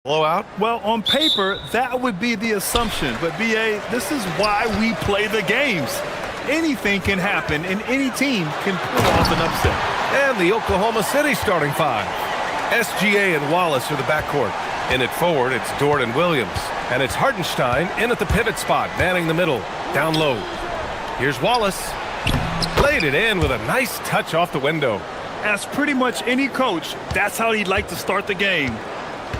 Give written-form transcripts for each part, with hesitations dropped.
Blowout? Well, on paper, that would be the assumption. But, B.A., this is why we play the games. Anything can happen, and any team can pull off an upset. And the Oklahoma City starting five. SGA and Wallace are the backcourt. In at forward, it's Dort and Williams. And it's Hartenstein in at the pivot spot, manning the middle, down low. Here's Wallace. Laid it in with a nice touch off the window. As pretty much any coach, that's how he'd like to start the game.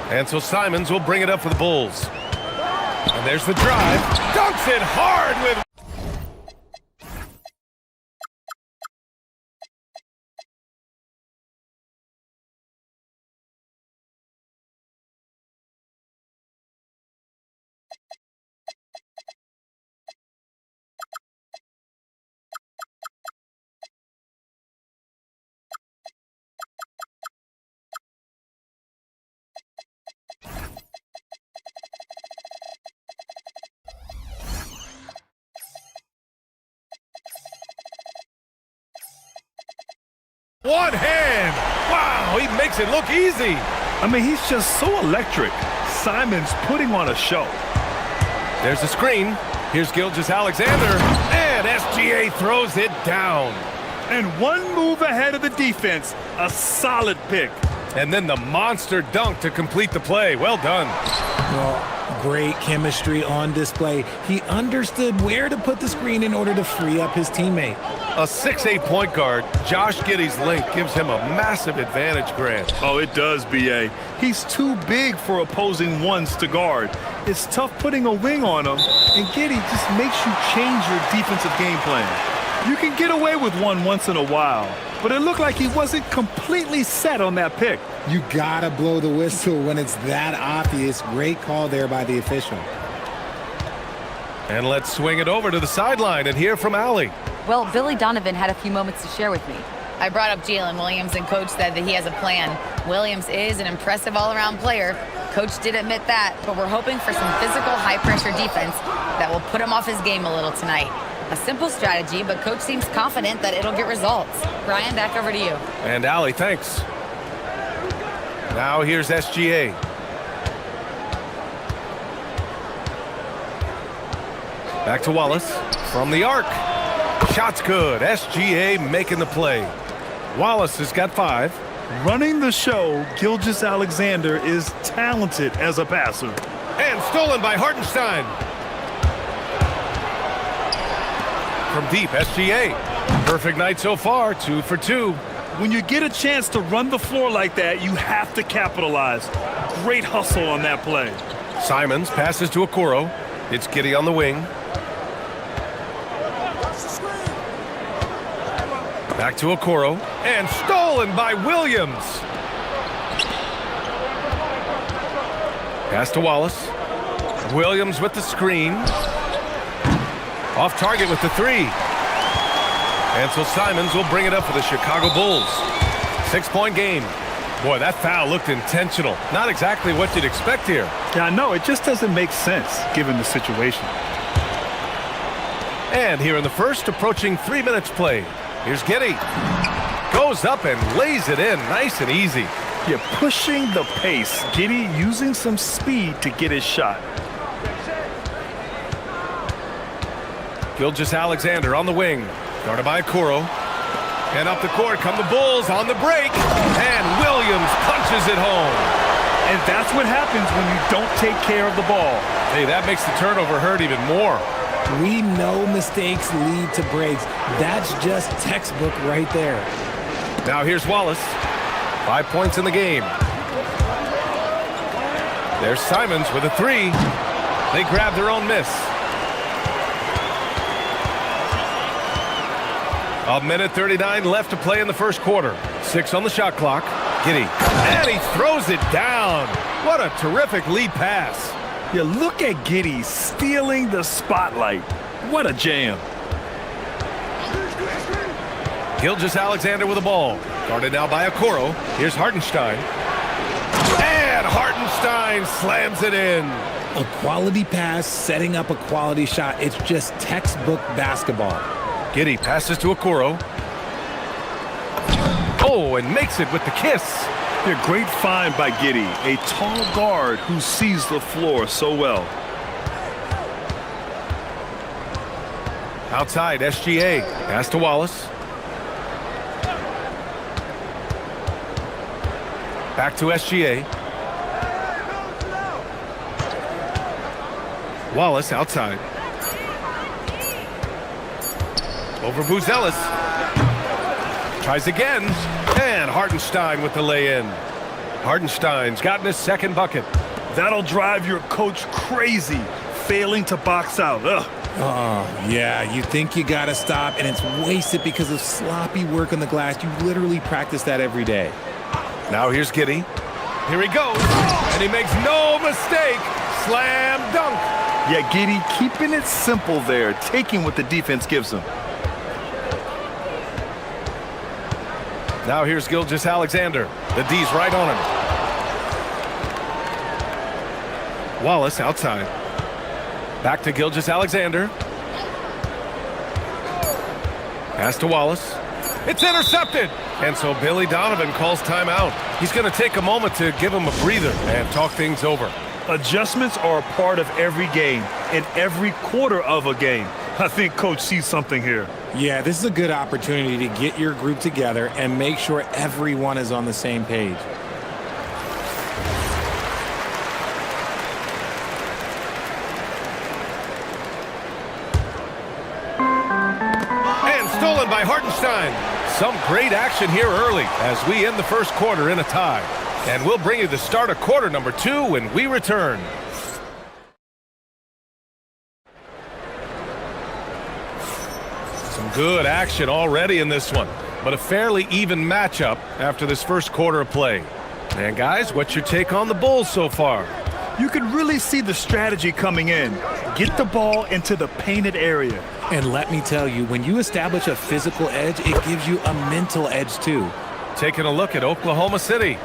And so Simons will bring it up for the Bulls. And there's the drive. Dunks it hard with... One hand! Wow, he makes it look easy. I mean, he's just so electric. Simons putting on a show. There's the screen. Here's Gilgeous-Alexander. And SGA throws it down. And one move ahead of the defense. A solid pick. And then the monster dunk to complete the play. Well done. Well, great chemistry on display. He understood where to put the screen in order to free up his teammate. A 6'8" point guard, Josh Giddey's length gives him a massive advantage, Grant. Oh, it does, B.A. He's too big for opposing ones to guard. It's tough putting a wing on him, and Giddey just makes you change your defensive game plan. You can get away with one once in a while, but it looked like he wasn't completely set on that pick. You gotta blow the whistle when it's that obvious. Great call there by the official. And let's swing it over to the sideline and hear from Allie. Well, Billy Donovan had a few moments to share with me. I brought up Jalen Williams, and Coach said that he has a plan. Williams is an impressive all-around player. Coach did admit that, but we're hoping for some physical, high-pressure defense that will put him off his game a little tonight. A simple strategy, but Coach seems confident that it'll get results. Brian, back over to you. And Allie, thanks. Now here's SGA. Back to Wallace from the arc. Shot's good. SGA making the play. Wallace has got 5. Running the show, Gilgeous-Alexander is talented as a passer. And stolen by Hartenstein. From deep, SGA. Perfect night so far, 2 for 2. When you get a chance to run the floor like that, you have to capitalize. Great hustle on that play. Simons passes to Okoro. It's Giddey on the wing. Back to Okoro. And stolen by Williams. Pass to Wallace. Williams with the screen. Off target with the 3. And so Simons will bring it up for the Chicago Bulls. 6-point game. Boy, that foul looked intentional. Not exactly what you'd expect here. Yeah, I know. It just doesn't make sense given the situation. And here in the first, approaching 3 minutes played. Here's Giddey. Goes up and lays it in nice and easy. You're pushing the pace. Giddey using some speed to get his shot. Gilgeous-Alexander on the wing. Guarded by Okoro. And up the court come the Bulls on the break. And Williams punches it home. And that's what happens when you don't take care of the ball. Hey, that makes the turnover hurt even more. We know mistakes lead to breaks. That's just textbook right there. Now here's Wallace. 5 points in the game. There's Simons with a 3. They grab their own miss. A minute 39 left to play in the first quarter. 6 on the shot clock. Giddey. And he throws it down. What a terrific lead pass. You look at Giddey stealing the spotlight. What a jam. Gilgeous-Alexander with the ball. Guarded now by Okoro. Here's Hartenstein. And Hartenstein slams it in. A quality pass, setting up a quality shot. It's just textbook basketball. Giddey passes to Okoro. Oh, and makes it with the kiss. Yeah, great find by Giddy, a tall guard who sees the floor so well. Outside, SGA. Pass to Wallace. Back to SGA. Wallace outside. Over Buzelis. Tries again. And Hartenstein with the lay-in. Hartenstein's gotten his second bucket. That'll drive your coach crazy, failing to box out. Ugh. Oh, yeah, you think you got to stop, and it's wasted because of sloppy work on the glass. You literally practice that every day. Now here's Giddy. Here he goes. And he makes no mistake. Slam dunk. Yeah, Giddy keeping it simple there, taking what the defense gives him. Now here's Gilgeous-Alexander. The D's right on him. Wallace outside. Back to Gilgeous-Alexander. Pass to Wallace. It's intercepted. And so Billy Donovan calls timeout. He's going to take a moment to give him a breather and talk things over. Adjustments are a part of every game and every quarter of a game. I think Coach sees something here. Yeah, this is a good opportunity to get your group together and make sure everyone is on the same page. And stolen by Hartenstein. Some great action here early as we end the first quarter in a tie. And we'll bring you the start of quarter number 2 when we return. Some good action already in this one, but a fairly even matchup after this first quarter of play. And guys, what's your take on the Bulls so far? You can really see the strategy coming in. Get the ball into the painted area. And let me tell you, when you establish a physical edge, it gives you a mental edge too. Taking a look at Oklahoma City.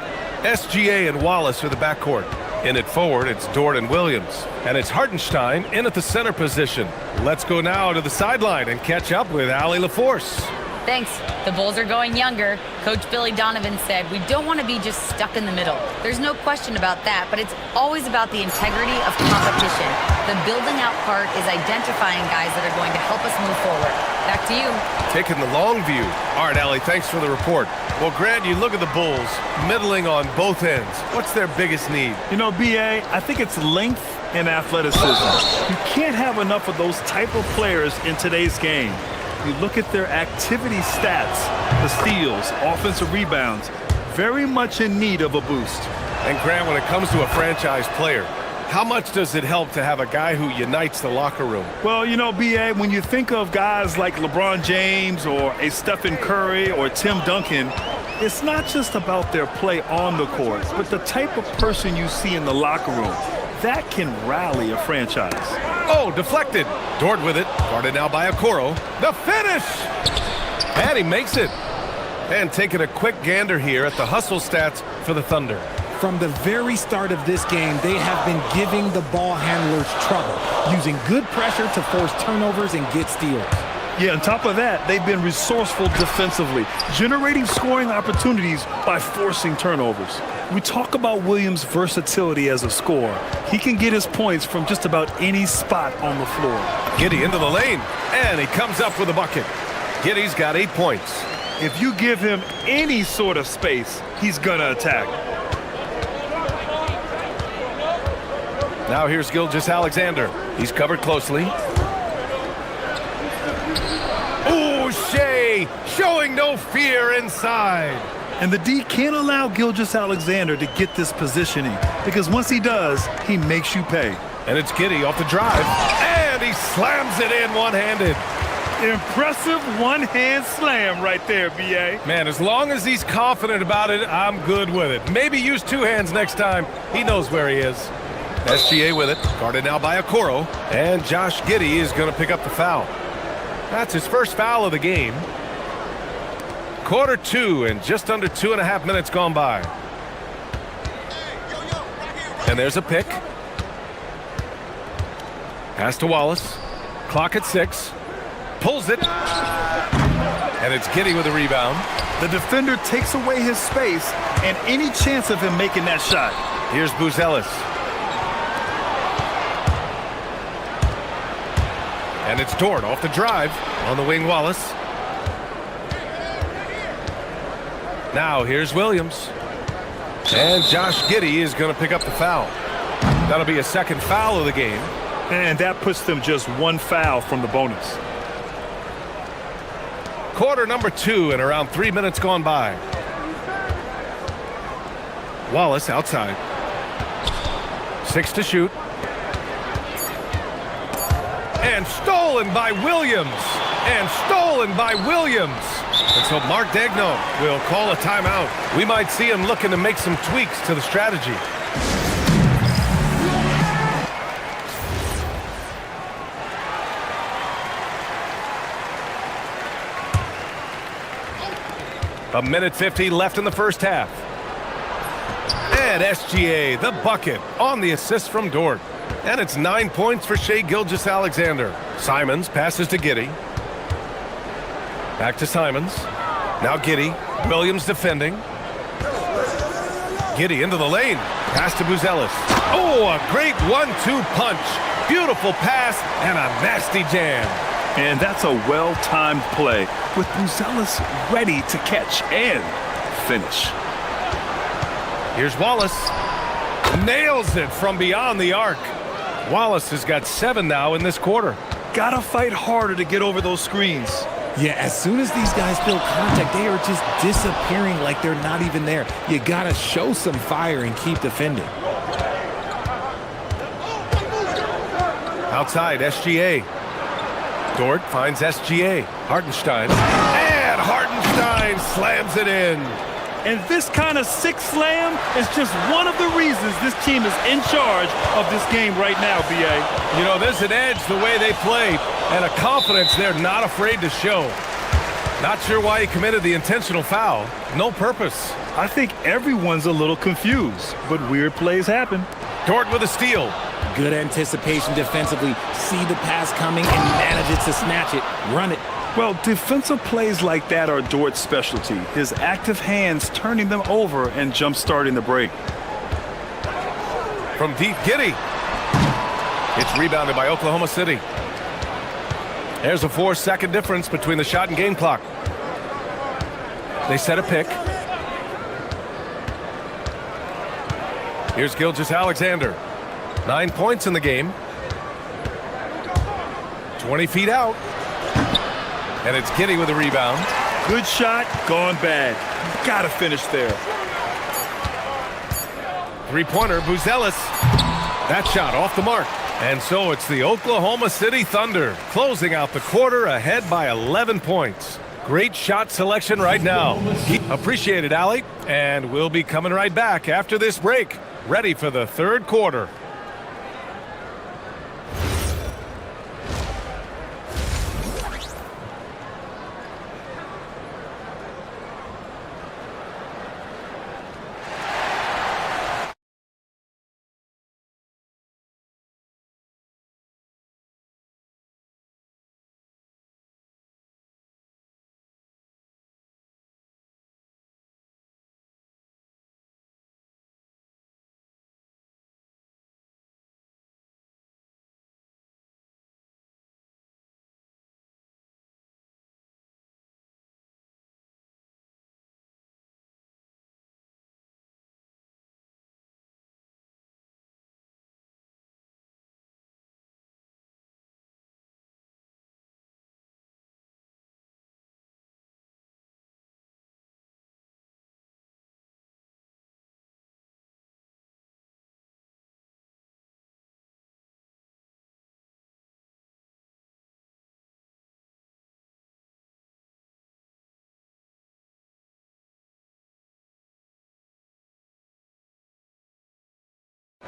SGA and Wallace are the backcourt. In at forward, it's Dort and Williams. And it's Hartenstein in at the center position. Let's go now to the sideline and catch up with Allie LaForce. Thanks. The Bulls are going younger. Coach Billy Donovan said, we don't want to be just stuck in the middle. There's no question about that, but it's always about the integrity of competition. The building out part is identifying guys that are going to help us move forward. Back to you. Taking the long view. All right, Allie, thanks for the report. Well, Grant, you look at the Bulls, middling on both ends. What's their biggest need? You know, B.A., I think it's length and athleticism. You can't have enough of those type of players in today's game. You look at their activity stats, the steals, offensive rebounds, very much in need of a boost. And Grant, when it comes to a franchise player, how much does it help to have a guy who unites the locker room? Well, you know, B.A., when you think of guys like LeBron James or a Stephen Curry or Tim Duncan, it's not just about their play on the court, but the type of person you see in the locker room. That can rally a franchise. Oh, deflected. Dort with it. Guarded now by Okoro. The finish! And he makes it. And taking a quick gander here at the hustle stats for the Thunder. From the very start of this game, they have been giving the ball handlers trouble, using good pressure to force turnovers and get steals. Yeah, on top of that, they've been resourceful defensively, generating scoring opportunities by forcing turnovers. We talk about Williams' versatility as a scorer. He can get his points from just about any spot on the floor. Giddey into the lane, and he comes up with a bucket. Giddey's got 8 points. If you give him any sort of space, he's gonna attack. Now here's Gilgeous-Alexander. He's covered closely. Ooh, Shea showing no fear inside. And the D can't allow Gilgeous-Alexander to get this positioning because once he does, he makes you pay. And it's Giddey off the drive. And he slams it in one-handed. Impressive one-hand slam right there, B.A. Man, as long as he's confident about it, I'm good with it. Maybe use 2 hands next time. He knows where he is. SGA with it, guarded now by Okoro. And Josh Giddey is going to pick up the foul. That's his first foul of the game. Quarter 2 and just under 2.5 minutes gone by. And there's a pick. Pass to Wallace. Clock at 6. Pulls it. And it's Giddey with a rebound. The defender takes away his space, and any chance of him making that shot. Here's Buzelis. And it's Dort off the drive. On the wing, Wallace. Now here's Williams. And Josh Giddey is going to pick up the foul. That'll be a second foul of the game. And that puts them just one foul from the bonus. Quarter number 2 and around 3 minutes gone by. Wallace outside. 6 to shoot. And stolen by Williams. And stolen by Williams. And so Mark Daigneault will call a timeout. We might see him looking to make some tweaks to the strategy. A minute 50 left in the first half. And SGA, the bucket, on the assist from Dort. And it's 9 points for Shai Gilgeous-Alexander. Simons passes to Giddey. Back to Simons. Now Giddey. Williams defending. Giddey into the lane. Pass to Buzelis. Oh, a great 1-2 punch. Beautiful pass and a nasty jam. And that's a well-timed play with Buzelis ready to catch and finish. Here's Wallace. Nails it from beyond the arc. Wallace has got 7 now in this quarter. Gotta fight harder to get over those screens. Yeah, as soon as these guys feel contact, they are just disappearing like they're not even there. You gotta show some fire and keep defending. Outside, SGA. Dort finds SGA. Hartenstein. And Hartenstein slams it in. And this kind of sick slam is just one of the reasons this team is in charge of this game right now, B.A. You know, there's an edge the way they play and a confidence they're not afraid to show. Not sure why he committed the intentional foul. No purpose. I think everyone's a little confused, but weird plays happen. Dort with a steal. Good anticipation defensively. See the pass coming and manage it to snatch it. Run it. Well, defensive plays like that are Dort's specialty. His active hands turning them over and jump-starting the break. From deep, Giddey. It's rebounded by Oklahoma City. There's a 4-second difference between the shot and game clock. They set a pick. Here's Gilgeous-Alexander. 9 points in the game. 20 feet out. And it's Giddey with a rebound. Good shot, gone bad. Gotta finish there. Three-pointer, Buzelis. That shot off the mark. And so it's the Oklahoma City Thunder closing out the quarter ahead by 11 points. Great shot selection right now. Appreciate it, Allie. And we'll be coming right back after this break. Ready for the third quarter.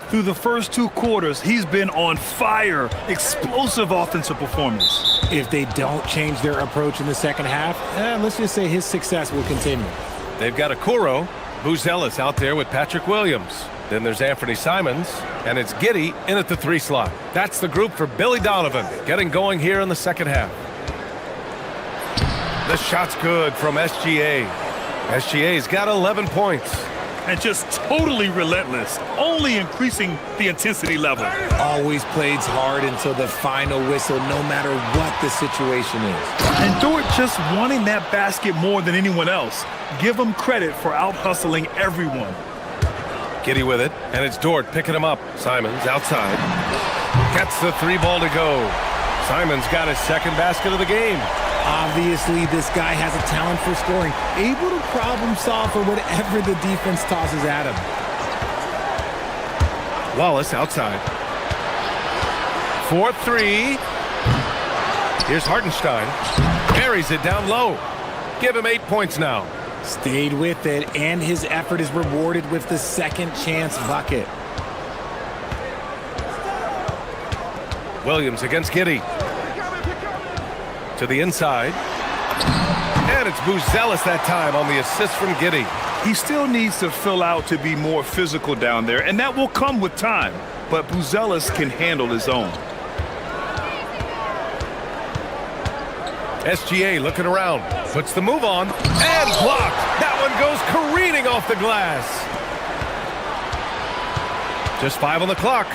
Through the first 2 quarters, he's been on fire. Explosive offensive performance. If they don't change their approach in the second half, let's just say his success will continue. They've got Okoro. Buzelis out there with Patrick Williams. Then there's Anthony Simons. And it's Giddey in at the 3 slot. That's the group for Billy Donovan getting going here in the second half. The shot's good from SGA. SGA's got 11 points. and just totally relentless, only increasing the intensity level. Always plays hard until the final whistle, no matter what the situation is. And Dort just wanting that basket more than anyone else. Give him credit for out-hustling everyone. Giddy with it, and it's Dort picking him up. Simons outside. Gets the three ball to go. Simons got his second basket of the game. Obviously, this guy has a talent for scoring, able to problem solve for whatever the defense tosses at him. Wallace outside. 4-3. Here's Hartenstein. Buries it down low. Give him 8 points now. Stayed with it, and his effort is rewarded with the second chance bucket. Williams against Giddy. To the inside. And it's Buzelis that time on the assist from Giddy. He still needs to fill out to be more physical down there, and that will come with time. But Buzelis can handle his own. SGA looking around. Puts the move on. And blocked. That one goes careening off the glass. Just 5 on the clock.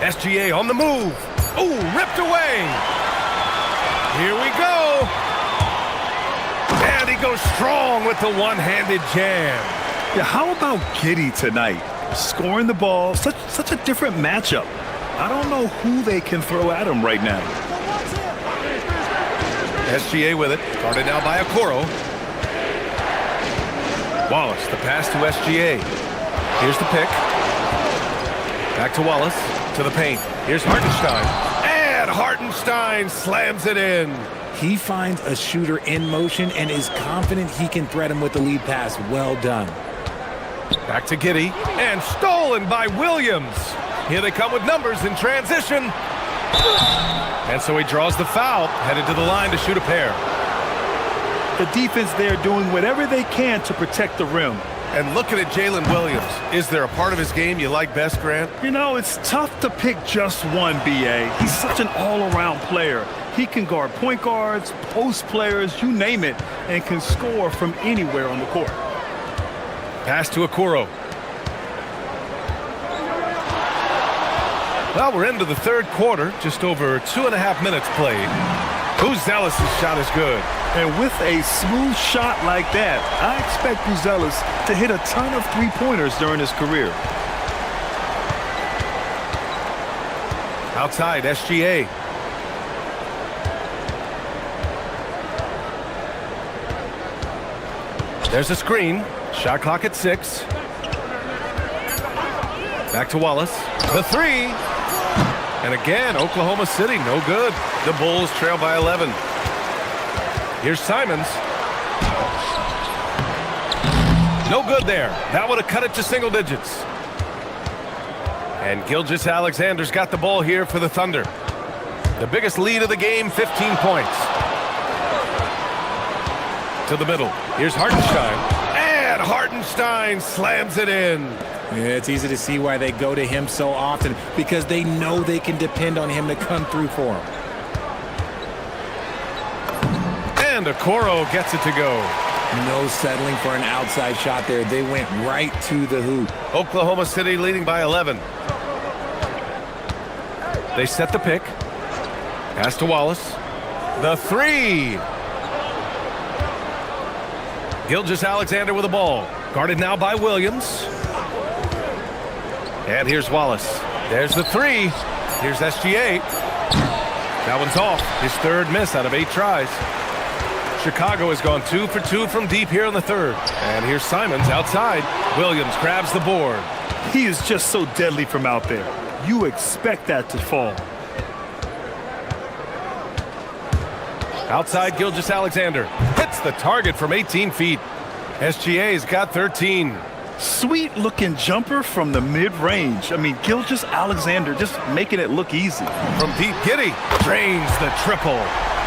SGA on the move. Ooh, ripped away. Here we go. And he goes strong with the one-handed jam. Yeah, how about Giddy tonight? Scoring the ball, such a different matchup. I don't know who they can throw at him right now. SGA with it. Guarded now by Okoro. Wallace, the pass to SGA. Here's the pick. Back to Wallace. To the paint. Here's Hartenstein. And Hartenstein slams it in. He finds a shooter in motion and is confident he can threat him with the lead pass. Well done. Back to Giddy. And stolen by Williams. Here they come with numbers in transition. And so he draws the foul, headed to the line to shoot a pair. The defense there doing whatever they can to protect the rim. And looking at Jalen Williams, is there a part of his game you like best, Grant? You know, it's tough to pick just one, B.A. He's such an all-around player. He can guard point guards, post players, you name it, and can score from anywhere on the court. Pass to Okoro. Well, we're into the third quarter, just over 2.5 minutes played. Buzelis' shot is good. And with a smooth shot like that, I expect Buzelis to hit a ton of three-pointers during his career. Outside, SGA. There's a screen. Shot clock at 6. Back to Wallace. The three. And again, Oklahoma City, no good. The Bulls trail by 11. Here's Simons. No good there. That would have cut it to single digits. And Gilgeous-Alexander's got the ball here for the Thunder. The biggest lead of the game, 15 points. To the middle. Here's Hartenstein. And Hartenstein slams it in. Yeah, it's easy to see why they go to him so often, because they know they can depend on him to come through for them. And Okoro gets it to go. No settling for an outside shot there. They went right to the hoop. Oklahoma City leading by 11. They set the pick. Pass to Wallace. The three. Gilgeous-Alexander with the ball. Guarded now by Williams. And here's Wallace. There's the three. Here's SGA. That one's off. His third miss out of 8 tries. Chicago has gone 2 for 2 from deep here in the third. And here's Simons outside. Williams grabs the board. He is just so deadly from out there. You expect that to fall. Outside, Gilgeous-Alexander hits the target from 18 feet. SGA's got 13. Sweet looking jumper from the mid-range. I mean, Gilgeous-Alexander just making it look easy. From deep, Giddy drains the triple.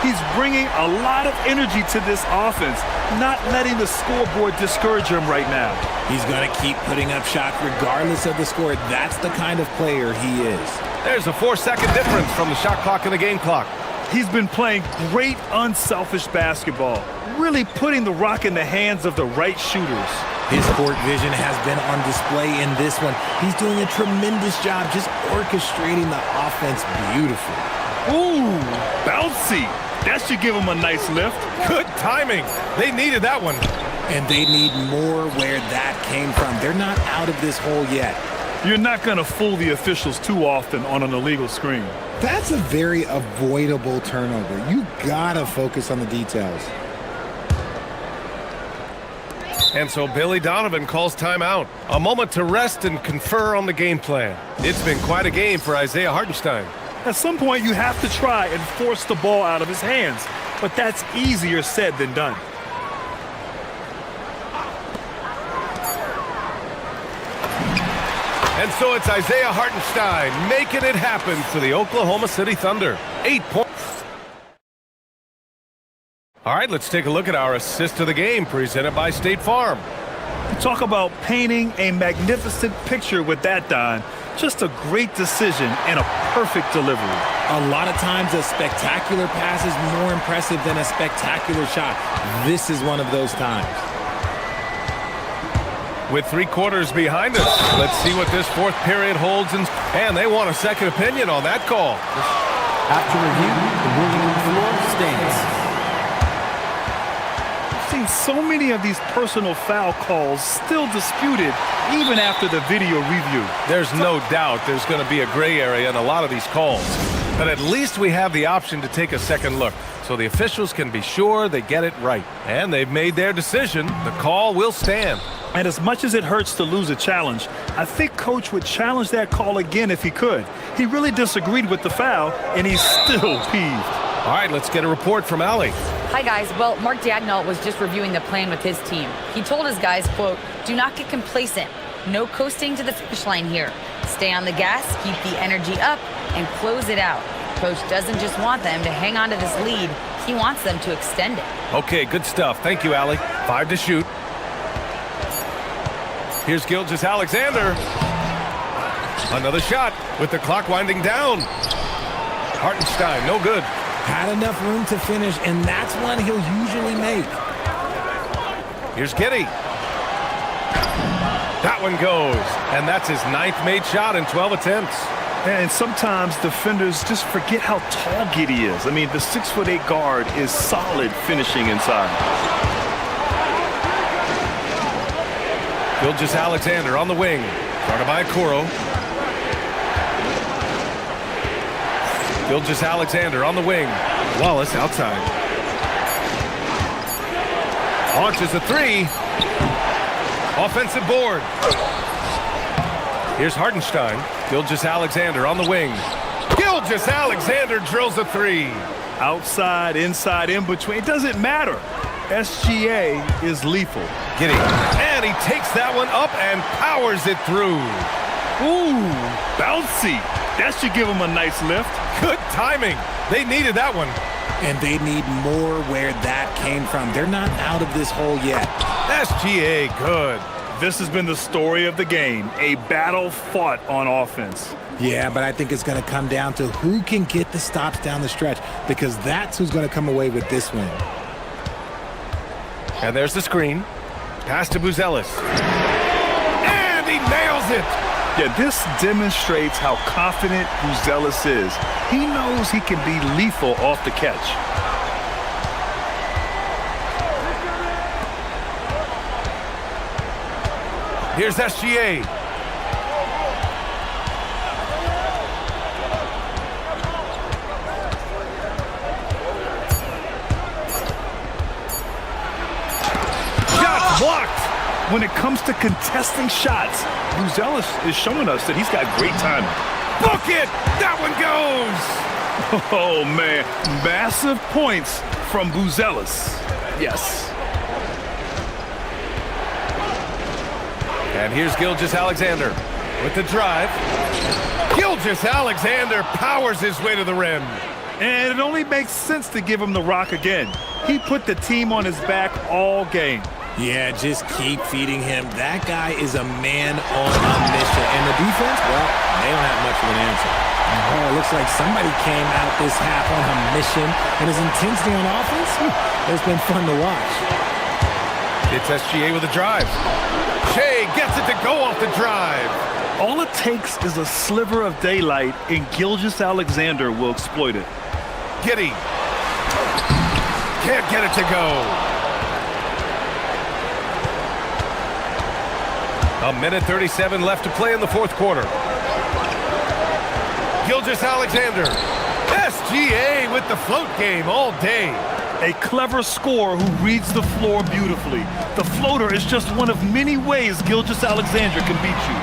He's bringing a lot of energy to this offense, not letting the scoreboard discourage him right now. He's going to keep putting up shots regardless of the score. That's the kind of player he is. There's a 4-second difference from the shot clock and the game clock. He's been playing great unselfish basketball, really putting the rock in the hands of the right shooters. His court vision has been on display in this one. He's doing a tremendous job just orchestrating the offense beautifully. Ooh, bouncy. That should give him a nice lift. Good timing. They needed that one. And they need more where that came from. They're not out of this hole yet. You're not going to fool the officials too often on an illegal screen. That's a very avoidable turnover. You gotta focus on the details. And so Billy Donovan calls timeout. A moment to rest and confer on the game plan. It's been quite a game for Isaiah Hartenstein. At some point, you have to try and force the ball out of his hands. But that's easier said than done. And so it's Isaiah Hartenstein making it happen for the Oklahoma City Thunder. 8 points. All right, let's take a look at our assist of the game presented by State Farm. Talk about painting a magnificent picture with that, Don. Just a great decision and a perfect delivery. A lot of times a spectacular pass is more impressive than a spectacular shot. This is one of those times. With 3 quarters behind us, let's see what this fourth period holds. And they want a second opinion on that call. After review, the ruling on the floor stands. Seen so many of these personal foul calls still disputed even after the video review. There's no doubt there's going to be a gray area in a lot of these calls. But at least we have the option to take a second look, so the officials can be sure they get it right. And they've made their decision. The call will stand. And as much as it hurts to lose a challenge, I think Coach would challenge that call again if he could. He really disagreed with the foul, and he's still peeved. All right, let's get a report from Allie. Hi, guys. Well, Mark Dagnall was just reviewing the plan with his team. He told his guys, quote, "Do not get complacent. No coasting to the finish line here. Stay on the gas, keep the energy up, and close it out." Coach doesn't just want them to hang on to this lead. He wants them to extend it. Okay, good stuff. Thank you, Allie. 5 to shoot. Here's Gilgeous-Alexander. Another shot with the clock winding down. Hartenstein, no good. Had enough room to finish, and that's one he'll usually make. Here's Giddey. That one goes. And that's his 9th made shot in 12 attempts. And sometimes defenders just forget how tall Giddey is. I mean, the 6'8" guard is solid finishing inside. Gilgeous-Alexander on the wing. Guarded by Okoro. Gilgeous-Alexander on the wing. Wallace outside. Launches a 3. Offensive board. Here's Hartenstein. Gilgeous-Alexander on the wing. Gilgeous-Alexander drills a 3. Outside, inside, in between. It doesn't matter. SGA is lethal. Giddey. And he takes that one up and powers it through. Ooh, bouncy. That should give him a nice lift. Good timing. They needed that one. And they need more where that came from. They're not out of this hole yet. SGA, good. This has been the story of the game. A battle fought on offense. Yeah, but I think it's going to come down to who can get the stops down the stretch, because that's who's going to come away with this win. And there's the screen. Pass to Buzelis. And he nails it. Yeah, this demonstrates how confident Buzelis is. He knows he can be lethal off the catch. Here's SGA. Shots blocked. When it comes to contesting shots, Buzelis is showing us that he's got great timing. Book it! That one goes! Oh, man. Massive points from Buzelis. Yes. And here's Gilgeous-Alexander with the drive. Gilgeous-Alexander powers his way to the rim. And it only makes sense to give him the rock again. He put the team on his back all game. Yeah, just keep feeding him. That guy is a man on a mission. And the defense, well, they don't have much of an answer. Oh, it looks like somebody came out this half on a mission. And his intensity on offense, it's been fun to watch. It's SGA with a drive. Shea gets it to go off the drive. All it takes is a sliver of daylight, and Gilgeous-Alexander will exploit it. Giddey can't get it to go. A minute 37 left to play in the fourth quarter. Gilgeous-Alexander. SGA with the float game all day. A clever scorer who reads the floor beautifully. The floater is just one of many ways Gilgeous-Alexander can beat you.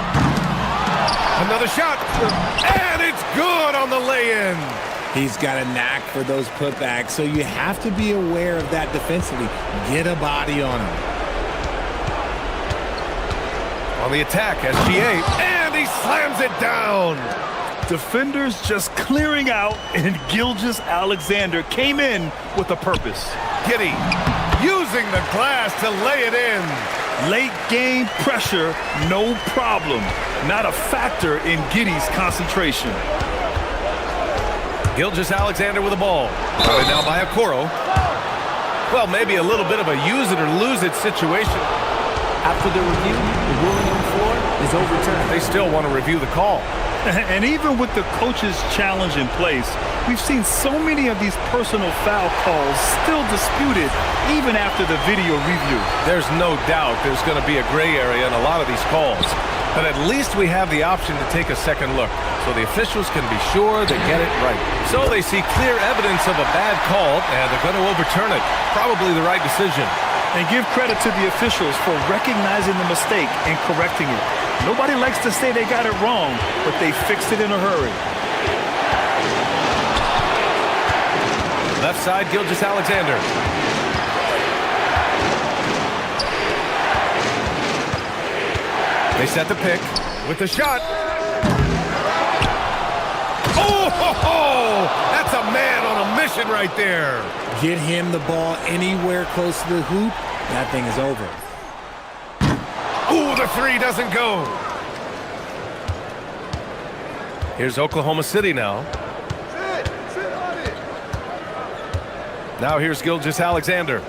Another shot, and it's good on the lay-in. He's got a knack for those putbacks, so you have to be aware of that defensively. Get a body on him. On the attack, SGA, and he slams it down. Defenders just clearing out, and Gilgeous-Alexander came in with a purpose. Giddey using the glass to lay it in. Late game pressure, no problem. Not a factor in Giddey's concentration. Gilgeous-Alexander with the ball. Guarded now by Okoro. Well, maybe a little bit of a use it or lose it situation. After the review, the ruling on the floor is overturned. They still want to review the call. And even with the coach's challenge in place, we've seen so many of these personal foul calls still disputed even after the video review. There's no doubt there's going to be a gray area in a lot of these calls. But at least we have the option to take a second look, so the officials can be sure they get it right. So they see clear evidence of a bad call, and they're going to overturn it. Probably the right decision. And give credit to the officials for recognizing the mistake and correcting it. Nobody likes to say they got it wrong, but they fixed it in a hurry. Left side, Gilgeous-Alexander. They set the pick with the shot. Oh, ho, ho! That's a man on a mission right there. Get him the ball anywhere close to the hoop, that thing is over. Ooh, the three doesn't go. Here's Oklahoma City now. Now here's Gilgeous-Alexander.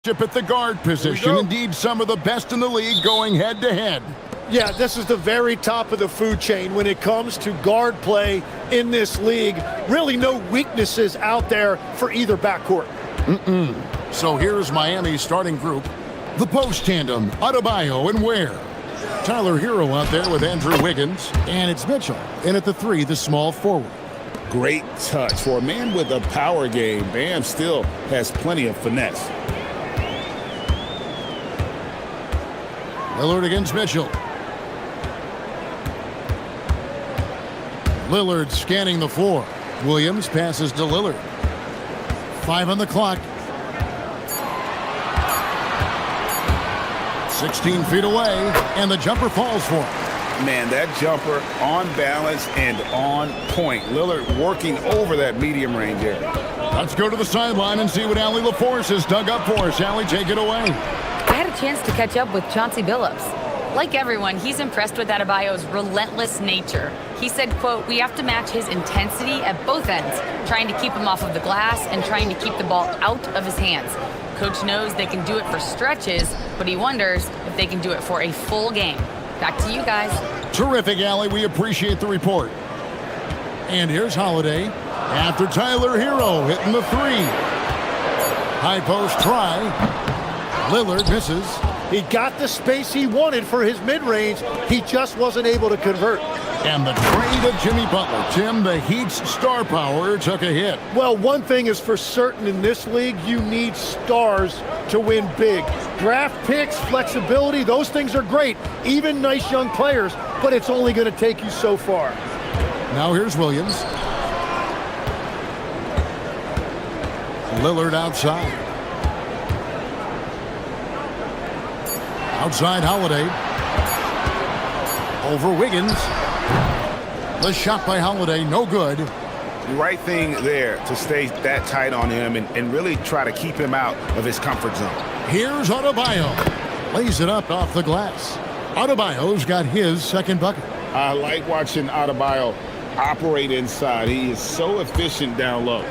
matchup at the guard position. Indeed, some of the best in the league going head-to-head. Yeah, this is the very top of the food chain when it comes to guard play in this league. Really no weaknesses out there for either backcourt. So here's Miami's starting group. The post tandem, Adebayo and Ware. Tyler Hero out there with Andrew Wiggins. And it's Mitchell. And at the 3, the small forward. Great touch. For a man with a power game, Bam still has plenty of finesse. Lillard against Mitchell. Lillard scanning the floor. Williams passes to Lillard. 5 on the clock. 16 feet away, and the jumper falls for him. Man, that jumper on balance and on point. Lillard working over that medium range area. Let's go to the sideline and see what Allie LaForce has dug up for us. Allie, take it away. I had a chance to catch up with Chauncey Billups. Like everyone, he's impressed with Adebayo's relentless nature. He said, quote, "We have to match his intensity at both ends, trying to keep him off of the glass and trying to keep the ball out of his hands. Coach knows they can do it for stretches, but he wonders if they can do it for a full game." Back to you guys. Terrific, Allie. We appreciate the report. And here's Holiday after Tyler Hero hitting the 3. High post try. Lillard misses. He got the space he wanted for his mid-range. He just wasn't able to convert. And the trade of Jimmy Butler. Tim, the Heat's star power took a hit. Well, one thing is for certain in this league, you need stars to win big. Draft picks, flexibility, those things are great. Even nice young players, but it's only going to take you so far. Now here's Williams. Lillard outside. Outside Holiday. Over Wiggins. The shot by Holiday, no good. The right thing there to stay that tight on him and really try to keep him out of his comfort zone. Here's Adebayo. Lays it up off the glass. Adebayo's got his second bucket. I like watching Adebayo operate inside. He is so efficient down low.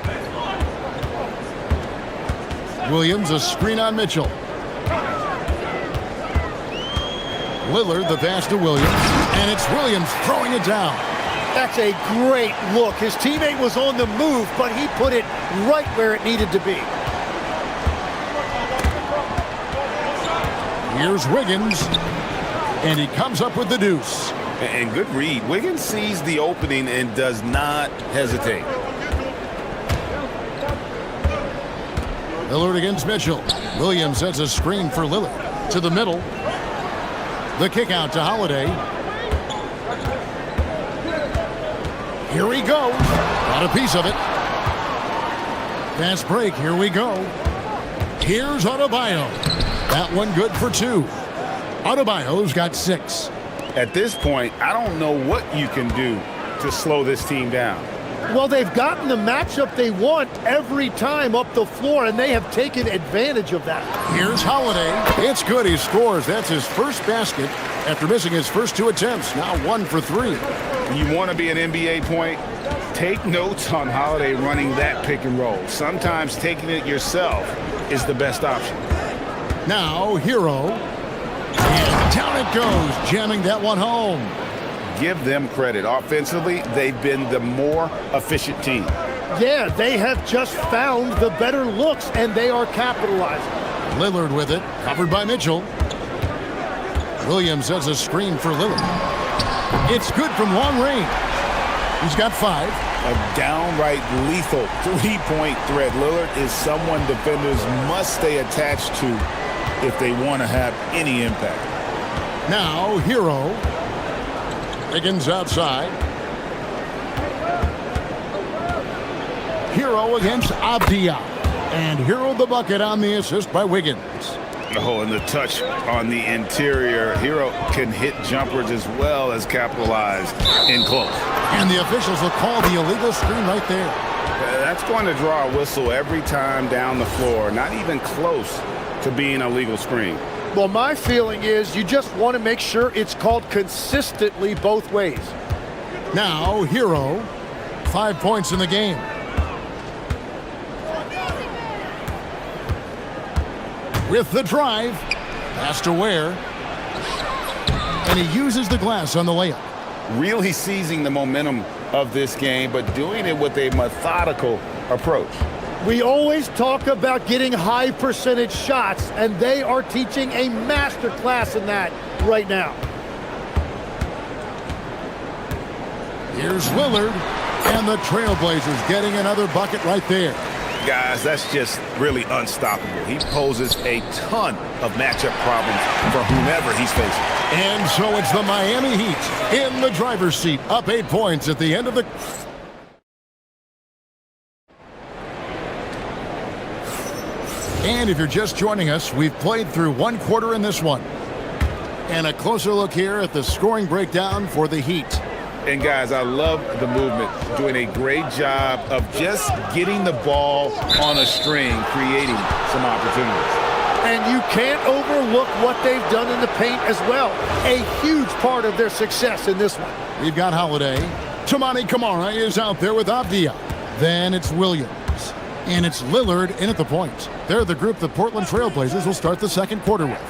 Williams, a screen on Mitchell. Lillard, the pass to Williams. And it's Williams throwing it down. That's a great look. His teammate was on the move, but he put it right where it needed to be. Here's Wiggins. And he comes up with the deuce. And good read. Wiggins sees the opening and does not hesitate. Lillard against Mitchell. Williams sets a screen for Lillard. To the middle. The kick out to Holiday. Here he goes. Got a piece of it. Fast break. Here we go. Here's Adebayo. That one good for 2. Adebayo's got 6. At this point, I don't know what you can do to slow this team down. Well, they've gotten the matchup they want every time up the floor, and they have taken advantage of that. Here's Holiday. It's good. He scores. That's his first basket after missing his first 2 attempts. Now 1 for 3. You want to be an NBA point? Take notes on Holiday running that pick and roll. Sometimes taking it yourself is the best option. Now Hero. And down it goes, jamming that one home. Give them credit. Offensively, they've been the more efficient team. Yeah, they have just found the better looks, and they are capitalizing. Lillard with it, covered by Mitchell. Williams has a screen for Lillard. It's good from long range. He's got 5. A downright lethal 3-point threat. Lillard is someone defenders must stay attached to if they want to have any impact. Now Hero. Wiggins outside. Hero against Abdia. And Hero the bucket on the assist by Wiggins. Oh, and the touch on the interior. Hero can hit jumpers as well as capitalize in close. And the officials will call the illegal screen right there. That's going to draw a whistle every time down the floor. Not even close to being a legal screen. Well, my feeling is you just want to make sure it's called consistently both ways. Now Hero, 5 points in the game. with the drive. Pass to Ware. And he uses the glass on the layup. Really seizing the momentum of this game, but doing it with a methodical approach. We always talk about getting high percentage shots, and they are teaching a master class in that right now. Here's Lillard, and the Trailblazers getting another bucket right there. Guys, that's just really unstoppable. He poses a ton of matchup problems for whomever he's facing. And so it's the Miami Heat in the driver's seat, up 8 points at the end of the... And if you're just joining us, we've played through 1 quarter in this one. And a closer look here at the scoring breakdown for the Heat. And guys, I love the movement, doing a great job of just getting the ball on a string, creating some opportunities. And you can't overlook what they've done in the paint as well. A huge part of their success in this one. We've got Holiday. Toumani Camara is out there with Avdia. Then it's Williams. And it's Lillard in at the point. They're the group the Portland Trailblazers will start the second quarter with.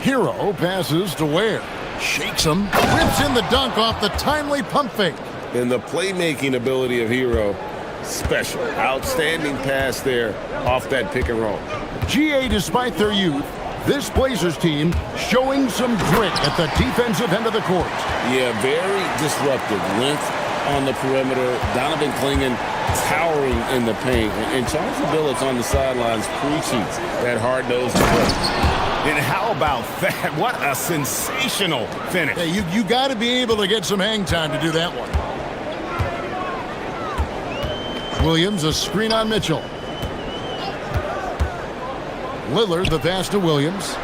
Hero passes to Ware. Shakes him. Rips in the dunk off the timely pump fake. And the playmaking ability of Hero, special. Outstanding pass there off that pick and roll. GA, despite their youth, this Blazers team showing some grit at the defensive end of the court. Yeah, very disruptive. Length on the perimeter. Donovan Clingan towering in the paint. And Charles Billups on the sidelines preaching that hard-nosed approach. And how about that? What a sensational finish. Hey, you got to be able to get some hang time to do that one. Williams, a screen on Mitchell. Lillard, the pass to Williams.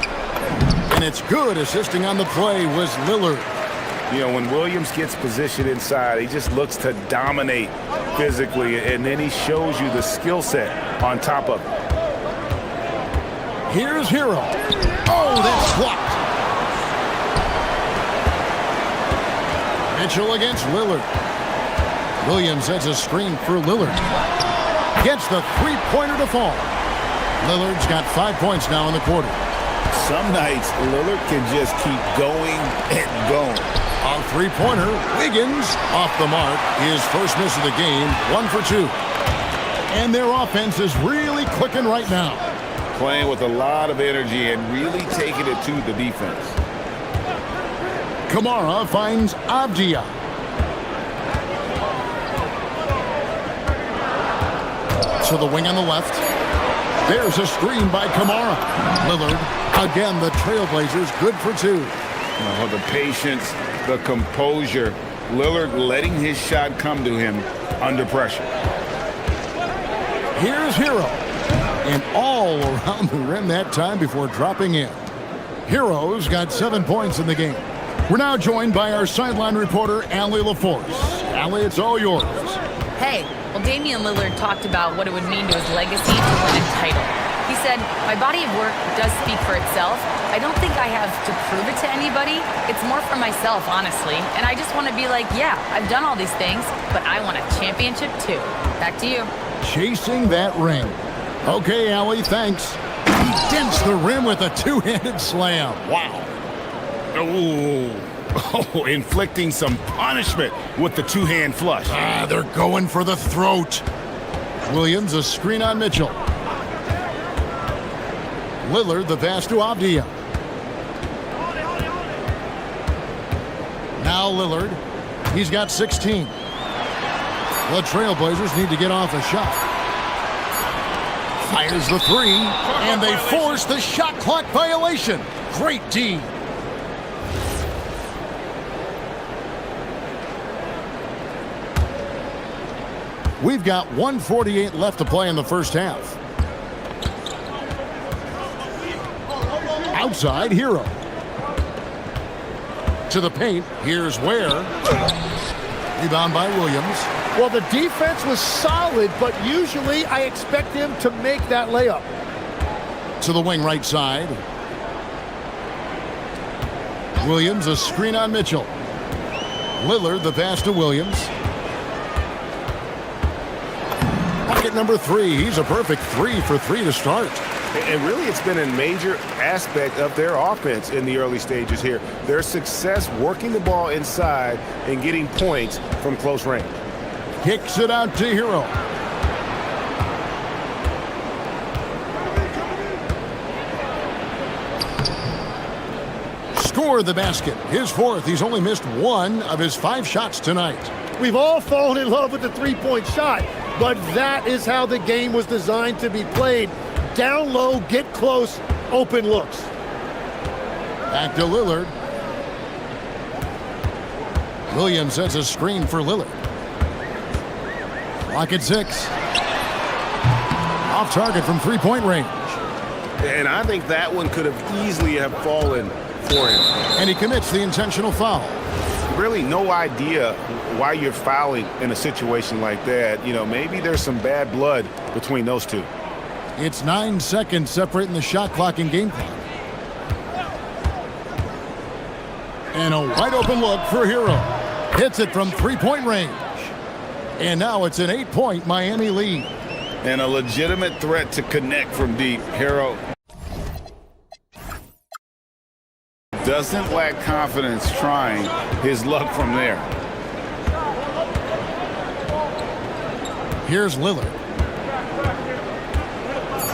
And it's good. Assisting on the play was Lillard. You know, when Williams gets positioned inside, he just looks to dominate physically, and then he shows you the skill set on top of it. Here's Hero. Oh, that's blocked. Mitchell against Lillard. Williams sets a screen for Lillard. Gets the three-pointer to fall. Lillard's got 5 points now in the quarter. Some nights, Lillard can just keep going and going. On three-pointer, Wiggins off the mark. His first miss of the game, 1 for 2. And their offense is really clicking right now. Playing with a lot of energy and really taking it to the defense. Camara finds Avdia. To the wing on the left. There's a screen by Camara. Lillard, again, the Trailblazers, good for 2. Oh, the patience, the composure. Lillard letting his shot come to him under pressure. Here's Hero. And all around the rim that time before dropping in. Hero's got 7 points in the game. We're now joined by our sideline reporter, Allie LaForce. Allie, it's all yours. Hey, well, Damian Lillard talked about what it would mean to his legacy to win a title. He said, my body of work does speak for itself. I don't think I have to prove it to anybody. It's more for myself, honestly. And I just want to be like, yeah, I've done all these things, but I want a championship too. Back to you. Chasing that ring. Okay, Allie, thanks. He dents the rim with a two-handed slam. Wow. Oh, inflicting some punishment with the two-hand flush. They're going for the throat. Williams, a screen on Mitchell. Lillard, the pass to Avdia. Now Lillard. He's got 16. The Trailblazers need to get off a shot. Fires the three, and they force the shot clock violation. Great D. We've got 1:48 left to play in the first half. Outside, Hero. To the paint, here's Ware. Rebound by Williams. Well, the defense was solid, but usually I expect them to make that layup. To the wing right side. Williams, a screen on Mitchell. Lillard, the pass to Williams. Bucket number 3. He's a perfect 3 for 3 to start. And really, it's been a major aspect of their offense in the early stages here. Their success working the ball inside and getting points from close range. Kicks it out to Hero. Score the basket. His fourth. He's only missed one of his 5 shots tonight. We've all fallen in love with the three-point shot, but that is how the game was designed to be played. Down low, get close, open looks. Back to Lillard. Williams sets a screen for Lillard. Clock at 6. Off target from three-point range. And I think that one could have easily have fallen for him. And he commits the intentional foul. Really no idea why you're fouling in a situation like that. You know, maybe there's some bad blood between those two. It's 9 seconds separating the shot clock and game clock. And a wide open look for Hero. Hits it from three-point range. And now it's an 8-point Miami lead. And a legitimate threat to connect from deep. Hero doesn't lack confidence trying his luck from there. Here's Lillard.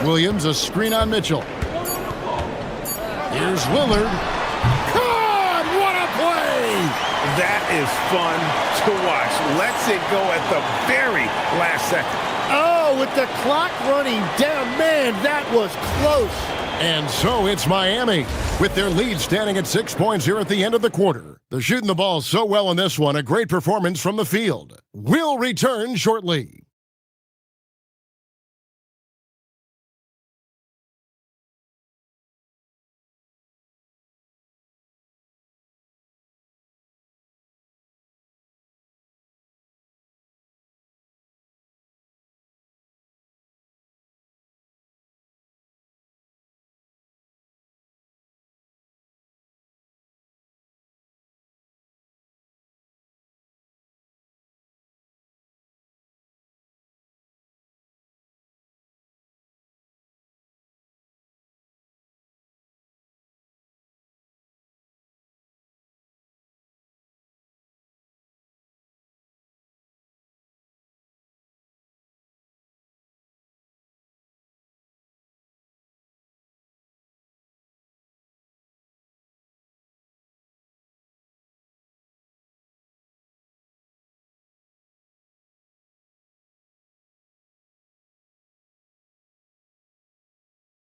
Williams, a screen on Mitchell. Here's Lillard. God, what a play! That is fun to watch. Lets it go at the very last second. Oh, with the clock running down, man, that was close. And so it's Miami, with their lead standing at 6 points here at the end of the quarter. They're shooting the ball so well in this one, a great performance from the field. We'll return shortly.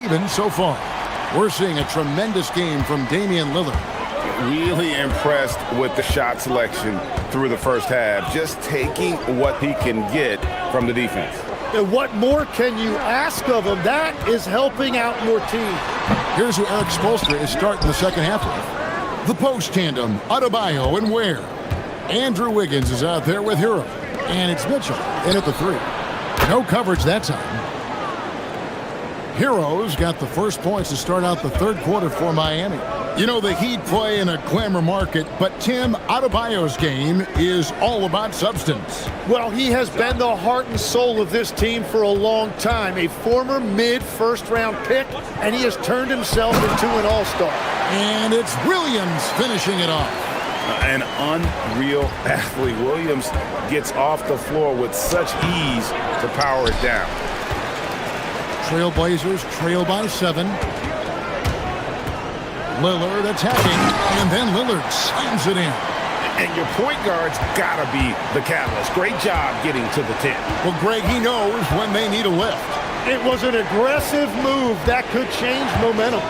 Even so far, we're seeing a tremendous game from Damian Lillard. Really impressed with the shot selection through the first half. Just taking what he can get from the defense. And what more can you ask of him? That is helping out your team. Here's who Eric Spoelstra is starting the second half with. The post tandem, Adebayo and Ware. Andrew Wiggins is out there with Hero. And it's Mitchell in at the 3. No coverage that time. Hero's got the first points to start out the third quarter for Miami. You know, the Heat play in a glamour market, but Tim, Adebayo's game is all about substance. Well, he has been the heart and soul of this team for a long time. A former mid-first-round pick, and he has turned himself into an all-star. And it's Williams finishing it off. An unreal athlete. Williams gets off the floor with such ease to power it down. Trailblazers trail by 7. Lillard attacking, and then Lillard slams it in. And your point guard's got to be the catalyst. Great job getting to the 10. Well, Greg, he knows when they need a lift. It was an aggressive move that could change momentum.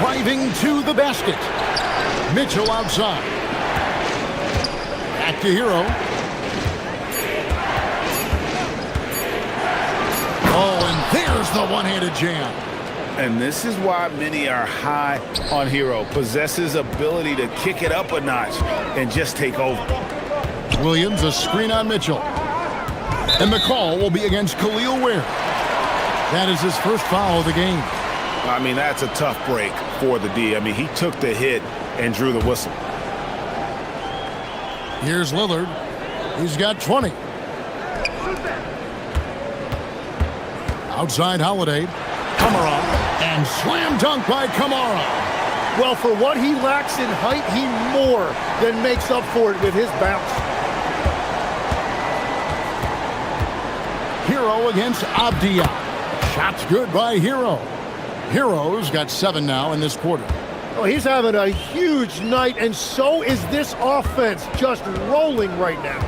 Driving to the basket. Mitchell outside. Back to Hero. Oh, and there's the one-handed jam. And this is why many are high on Hero. Possesses ability to kick it up a notch and just take over. Williams, a screen on Mitchell. And the call will be against Khalil Ware. That is his first foul of the game. I mean, that's a tough break for the D. I mean, he took the hit and drew the whistle. Here's Lillard. He's got 20. Outside Holiday. Kamara. And slam dunk by Kamara. Well, for what he lacks in height, he more than makes up for it with his bounce. Hero against Abdia. Shot's good by Hero. Hero's got 7 now in this quarter. Oh, he's having a huge night, and so is this offense, just rolling right now.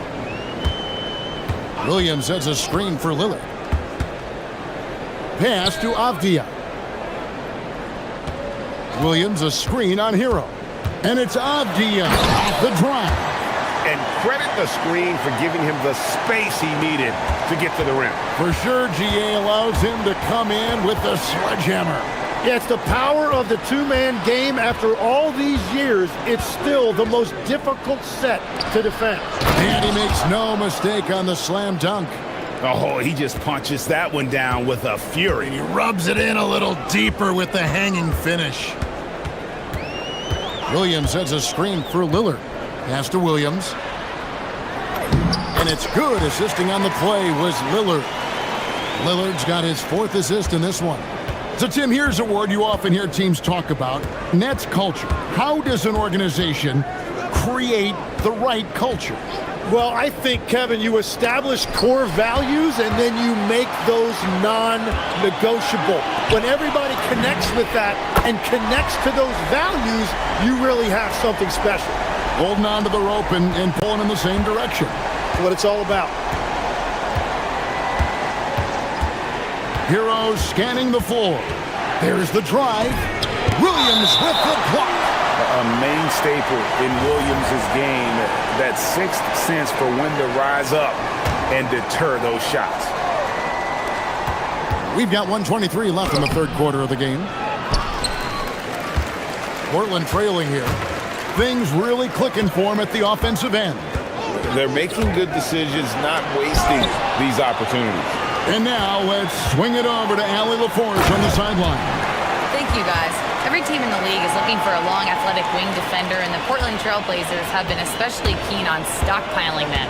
Williams sets a screen for Lillard. Pass to Avdia. Williams a screen on Hero. And it's Avdia off the drive. And credit the screen for giving him the space he needed to get to the rim. For sure, GA allows him to come in with the sledgehammer. Yeah, it's the power of the two-man game. After all these years, it's still the most difficult set to defend. And he makes no mistake on the slam dunk. Oh, he just punches that one down with a fury. And he rubs it in a little deeper with the hanging finish. Williams sets a screen for Lillard. Pass to Williams. And it's good. Assisting on the play was Lillard. Lillard's got his 4th assist in this one. So, Tim, here's a word you often hear teams talk about. Nets culture. How does an organization create the right culture? Well, I think, Kevin, you establish core values and then you make those non-negotiable. When everybody connects with that and connects to those values, you really have something special. Holding on to the rope and pulling in the same direction. That's what it's all about. Heroes scanning the floor. There's the drive. Williams with the block. A main staple in Williams' game, that 6th sense for when to rise up and deter those shots. We've got 1:23 left in the 3rd quarter of the game. Portland trailing here. Things really clicking for him at the offensive end. They're making good decisions, not wasting these opportunities. And now let's swing it over to Allie LaForge on the sideline. Thank you, guys. Every team in the league is looking for a long, athletic wing defender, and the Portland Trailblazers have been especially keen on stockpiling them.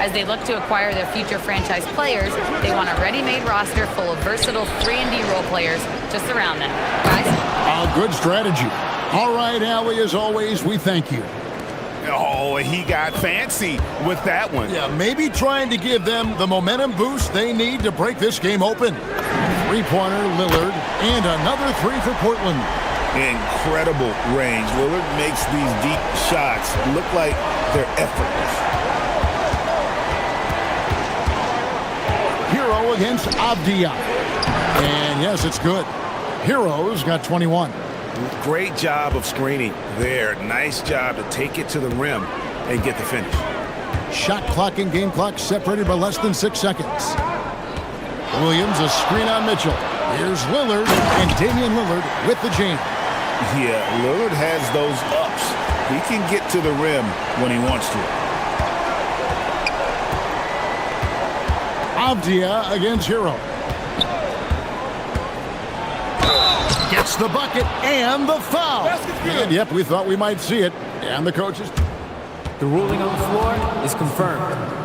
As they look to acquire their future franchise players, they want a ready-made roster full of versatile 3-and-D role players to surround them. Guys? A good strategy. All right, Allie, as always, we thank you. Oh, he got fancy with that one. Yeah, maybe trying to give them the momentum boost they need to break this game open. 3-pointer, Lillard, and another 3 for Portland. Incredible range. Lillard makes these deep shots look like they're effortless. Hero against Abdia. And yes, it's good. Hero's got 21. Great job of screening there. Nice job to take it to the rim and get the finish. Shot clock and game clock separated by less than 6 seconds. Williams a screen on Mitchell. Here's Lillard, and Damian Lillard with the jam. Yeah, Lillard has those ups. He can get to the rim when he wants to. Avdia against Hero. Gets the bucket and the foul. And yep, we thought we might see it. And the coaches. The ruling on the floor is confirmed.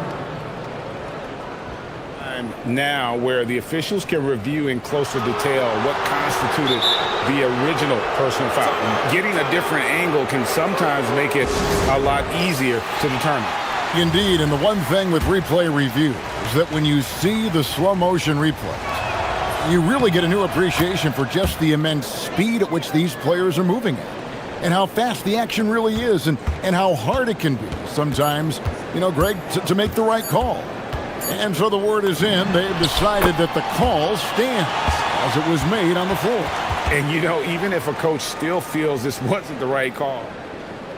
Now where the officials can review in closer detail what constituted the original personal foul. And getting a different angle can sometimes make it a lot easier to determine. Indeed, and the one thing with replay review is that when you see the slow motion replay, you really get a new appreciation for just the immense speed at which these players are moving at, and how fast the action really is, and how hard it can be sometimes, you know, Greg, to make the right call. And so the word is in. They've decided that the call stands as it was made on the floor. And, you know, even if a coach still feels this wasn't the right call,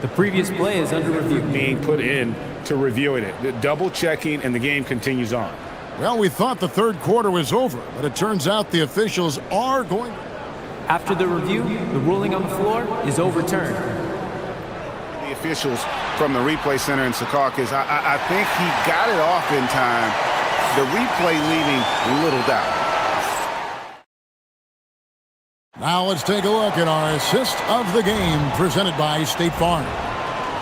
the previous play is under review. Being put in to reviewing it, double checking, and the game continues on. Well, we thought the 3rd quarter was over, but it turns out the officials are going. After the review, the ruling on the floor is overturned. The officials from the replay center in Secaucus, I think he got it off in time. The replay leaving little doubt. Now let's take a look at our assist of the game presented by State Farm.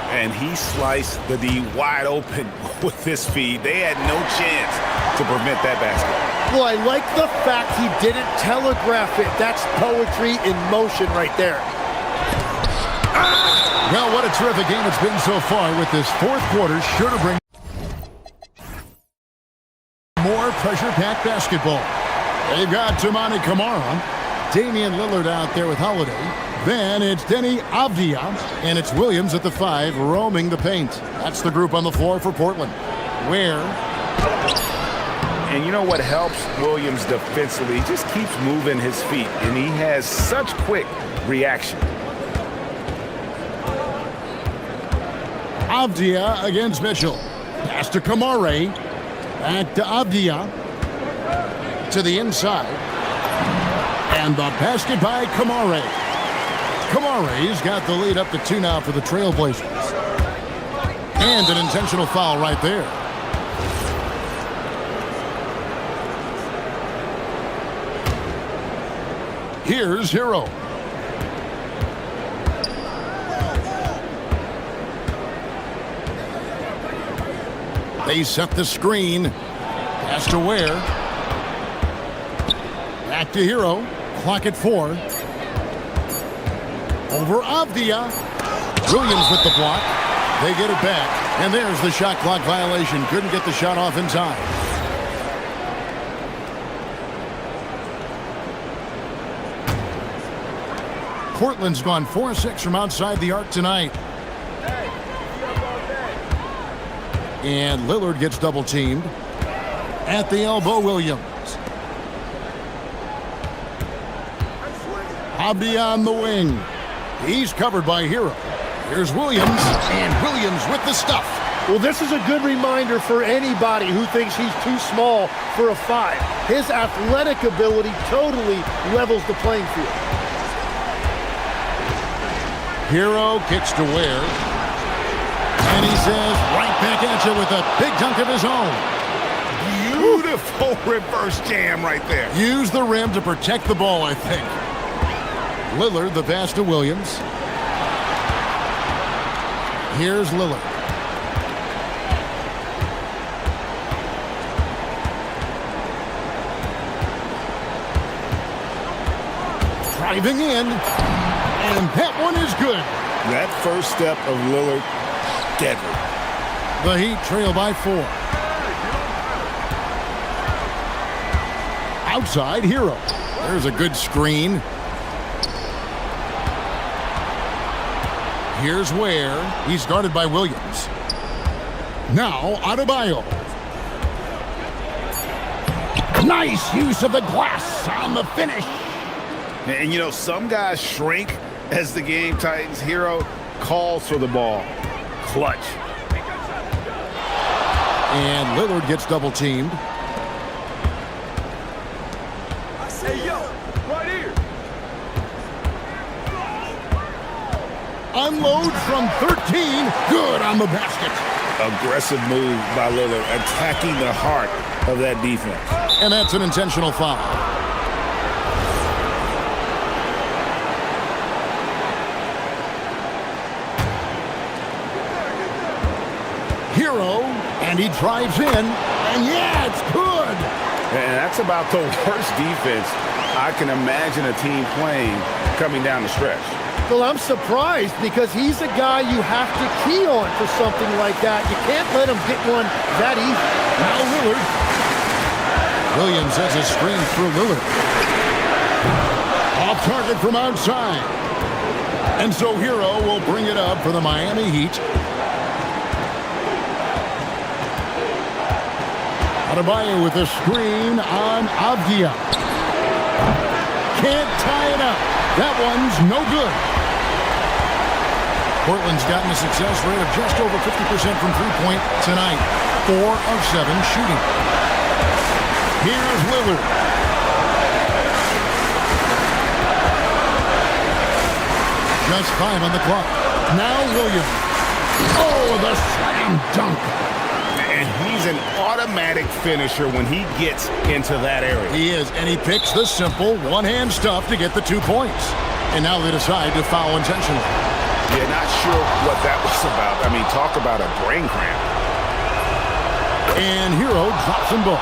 And he sliced the D wide open with his feed. They had no chance to prevent that basket. Well, I like the fact he didn't telegraph it. That's poetry in motion right there. Well, what a terrific game it's been so far with this fourth quarter. Sure to bring more pressure-packed basketball. They've got Toumani Camara, Damian Lillard out there with Holiday. Then it's Denny Avdia, and it's Williams at the 5 roaming the paint. That's the group on the floor for Portland. Where? And you know what helps Williams defensively? He just keeps moving his feet, and he has such quick reaction. Avdia against Mitchell. Pass to Kamare. Back to Avdia. To the inside. And the basket by Kamare. Kamare's got the lead up to 2 now for the Trailblazers. And an intentional foul right there. Here's Hero. They set the screen. Pass to Ware. Back to Hero. Clock at 4. Over Avdia. Williams with the block. They get it back. And there's the shot clock violation. Couldn't get the shot off in time. Portland's gone 4-6 from outside the arc tonight. And Lillard gets double teamed. At the elbow, Williams. Avdia on the wing. He's covered by Hero. Here's Williams, and Williams with the stuff. Well, this is a good reminder for anybody who thinks he's too small for a 5. His athletic ability totally levels the playing field. Hero kicks to Ware. And he says, right back at you with a big dunk of his own. Beautiful reverse jam right there. Use the rim to protect the ball, I think. Lillard, the pass to Williams. Here's Lillard. Driving in. And that one is good. That first step of Lillard, deadly. The Heat trail by 4. Outside, Hero. There's a good screen. Here's Ware. He's guarded by Williams. Now, Adebayo. Nice use of the glass on the finish. And you know, some guys shrink as the game tightens. Hero calls for the ball. Clutch. And Lillard gets double teamed. Hey, yo, right here. Unload from 13. Good on the basket. Aggressive move by Lillard, attacking the heart of that defense. And that's an intentional foul. Hero, and he drives in, and yeah, it's good. And that's about the worst defense I can imagine a team playing coming down the stretch. Well, I'm surprised because he's a guy you have to key on for something like that. You can't let him get one that easy. Now Lillard. Williams has a screen through Lillard. Off target from outside. And so Hero will bring it up for the Miami Heat. Adebayo with a screen on Avdia. Can't tie it up. That one's no good. Portland's gotten a success rate of just over 50% from three-point tonight. 4 of 7 shooting. Here's Lillard. Just 5 on the clock. Now Williams. Oh, the slam dunk. And he's an automatic finisher when he gets into that area. He is, and he picks the simple one-hand stuff to get the 2 points. And now they decide to foul intentionally. Yeah, not sure what that was about. I mean, talk about a brain cramp. And Hero drops them both.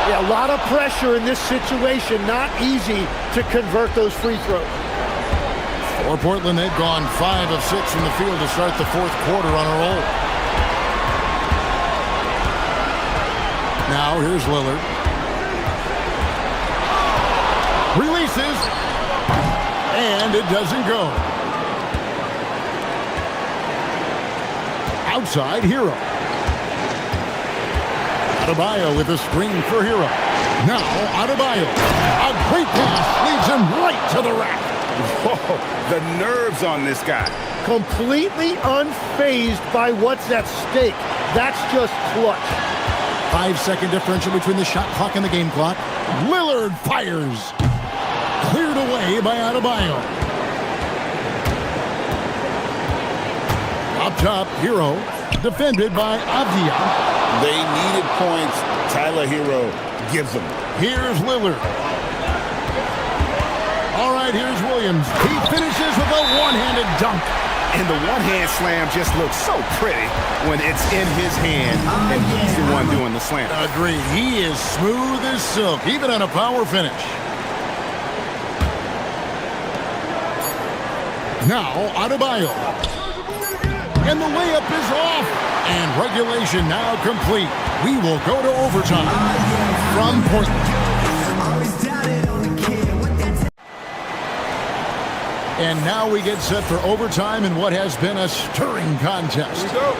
Yeah, a lot of pressure in this situation. Not easy to convert those free throws. For Portland, they've gone 5 of 6 from the field to start the fourth quarter on a roll. Now, here's Lillard. Releases. And it doesn't go. Outside, Hero. Adebayo with a screen for Hero. Now, Adebayo. A great pass leads him right to the rack. Whoa, the nerves on this guy. Completely unfazed by what's at stake. That's just clutch. 5-second differential between the shot clock and the game clock. Lillard fires. Cleared away by Adebayo. Up top, Hero. Defended by Avdia. They needed points. Tyler Hero gives them. Here's Lillard. All right, here's Williams. He finishes with a one-handed dunk. And the one-hand slam just looks so pretty when it's in his hand and he's the one doing the slam. Agreed. He is smooth as silk, even on a power finish. Now, Adebayo. And the layup is off. And regulation now complete. We will go to overtime from Portland. And now we get set for overtime in what has been a stirring contest. Here we go.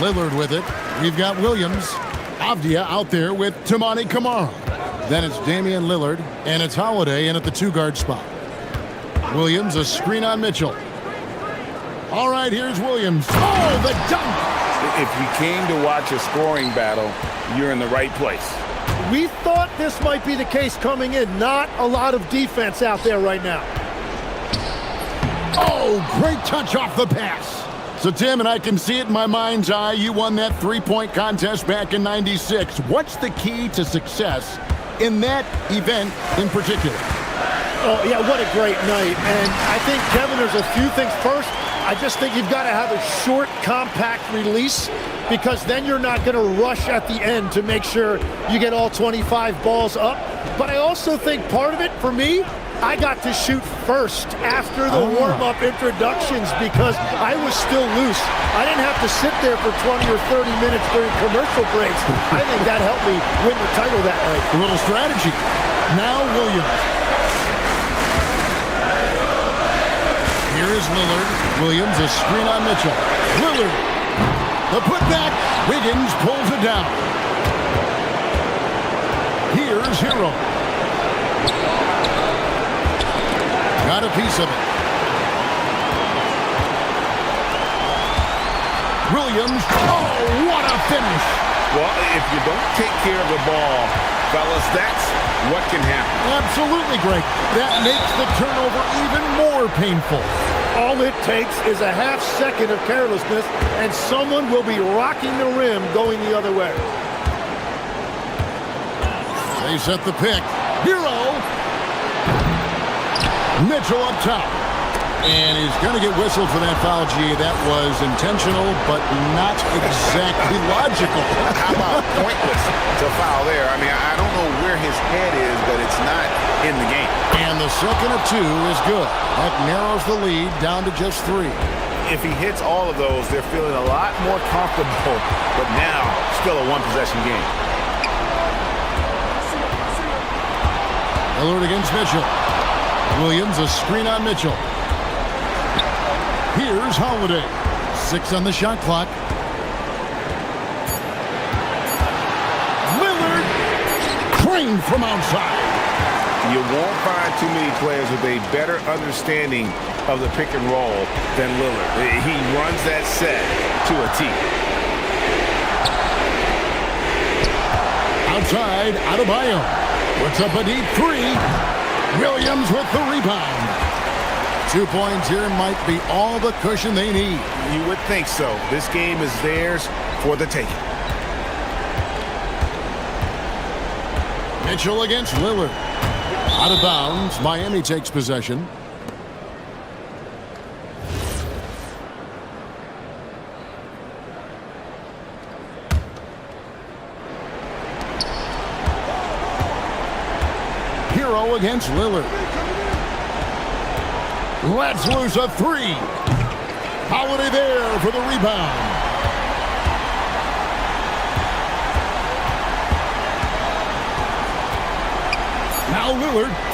Lillard with it. We've got Williams. Avdia out there with Tamani Kamara. Then it's Damian Lillard, and it's Holiday in at the two-guard spot. Williams, a screen on Mitchell. All right, here's Williams. Oh, the dunk! If you came to watch a scoring battle, you're in the right place. We thought this might be the case coming in. Not a lot of defense out there right now. Oh, great touch off the pass. So, Tim, and I can see it in my mind's eye, you won that three-point contest back in '96. What's the key to success in that event in particular? Oh, yeah, what a great night. And I think, Kevin, there's a few things. First, I just think you've got to have a short, compact release, because then you're not going to rush at the end to make sure you get all 25 balls up. But I also think part of it, for me, I got to shoot first after the warm-up introductions because I was still loose. I didn't have to sit there for 20 or 30 minutes during commercial breaks. I think that helped me win the title that night. A little strategy. Now Williams. Here is Lillard. Williams, a screen on Mitchell. Lillard. The putback. Wiggins pulls it down. Here's Hero. Got a piece of it. Williams. Oh, what a finish. Well, if you don't take care of the ball, fellas, that's what can happen. Absolutely great. That makes the turnover even more painful. All it takes is a half second of carelessness, and someone will be rocking the rim going the other way. They set the pick. Hero. Mitchell up top. And he's going to get whistled for that foul, G. That was intentional, but not exactly logical. How about pointless to foul there? I mean, I don't know where his head is, but it's not in the game. And the second of two is good. That narrows the lead down to just 3. If he hits all of those, they're feeling a lot more comfortable, but now still a one-possession game. Lillard against Mitchell. Williams, a screen on Mitchell. Here's Holiday. 6 on the shot clock. Lillard. Craned from outside. You won't find too many players with a better understanding of the pick and roll than Lillard. He runs that set to a T. Outside, Adebayo. Puts up a deep 3. Williams with the rebound. 2 points here might be all the cushion they need. You would think so. This game is theirs for the taking. Mitchell against Lillard. Out of bounds. Miami takes possession. Hero against Lillard. Let's lose a three. Holiday there for the rebound. Now Lillard.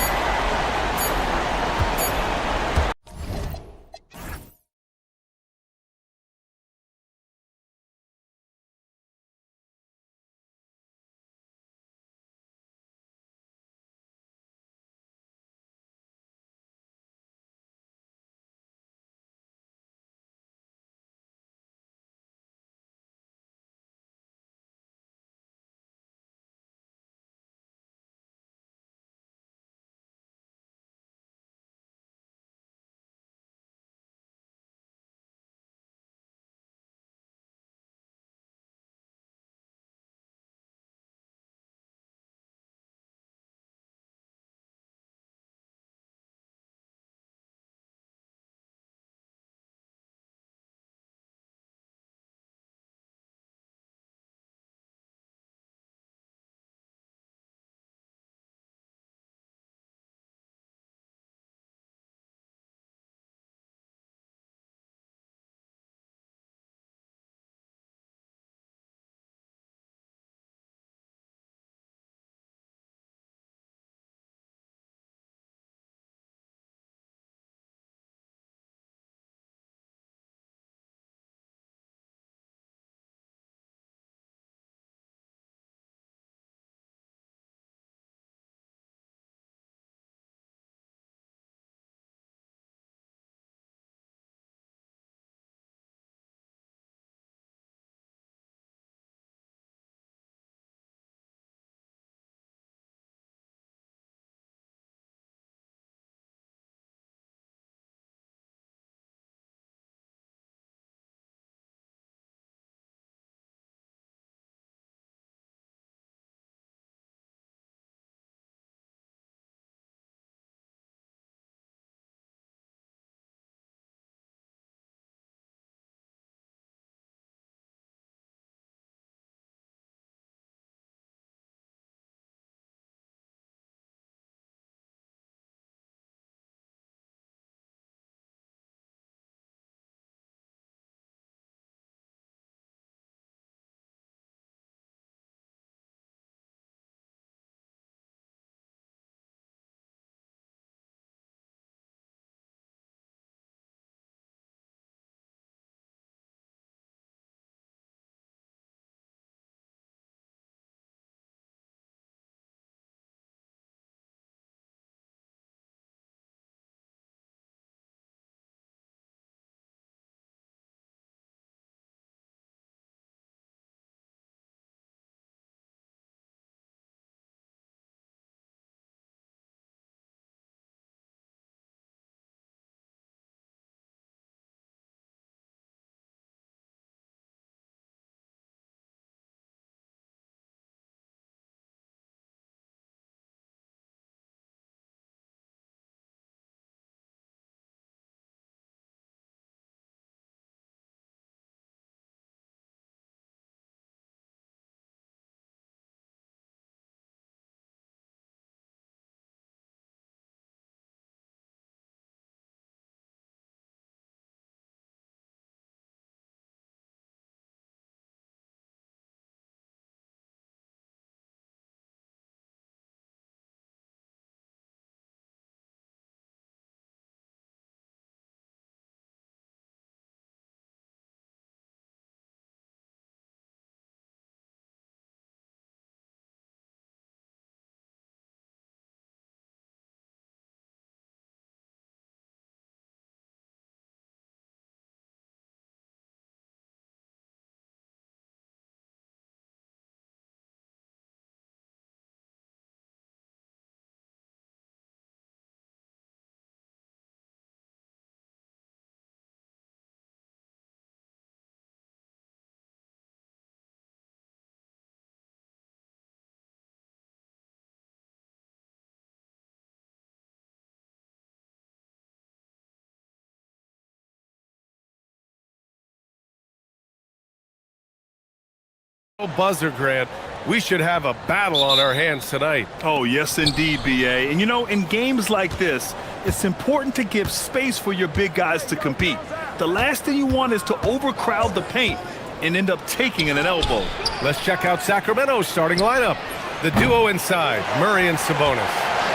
Buzzer, Grant. We should have a battle on our hands tonight. Oh, yes, indeed, BA. And, you know, in games like this, it's important to give space for your big guys to compete. The last thing you want is to overcrowd the paint and end up taking an elbow. Let's check out Sacramento's starting lineup. The duo inside, Murray and Sabonis.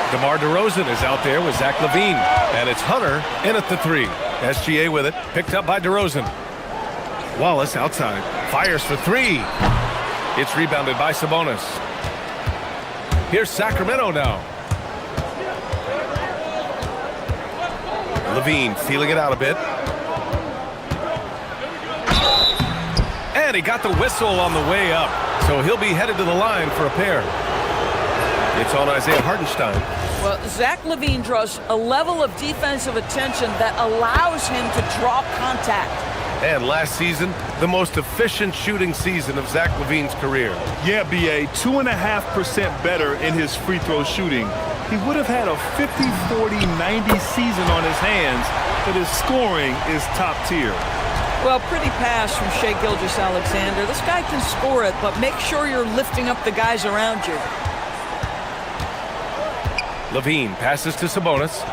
DeMar DeRozan is out there with Zach LaVine. And it's Hunter in at the 3. SGA with it, picked up by DeRozan. Wallace outside, fires for 3. It's rebounded by Sabonis. Here's Sacramento now. LaVine feeling it out a bit. And he got the whistle on the way up. So he'll be headed to the line for a pair. It's on Isaiah Hartenstein. Well, Zach LaVine draws a level of defensive attention that allows him to draw contact. And last season, the most efficient shooting season of Zach LaVine's career. Yeah, BA, 2.5% better in his free throw shooting. He would have had a 50, 40, 90 season on his hands, but his scoring is top tier. Well, pretty pass from Shai Gilgeous-Alexander. This guy can score it, but make sure you're lifting up the guys around you. LaVine passes to Sabonis.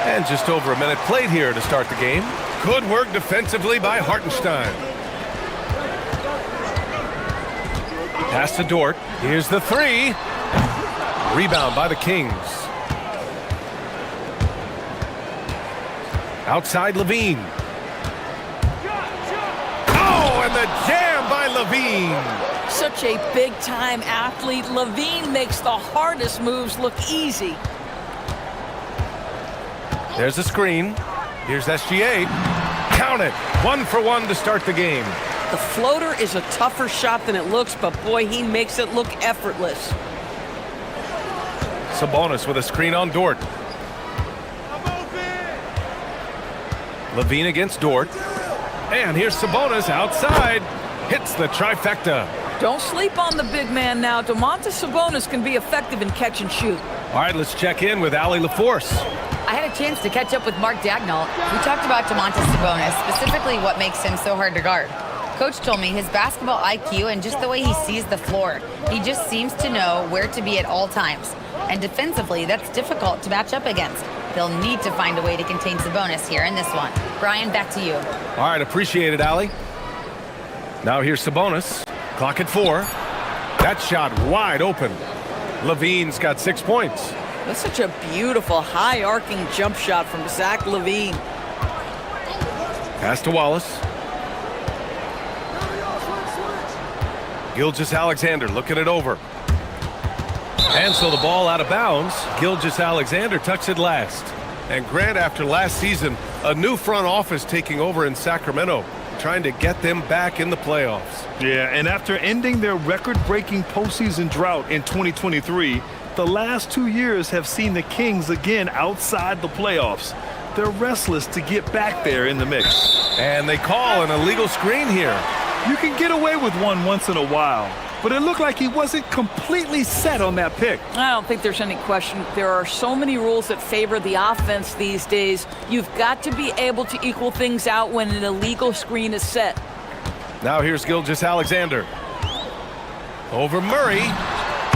And just over a minute played here to start the game. Good work defensively by Hartenstein. Pass to Dort. Here's the 3. Rebound by the Kings. Outside LaVine. Oh, and the jam by LaVine. Such a big-time athlete. LaVine makes the hardest moves look easy. There's a screen. Here's SGA. Count it. 1 for 1 to start the game. The floater is a tougher shot than it looks, but boy, he makes it look effortless. Sabonis with a screen on Dort. LaVine against Dort. And here's Sabonis outside. Hits the trifecta. Don't sleep on the big man now. Domantas Sabonis can be effective in catch and shoot. All right, let's check in with Allie LaForce. I had a chance to catch up with Mark Daigneault. We talked about Domantas Sabonis, specifically what makes him so hard to guard. Coach told me his basketball IQ and just the way he sees the floor. He just seems to know where to be at all times. And defensively, that's difficult to match up against. They'll need to find a way to contain Sabonis here in this one. Brian, back to you. All right, appreciate it, Allie. Now here's Sabonis. Clock at 4. That shot wide open. LaVine's got 6 points. That's such a beautiful, high-arcing jump shot from Zach LaVine. Pass to Wallace. Gilgeous-Alexander looking it over. And so the ball out of bounds. Gilgeous-Alexander tucks it last. And Grant, after last season, a new front office taking over in Sacramento, trying to get them back in the playoffs. Yeah, and after ending their record-breaking postseason drought in 2023, the last 2 years have seen the Kings again outside the playoffs. They're restless to get back there in the mix. And they call an illegal screen here. You can get away with one once in a while, but it looked like he wasn't completely set on that pick. I don't think there's any question. There are so many rules that favor the offense these days. You've got to be able to equal things out when an illegal screen is set. Now here's Gilgeous-Alexander. Over Murray.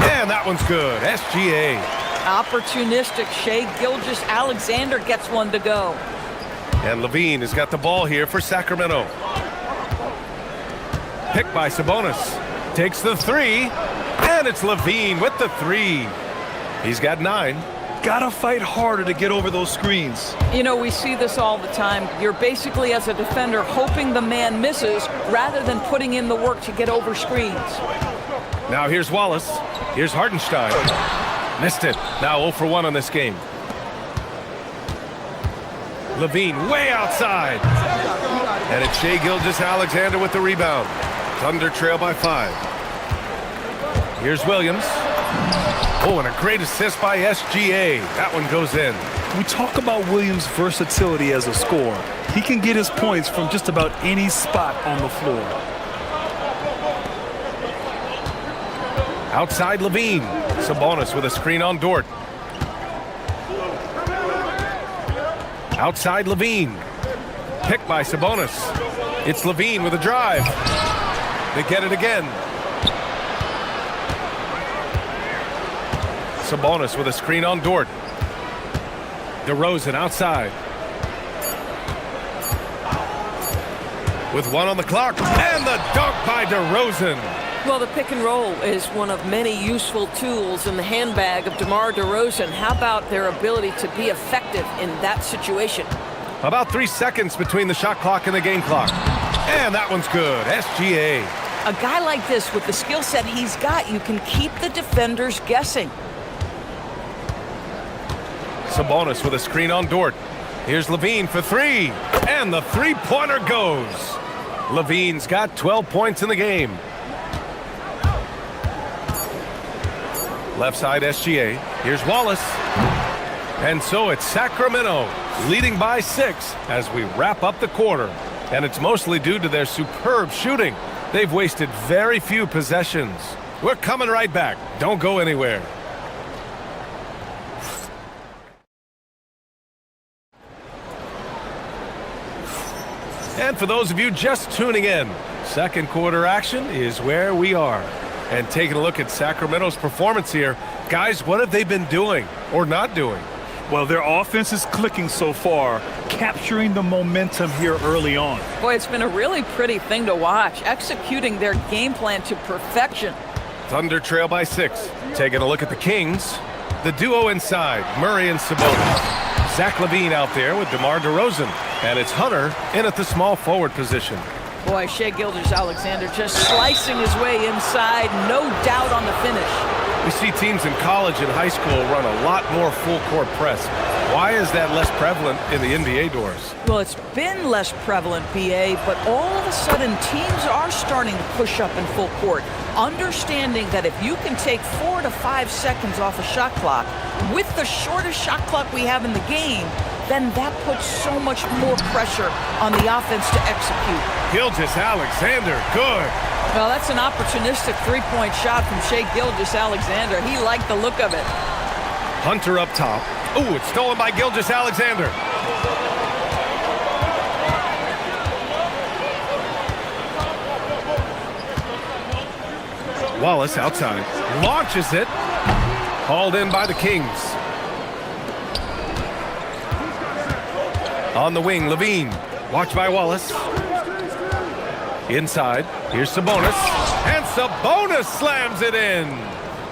And that one's good. SGA. Opportunistic. Shai Gilgeous-Alexander gets one to go. And LaVine has got the ball here for Sacramento. Picked by Sabonis. Takes the 3. And it's LaVine with the 3. He's got 9. Gotta fight harder to get over those screens. You know, we see this all the time. You're basically, as a defender, hoping the man misses rather than putting in the work to get over screens. Now here's Wallace. Here's Hartenstein. Missed it. Now 0 for 1 on this game. LaVine way outside. And it's Shai Gilgeous-Alexander with the rebound. Thunder trail by 5. Here's Williams. Oh, and a great assist by SGA. That one goes in. We talk about Williams' versatility as a scorer. He can get his points from just about any spot on the floor. Outside LaVine. Sabonis with a screen on Dort. Outside LaVine. Picked by Sabonis. It's Levine with a drive. They get it again. Sabonis with a screen on Dort. DeRozan outside. With 1 on the clock. And the dunk by DeRozan. Well, the pick and roll is one of many useful tools in the handbag of DeMar DeRozan. How about their ability to be effective in that situation? About 3 seconds between the shot clock and the game clock. And that one's good. SGA. A guy like this, with the skill set he's got, you can keep the defenders guessing. Sabonis with a screen on Dort. Here's Levine for 3. And the three-pointer goes. Levine's got 12 points in the game. Left side SGA. Here's Wallace. And so it's Sacramento leading by 6 as we wrap up the quarter. And it's mostly due to their superb shooting. They've wasted very few possessions. We're coming right back. Don't go anywhere. And for those of you just tuning in, second quarter action is where we are. And taking a look at Sacramento's performance here, guys, what have they been doing or not doing? Well, their offense is clicking so far, capturing the momentum here early on. Boy, it's been a really pretty thing to watch, executing their game plan to perfection. Thunder trail by 6. Taking a look at the Kings. The duo inside, Murray and Sabonis. Zach LaVine out there with DeMar DeRozan. And it's Hunter in at the small forward position. Boy, Shai Gilgeous-Alexander just slicing his way inside, no doubt on the finish. We see teams in college and high school run a lot more full-court press. Why is that less prevalent in the NBA doors? Well, it's been less prevalent, BA, but all of a sudden teams are starting to push up in full court, understanding that if you can take 4 to 5 seconds off a shot clock, with the shortest shot clock we have in the game, then that puts so much more pressure on the offense to execute. Gilgeous-Alexander, good. Well, that's an opportunistic three-point shot from Shai Gilgeous-Alexander. He liked the look of it. Hunter up top. Ooh, it's stolen by Gilgeous-Alexander. Wallace outside. Launches it. Hauled in by the Kings. On the wing, Levine. Watched by Wallace. Inside, here's Sabonis. And Sabonis slams it in.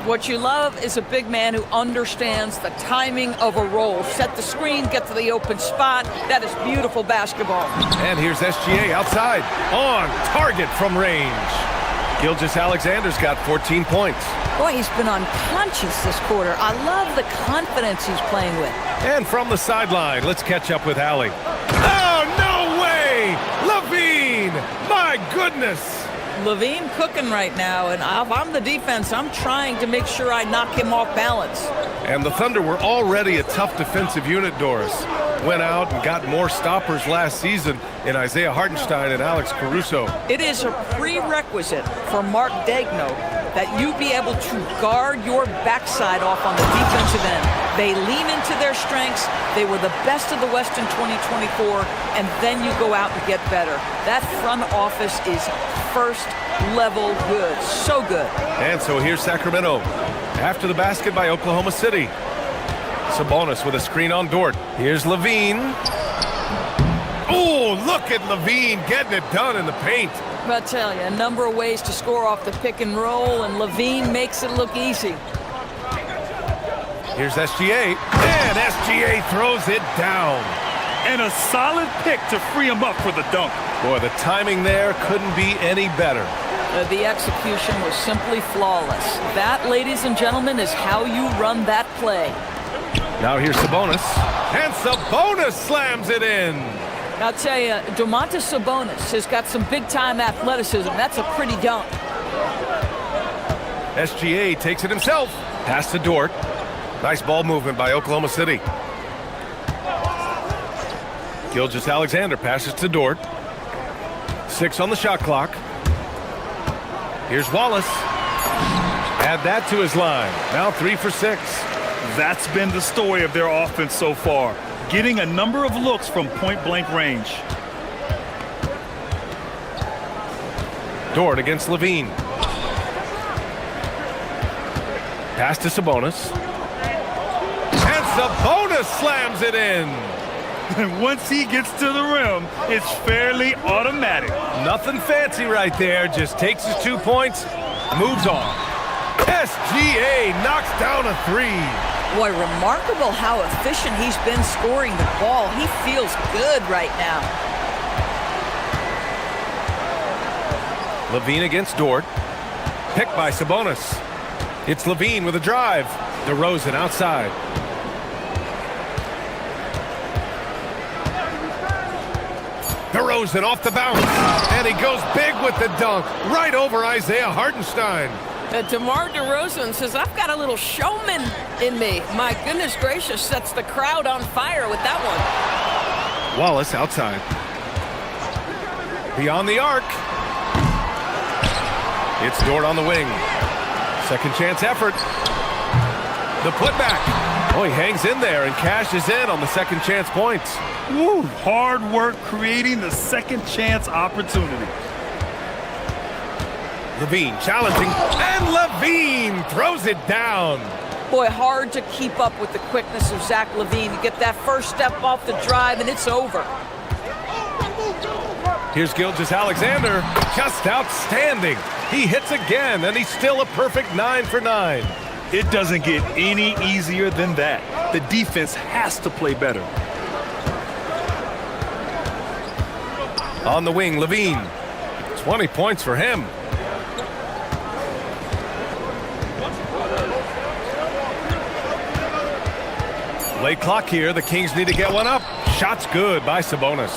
What you love is a big man who understands the timing of a roll. Set the screen, get to the open spot. That is beautiful basketball. And here's SGA outside. On target from range. Gilgeous-Alexander's got 14 points. Boy, he's been unconscious this quarter. I love the confidence he's playing with. And from the sideline, let's catch up with Allie. Oh, no way! Levine! My goodness! Levine cooking right now, and if I'm the defense, I'm trying to make sure I knock him off balance. And the Thunder were already a tough defensive unit, Doris. Went out and got more stoppers last season in Isaiah Hartenstein and Alex Caruso. It is a prerequisite for Mark Daigneault that you be able to guard your backside off on the defensive end. They lean into their strengths. They were the best of the West in 2024, and then you go out and get better. That front office is first level good. So good. And so here's Sacramento. After the basket by Oklahoma City. Sabonis with a screen on Dort. Here's Levine. Oh, look at Levine getting it done in the paint. I'll tell you, a number of ways to score off the pick and roll, and Levine makes it look easy. Here's SGA, and SGA throws it down. And a solid pick to free him up for the dunk. Boy, the timing there couldn't be any better. The execution was simply flawless. That, ladies and gentlemen, is how you run that play. Now here's Sabonis, and Sabonis slams it in. I'll tell you, Domantas Sabonis has got some big-time athleticism. That's a pretty dunk. SGA takes it himself. Pass to Dort. Nice ball movement by Oklahoma City. Gilgeous-Alexander passes to Dort. 6 on the shot clock. Here's Wallace. Add that to his line. Now 3 for 6. That's been the story of their offense so far, getting a number of looks from point-blank range. Dort against Levine. Pass to Sabonis. And Sabonis slams it in. And once he gets to the rim, it's fairly automatic. Nothing fancy right there. Just takes his 2 points, moves on. SGA knocks down a three. Boy, remarkable how efficient he's been scoring the ball. He feels good right now. Levine against Dort. Picked by Sabonis. It's Levine with a drive. DeRozan outside. DeRozan off the bounce. And he goes big with the dunk. Right over Isaiah Hartenstein. DeMar DeRozan says, I've got a little showman in me. My goodness gracious, sets the crowd on fire with that one. Wallace outside. Beyond the arc. It's Dort on the wing. Second chance effort. The putback. Oh, he hangs in there and cashes in on the second chance points. Woo, hard work creating the second chance opportunity. Levine challenging, and Levine throws it down. Boy, hard to keep up with the quickness of Zach Levine. You get that first step off the drive, and it's over. Here's Gilgeous-Alexander, just outstanding. He hits again, and he's still a perfect 9 for 9. It doesn't get any easier than that. The defense has to play better. On the wing, Levine. 20 points for him. Late clock here. The Kings need to get one up. Shot's good by Sabonis.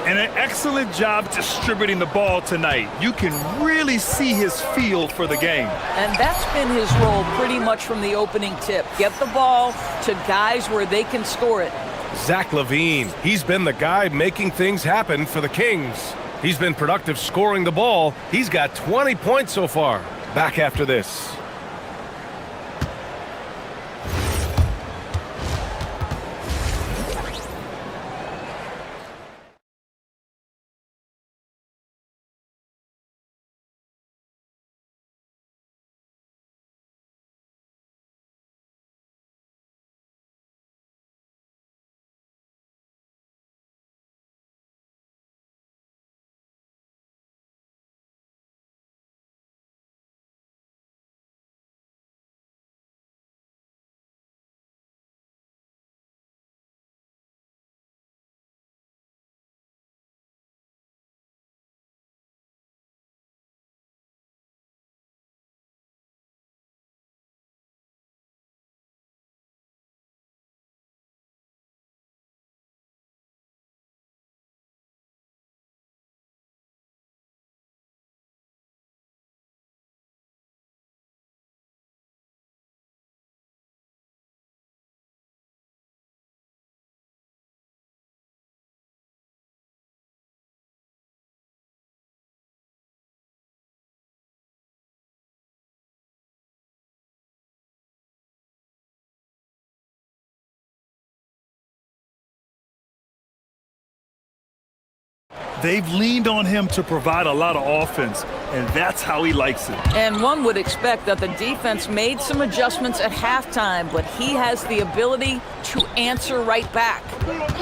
And an excellent job distributing the ball tonight. You can really see his feel for the game. And that's been his role pretty much from the opening tip. Get the ball to guys where they can score it. Zach Levine. He's been the guy making things happen for the Kings. He's been productive scoring the ball. He's got 20 points so far. Back after this. They've leaned on him to provide a lot of offense, and that's how he likes it. And one would expect that the defense made some adjustments at halftime, but he has the ability to answer right back.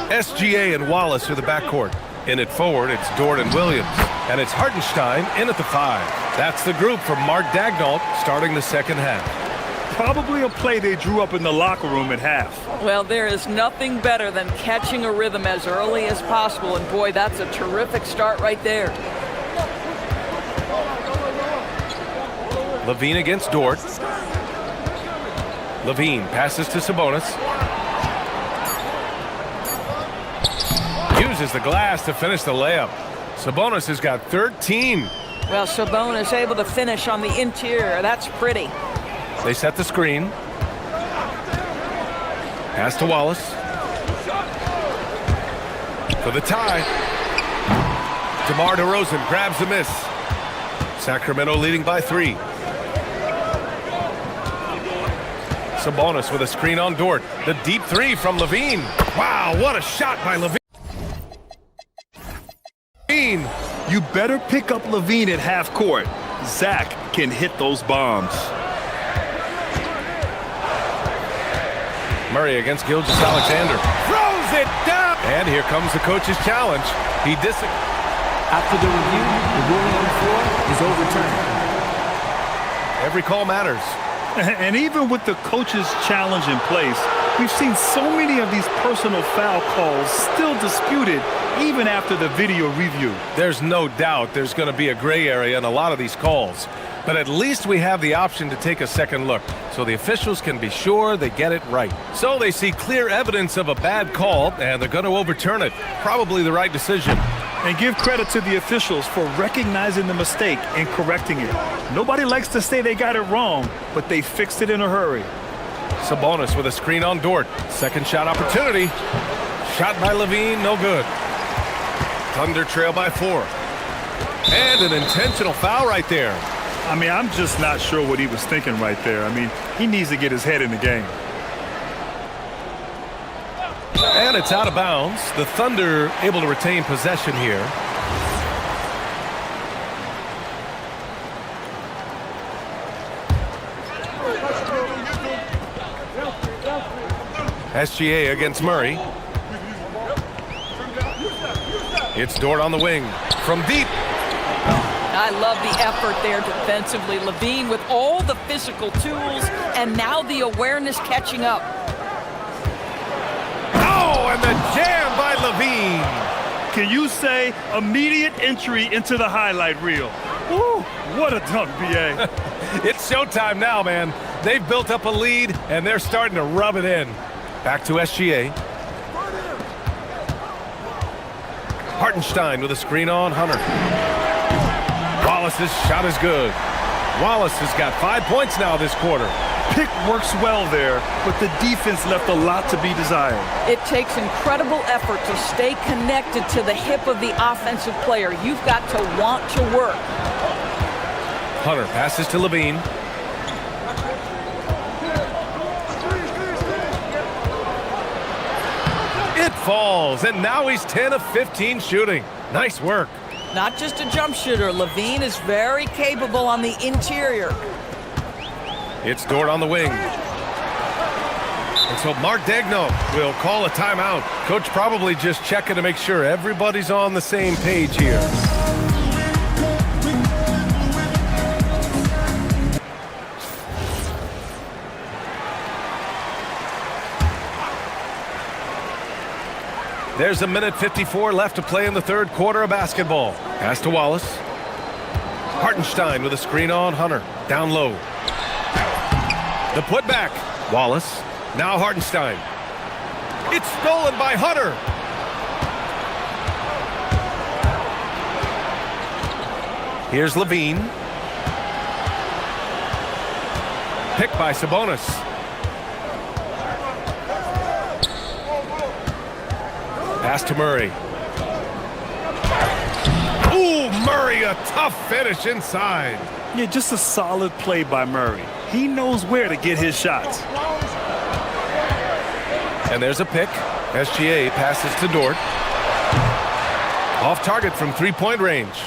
SGA and Wallace are the backcourt. In at forward, it's Dort and Williams. And it's Hartenstein in at the 5. That's the group from Mark Daigneault starting the second half. Probably a play they drew up in the locker room at half. Well, there is nothing better than catching a rhythm as early as possible, and boy, that's a terrific start right there. Levine against Dort. Levine passes to Sabonis. Uses the glass to finish the layup. Sabonis has got 13. Well, Sabonis able to finish on the interior. That's pretty. They set the screen. Pass to Wallace. For the tie. DeMar DeRozan grabs the miss. Sacramento leading by 3. Sabonis with a screen on Dort. The deep 3 from Levine. Wow, what a shot by Levine. You better pick up Levine at half court. Zach can hit those bombs. Murray against Gilgeous-Alexander. Throws it down! And here comes the coach's challenge. He After the review, the ruling on the floor is overturned. Every call matters. And even with the coach's challenge in place, we've seen so many of these personal foul calls still disputed even after the video review. There's no doubt there's going to be a gray area in a lot of these calls. But at least we have the option to take a second look, so the officials can be sure they get it right. So they see clear evidence of a bad call, and they're going to overturn it. Probably the right decision. And give credit to the officials for recognizing the mistake and correcting it. Nobody likes to say they got it wrong, but they fixed it in a hurry. Sabonis with a screen on Dort. Second shot opportunity. Shot by Levine, no good. Thunder trail by 4. And an intentional foul right there. I mean, I'm just not sure what he was thinking right there. I mean, he needs to get his head in the game. And it's out of bounds. The Thunder able to retain possession here. SGA against Murray. It's Dort on the wing. From deep. I love the effort there defensively. Levine with all the physical tools and now the awareness catching up. Oh, and the jam by Levine. Can you say immediate entry into the highlight reel? Woo, what a dunk, B.A. It's showtime now, man. They've built up a lead, and they're starting to rub it in. Back to SGA. Hartenstein with a screen on Hunter. Wallace's shot is good. Wallace has got 5 points now this quarter. Pick works well there, but the defense left a lot to be desired. It takes incredible effort to stay connected to the hip of the offensive player. You've got to want to work. Hunter passes to Levine. It falls, and now he's 10 of 15 shooting. Nice work. Not just a jump shooter. Levine is very capable on the interior. It's Dort on the wing. And so Mark Daigneault will call a timeout. Coach probably just checking to make sure everybody's on the same page here. There's a minute 54 left to play in the third quarter of basketball. Pass to Wallace. Hartenstein with a screen on Hunter. Down low. The putback. Wallace. Now Hartenstein. It's stolen by Hunter. Here's Levine. Picked by Sabonis. Pass to Murray. Ooh, Murray, a tough finish inside. Yeah, just a solid play by Murray. He knows where to get his shots. And there's a pick. SGA passes to Dort. Off target from three-point range.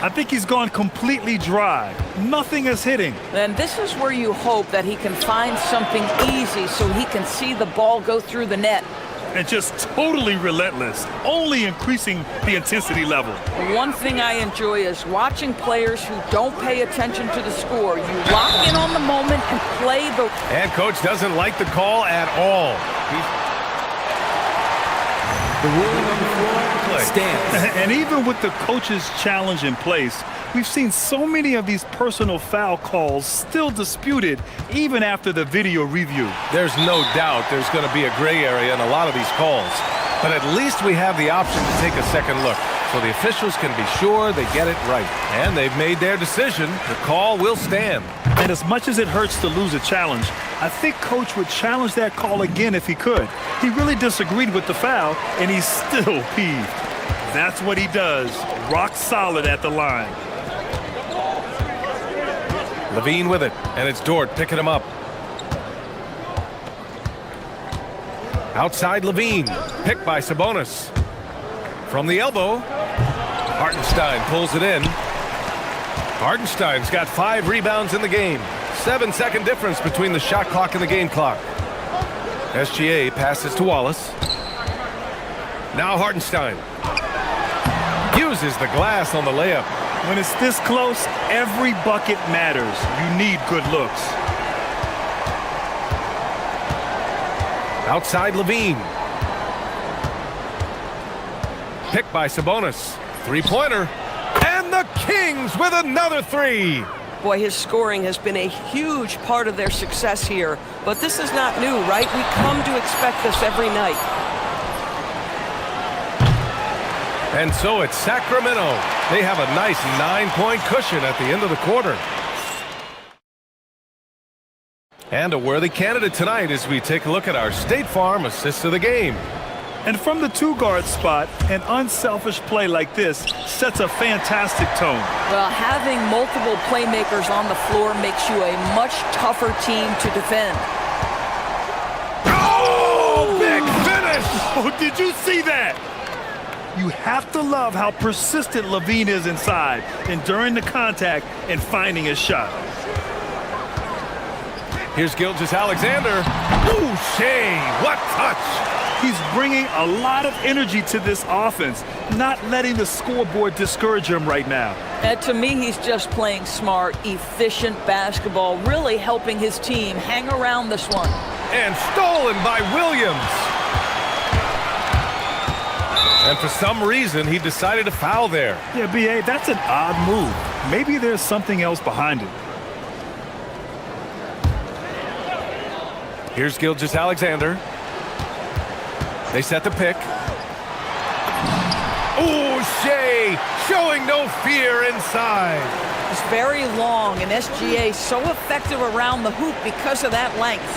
I think he's gone completely dry. Nothing is hitting. And this is where you hope that he can find something easy so he can see the ball go through the net. And just totally relentless, only increasing the intensity level. One thing I enjoy is watching players who don't pay attention to the score. You lock in on the moment and play the... And coach doesn't like the call at all. The ruling on the floor stands. And even with the coach's challenge in place, we've seen so many of these personal foul calls still disputed even after the video review. There's no doubt there's going to be a gray area in a lot of these calls. But at least we have the option to take a second look, so the officials can be sure they get it right. And they've made their decision. The call will stand. And as much as it hurts to lose a challenge, I think Coach would challenge that call again if he could. He really disagreed with the foul, and he's still peeved. That's what he does, rock solid at the line. Levine with it, and it's Dort picking him up. Outside Levine, picked by Sabonis. From the elbow, Hartenstein pulls it in. Hartenstein's got 5 rebounds in the game. 7-second difference between the shot clock and the game clock. SGA passes to Wallace. Now Hartenstein uses the glass on the layup. When it's this close, every bucket matters. You need good looks. Outside Levine. Picked by Sabonis. Three-pointer. And the Kings with another 3. Boy, his scoring has been a huge part of their success here. But this is not new, right? We come to expect this every night. And so it's Sacramento. They have a nice 9-point cushion at the end of the quarter. And a worthy candidate tonight as we take a look at our State Farm assist of the game. And from the 2-guard spot, an unselfish play like this sets a fantastic tone. Well, having multiple playmakers on the floor makes you a much tougher team to defend. Oh, big finish! Oh, did you see that? You have to love how persistent Levine is inside, enduring the contact and finding his shot. Here's Gilgeous-Alexander. Ooh, Shea, what touch! He's bringing a lot of energy to this offense, not letting the scoreboard discourage him right now. And to me, he's just playing smart, efficient basketball, really helping his team hang around this one. And stolen by Williams. And for some reason, he decided to foul there. Yeah, B.A., that's an odd move. Maybe there's something else behind it. Here's Gilgeous-Alexander. They set the pick. Ooh, Shea showing no fear inside. It's very long, and SGA so effective around the hoop because of that length.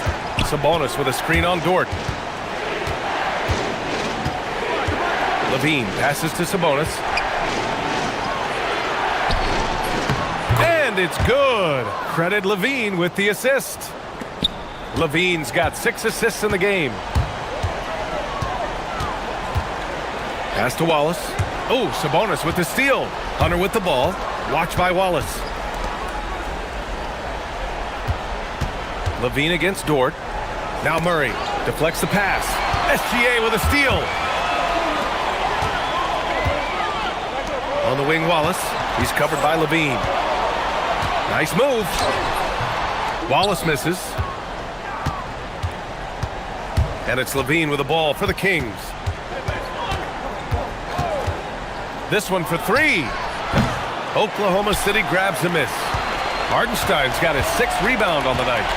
Sabonis with a screen on Dort. Levine passes to Sabonis. And it's good. Credit Levine with the assist. Levine's got 6 assists in the game. Pass to Wallace. Oh, Sabonis with the steal. Hunter with the ball. Watched by Wallace. Levine against Dort. Now Murray deflects the pass. SGA with a steal. On the wing, Wallace. He's covered by Levine. Nice move. Wallace misses. And it's Levine with the ball for the Kings. This one for 3. Oklahoma City grabs a miss. Hartenstein's got his 6th rebound on the night.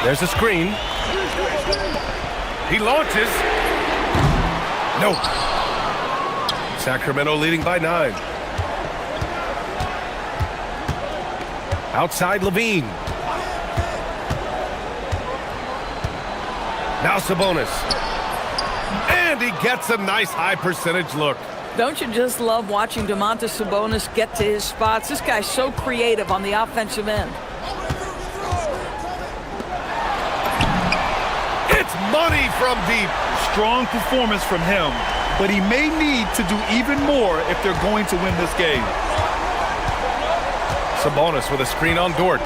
There's a screen. He launches. No. Sacramento leading by 9. Outside Levine. Now Sabonis. And he gets a nice high percentage look. Don't you just love watching Domantas Sabonis get to his spots? This guy's so creative on the offensive end. It's money from deep. Strong performance from him, but he may need to do even more if they're going to win this game. Sabonis with a screen on Dort.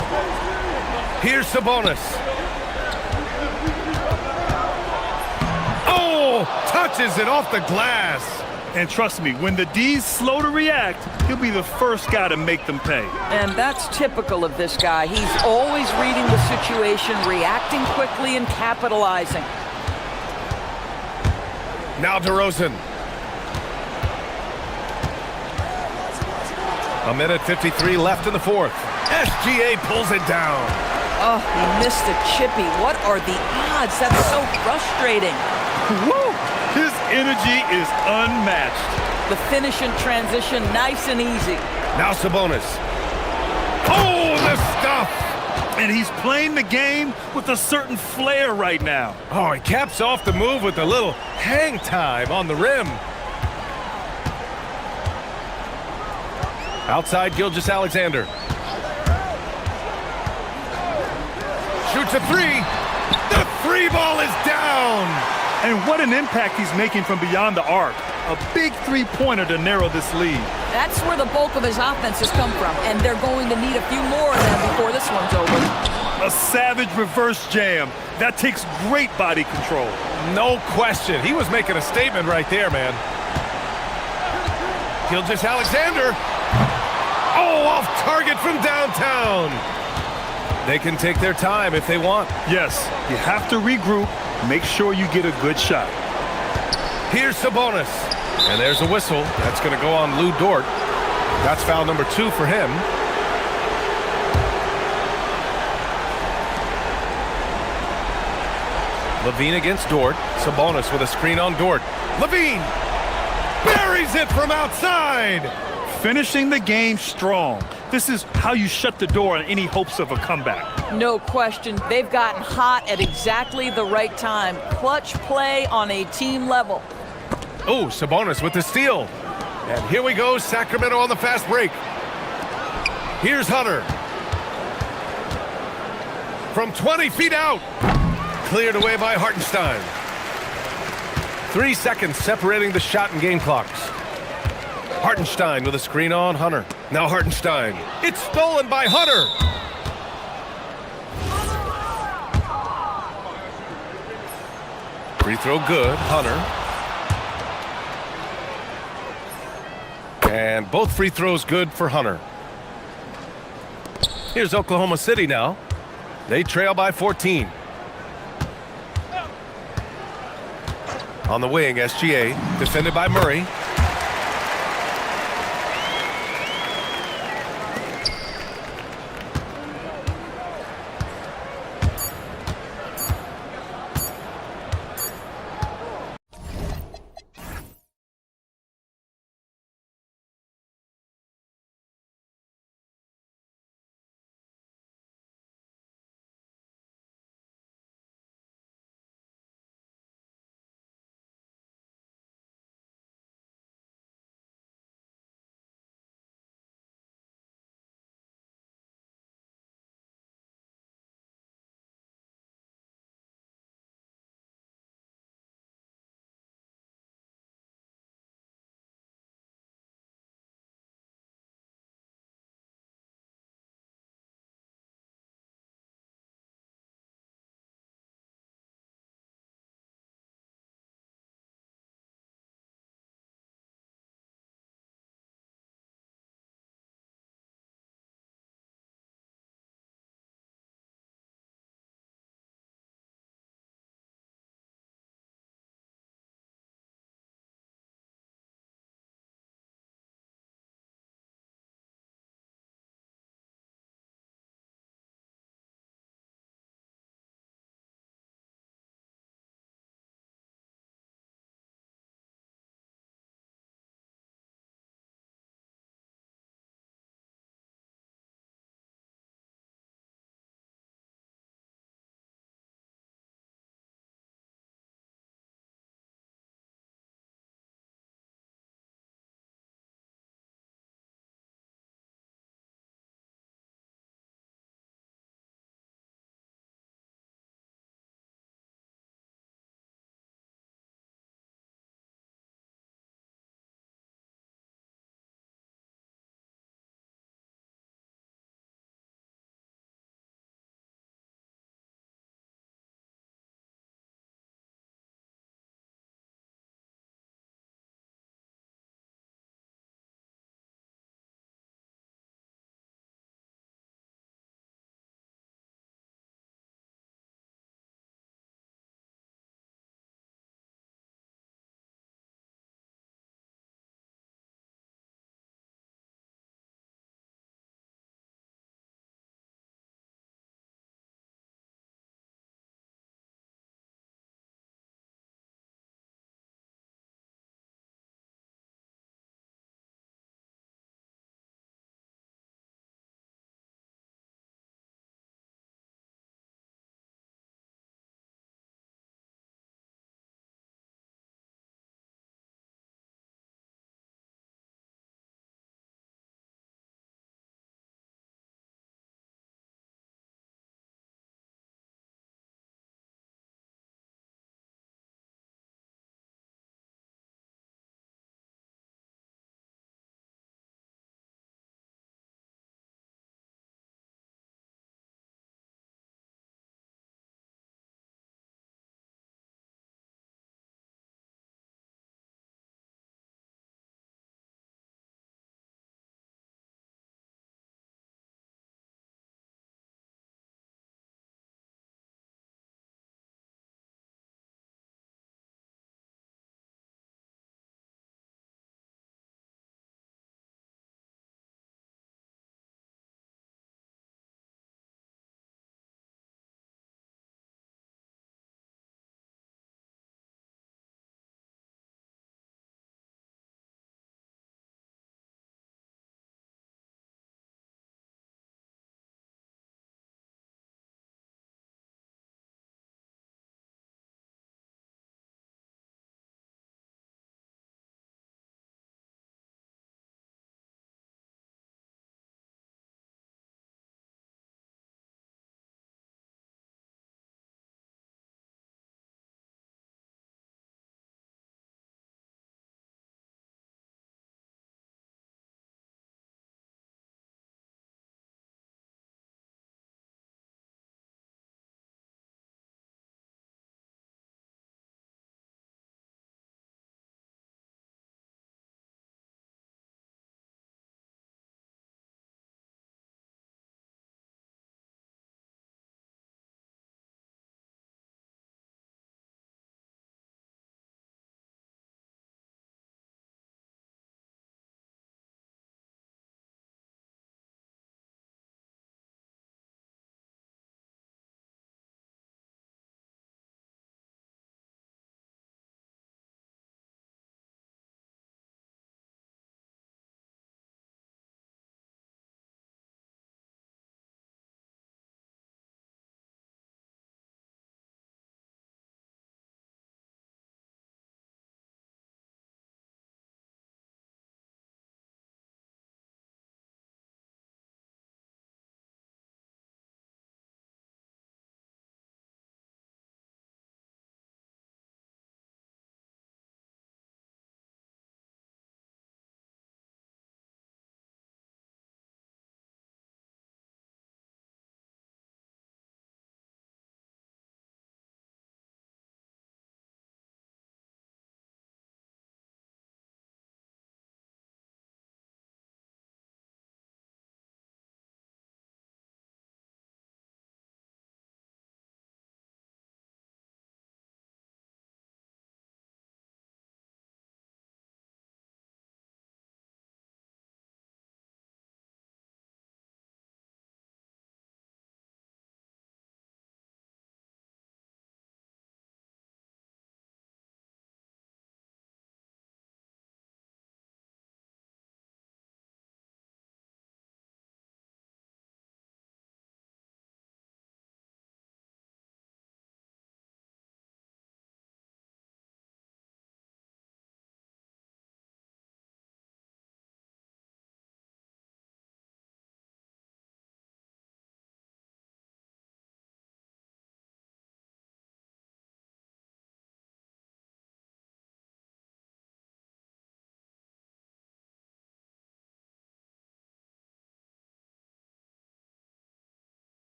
Here's Sabonis. Oh, touches it off the glass. And trust me, when the D's slow to react, he'll be the first guy to make them pay. And that's typical of this guy. He's always reading the situation, reacting quickly and capitalizing. Now DeRozan. A minute 53 left in the 4th. SGA pulls it down. Oh, he missed a chippy. What are the odds? That's so frustrating. Woo! His energy is unmatched. The finish in transition, nice and easy. Now Sabonis. Oh, the stuff! And he's playing the game with a certain flair right now. Oh, he caps off the move with a little hang time on the rim. Outside Gilgeous-Alexander. Shoots a 3. The 3 ball is down. And what an impact he's making from beyond the arc. a big three-pointer to narrow this lead. That's where the bulk of his offense has come from, and they're going to need a few more of them before this one's over. A savage reverse jam. That takes great body control. No question. He was making a statement right there, man. Gilgeous Alexander. Oh, off target from downtown. They can take their time if they want. Yes, you have to regroup. Make sure you get a good shot. Here's Sabonis. And there's a whistle. That's going to go on Lou Dort. That's foul number 2 for him. Levine against Dort. Sabonis with a screen on Dort. Levine buries it from outside. Finishing the game strong. This is how you shut the door on any hopes of a comeback. No question. They've gotten hot at exactly the right time. Clutch play on a team level. Oh, Sabonis with the steal. And here we go, Sacramento on the fast break. Here's Hunter. From 20 feet out. Cleared away by Hartenstein. 3 seconds separating the shot and game clocks. Hartenstein with a screen on Hunter. Now Hartenstein. It's stolen by Hunter. Free throw good, Hunter. And both free throws good for Hunter. Here's Oklahoma City now. They trail by 14. On the wing, SGA, defended by Murray.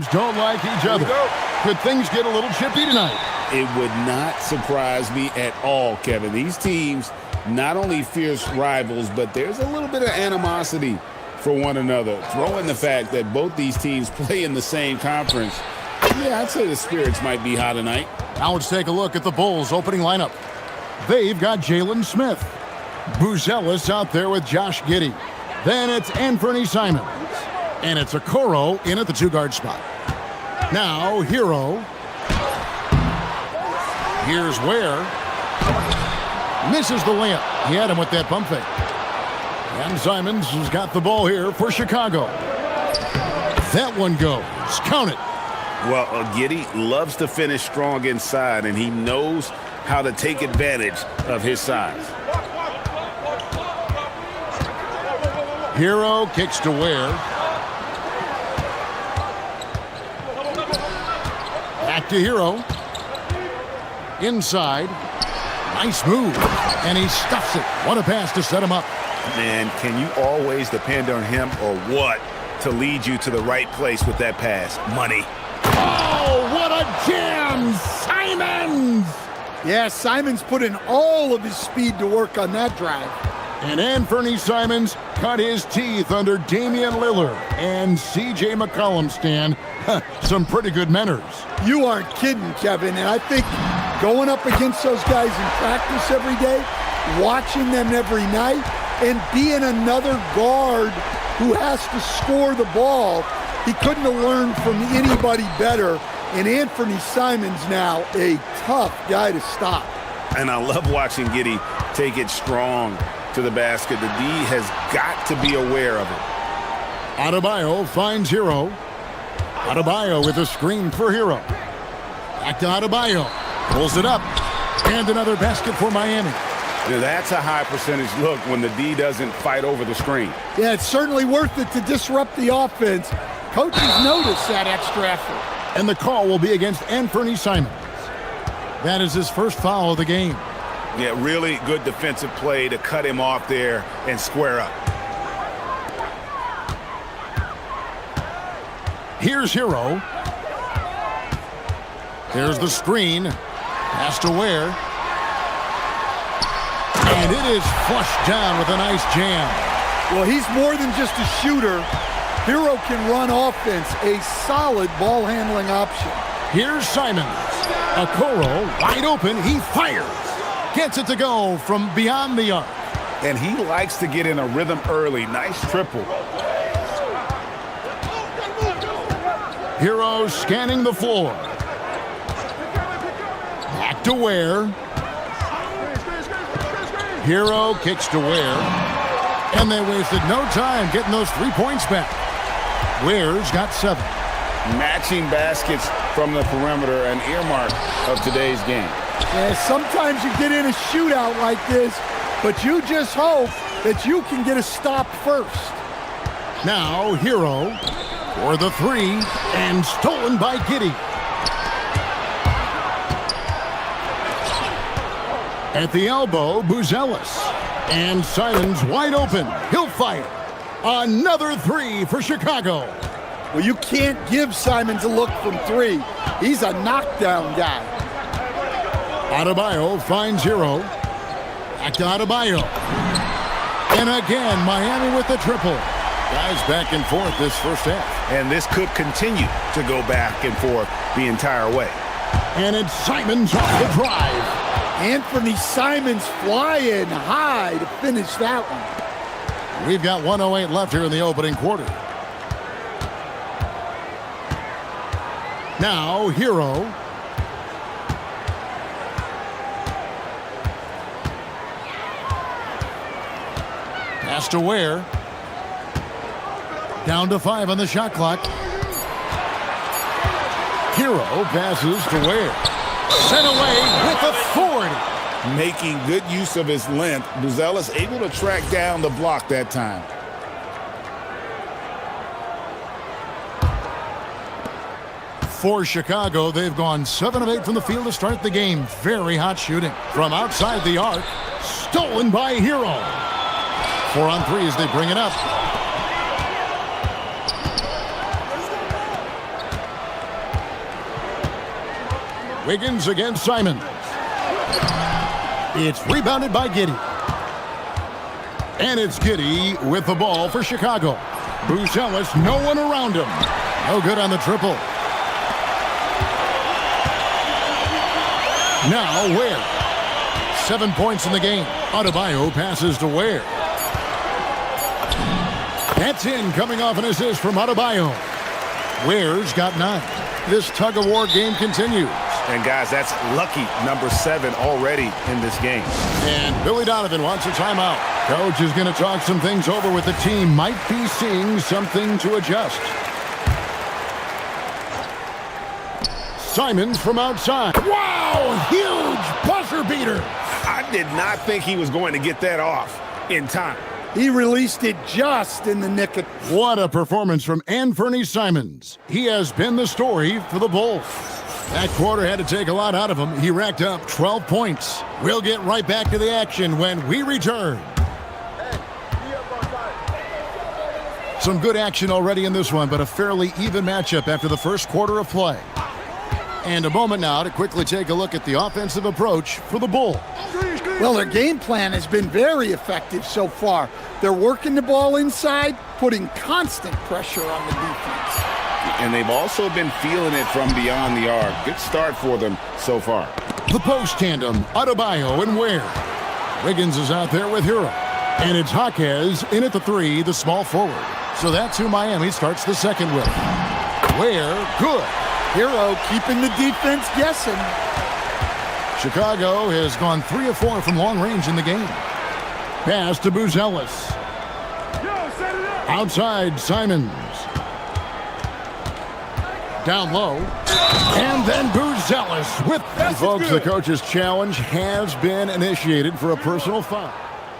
don't like each other. Could things get a little chippy tonight? It would not surprise me at all, Kevin. These teams, not only fierce rivals, but there's a little bit of animosity for one another. Throw in the fact that both these teams play in the same conference. Yeah, I'd say the spirits might be high tonight. Now let's take a look at the Bulls' opening lineup. They've got Jalen Smith. Buzelis out there with Josh Giddey. Then it's Anthony Simons. And it's Okoro in at the two-guard spot. Now, Hero. Here's Ware. Misses the layup. He had him with that pump fake. And Simons has got the ball here for Chicago. That one goes. Count it. Well, Giddey loves to finish strong inside, and he knows how to take advantage of his size. Hero kicks to Ware. Back to Hero. Inside. Nice move. And he stuffs it. What a pass to set him up. Man, can you always depend on him or what to lead you to the right place with that pass? Money. Oh, what a jam! Simons! Yeah, Simons put in all of his speed to work on that drive. And Anthony Simons cut his teeth under Damian Lillard and C.J. McCollum, Stan. Some pretty good manners. You aren't kidding, Kevin. And I think going up against those guys in practice every day, watching them every night, and being another guard who has to score the ball, he couldn't have learned from anybody better. And Anthony Simons now a tough guy to stop. And I love watching Giddey take it strong to the basket. The D has got to be aware of it. Adebayo finds Hero. Adebayo with a screen for Hero. Back to Adebayo. Pulls it up. And another basket for Miami. Yeah, that's a high percentage look when the D doesn't fight over the screen. Yeah, it's certainly worth it to disrupt the offense. Coaches notice that extra effort. And the call will be against Anthony Simons. That is his first foul of the game. Yeah, really good defensive play to cut him off there and square up. Here's Hero. There's the screen. Pass to Ware. And it is flushed down with a nice jam. Well, he's more than just a shooter. Hero can run offense, a solid ball handling option. Here's Simons. Okoro wide open. He fires. Gets it to go from beyond the arc. And he likes to get in a rhythm early. Nice triple. Hero scanning the floor. Back to Ware. Hero kicks to Ware. And they wasted no time getting those 3 points back. Ware's got 7. Matching baskets from the perimeter, an earmark of today's game. Yeah, sometimes you get in a shootout like this, but you just hope that you can get a stop first. Now Hero for the 3 and stolen by Giddey. At the elbow, Buzelis. And Simons wide open. He'll fire. Another 3 for Chicago. Well, you can't give Simons a look from 3. He's a knockdown guy. Adebayo finds Hero. Back to Adebayo. And again, Miami with the triple. Guys back and forth this first half. And this could continue to go back and forth the entire way. And it's Simons off the drive. Anthony Simons flying high to finish that one. We've got 1:08 left here in the opening quarter. Now, Hero. Pass to Ware. Down to 5 on the shot clock. Hero passes to Ware. Sent away with authority. Making good use of his length, Buzelis able to track down the block that time. For Chicago, they've gone 7 of 8 from the field to start the game. Very hot shooting. From outside the arc, stolen by Hero. 4 on 3 as they bring it up. Wiggins against Simon. It's rebounded by Giddey. And it's Giddey with the ball for Chicago. Buzelis, no one around him. No good on the triple. Now Ware. 7 points in the game. Adebayo passes to Ware. That's in, coming off an assist from Adebayo. Ware's got 9. This tug-of-war game continues. And guys, that's lucky number 7 already in this game. And Billy Donovan wants a timeout. Coach is going to talk some things over with the team. Might be seeing something to adjust. Simons from outside. Wow, huge buzzer beater. I did not think he was going to get that off in time. He released it just in the nick of... What a performance from Anthony Simons. He has been the story for the Bulls. That quarter had to take a lot out of him. He racked up 12 points. We'll get right back to the action when we return. Some good action already in this one, but a fairly even matchup after the first quarter of play. And a moment now to quickly take a look at the offensive approach for the Bulls. Well, their game plan has been very effective so far. They're working the ball inside, putting constant pressure on the defense. And they've also been feeling it from beyond the arc. Good start for them so far. The post tandem, Adebayo and Ware. Wiggins is out there with Hero. And it's Jaquez in at the 3, the small forward. So that's who Miami starts the second with. Ware, good. Hero keeping the defense guessing. Chicago has gone 3 of 4 from long range in the game. Pass to Buzelis. Outside, Simons. Down low. And then Buzelis with... Folks, the coach's challenge has been initiated for a personal foul.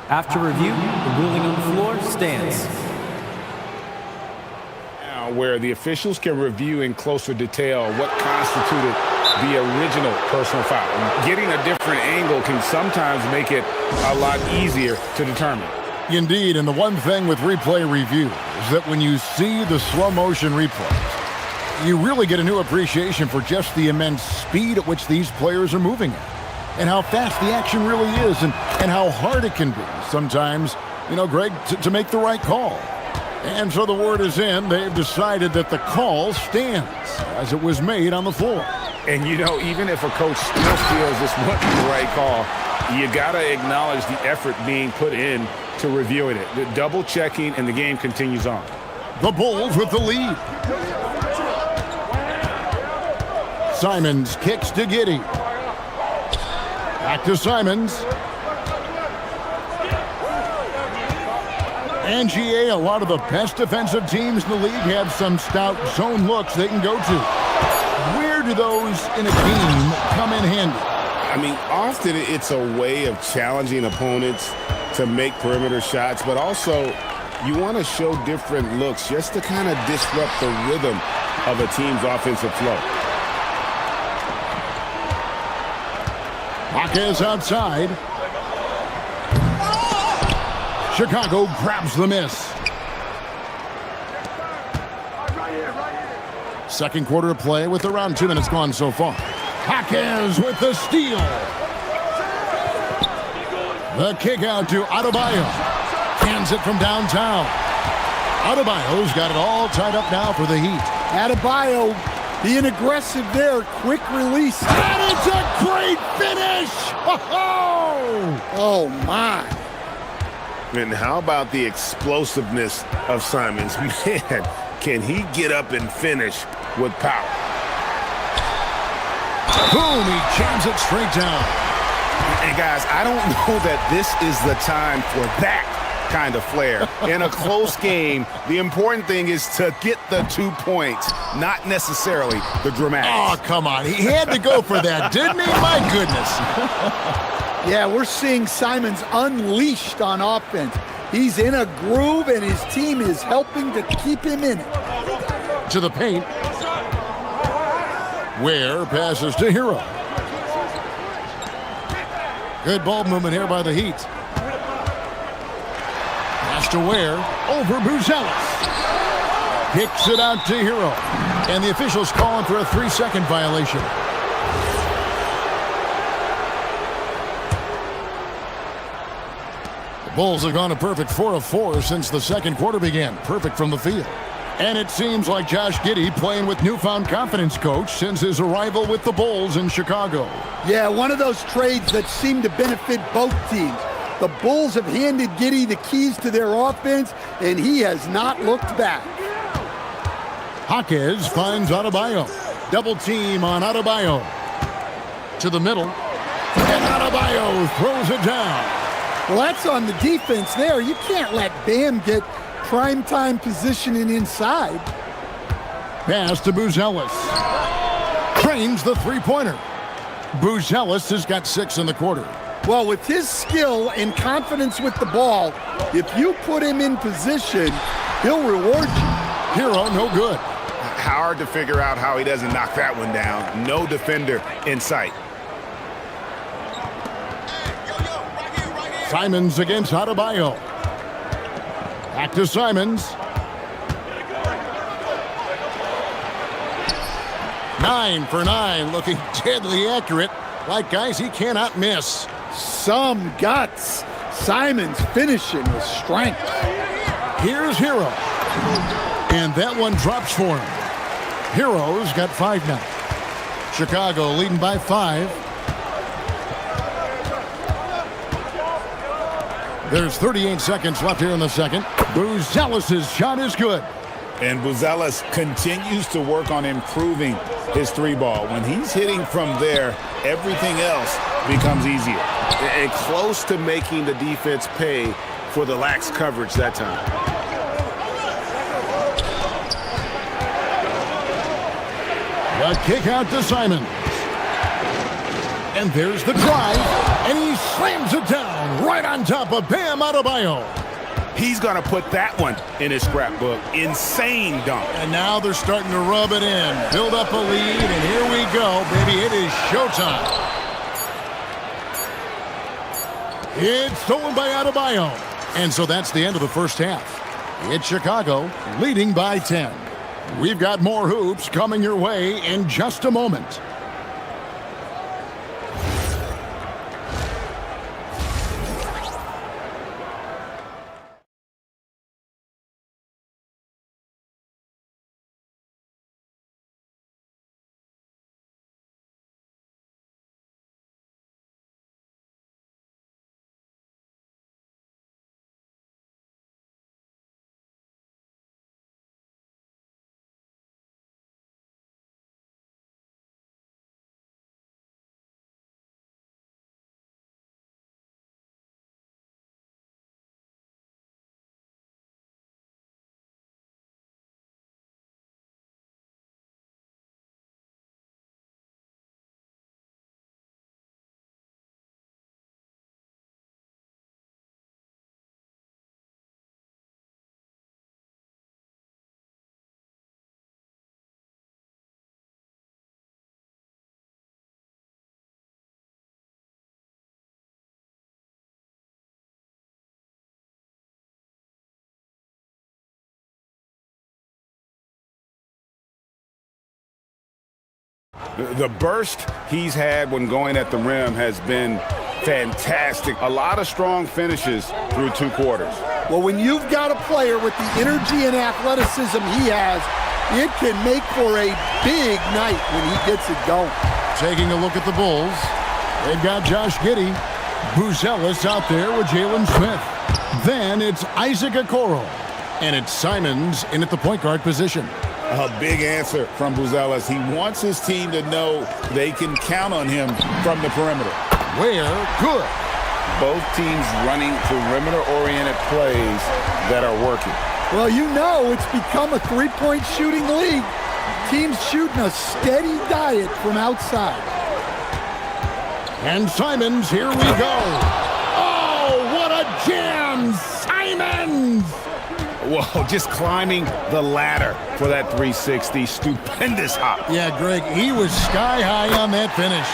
After review, the ruling on the floor stands. Where the officials can review in closer detail what constituted the original personal foul. And getting a different angle can sometimes make it a lot easier to determine. Indeed, and the one thing with replay review is that when you see the slow motion replays, you really get a new appreciation for just the immense speed at which these players are moving at, and how fast the action really is, and how hard it can be sometimes, Greg, to make the right call. And so the word is in. They've decided that the call stands as it was made on the floor. And, even if a coach still feels this wasn't the right call, you got to acknowledge the effort being put in to reviewing it. The double checking, and the game continues on. The Bulls with the lead. Simons kicks to Giddey. Back to Simons. NGA, a lot of the best defensive teams in the league have some stout zone looks they can go to. Where do those in a game come in handy? Often it's a way of challenging opponents to make perimeter shots, but also you want to show different looks just to kind of disrupt the rhythm of a team's offensive flow. Jaquez outside. Chicago grabs the miss. Second quarter of play with around 2 minutes gone so far. Jaquez with the steal. The kick out to Adebayo. Hands it from downtown. Adebayo's got it all tied up now for the Heat. Adebayo being aggressive there. Quick release. And it's a great finish! Oh, my. And how about the explosiveness of Simons? Man, can he get up and finish with power? Boom, he jams it straight down. And guys, I don't know that this is the time for that kind of flair. In a close game, the important thing is to get the 2 points, not necessarily the dramatics. Oh, come on. He had to go for that, didn't he? My goodness. Yeah, we're seeing Simons unleashed on offense. He's in a groove, and his team is helping to keep him in it. To the paint. Ware passes to Hero. Good ball movement here by the Heat. Pass to Ware. Over Buzelis. Kicks it out to Hero. And the officials calling for a 3-second violation. The Bulls have gone a perfect 4 of 4 since the second quarter began. Perfect from the field. And it seems like Josh Giddey playing with newfound confidence, Coach, since his arrival with the Bulls in Chicago. Yeah, one of those trades that seem to benefit both teams. The Bulls have handed Giddey the keys to their offense, and he has not looked back. Jaquez finds Adebayo. Double team on Adebayo. To the middle. And Adebayo throws it down. Well, that's on the defense there. You can't let Bam get primetime positioning inside. Pass to Buzelis. Trains the three-pointer. Buzelis has got 6 in the quarter. Well, with his skill and confidence with the ball, if you put him in position, he'll reward you. Hero, no good. Hard to figure out how he doesn't knock that one down. No defender in sight. Simons against Adebayo. Back to Simons. 9 for 9, looking deadly accurate. Like guys he cannot miss. Some guts. Simons finishing with strength. Here's Hero. And that one drops for him. Hero's got 5 now. Chicago leading by 5. There's 38 seconds left here in the second. Buzelis' shot is good. And Buzelis continues to work on improving his 3-ball. When he's hitting from there, everything else becomes easier. And close to making the defense pay for the lax coverage that time. A kick out to Simons. And there's the drive, and he slams it down right on top of Bam Adebayo. He's going to put that one in his scrapbook. Insane dunk. And now they're starting to rub it in. Build up a lead, and here we go, baby. It is showtime. It's stolen by Adebayo. And so that's the end of the first half. It's Chicago leading by 10. We've got more hoops coming your way in just a moment. The burst he's had when going at the rim has been fantastic. A lot of strong finishes through 2 quarters. Well, when you've got a player with the energy and athleticism he has, it can make for a big night when he gets it going. Taking a look at the Bulls, they've got Josh Giddey. Buzelis out there with Jalen Smith. Then it's Isaac Okoro. And it's Simons in at the point guard position. A big answer from Buzelis. He wants his team to know they can count on him from the perimeter. Where good. Both teams running perimeter-oriented plays that are working. Well, you know it's become a three-point shooting league. Teams shooting a steady diet from outside. And Simons, here we go. Oh, what a jam! Simons! Whoa, just climbing the ladder for that 360. Stupendous hop. Yeah, Greg, he was sky high on that finish.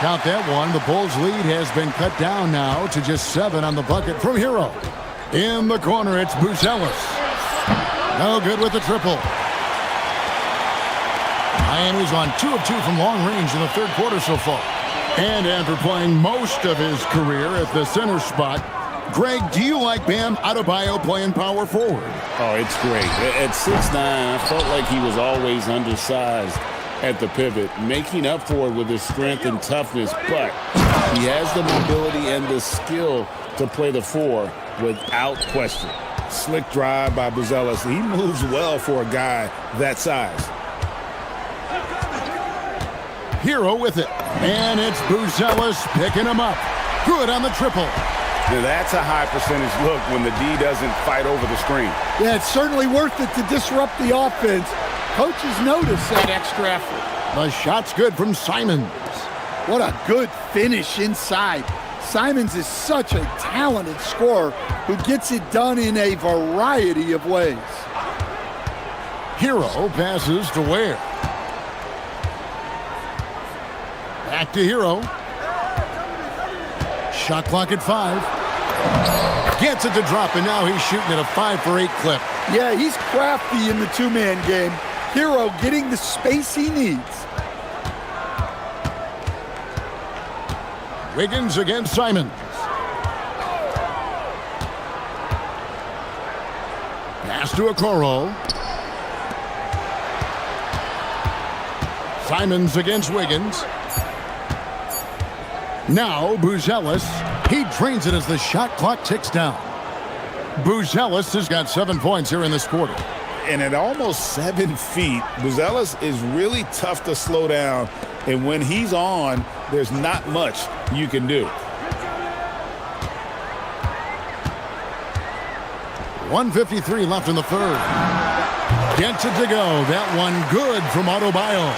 Count that one. The Bulls' lead has been cut down now to just 7 on the bucket from Hero. In the corner, it's Buzelis. No good with the triple. Miami's on 2 of 2 from long range in the third quarter so far. And after playing most of his career at the center spot, Greg, do you like Bam Adebayo playing power forward? Oh, it's great. At 6'9", I felt like he was always undersized at the pivot, making up for it with his strength and toughness, but he has the mobility and the skill to play the 4 without question. Slick drive by Buzelis. He moves well for a guy that size. Hero with it, and it's Buzelis picking him up. Good on the triple. Now that's a high percentage look when the D doesn't fight over the screen. Yeah, it's certainly worth it to disrupt the offense. Coaches notice that extra effort. The shot's good from Simons. What a good finish inside. Simons is such a talented scorer who gets it done in a variety of ways. Hero passes to Ware. Back to Hero. Shot clock at 5. Gets it to drop, and now he's shooting at a 5-for-8 clip. Yeah, he's crafty in the two-man game. Hero getting the space he needs. Wiggins against Simons. Pass to Okoro. Simons against Wiggins. Now Buzelis. He drains it as the shot clock ticks down. Buzelis has got 7 points here in this quarter. And at almost 7 feet, Buzelis is really tough to slow down. And when he's on, there's not much you can do. 1:53 left in the third. Gets it to go. That one good from Adebayo.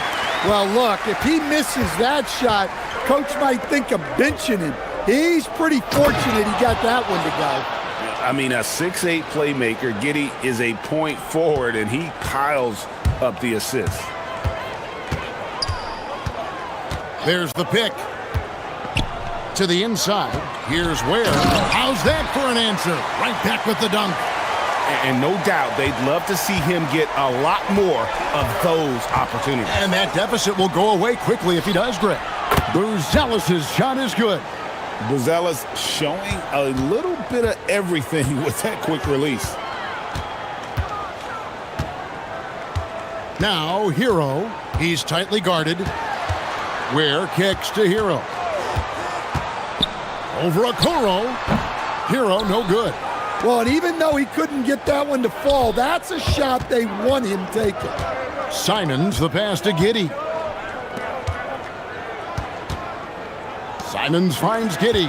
Well, look, if he misses that shot, coach might think of benching him. He's pretty fortunate he got that one to go. I mean, a 6'8" playmaker. Giddey is a point forward, and he piles up the assists. There's the pick. To the inside. Here's Ware. How's that for an answer? Right back with the dunk. And no doubt they'd love to see him get a lot more of those opportunities. And that deficit will go away quickly if he does, Greg. Buzelis' shot is good. Buzelis showing a little bit of everything with that quick release. Now Hero. He's tightly guarded. Ware kicks to Hero. Over Okoro. Hero no good. Well, and even though he couldn't get that one to fall, that's a shot they want him taking. Simons the pass to Giddey. Simons finds Giddey.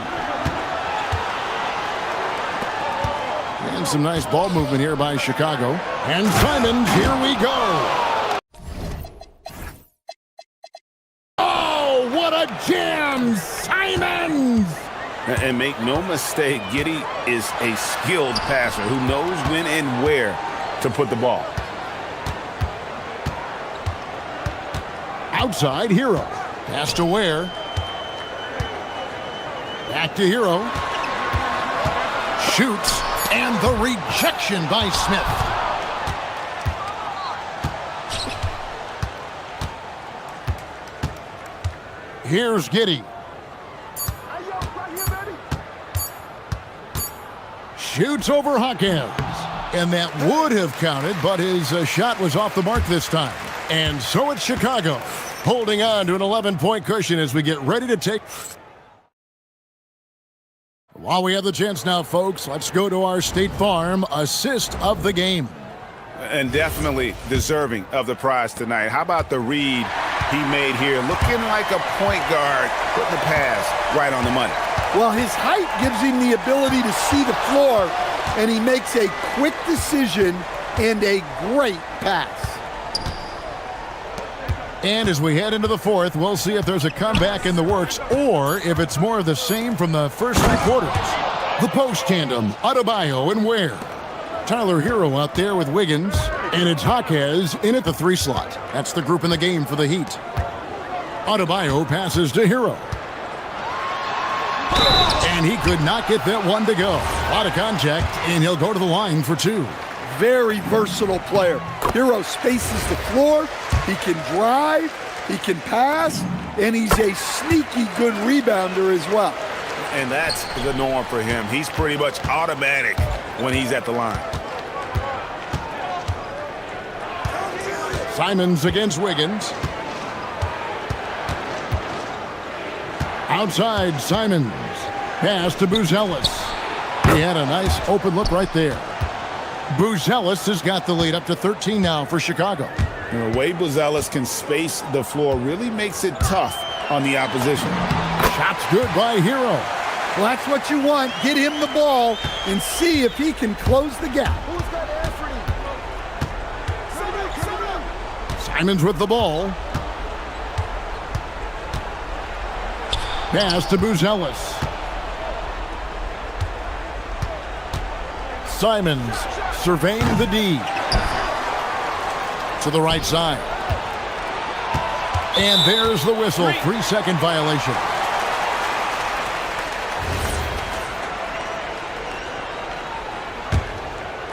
And some nice ball movement here by Chicago. And Simons, here we go. Oh, what a jam! Simons! And make no mistake, Giddey is a skilled passer who knows when and where to put the ball. Outside, Hero. Pass to Ware. Back to Hero. Shoots. And the rejection by Smith. Here's Giddey. Shoots over Hawkins. And that would have counted, but his shot was off the mark this time. And so it's Chicago, holding on to an 11-point cushion as we get ready to take... While we have the chance now, folks, let's go to our State Farm assist of the game. And definitely deserving of the prize tonight. How about the read he made here? Looking like a point guard, putting the pass right on the money. Well, his height gives him the ability to see the floor, and he makes a quick decision and a great pass. And as we head into the fourth, we'll see if there's a comeback in the works or if it's more of the same from the first 3 quarters. The post tandem, Adebayo and Ware. Tyler Hero out there with Wiggins, and it's Hawkins in at the 3 slot. That's the group in the game for the Heat. Adebayo passes to Hero. And he could not get that one to go. A lot of contact, and he'll go to the line for 2. Very versatile player. Hero spaces the floor. He can drive, he can pass, and he's a sneaky good rebounder as well. and that's the norm for him. He's pretty much automatic when he's at the line. Simons against Wiggins. Outside, Simons. Pass to Buzelis. He had a nice open look right there. Buzelis has got the lead up to 13 now for Chicago. The way Buzelis can space the floor really makes it tough on the opposition. Shot's good by Hero. Well, that's what you want. Get him the ball and see if he can close the gap. Simons with the ball. Pass to Buzelis. Simons surveying the D. To the right side. And there's the whistle. 3-second violation.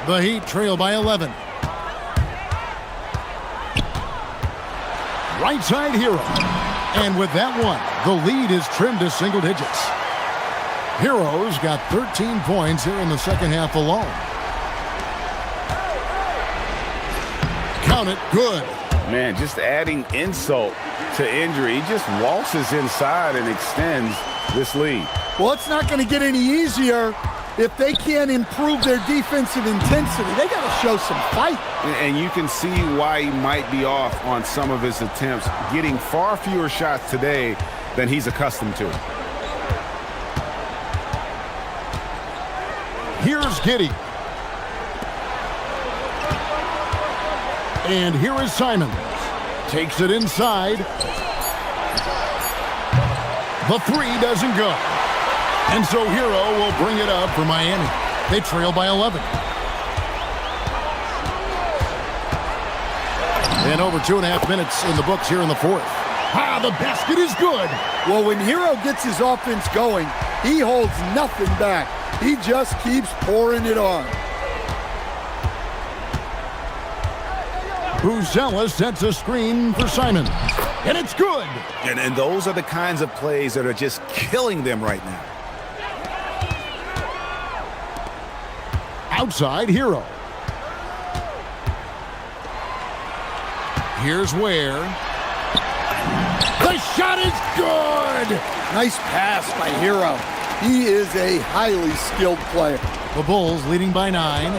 The Heat trail by 11. Right side Hero. And with that one, the lead is trimmed to single digits. Hero's got 13 points here in the second half alone. Count it, good. Man, just adding insult to injury. He just waltzes inside and extends this lead. Well, it's not going to get any easier if they can't improve their defensive intensity. They got to show some fight. And you can see why he might be off on some of his attempts, getting far fewer shots today than he's accustomed to. Here's Giddey. And here is Simons. Takes it inside. The three doesn't go. And so Hero will bring it up for Miami. They trail by 11. And over 2.5 minutes in the books here in the fourth. Ah, the basket is good. Well, when Hero gets his offense going, he holds nothing back. He just keeps pouring it on. Buzelis sets a screen for Simons. And it's good. And those are the kinds of plays that are just killing them right now. Outside Hero. Here's Ware. The shot is good. Nice pass by Hero. He is a highly skilled player. The Bulls leading by 9.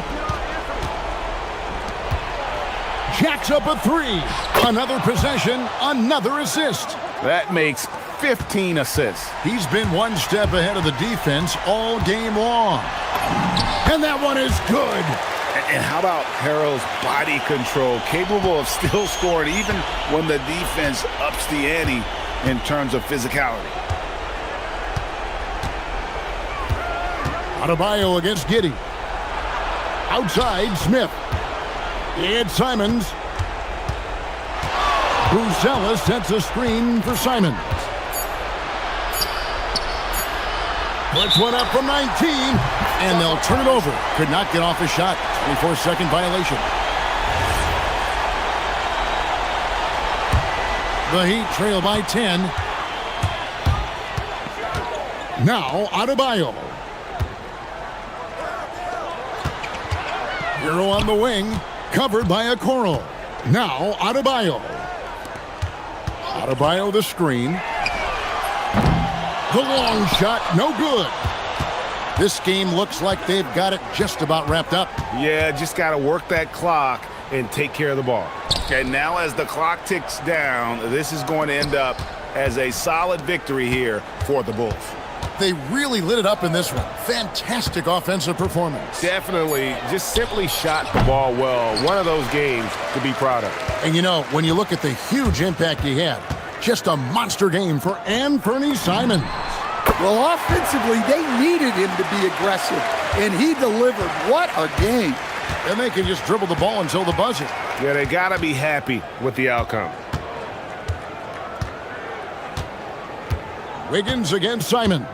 Jacks up a three. Another possession, another assist. That makes 15 assists. He's been one step ahead of the defense all game long. And that one is good. And how about Harrell's body control, capable of still scoring even when the defense ups the ante in terms of physicality. Adebayo against Giddey. Outside, Smith. It's Simons. Buzelis sets a screen for Simons. Puts one up from 19, and they'll turn it over. Could not get off a shot. 24-second violation. The Heat trail by 10. Now, Adebayo. Hero on the wing, covered by Okoro. Now, Adebayo. Adebayo the screen. The long shot, no good. This game looks like they've got it just about wrapped up. Yeah, just got to work that clock and take care of the ball. And now as the clock ticks down, this is going to end up as a solid victory here for the Bulls. They really lit it up in this one. Fantastic offensive performance. Definitely, just simply shot the ball well. One of those games to be proud of. And you know, when you look at the huge impact he had, just a monster game for Anthony Simons. Well, offensively, they needed him to be aggressive, and he delivered. What a game. And they can just dribble the ball until the buzzer. Yeah, they got to be happy with the outcome. Wiggins against Simons.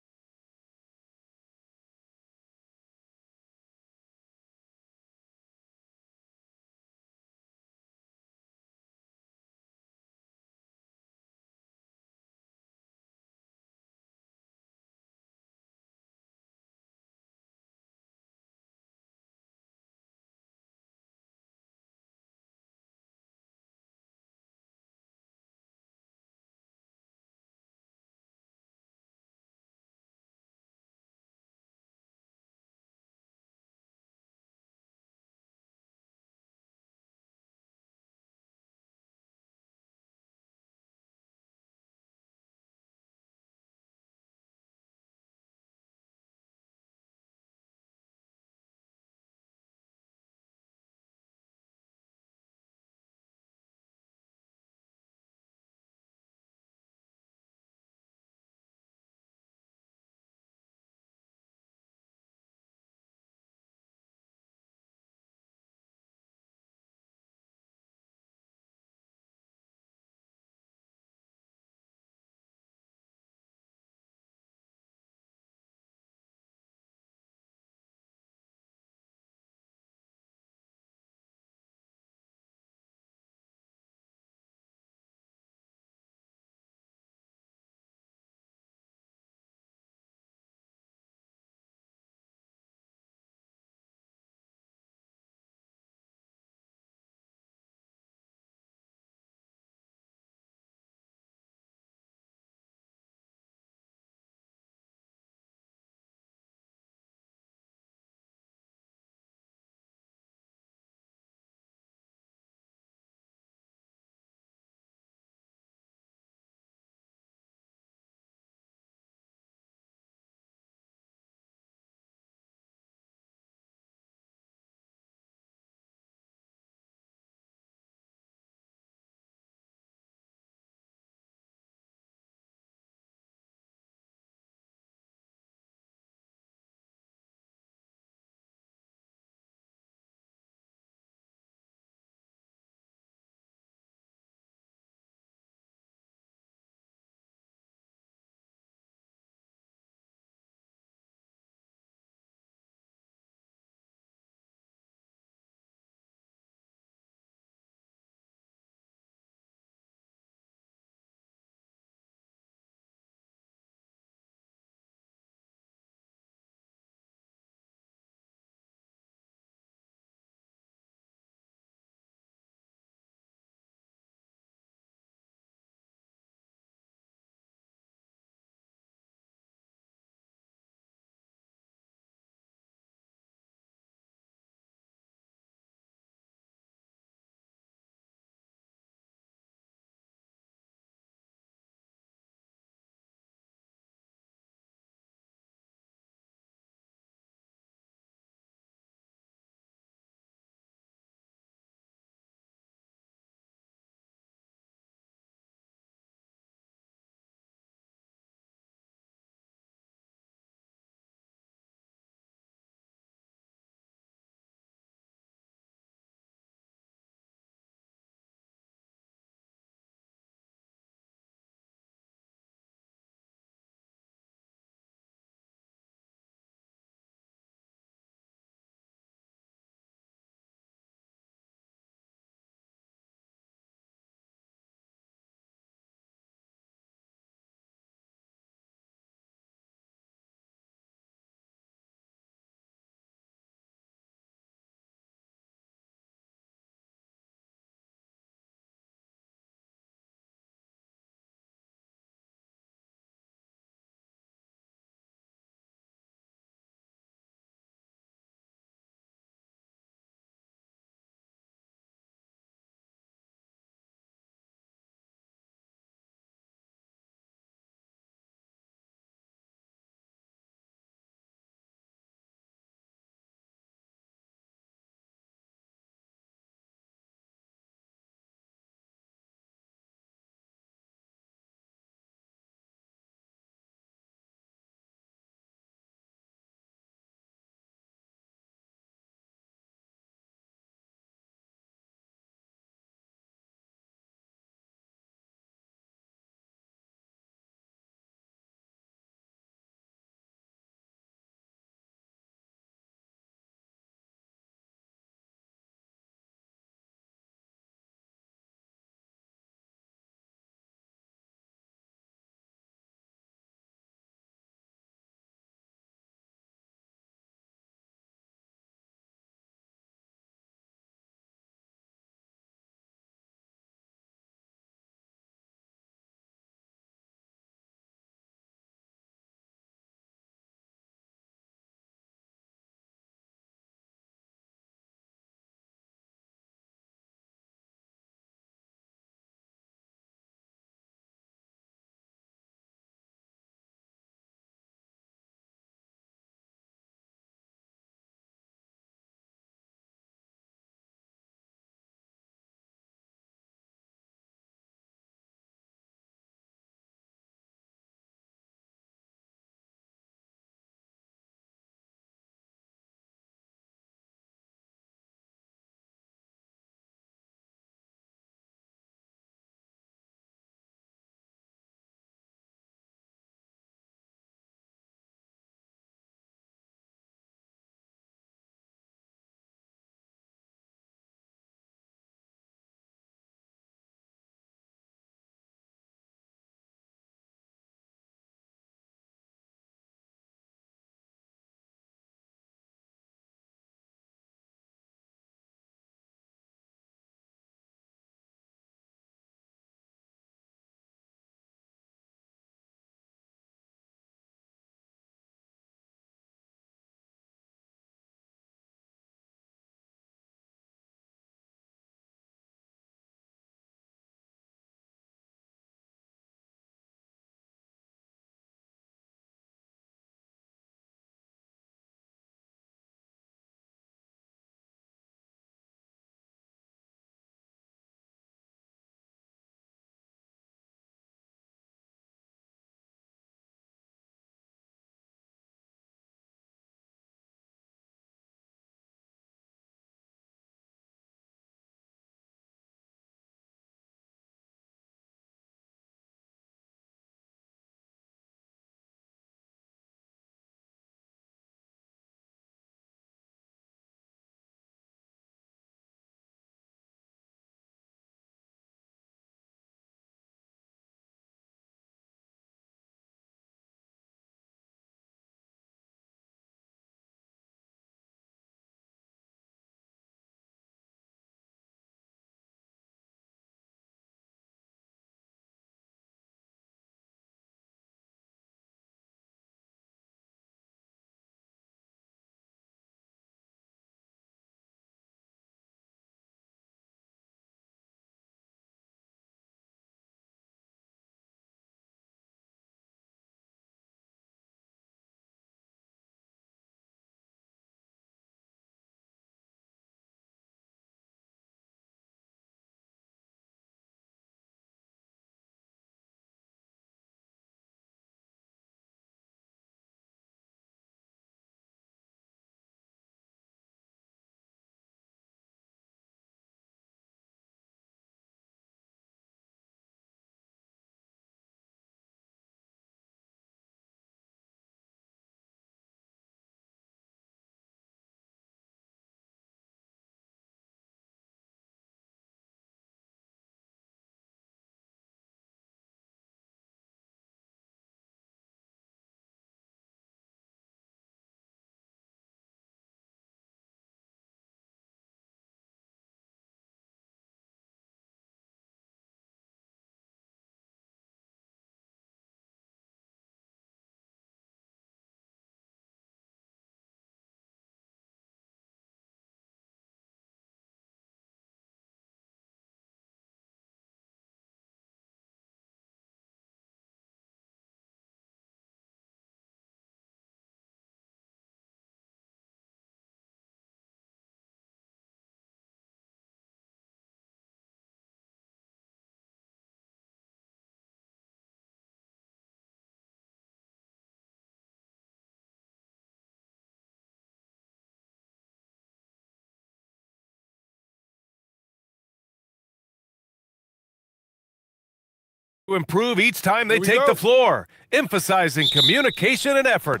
To improve each time they take the floor, emphasizing communication and effort.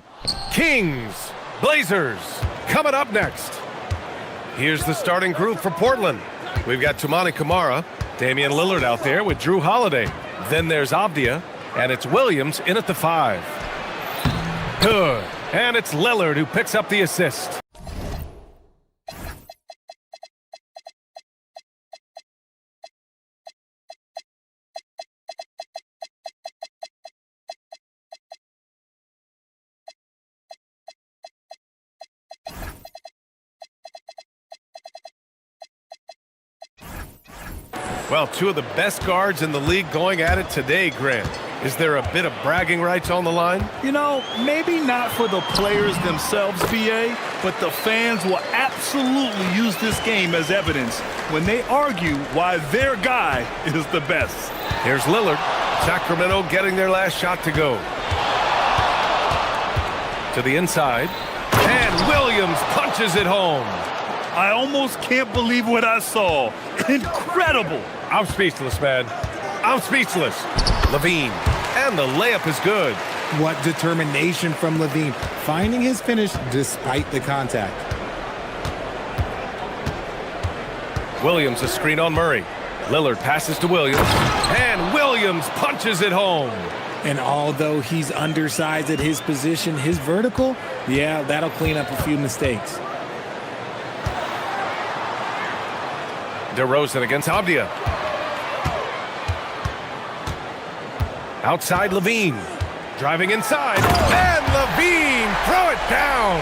Kings, Blazers, coming up next. Here's the starting group for Portland. We've got Toumani Camara, Damian Lillard out there with Drew Holiday. Then there's Avdia, and it's Williams in at the 5. Good. And it's Lillard who picks up the assist. Well, two of the best guards in the league going at it today, Grant. Is there a bit of bragging rights on the line? You know, maybe not for the players themselves, BA, but the fans will absolutely use this game as evidence when they argue why their guy is the best. Here's Lillard. Sacramento getting their last shot to go. To the inside. And Williams punches it home. I almost can't believe what I saw. Incredible. I'm speechless, man. I'm speechless. Levine. And the layup is good. What determination from Levine, finding his finish despite the contact. Williams a screen on Murray. Lillard passes to Williams. And Williams punches it home. And although he's undersized at his position, his vertical, yeah, that'll clean up a few mistakes. DeRozan against Avdia. Outside Levine. Driving inside. And Levine, throw it down.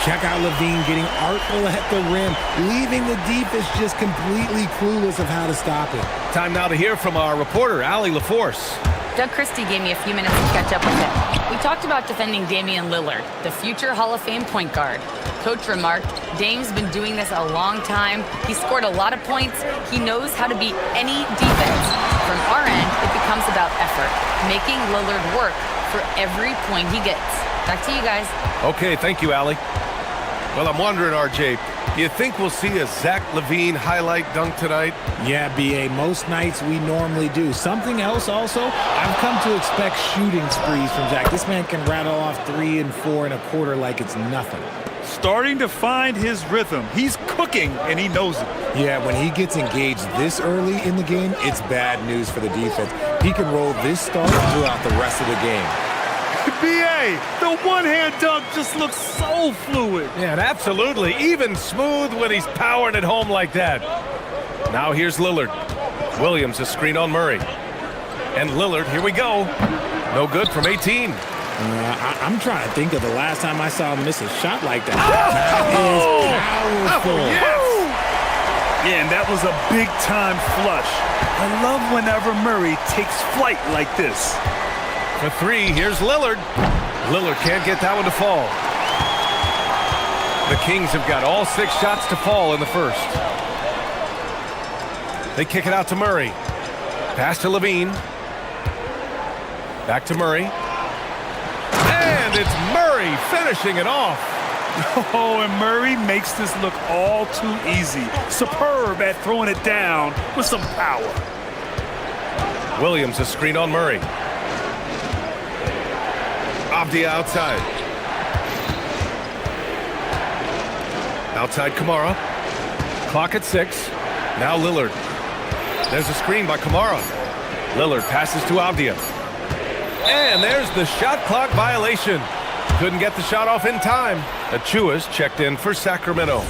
Check out Levine getting artful at the rim, leaving the defense just completely clueless of how to stop it. Time now to hear from our reporter, Allie LaForce. Doug Christie gave me a few minutes to catch up with him. We talked about defending Damian Lillard, the future Hall of Fame point guard. Coach remarked, Dame's been doing this a long time. He scored a lot of points. He knows how to beat any defense. From our end, it becomes about effort, making Lillard work for every point he gets. Back to you guys. Okay, thank you, Allie. Well, I'm wondering, RJ, do you think we'll see a Zach LaVine highlight dunk tonight? Yeah, BA, most nights we normally do. Something else also, I've come to expect shooting sprees from Zach. This man can rattle off 3 and 4 and a quarter like it's nothing. Starting to find his rhythm. He's cooking, and he knows it. Yeah, when he gets engaged this early in the game, it's bad news for the defense. He can roll this start throughout the rest of the game. BA, the one-hand dunk just looks so fluid. Yeah, and absolutely. Even smooth when he's powering it home like that. Now here's Lillard. Williams a screen on Murray. And Lillard, here we go. No good from 18. I'm trying to think of the last time I saw him miss a shot like that. Oh! That is powerful. Oh, yes! Yeah, and that was a big-time flush. I love whenever Murray takes flight like this. For 3, here's Lillard. Lillard can't get that one to fall. The Kings have got all 6 shots to fall in the first. They kick it out to Murray. Pass to Levine. Back to Murray. And it's Murray finishing it off. Oh, and Murray makes this look all too easy. Superb at throwing it down with some power. Williams a screen on Murray. Avdia outside. Outside Camara. Clock at 6. Now Lillard. There's a screen by Camara. Lillard passes to Avdia. And there's the shot clock violation. Couldn't get the shot off in time. Achua's checked in for Sacramento.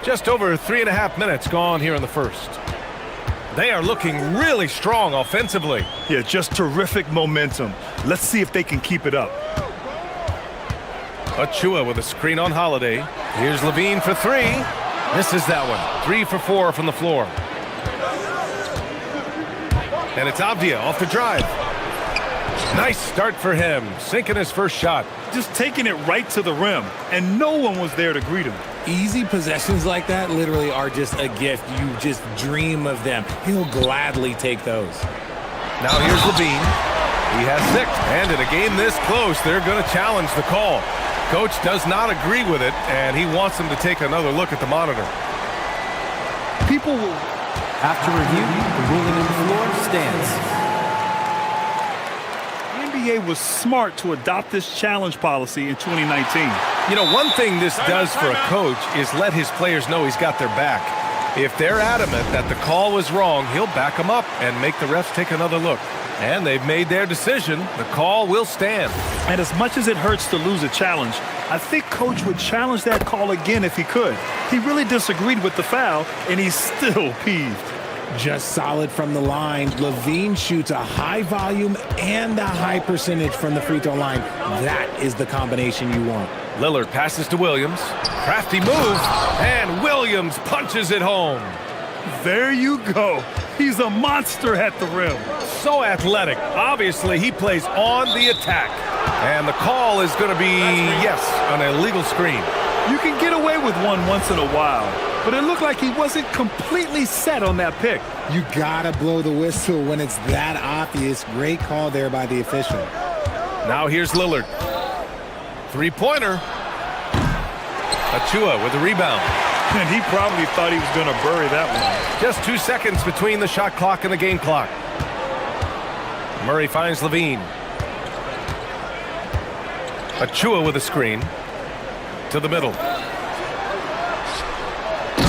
Just over 3.5 minutes gone here in the first. They are looking really strong offensively. Yeah, just terrific momentum. Let's see if they can keep it up. Achua with a screen on Holiday. Here's Levine for 3. Misses that one. 3 for 4 from the floor. And it's Avdia off the drive. Nice start for him, sinking his first shot. Just taking it right to the rim, and no one was there to greet him. Easy possessions like that literally are just a gift. You just dream of them. He'll gladly take those. Now here's Levine. He has 6. And in a game this close, they're going to challenge the call. Coach does not agree with it, and he wants them to take another look at the monitor. People will After review, the ruling on the floor stands. The NBA was smart to adopt this challenge policy in 2019. You know, one thing this does for a coach is let his players know he's got their back. If they're adamant that the call was wrong, he'll back them up and make the refs take another look. And they've made their decision. The call will stand. And as much as it hurts to lose a challenge, I think Coach would challenge that call again if he could. He really disagreed with the foul, and he's still peeved. Just solid from the line. Levine shoots a high volume and a high percentage from the free throw line. That is the combination you want. Lillard passes to Williams. Crafty move, and Williams punches it home. There you go. He's a monster at the rim. So athletic. Obviously, he plays on the attack. And the call is going to be, yes, an illegal screen. You can get away with one once in a while, but it looked like he wasn't completely set on that pick. You gotta blow the whistle when it's that obvious. Great call there by the official. Now here's Lillard. Three-pointer. Achua with the rebound. And he probably thought he was going to bury that one. Just 2 seconds between the shot clock and the game clock. Murray finds Levine. Achua with a screen. To the middle.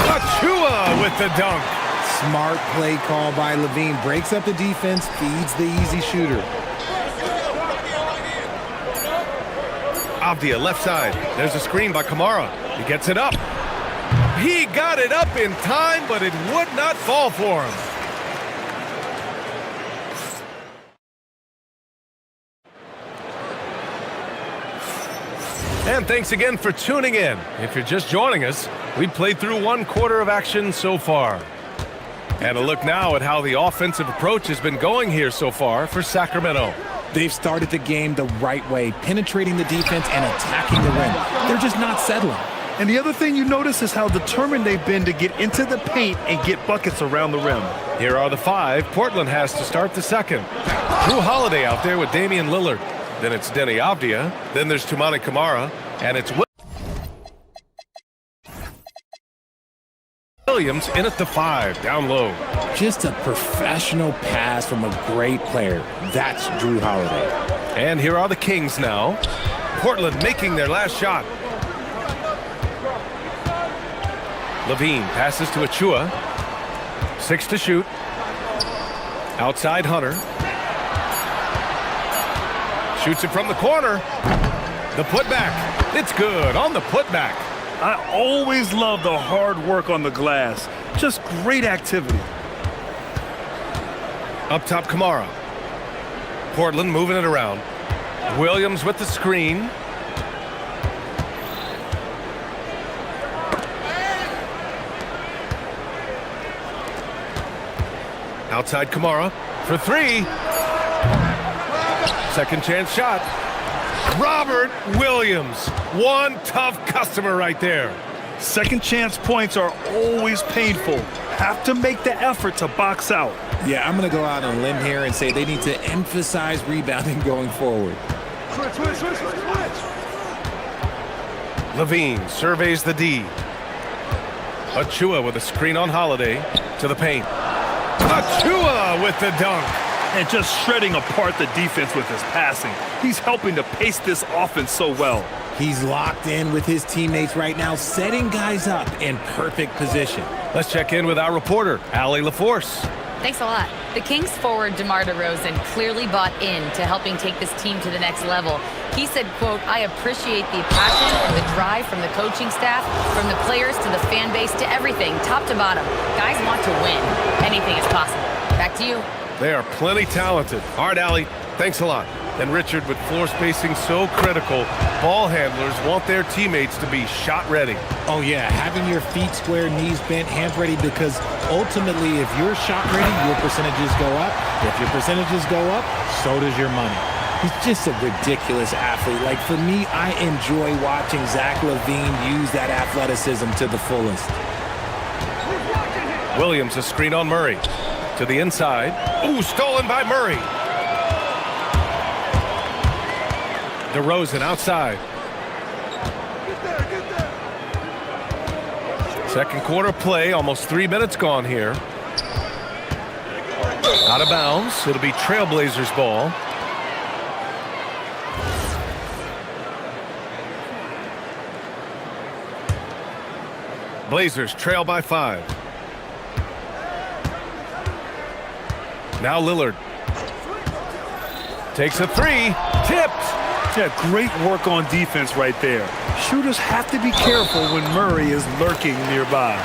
Achua with the dunk. Smart play call by Levine. Breaks up the defense, feeds the easy shooter. Avdia left side. There's a screen by Kamara. He gets it up. He got it up in time, but it would not fall for him. And thanks again for tuning in. If you're just joining us, we've played through 1 quarter of action so far. And a look now at how the offensive approach has been going here so far for Sacramento. They've started the game the right way, penetrating the defense and attacking the rim. They're just not settling. And the other thing you notice is how determined they've been to get into the paint and get buckets around the rim. Here are the 5 Portland has to start the second. Drew Holiday out there with Damian Lillard. Then it's Denny Avdia. Then there's Toumani Kamara. And it's Williams in at the 5, down low. Just a professional pass from a great player. That's Drew Holiday. And here are the Kings now. Portland making their last shot. Levine passes to Achua. 6 to shoot. Outside Hunter. Shoots it from the corner. The putback. It's good on the putback. I always love the hard work on the glass. Just great activity. Up top, Kamara. Portland moving it around. Williams with the screen. Outside Kamara for 3. Second chance shot. Robert Williams. One tough customer right there. Second chance points are always painful. Have to make the effort to box out. Yeah, I'm going to go out on a limb here and say they need to emphasize rebounding going forward. Switch. Levine surveys the D. Achua with a screen on Holiday to the paint. Achua with the dunk. And just shredding apart the defense with his passing. He's helping to pace this offense so well. He's locked in with his teammates right now, setting guys up in perfect position. Let's check in with our reporter, Allie LaForce. Thanks a lot. The Kings forward DeMar DeRozan clearly bought in to helping take this team to the next level. He said, quote, "I appreciate the passion and the drive from the coaching staff, from the players to the fan base to everything, top to bottom. Guys want to win. Anything is possible." Back to you. They are plenty talented. All right, Allie, thanks a lot. And Richard, with floor spacing so critical, ball handlers want their teammates to be shot ready. Oh, yeah, having your feet square, knees bent, hands ready, because ultimately, if you're shot ready, your percentages go up. If your percentages go up, so does your money. He's just a ridiculous athlete. Like, for me, I enjoy watching Zach LaVine use that athleticism to the fullest. Williams, a screen on Murray. To the inside. Ooh, stolen by Murray. DeRozan outside. Second quarter play, almost 3 minutes gone here. Out of bounds. It'll be Trailblazers ball. Blazers trail by 5. Now Lillard. Takes a 3. Tipped. Yeah, great work on defense right there. Shooters have to be careful when Murray is lurking nearby.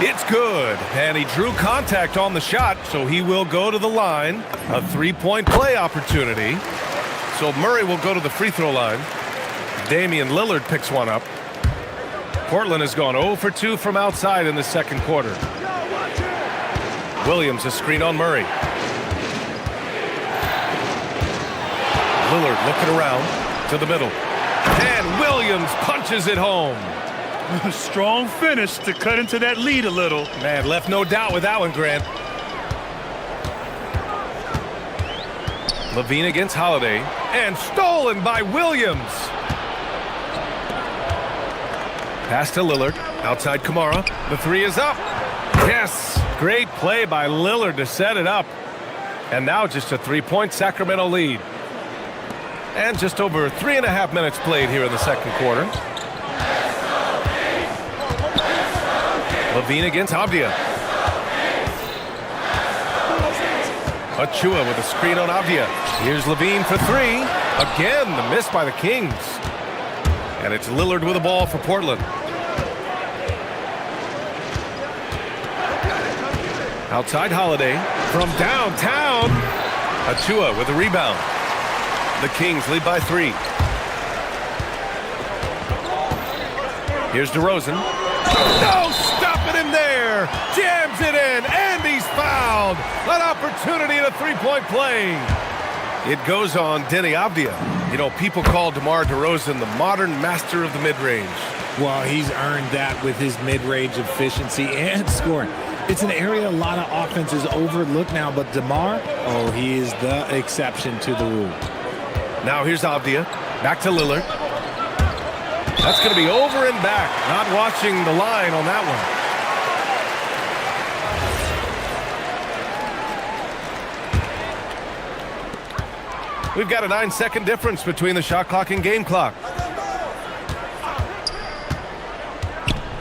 It's good. And he drew contact on the shot, so he will go to the line. A 3-point play opportunity. So Murray will go to the free throw line. Damian Lillard picks one up. Portland has gone 0 for 2 from outside in the second quarter. Williams a screen on Murray. Lillard looking around to the middle. And Williams punches it home. A strong finish to cut into that lead a little. Man, left no doubt with that one, Grant. Levine against Holiday. And stolen by Williams. Pass to Lillard. Outside Kamara. The 3 is up. Yes. Great play by Lillard to set it up. And now just a 3-point Sacramento lead. And just over 3.5 minutes played here in the second quarter. Levine against Avdia. Achua with a screen on Avdia. Here's Levine for 3. Again, the miss by the Kings. And it's Lillard with the ball for Portland. Outside Holiday from downtown. Achua with a rebound. The Kings lead by 3. Here's DeRozan. No, stopping him there. Jams it in, and he's fouled. An opportunity and a 3-point play. It goes on Denny Avdia. You know, people call DeMar DeRozan the modern master of the mid-range. Well, he's earned that with his mid-range efficiency and scoring. It's an area a lot of offenses overlook now, but DeMar, oh, he is the exception to the rule. Now here's Avdia. Back to Lillard. That's going to be over and back. Not watching the line on that one. We've got a 9-second difference between the shot clock and game clock.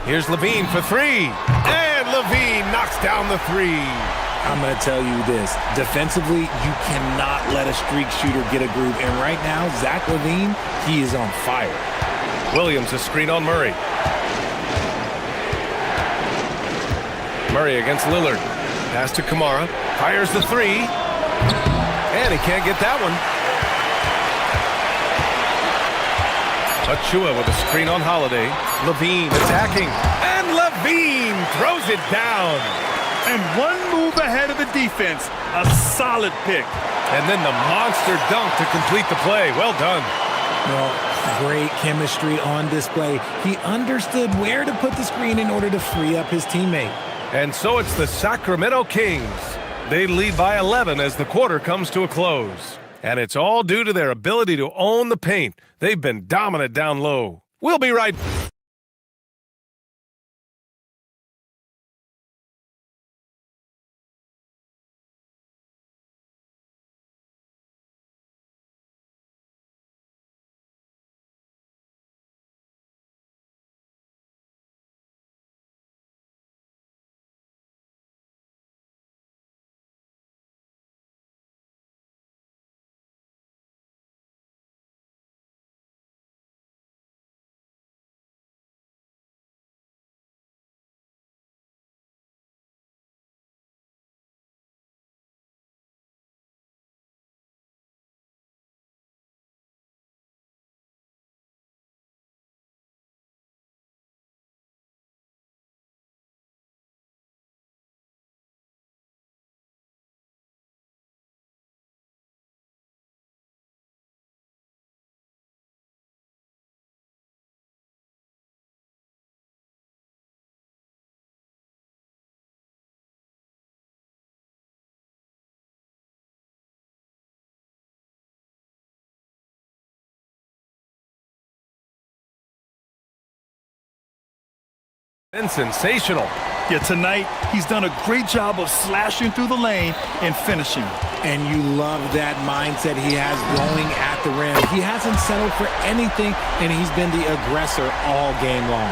Here's Levine for 3. And Levine knocks down the 3. I'm going to tell you this. Defensively, you cannot let a streak shooter get a groove. And right now, Zach LaVine, he is on fire. Williams a screen on Murray. Murray against Lillard. Pass to Kamara. Fires the 3. And he can't get that one. Achua with a screen on Holiday. Levine attacking. And Levine throws it down. And one move ahead of the defense. A solid pick. And then the monster dunk to complete the play. Well done. Well, great chemistry on display. He understood where to put the screen in order to free up his teammate. And so it's the Sacramento Kings. They lead by 11 as the quarter comes to a close. And it's all due to their ability to own the paint. They've been dominant down low. We'll be right back. Been sensational. Yeah, tonight he's done a great job of slashing through the lane and finishing. And you love that mindset he has going at the rim. He hasn't settled for anything, and he's been the aggressor all game long.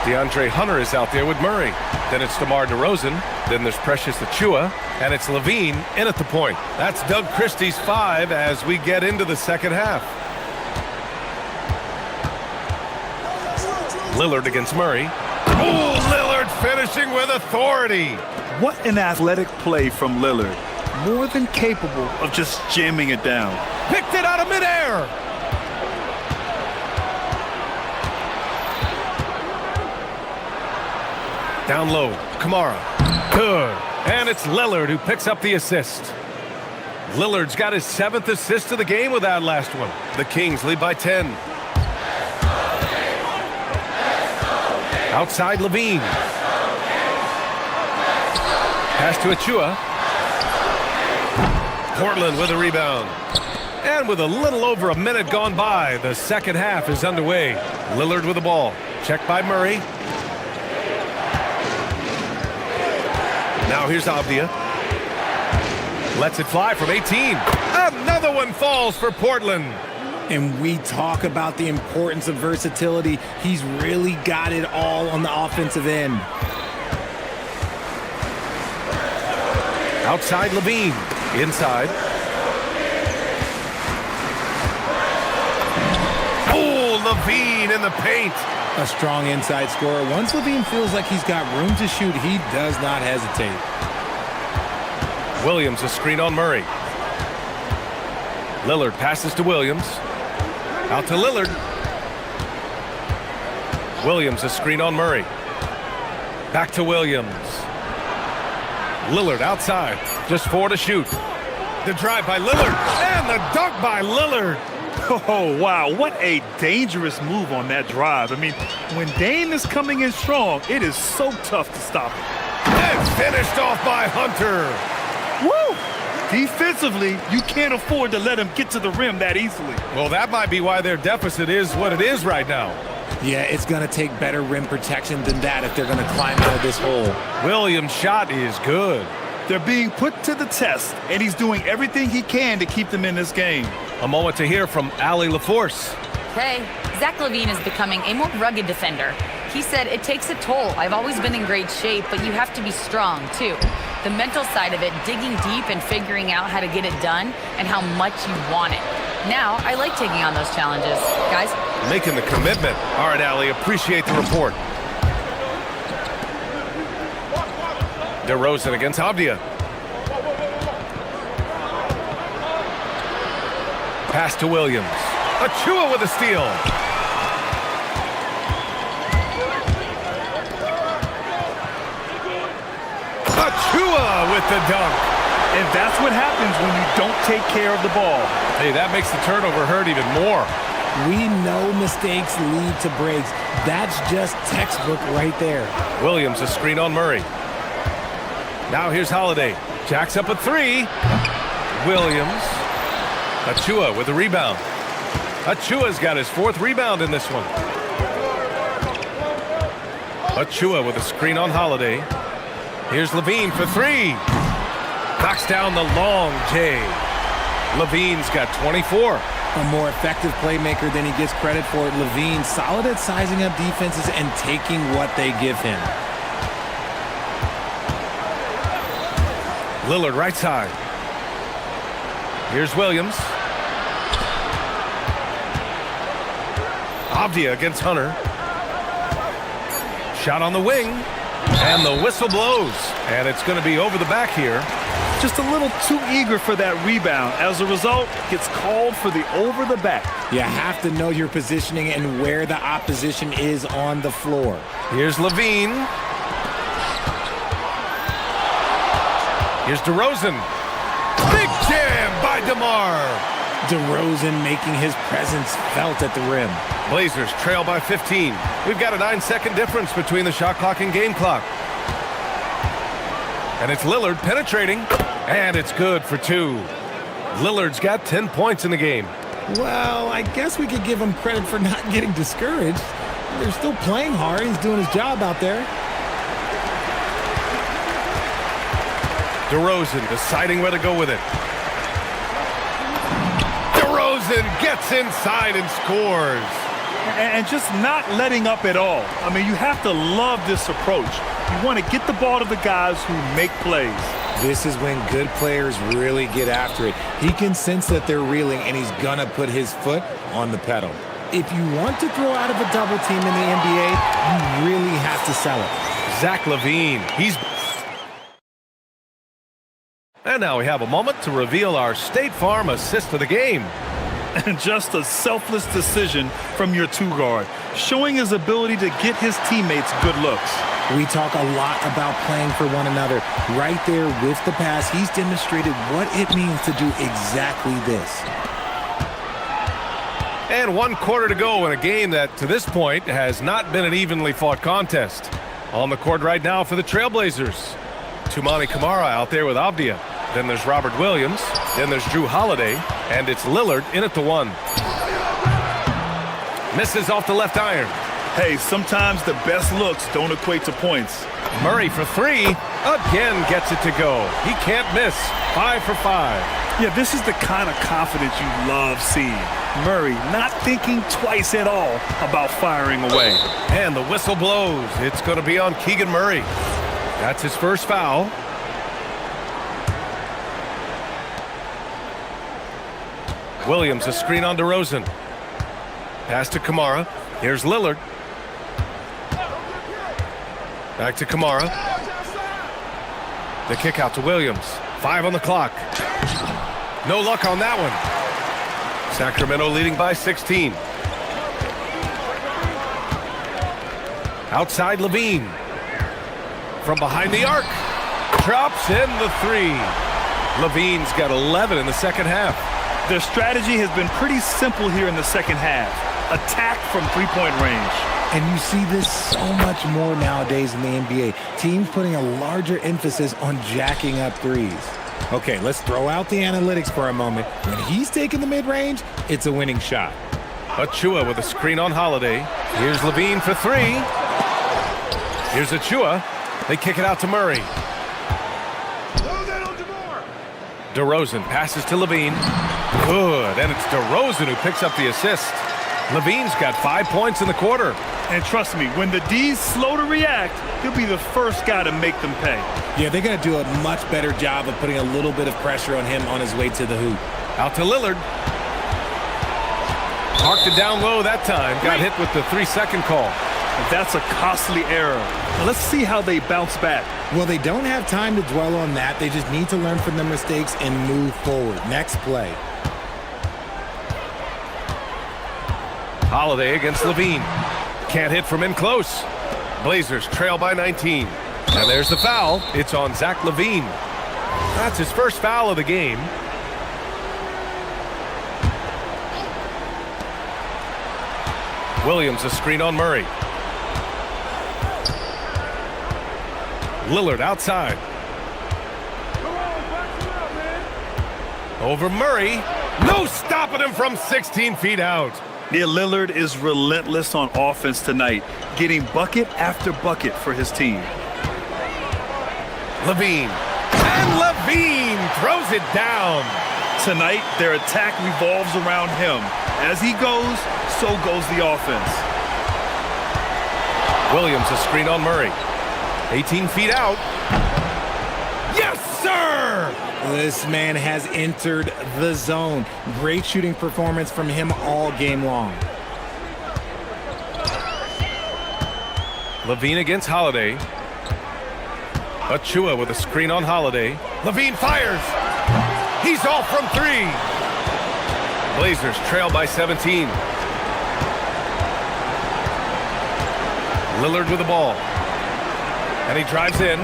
DeAndre Hunter is out there with Murray. Then it's DeMar DeRozan. Then there's Precious Achiuwa. And it's Levine in at the point. That's Doug Christie's 5 as we get into the second half. Lillard against Murray. Oh, Lillard finishing with authority. What an athletic play from Lillard. More than capable of just jamming it down. Picked it out of midair. Down low, Kamara. Good. And it's Lillard who picks up the assist. Lillard's got his 7th assist of the game with that last one. The Kings lead by 10. Outside Levine. Pass to Achiuwa. Portland with a rebound. And with a little over a minute gone by, the second half is underway. Lillard with the ball. Checked by Murray. Now here's Avdia. Lets it fly from 18. Another one falls for Portland. And we talk about the importance of versatility. He's really got it all on the offensive end. Outside Levine. Inside. Oh, Levine in the paint. A strong inside scorer. Once Levine feels like he's got room to shoot, he does not hesitate. Williams a screen on Murray. Lillard passes to Williams. Out to Lillard. Williams a screen on Murray. Back to Williams. Lillard outside. Just 4 to shoot. The drive by Lillard. And the dunk by Lillard. Oh, wow. What a dangerous move on that drive. I mean, when Dame is coming in strong, it is so tough to stop him. And finished off by Hunter. Woo! Defensively, you can't afford to let him get to the rim that easily. Well, that might be why their deficit is what it is right now. Yeah, it's going to take better rim protection than that if they're going to climb out of this hole. Williams' shot is good. They're being put to the test, and he's doing everything he can to keep them in this game. A moment to hear from Allie LaForce. Hey, Zach LaVine is becoming a more rugged defender. He said, it takes a toll. I've always been in great shape, but you have to be strong, too. The mental side of it, digging deep and figuring out how to get it done and how much you want it. Now, I like taking on those challenges. Guys? Making the commitment. All right, Allie, appreciate the report. DeRozan against Avdia. Pass to Williams. Achiuwa with a steal. Achiuwa with the dunk. And that's what happens when you don't take care of the ball. Hey, that makes the turnover hurt even more. We know mistakes lead to breaks. That's just textbook right there. Williams a screen on Murray. Now here's Holiday. Jacks up a 3. Williams. Achiuwa with the rebound. Achiuwa's got his 4th rebound in this one. Achiuwa with a screen on Holiday. Here's Levine for 3. Knocks down the long J. Levine's got 24. A more effective playmaker than he gets credit for. Levine solid at sizing up defenses and taking what they give him. Lillard right side. Here's Williams. Avdia against Hunter. Shot on the wing. And the whistle blows. And it's going to be over the back here. Just a little too eager for that rebound. As a result, gets called for the over the back. You have to know your positioning and where the opposition is on the floor. Here's Levine. Here's DeRozan. Big jam by DeMar. DeRozan making his presence felt at the rim. Blazers trail by 15. We've got a 9-second difference between the shot clock and game clock. And it's Lillard penetrating. And it's good for 2. Lillard's got 10 points in the game. Well, I guess we could give him credit for not getting discouraged. They're still playing hard. He's doing his job out there. DeRozan deciding where to go with it. DeRozan gets inside and scores. And just not letting up at all. I mean, you have to love this approach. You want to get the ball to the guys who make plays. This is when good players really get after it. He can sense that they're reeling, and he's going to put his foot on the pedal. If you want to throw out of a double team in the NBA, you really have to sell it. Zach LaVine, And now we have a moment to reveal our State Farm assist of the game. And just a selfless decision from your two-guard, showing his ability to get his teammates good looks. We talk a lot about playing for one another. Right there with the pass, he's demonstrated what it means to do exactly this. And 1 quarter to go in a game that, to this point, has not been an evenly fought contest. On the court right now for the Trailblazers. Toumani Camara out there with Avdia. Then there's Robert Williams. Then there's Drew Holiday. And it's Lillard in at the 1. Misses off the left iron. Hey, sometimes the best looks don't equate to points. Murray for 3. Again gets it to go. He can't miss. 5 for 5. Yeah, this is the kind of confidence you love seeing. Murray not thinking twice at all about firing away. And the whistle blows. It's going to be on Keegan Murray. That's his first foul. Williams, a screen on DeRozan. Pass to Camara. Here's Lillard. Back to Camara. The kick out to Williams. 5 on the clock. No luck on that one. Sacramento leading by 16. Outside LaVine. From behind the arc. Drops in the 3. LaVine's got 11 in the second half. Their strategy has been pretty simple here in the second half. Attack from three-point range. And you see this so much more nowadays in the NBA. Teams putting a larger emphasis on jacking up threes. Okay, let's throw out the analytics for a moment. When he's taking the mid-range, it's a winning shot. Achua with a screen on Holiday. Here's LaVine for 3. Here's Achua. They kick it out to Murray. DeRozan passes to LaVine. Good, and it's DeRozan who picks up the assist. LaVine's got 5 points in the quarter. And trust me, when the D's slow to react, he'll be the first guy to make them pay. Yeah, they're going to do a much better job of putting a little bit of pressure on him on his way to the hoop. Out to Lillard. Parked it down low that time. Got hit with the 3-second call. That's a costly error. Now let's see how they bounce back. Well, they don't have time to dwell on that. They just need to learn from their mistakes and move forward. Next play. Holiday against LaVine. Can't hit from in close. Blazers trail by 19. And there's the foul. It's on Zach LaVine. That's his first foul of the game. Williams a screen on Murray. Lillard outside. Over Murray. No stopping him from 16 feet out. Yeah, Lillard is relentless on offense tonight, getting bucket after bucket for his team. LaVine. And LaVine throws it down. Tonight, their attack revolves around him. As he goes, so goes the offense. Williams a screen on Murray. 18 feet out. Yes, sir! This man has entered the zone. Great shooting performance from him all game long. LaVine against Holiday. Achua with a screen on Holiday. LaVine fires. He's off from 3. Blazers trail by 17. Lillard with the ball. And he drives in.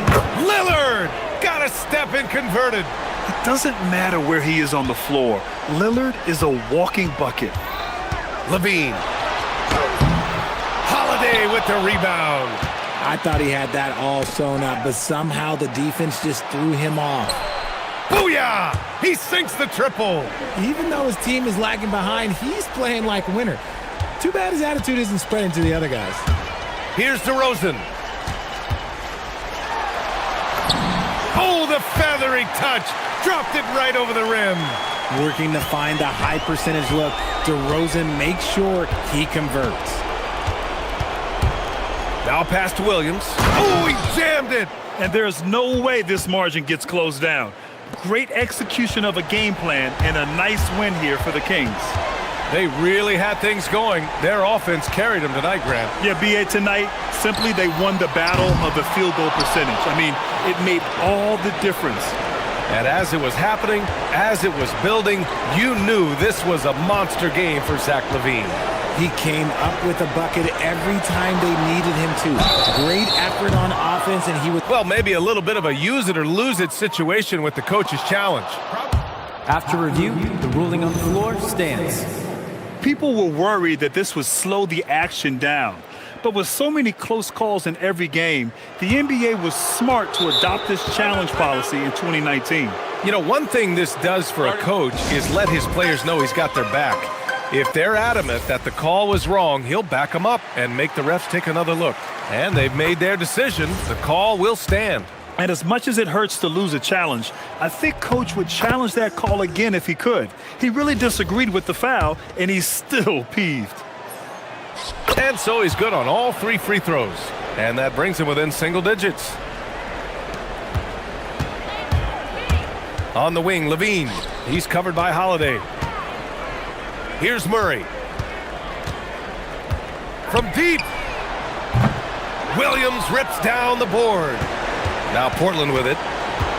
Lillard! Got a step in converted. It doesn't matter where he is on the floor. Lillard is a walking bucket. LaVine. Holiday with the rebound. I thought he had that all sewn up, but somehow the defense just threw him off. Booyah! He sinks the triple. Even though his team is lagging behind, he's playing like a winner. Too bad his attitude isn't spreading to the other guys. Here's DeRozan. Oh, the feather Military touch. Dropped it right over the rim. Working to find the high percentage look. DeRozan makes sure he converts. Now pass to Williams. Oh, he jammed it. And there's no way this margin gets closed down. Great execution of a game plan and a nice win here for the Kings. They really had things going. Their offense carried them tonight, Grant. Yeah, B.A., tonight, simply they won the battle of the field goal percentage. I mean, it made all the difference. And as it was happening, as it was building, you knew this was a monster game for Zach LaVine. He came up with a bucket every time they needed him to. Great effort on offense, and he was... Well, maybe a little bit of a use it or lose it situation with the coach's challenge. After review, the ruling on the floor stands. People were worried that this would slow the action down. But with so many close calls in every game, the NBA was smart to adopt this challenge policy in 2019. You know, one thing this does for a coach is let his players know he's got their back. If they're adamant that the call was wrong, he'll back them up and make the refs take another look. And they've made their decision. The call will stand. And as much as it hurts to lose a challenge, I think Coach would challenge that call again if he could. He really disagreed with the foul, and he's still peeved. And so he's good on all 3 free throws. And that brings him within single digits. On the wing, LaVine. He's covered by Holiday. Here's Murray. From deep. Williams rips down the board. Now Portland with it.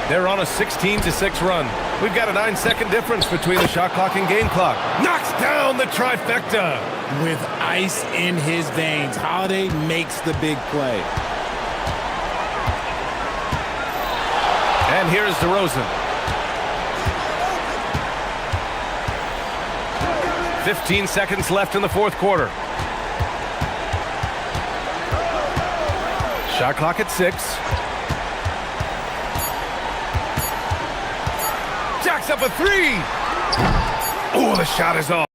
They're on a 16-6 run. We've got a 9-second difference between the shot clock and game clock. Knocks down the trifecta. With ice in his veins, Holiday makes the big play. And here's DeRozan. 15 seconds left in the fourth quarter. Shot clock at 6. Jacks up a 3. Oh, the shot is off.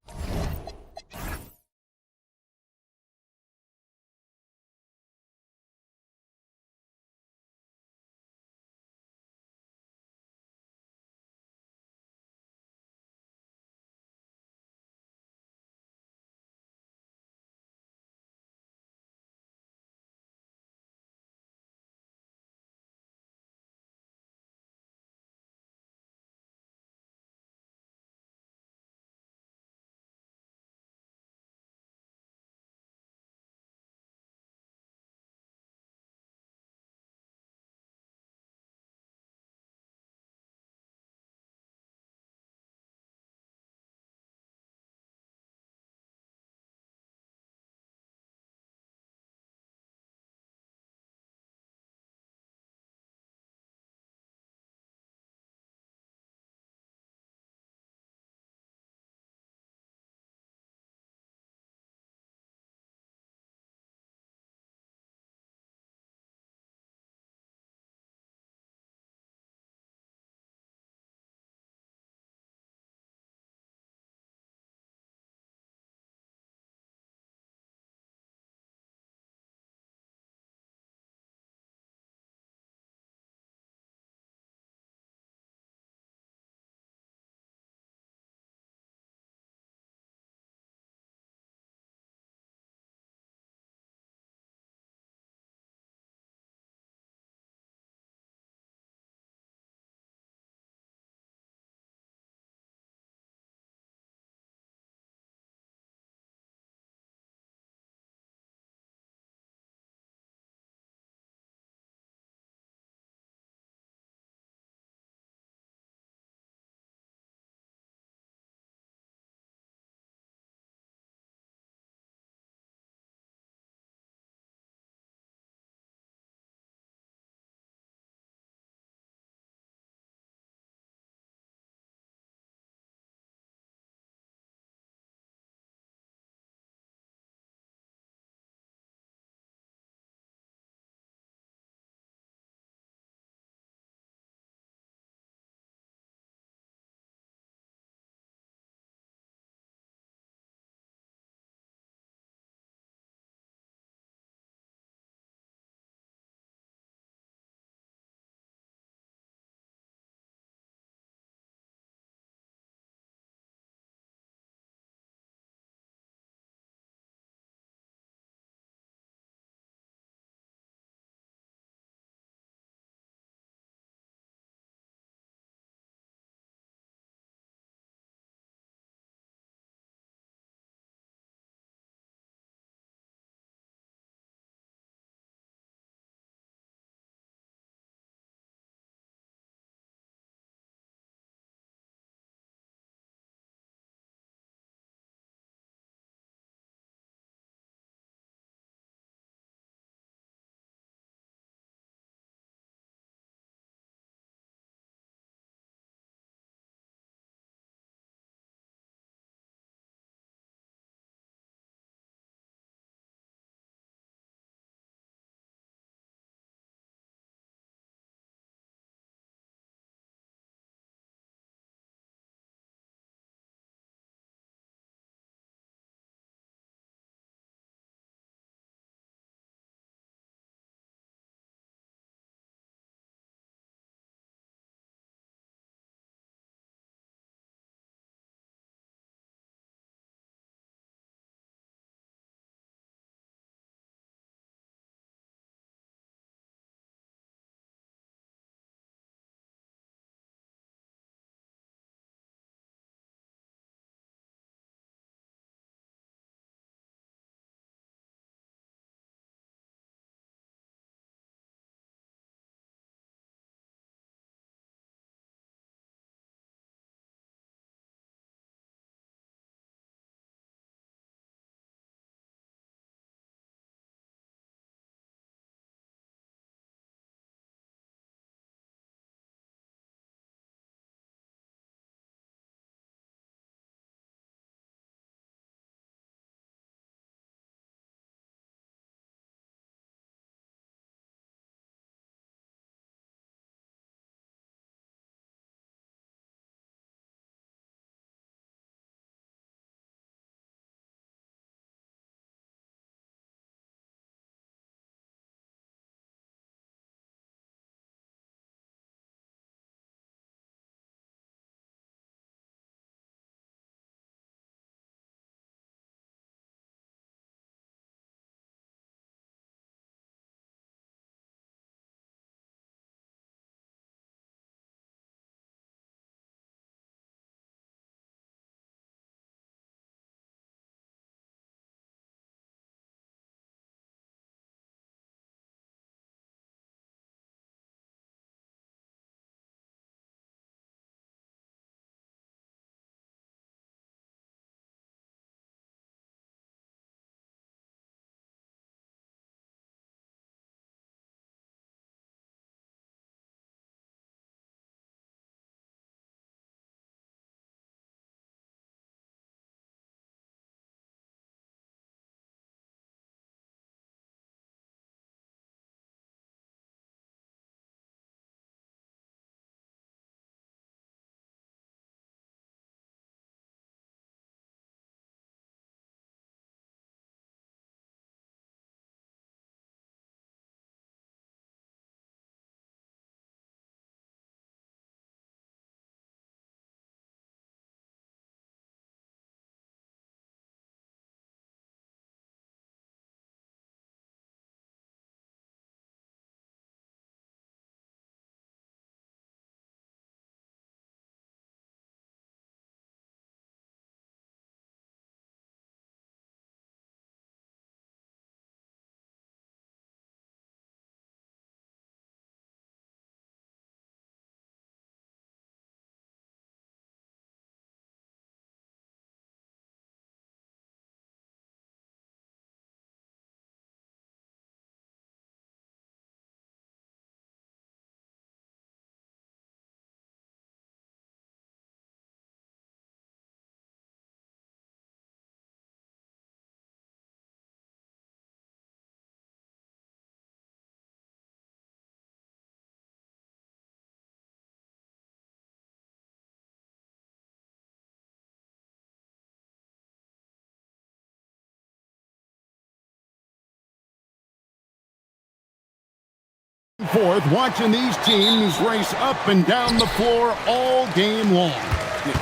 fourth, watching these teams race up and down the floor all game long.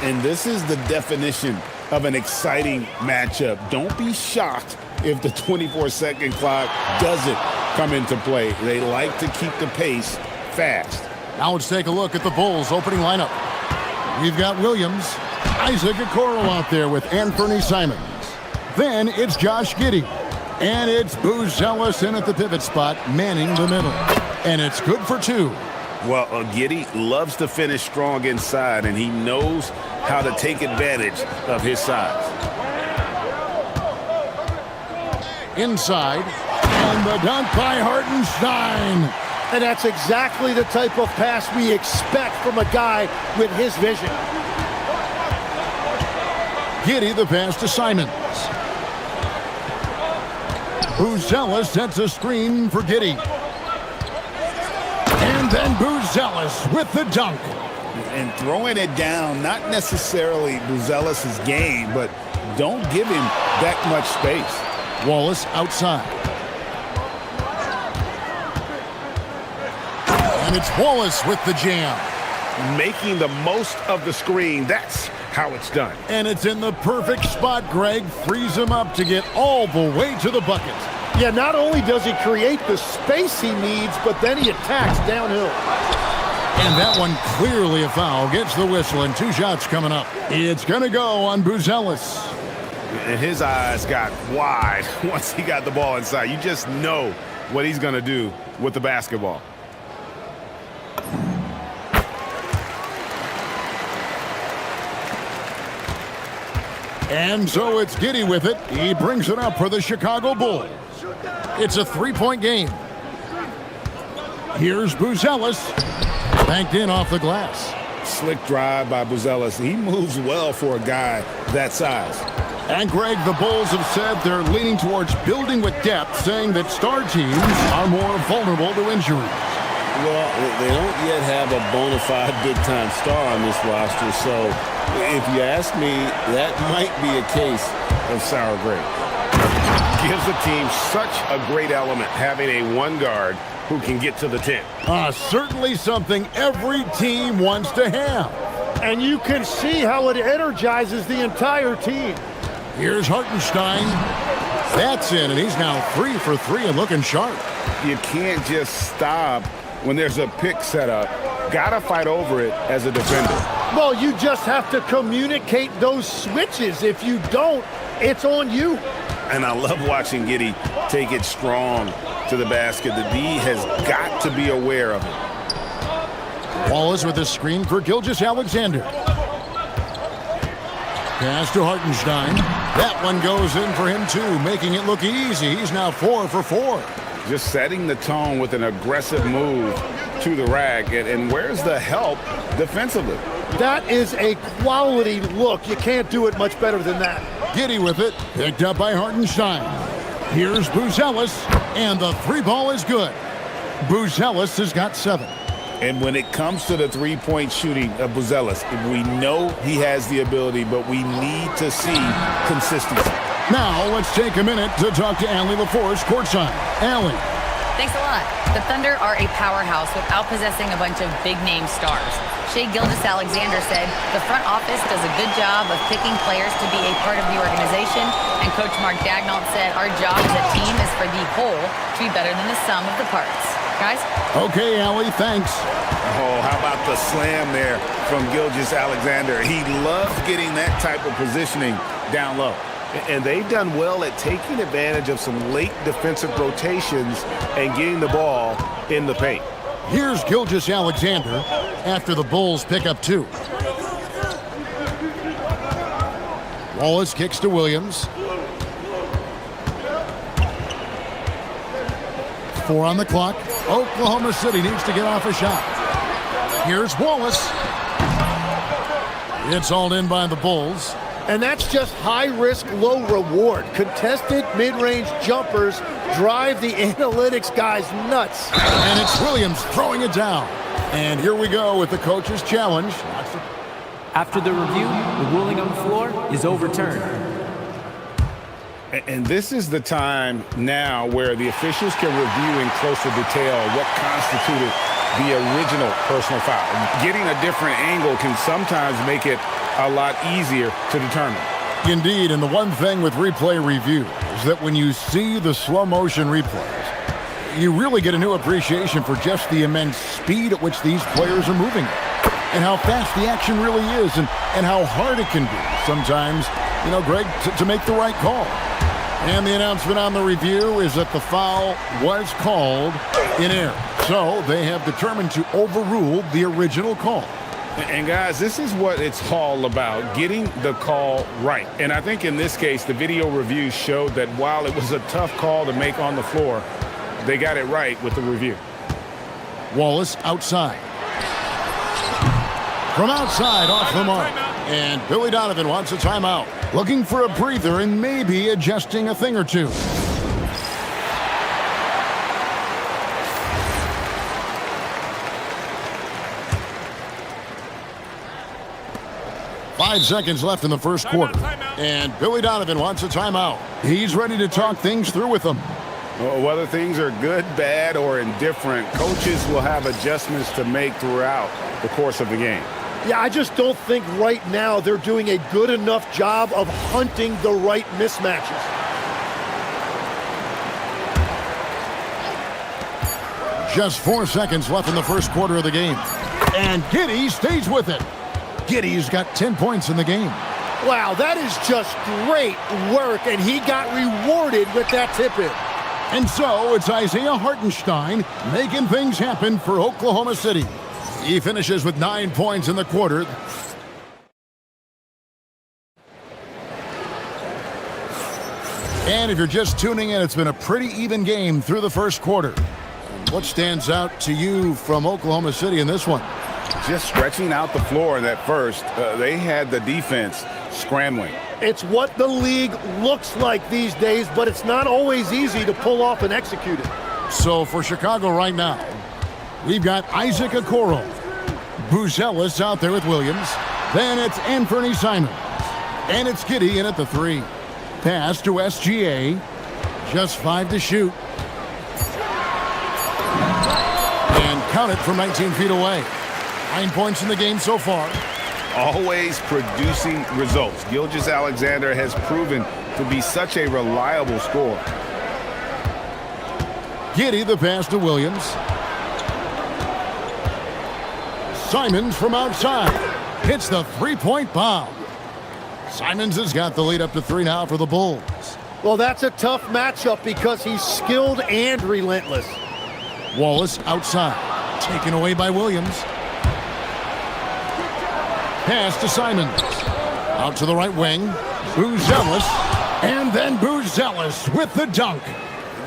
And this is the definition of an exciting matchup. Don't be shocked if the 24-second clock doesn't come into play. They like to keep the pace fast. Now let's take a look at the Bulls' opening lineup. We've got Williams, Isaac Okoro out there with Anthony Simons. Then it's Josh Giddey. And it's Buzelis in at the pivot spot, manning the middle. And it's good for two. Well, Giddey loves to finish strong inside, and he knows how to take advantage of his size. Inside, and the dunk by Hartenstein. And that's exactly the type of pass we expect from a guy with his vision. Giddey the pass to Simons. Buzelis sets a screen for Giddey. And then Buzelis with the dunk. And throwing it down, not necessarily Buzelis' game, but don't give him that much space. Wallace outside. And it's Wallace with the jam. Making the most of the screen. That's how it's done. And it's in the perfect spot. Greg frees him up to get all the way to the bucket. Yeah, not only does he create the space he needs, but then he attacks downhill. And that one clearly a foul. Gets the whistle, and two shots coming up. It's going to go on Buzelis. And his eyes got wide once he got the ball inside. You just know what he's going to do with the basketball. And so it's Giddey with it. He brings it up for the Chicago Bulls. It's a three-point game. Here's Buzelis. Banked in off the glass. Slick drive by Buzelis. He moves well for a guy that size. And Greg, the Bulls have said they're leaning towards building with depth, saying that star teams are more vulnerable to injuries. Well, they don't yet have a bona fide big-time star on this roster, so if you ask me, that might be a case of sour grape. Gives the team such a great element, having a one guard who can get to the 10. Certainly something every team wants to have. And you can see how it energizes the entire team. Here's Hartenstein. That's in, and he's now 3 for 3 and looking sharp. You can't just stop when there's a pick set up. Gotta fight over it as a defender. Well, you just have to communicate those switches. If you don't, it's on you. And I love watching Giddey take it strong to the basket. The D has got to be aware of it. Wallace with a screen for Gilgeous-Alexander. Pass to Hartenstein. That one goes in for him, too, making it look easy. He's now 4 for 4. Just setting the tone with an aggressive move to the rack. And where's the help defensively? That is a quality look. You can't do it much better than that. Giddey with it, picked up by Hartenstein. Here's Buzelis, and the three ball is good. Buzelis has got 7. And when it comes to the three-point shooting of Buzelis, we know he has the ability, but we need to see consistency. Now let's take a minute to talk to Allie LaForce courtside. Allie. Thanks a lot. The Thunder are a powerhouse without possessing a bunch of big-name stars. Shai Gilgeous-Alexander said the front office does a good job of picking players to be a part of the organization, and Coach Mark Daigneault said our job as a team is for the whole to be better than the sum of the parts. Guys? Okay, Allie, thanks. Oh, how about the slam there from Gilgeous-Alexander? He loves getting that type of positioning down low. And they've done well at taking advantage of some late defensive rotations and getting the ball in the paint. Here's Gilgeous-Alexander after the Bulls pick up 2. Wallace kicks to Williams. 4 on the clock. Oklahoma City needs to get off a shot. Here's Wallace. It's hauled in by the Bulls. And that's just high risk, low reward. Contested mid-range jumpers drive the analytics guys nuts. And it's Williams throwing it down. And here we go with the coach's challenge. After the review, the ruling on the floor is overturned. And this is the time now where the officials can review in closer detail what constituted the original personal foul. Getting a different angle can sometimes make it a lot easier to determine. Indeed, and the one thing with replay review is that when you see the slow motion replays, you really get a new appreciation for just the immense speed at which these players are moving and how fast the action really is and how hard it can be sometimes, you know, Greg, to make the right call. And the announcement on the review is that the foul was called in error. So they have determined to overrule the original call. And guys, this is what it's all about, getting the call right. And I think in this case, the video review showed that while it was a tough call to make on the floor, they got it right with the review. Wallace outside. From outside, off the mark. And Billy Donovan wants a timeout. Looking for a breather and maybe adjusting a thing or two. Five seconds left in the first quarter. And Billy Donovan wants a timeout. He's ready to talk things through with them. Well, whether things are good, bad, or indifferent, coaches will have adjustments to make throughout the course of the game. Yeah, I just don't think right now they're doing a good enough job of hunting the right mismatches. Just 4 seconds left in the first quarter of the game. And Giddey stays with it. Giddey's got 10 points in the game. Wow, that is just great work, and he got rewarded with that tip-in. And so it's Isaiah Hartenstein making things happen for Oklahoma City. He finishes with 9 points in the quarter. And if you're just tuning in, it's been a pretty even game through the first quarter. What stands out to you from Oklahoma City in this one? Just stretching out the floor in that first. They had the defense scrambling. It's what the league looks like these days, but it's not always easy to pull off and execute it. So for Chicago right now, we've got Isaac Okoro. Buzelis out there with Williams. Then it's Anthony Simons. And it's Giddey in at the 3. Pass to SGA. Just 5 to shoot. And count it from 19 feet away. 9 points in the game so far. Always producing results. Gilgeous-Alexander has proven to be such a reliable scorer. Giddey the pass to Williams. Simons from outside hits the three-point bomb. Simons has got the lead up to 3 now for the Bulls. Well, that's a tough matchup because he's skilled and relentless. Wallace outside, taken away by Williams. Pass to Simons. Out to the right wing. Buzelis. And then Buzelis with the dunk.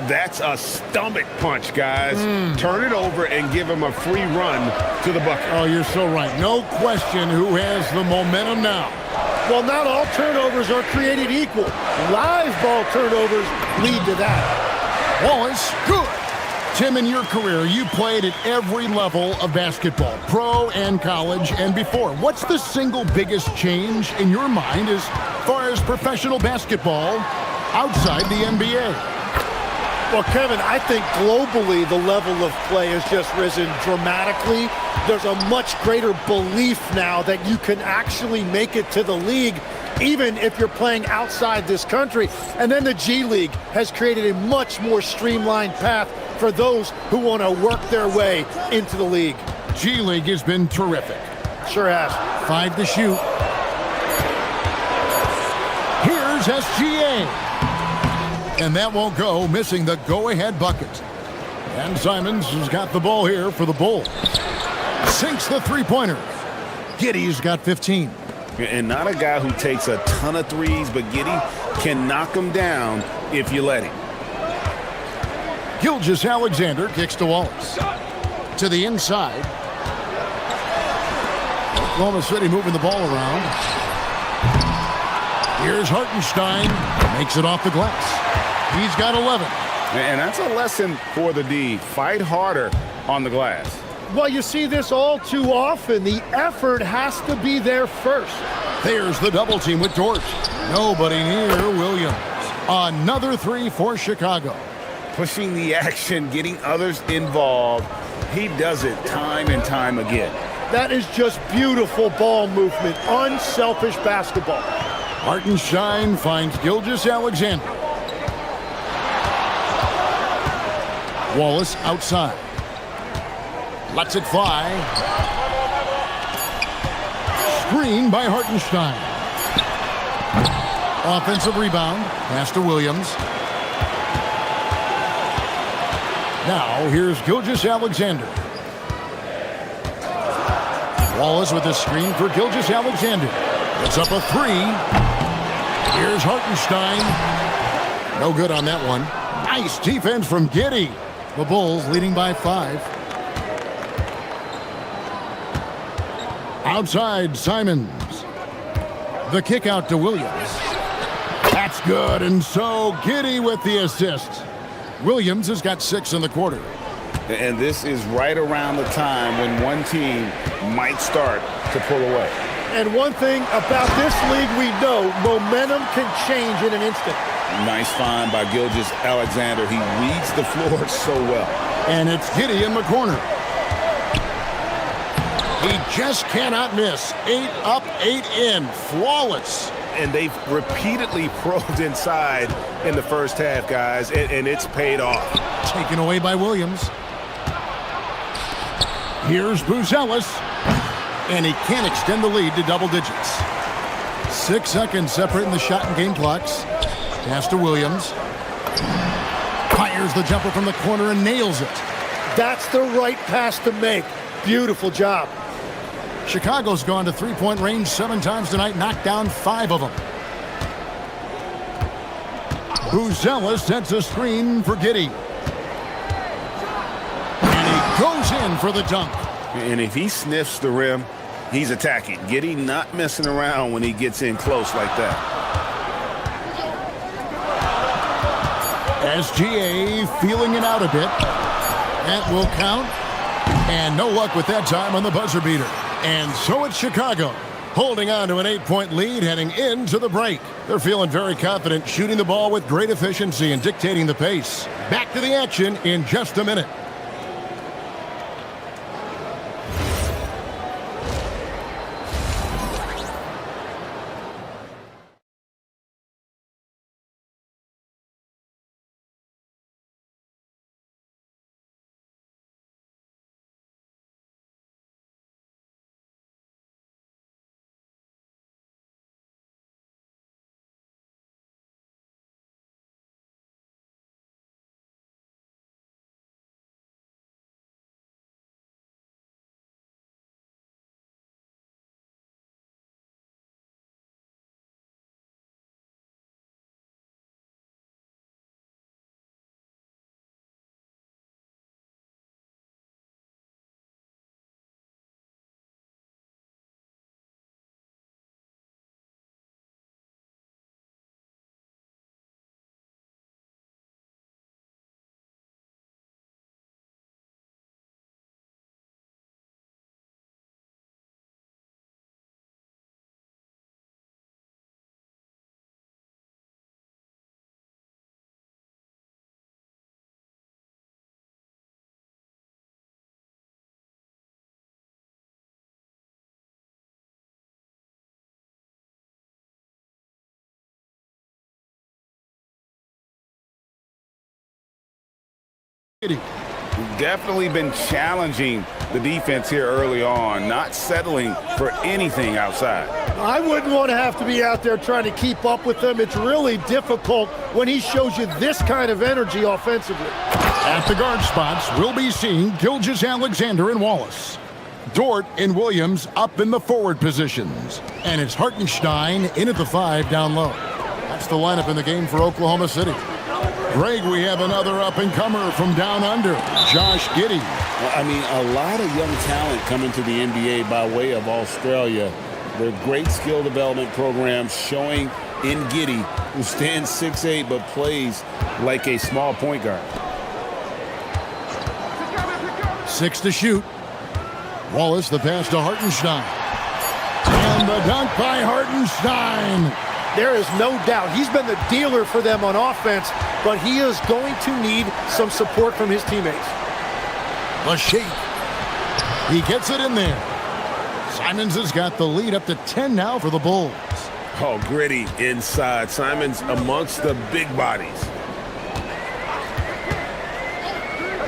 That's a stomach punch, guys. Turn it over and give him a free run to the bucket. Oh, you're so right. No question who has the momentum now. Well, not all turnovers are created equal. Live ball turnovers lead to that. Wallace, good. Tim, in your career, you played at every level of basketball, pro and college and before. What's the single biggest change in your mind as far as professional basketball outside the NBA? Well, Kevin, I think globally the level of play has just risen dramatically. There's a much greater belief now that you can actually make it to the league, even if you're playing outside this country. And then the G League has created a much more streamlined path for those who want to work their way into the league. G League has been terrific. Sure has. 5 to shoot. Here's SGA. And that won't go, missing the go-ahead bucket. And Simons has got the ball here for the Bulls. Sinks the three-pointer. Giddey's got 15. And not a guy who takes a ton of threes, but Giddey can knock them down if you let him. Gilgeous-Alexander kicks to Wallace. To the inside. Oklahoma City moving the ball around. Here's Hartenstein. Makes it off the glass. He's got 11. And that's a lesson for the D. Fight harder on the glass. Well, you see this all too often. The effort has to be there first. There's the double team with Dort. Nobody near Williams. Another three for Chicago. Pushing the action, getting others involved. He does it time and time again. That is just beautiful ball movement, unselfish basketball. Hartenstein finds Gilgeous-Alexander. Wallace outside. Lets it fly. Screen by Hartenstein. Offensive rebound. Pass to Williams. Now here's Gilgeous-Alexander. Wallace with a screen for Gilgeous-Alexander. It's up a three. Here's Hartenstein. No good on that one. Nice defense from Giddey. The Bulls leading by 5. Outside, Simons. The kick out to Williams. That's good, and so Giddey with the assist. Williams has got 6 in the quarter. And this is right around the time when one team might start to pull away. And one thing about this league we know, momentum can change in an instant. Nice find by Gilgeous-Alexander. He reads the floor so well. And it's Giddey in the corner. He just cannot miss. 8 up, 8 in. Flawless. And they've repeatedly probed inside in the first half, guys, and it's paid off. Taken away by Williams. Here's Buzelis. And he can't extend the lead to double digits. 6 seconds separating the shot and game clocks. Pass to Williams. Fires the jumper from the corner and nails it. That's the right pass to make. Beautiful job. Chicago's gone to three-point range 7 times tonight, knocked down 5 of them. Buzelis sets a screen for Giddey. And he goes in for the dunk. And if he sniffs the rim, he's attacking. Giddey not messing around when he gets in close like that. SGA feeling it out a bit. That will count. And no luck with that time on the buzzer beater. And so it's Chicago, holding on to an 8-point lead heading into the break. They're feeling very confident, shooting the ball with great efficiency and dictating the pace. Back to the action in just a minute. Definitely been challenging the defense here early on, not settling for anything outside. I wouldn't want to have to be out there trying to keep up with them. It's really difficult when he shows you this kind of energy offensively. At the guard spots, we'll be seeing Gilgeous-Alexander and Wallace. Dort and Williams up in the forward positions. And it's Hartenstein in at the 5 down low. That's the lineup in the game for Oklahoma City. Greg, we have another up-and-comer from down under, Josh Giddey. I mean, a lot of young talent coming to the NBA by way of Australia. They're great skill development programs showing in Giddey, who stands 6'8", but plays like a small point guard. 6 to shoot. Wallace, the pass to Hartenstein. And the dunk by Hartenstein. There is no doubt. He's been the dealer for them on offense, but he is going to need some support from his teammates. Lachey. He gets it in there. Simons has got the lead up to 10 now for the Bulls. Oh, gritty inside. Simons amongst the big bodies.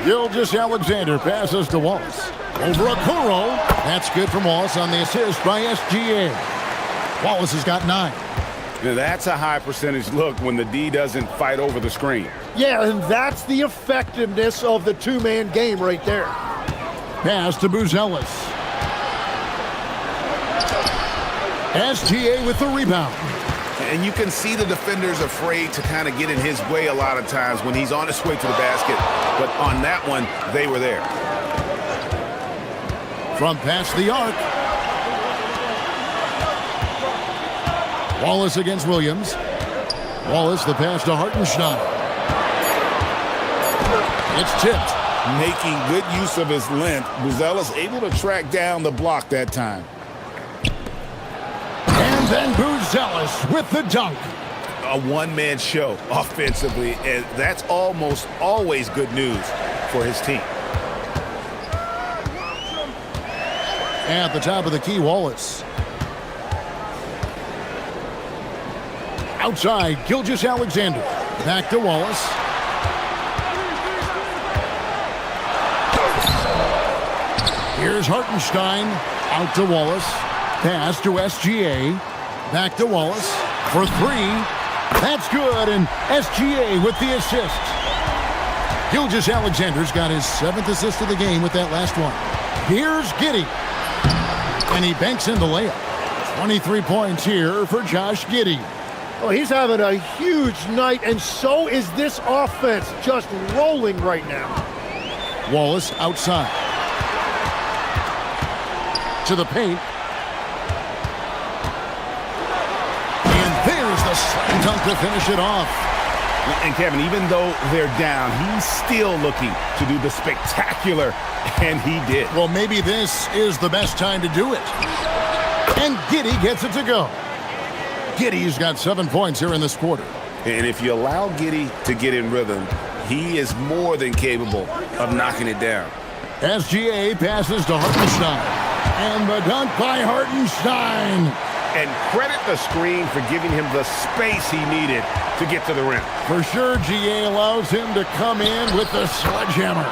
Gilgeous-Alexander passes to Wallace. Over Okoro. That's good from Wallace on the assist by SGA. Wallace has got 9. Now that's a high percentage look when the D doesn't fight over the screen. Yeah, and that's the effectiveness of the two-man game right there. Pass to Buzelis. SGA with the rebound. And you can see the defenders afraid to kind of get in his way a lot of times when he's on his way to the basket. But on that one, they were there. From past the arc. Wallace against Williams. Wallace, the pass to Hartenstein. It's tipped. Making good use of his length. Buzelis able to track down the block that time. And then Buzelis with the dunk. A one-man show offensively, and that's almost always good news for his team. At the top of the key, Wallace. Outside, Gilgeous-Alexander. Back to Wallace. Here's Hartenstein. Out to Wallace. Pass to SGA. Back to Wallace. For 3. That's good, and SGA with the assist. Gilgeous-Alexander's got his 7th assist of the game with that last one. Here's Giddey. And he banks in the layup. 23 points here for Josh Giddey. Oh, he's having a huge night, and so is this offense, just rolling right now. Wallace outside. To the paint. And there's the slam dunk to finish it off. And Kevin, even though they're down, he's still looking to do the spectacular, and he did. Well, maybe this is the best time to do it. And Giddey gets it to go. Giddey's got 7 points here in this quarter. And if you allow Giddey to get in rhythm, he is more than capable of knocking it down. SGA passes to Hartenstein. And the dunk by Hartenstein. And credit the screen for giving him the space he needed to get to the rim. For sure, GA allows him to come in with the sledgehammer.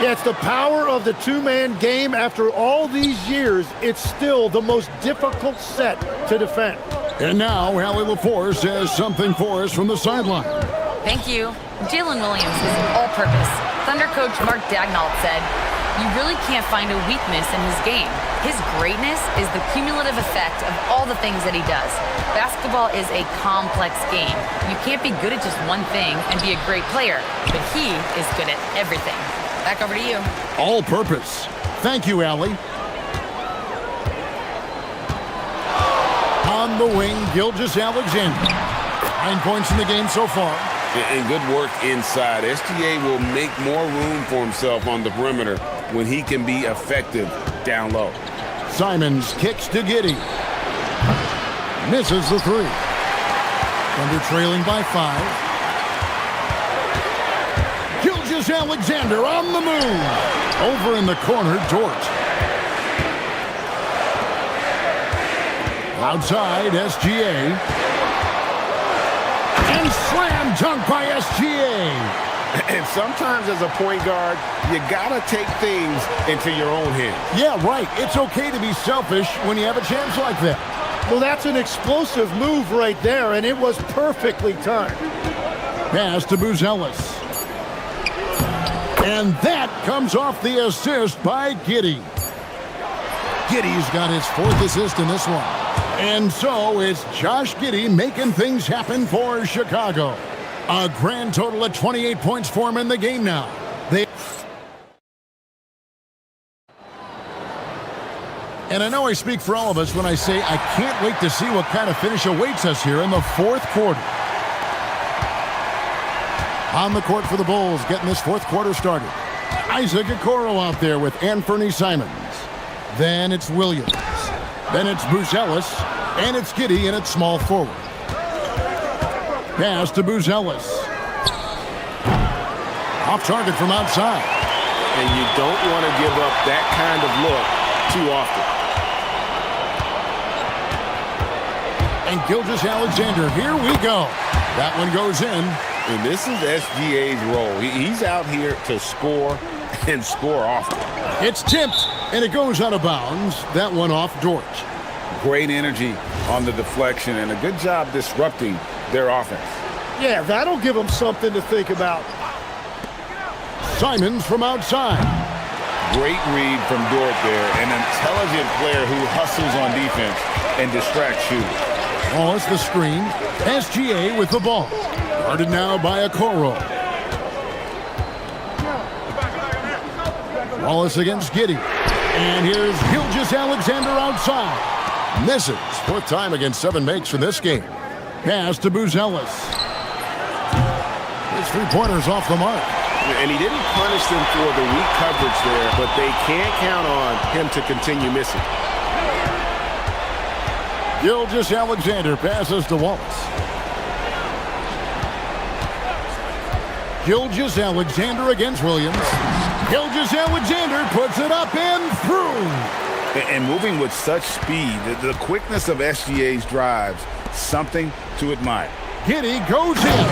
Yeah, it's the power of the two-man game. After all these years, it's still the most difficult set to defend. And now, Allie LaForce has something for us from the sideline. Thank you. Jalen Williams is an all-purpose. Thunder coach Mark Daigneault said, "You really can't find a weakness in his game. His greatness is the cumulative effect of all the things that he does. Basketball is a complex game. You can't be good at just one thing and be a great player, but he is good at everything." Back over to you. All purpose. Thank you, Allie. On the wing, Gilgeous-Alexander. 9 points in the game so far. And good work inside. SGA will make more room for himself on the perimeter when he can be effective down low. Simons kicks to Giddey. Misses the 3. Thunder trailing by 5. Gilgeous-Alexander on the move. Over in the corner, Dort. Outside, SGA. And slam dunk by SGA. And sometimes as a point guard, you gotta take things into your own hands. Yeah, right. It's okay to be selfish when you have a chance like that. Well, that's an explosive move right there, and it was perfectly timed. Pass to Buzelis. And that comes off the assist by Giddey. Giddey's got his 4th assist in this one. And so it's Josh Giddey making things happen for Chicago. A grand total of 28 points for him in the game now. And I know I speak for all of us when I say I can't wait to see what kind of finish awaits us here in the 4th quarter. On the court for the Bulls, getting this 4th quarter started. Isaac Okoro out there with Anthony Simons. Then it's Williams. Then it's Buzelis. And it's Giddey, and it's small forward. Pass to Buzelis. Off target from outside. And you don't want to give up that kind of look too often. And Gilgeous-Alexander, here we go. That one goes in. And this is SGA's role. He's out here to score and score often. It's tipped, and it goes out of bounds. That one off Dort. Great energy on the deflection and a good job disrupting their offense. Yeah, that'll give them something to think about. Simons from outside. Great read from Dort there. An intelligent player who hustles on defense and distracts shooters. Wallace the screen. SGA with the ball. Guarded now by Okoro. Wallace against Giddey. And here's Gilgeous-Alexander outside. Misses. Fourth time against 7 makes for this game. Pass to Buzelis. His three-pointers off the mark. And he didn't punish them for the weak coverage there, but they can't count on him to continue missing. Gilgeous-Alexander passes to Wallace. Gilgeous-Alexander against Williams. Gilgeous-Alexander puts it up and through. And moving with such speed, the quickness of SGA's drives, something to admire. Giddey goes in.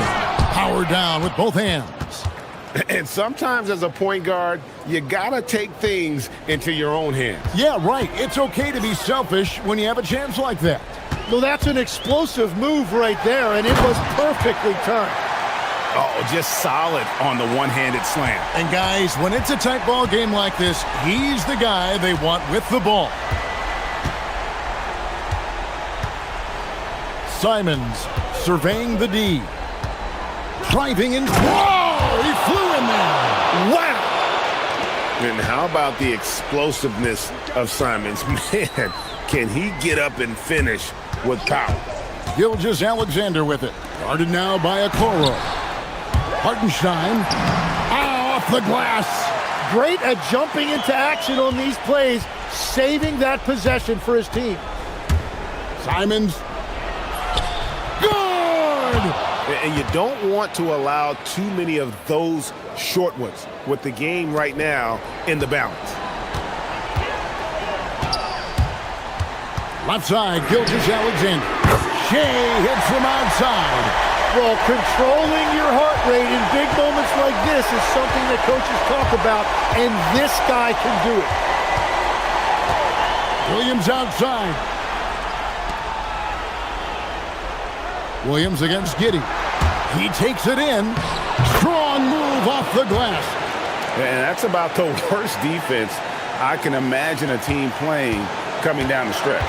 Power down with both hands. And sometimes as a point guard, you gotta take things into your own hands. Yeah, right. It's okay to be selfish when you have a chance like that. Well, that's an explosive move right there, and it was perfectly timed. Oh, just solid on the one-handed slam. And guys, when it's a tight ball game like this, he's the guy they want with the ball. Simons surveying the D. Driving in. Whoa! He flew in there. Wow! And how about the explosiveness of Simons? Man, can he get up and finish with power? Gilgeous-Alexander with it. Guarded now by Okoro. Hartenstein. Off the glass. Great at jumping into action on these plays, saving that possession for his team. Simons. Good! And you don't want to allow too many of those short ones with the game right now in the balance. Left side, Gilgeous-Alexander. Shea hits from outside. Well, controlling your heart rate in big moments like this is something that coaches talk about, and this guy can do it. Williams outside. Williams against Giddey. He takes it in. Strong move off the glass. And that's about the worst defense I can imagine a team playing coming down the stretch.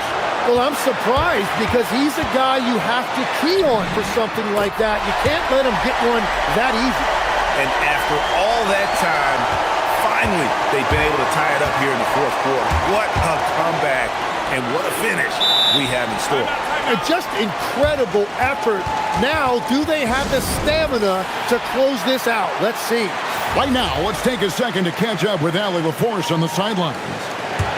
Well, I'm surprised because he's a guy you have to key on for something like that. You can't let him get one that easy. And after all that time, finally, they've been able to tie it up here in the fourth quarter. What a comeback and what a finish we have in store. And just incredible effort. Now, do they have the stamina to close this out? Let's see. Right now, let's take a second to catch up with Allie LaForce on the sidelines.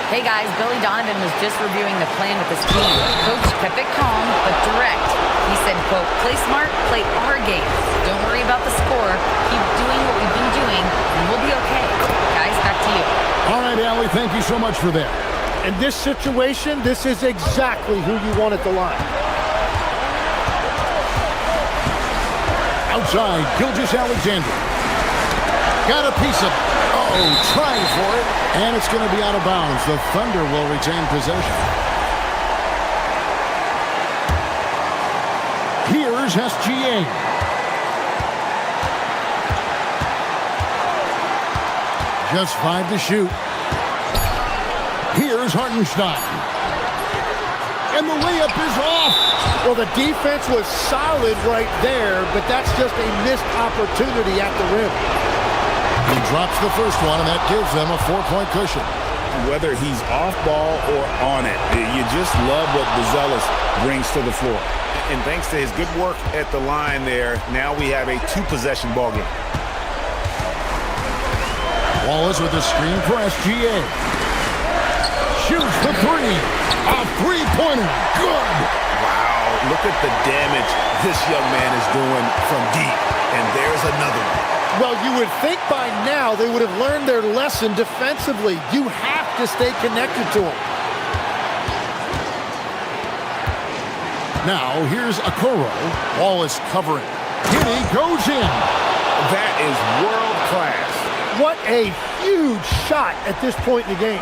Hey guys, Billy Donovan was just reviewing the plan with his team. Coach kept it calm, but direct. He said, quote, play smart, play our game. Don't worry about the score. Keep doing what we've been doing, and we'll be okay. Guys, back to you. All right, Allie, thank you so much for that. In this situation, this is exactly who you want at the line. Outside, Gilgeous-Alexander. Got a piece of it. Oh, trying for it. And it's going to be out of bounds. The Thunder will retain possession. Here's SGA. Just 5 to shoot. Here's Hartenstein. And the layup is off. Well, the defense was solid right there, but that's just a missed opportunity at the rim. He drops the first one, and that gives them a 4-point cushion. Whether he's off ball or on it, you just love what Buzelis brings to the floor. And thanks to his good work at the line there, now we have a 2-possession ball game. Wallace with the screen for SGA. Shoots the 3. A 3-pointer. Good. Wow. Look at the damage this young man is doing from deep. And there's another one. Well, you would think by now they would have learned their lesson defensively. You have to stay connected to them. Now, here's Okoro. Ball is covering. Giddy goes in. That is world class. What a huge shot at this point in the game.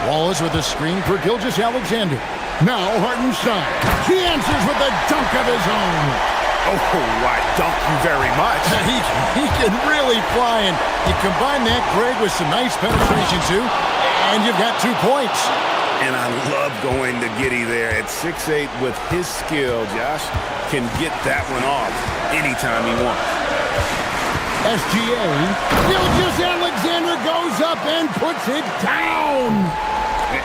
Wallace with a screen for Gilgeous-Alexander. Now Hartenstein. He answers with a dunk of his own. Oh, I dunk you very much. He can really fly, and you combine that, Greg, with some nice penetration, too, and you've got 2 points. And I love going to Giddy there at 6'8" with his skill. Josh can get that one off anytime he wants. SGA. Gilgeous-Alexander goes up and puts it down.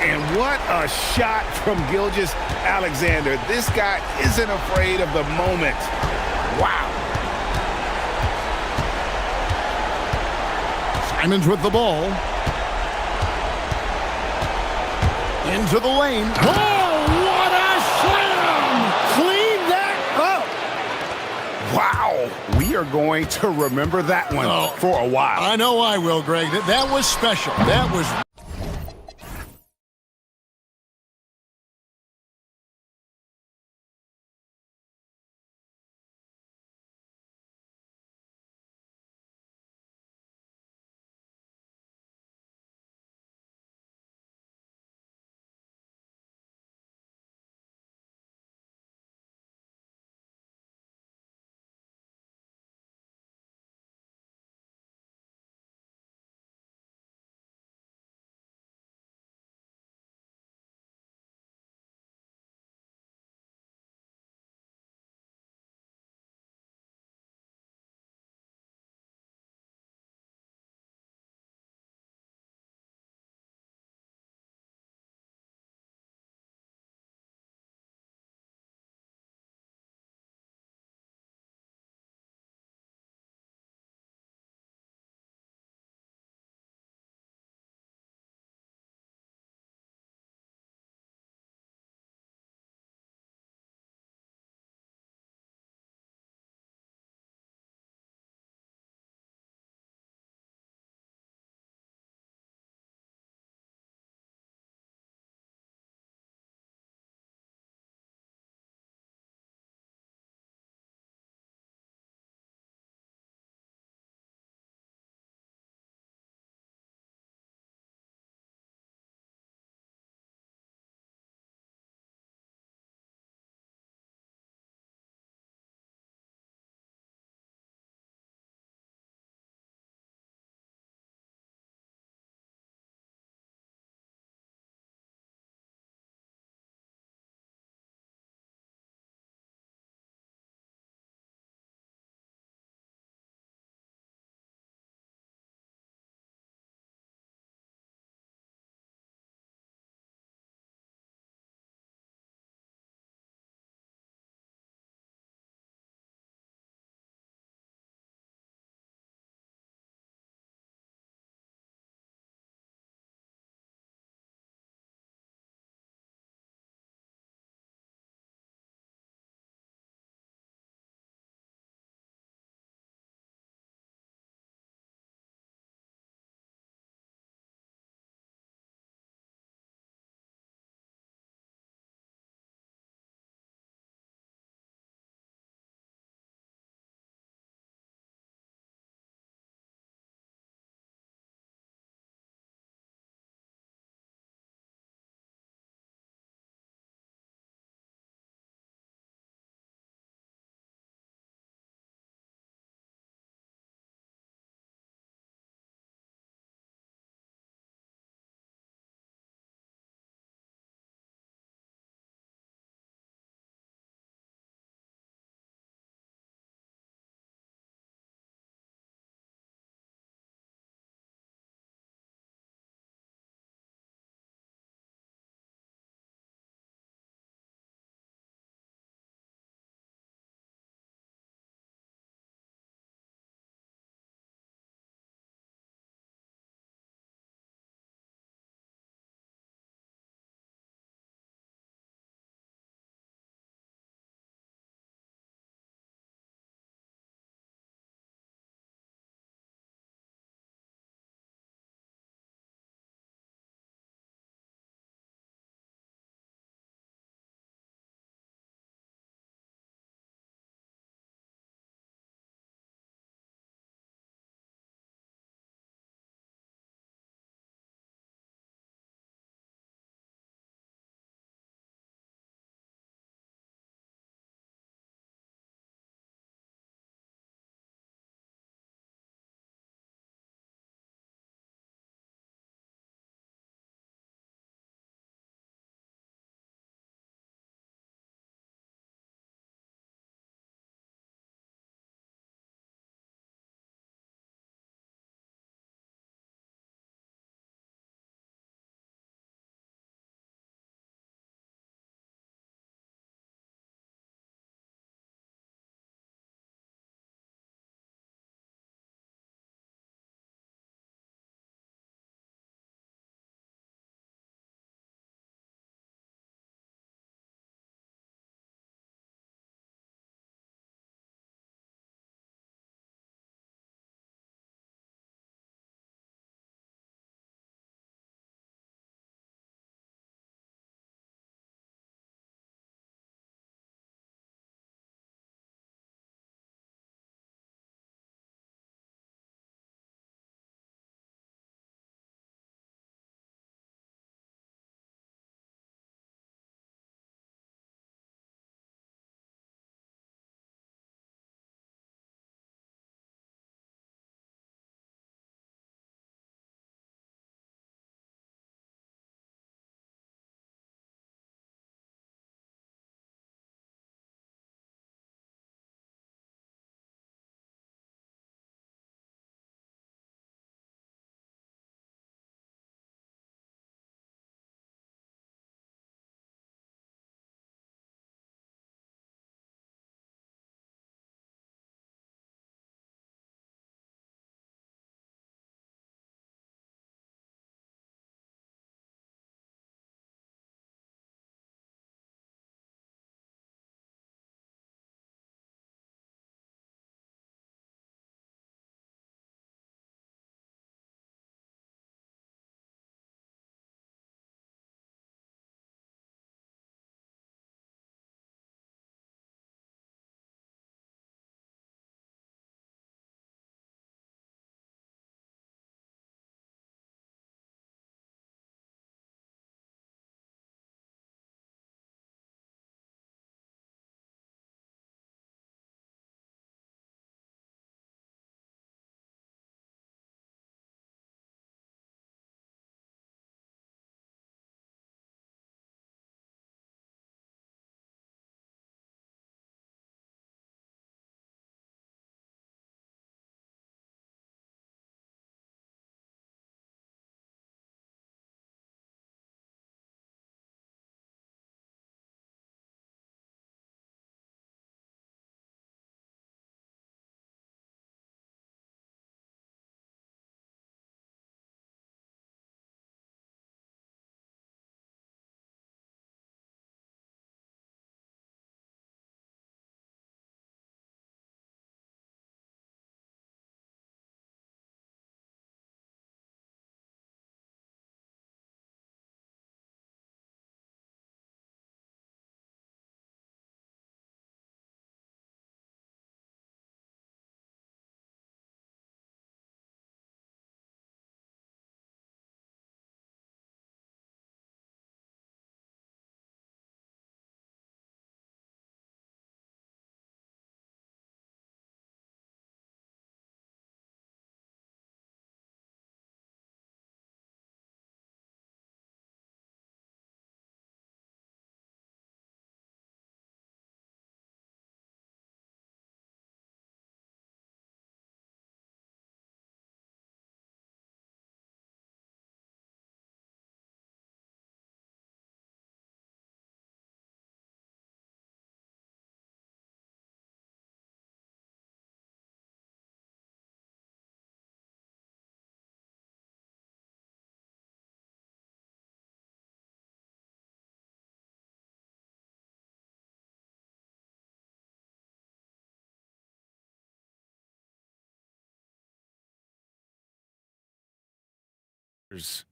And what a shot from Gilgeous-Alexander. This guy isn't afraid of the moment. Wow. Simons with the ball. Into the lane. Oh, what a slam! Clean that up. Wow. We are going to remember that one for a while. I know I will, Greg. That was special. That was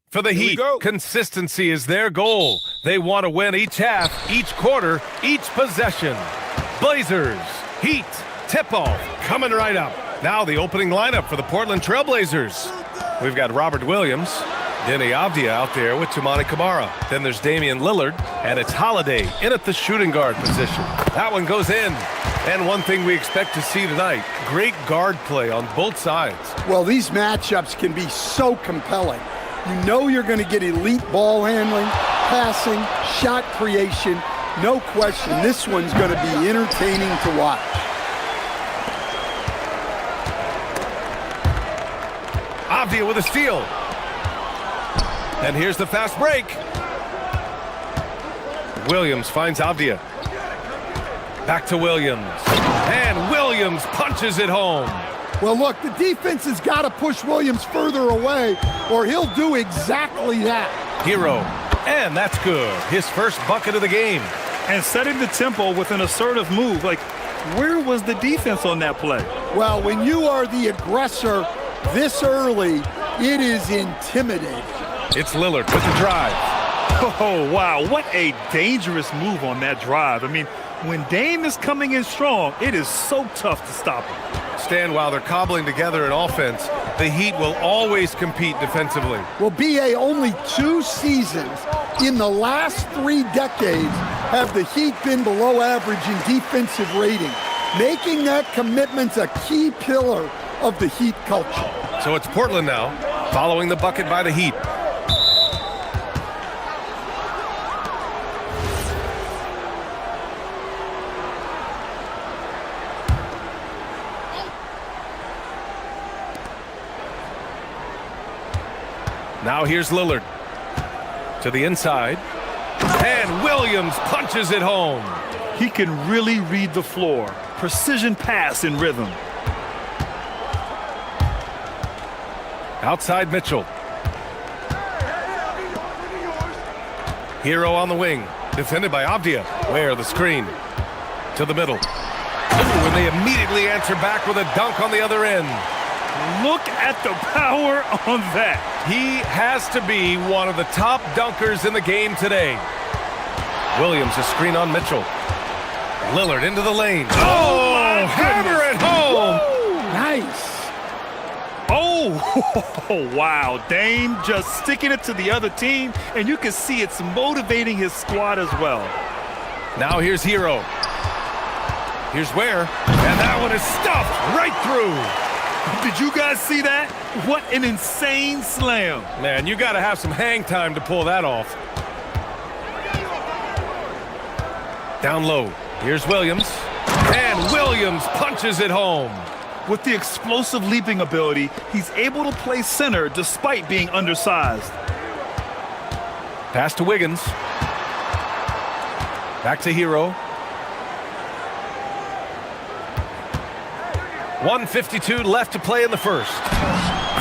For the Heat, consistency is their goal. They want to win each half, each quarter, each possession. Blazers, Heat, tip-off, coming right up. Now the opening lineup for the Portland Trailblazers. We've got Robert Williams, Denny Avdia out there with Toumani Camara. Then there's Damian Lillard, and it's Holiday in at the shooting guard position. That one goes in. And one thing we expect to see tonight, great guard play on both sides. Well, these matchups can be so compelling. You know you're going to get elite ball handling, passing, shot creation. No question, this one's going to be entertaining to watch. Avdia with a steal. And here's the fast break. Williams finds Avdia. Back to Williams. And Williams punches it home. Well, look, the defense has got to push Williams further away, or he'll do exactly that. Hero. And that's good. His first bucket of the game. And setting the tempo with an assertive move. Like, where was the defense on that play? Well, when you are the aggressor this early, it is intimidating. It's Lillard with the drive. Oh, wow. What a dangerous move on that drive. I mean, when Dame is coming in strong, it is so tough to stop him. Stan, while they're cobbling together an offense, the Heat will always compete defensively. Well, BA, only 2 seasons in the last 3 decades have the Heat been below average in defensive rating, making that commitment a key pillar of the Heat culture. So it's Portland now, following the bucket by the Heat. Now here's Lillard to the inside, and Williams punches it home. He can really read the floor. Precision pass in rhythm. Outside Mitchell. Hero on the wing, defended by Avdia. Where the screen to the middle. Ooh, and they immediately answer back with a dunk on the other end. Look at the power on that. He has to be one of the top dunkers in the game today. Williams, a screen on Mitchell. Lillard into the lane. Oh, hammer it home. Woo! Nice. Oh, wow. Dame just sticking it to the other team, and you can see it's motivating his squad as well. Now here's Hero. Here's Ware, and that one is stuffed right through. Did you guys see that? What an insane slam. Man, you got to have some hang time to pull that off. Down low. Here's Williams. And Williams punches it home. With the explosive leaping ability, he's able to play center despite being undersized. Pass to Wiggins. Back to Hero. 1:52 left to play in the first.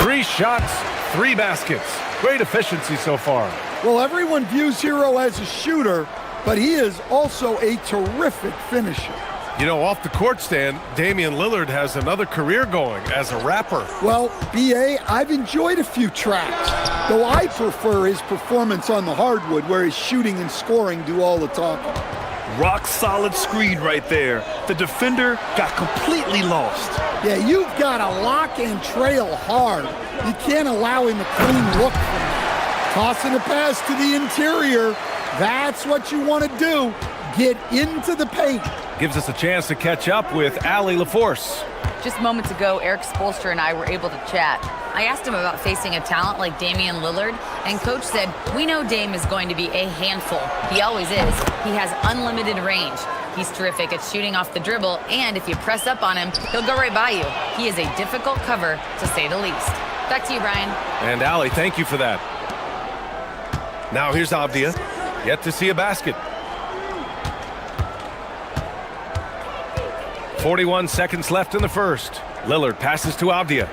3 shots, 3 baskets. Great efficiency so far. Well, everyone views Hero as a shooter, but he is also a terrific finisher. You know, off the court stand, Damian Lillard has another career going as a rapper. Well, BA, I've enjoyed a few tracks, though I prefer his performance on the hardwood where his shooting and scoring do all the talking. Rock solid screen right there. The defender got completely lost. Yeah, you've got to lock and trail hard. You can't allow him a clean look from that. Tossing a pass to the interior. That's what you want to do. Get into the paint. Gives us a chance to catch up with Allie LaForce. Just moments ago, Eric Spoelstra and I were able to chat. I asked him about facing a talent like Damian Lillard, and Coach said, we know Dame is going to be a handful. He always is. He has unlimited range. He's terrific at shooting off the dribble, and if you press up on him, he'll go right by you. He is a difficult cover, to say the least. Back to you, Brian. And Allie, thank you for that. Now here's Avdia. Yet to see a basket. 41 seconds left in the first. Lillard passes to Avdia.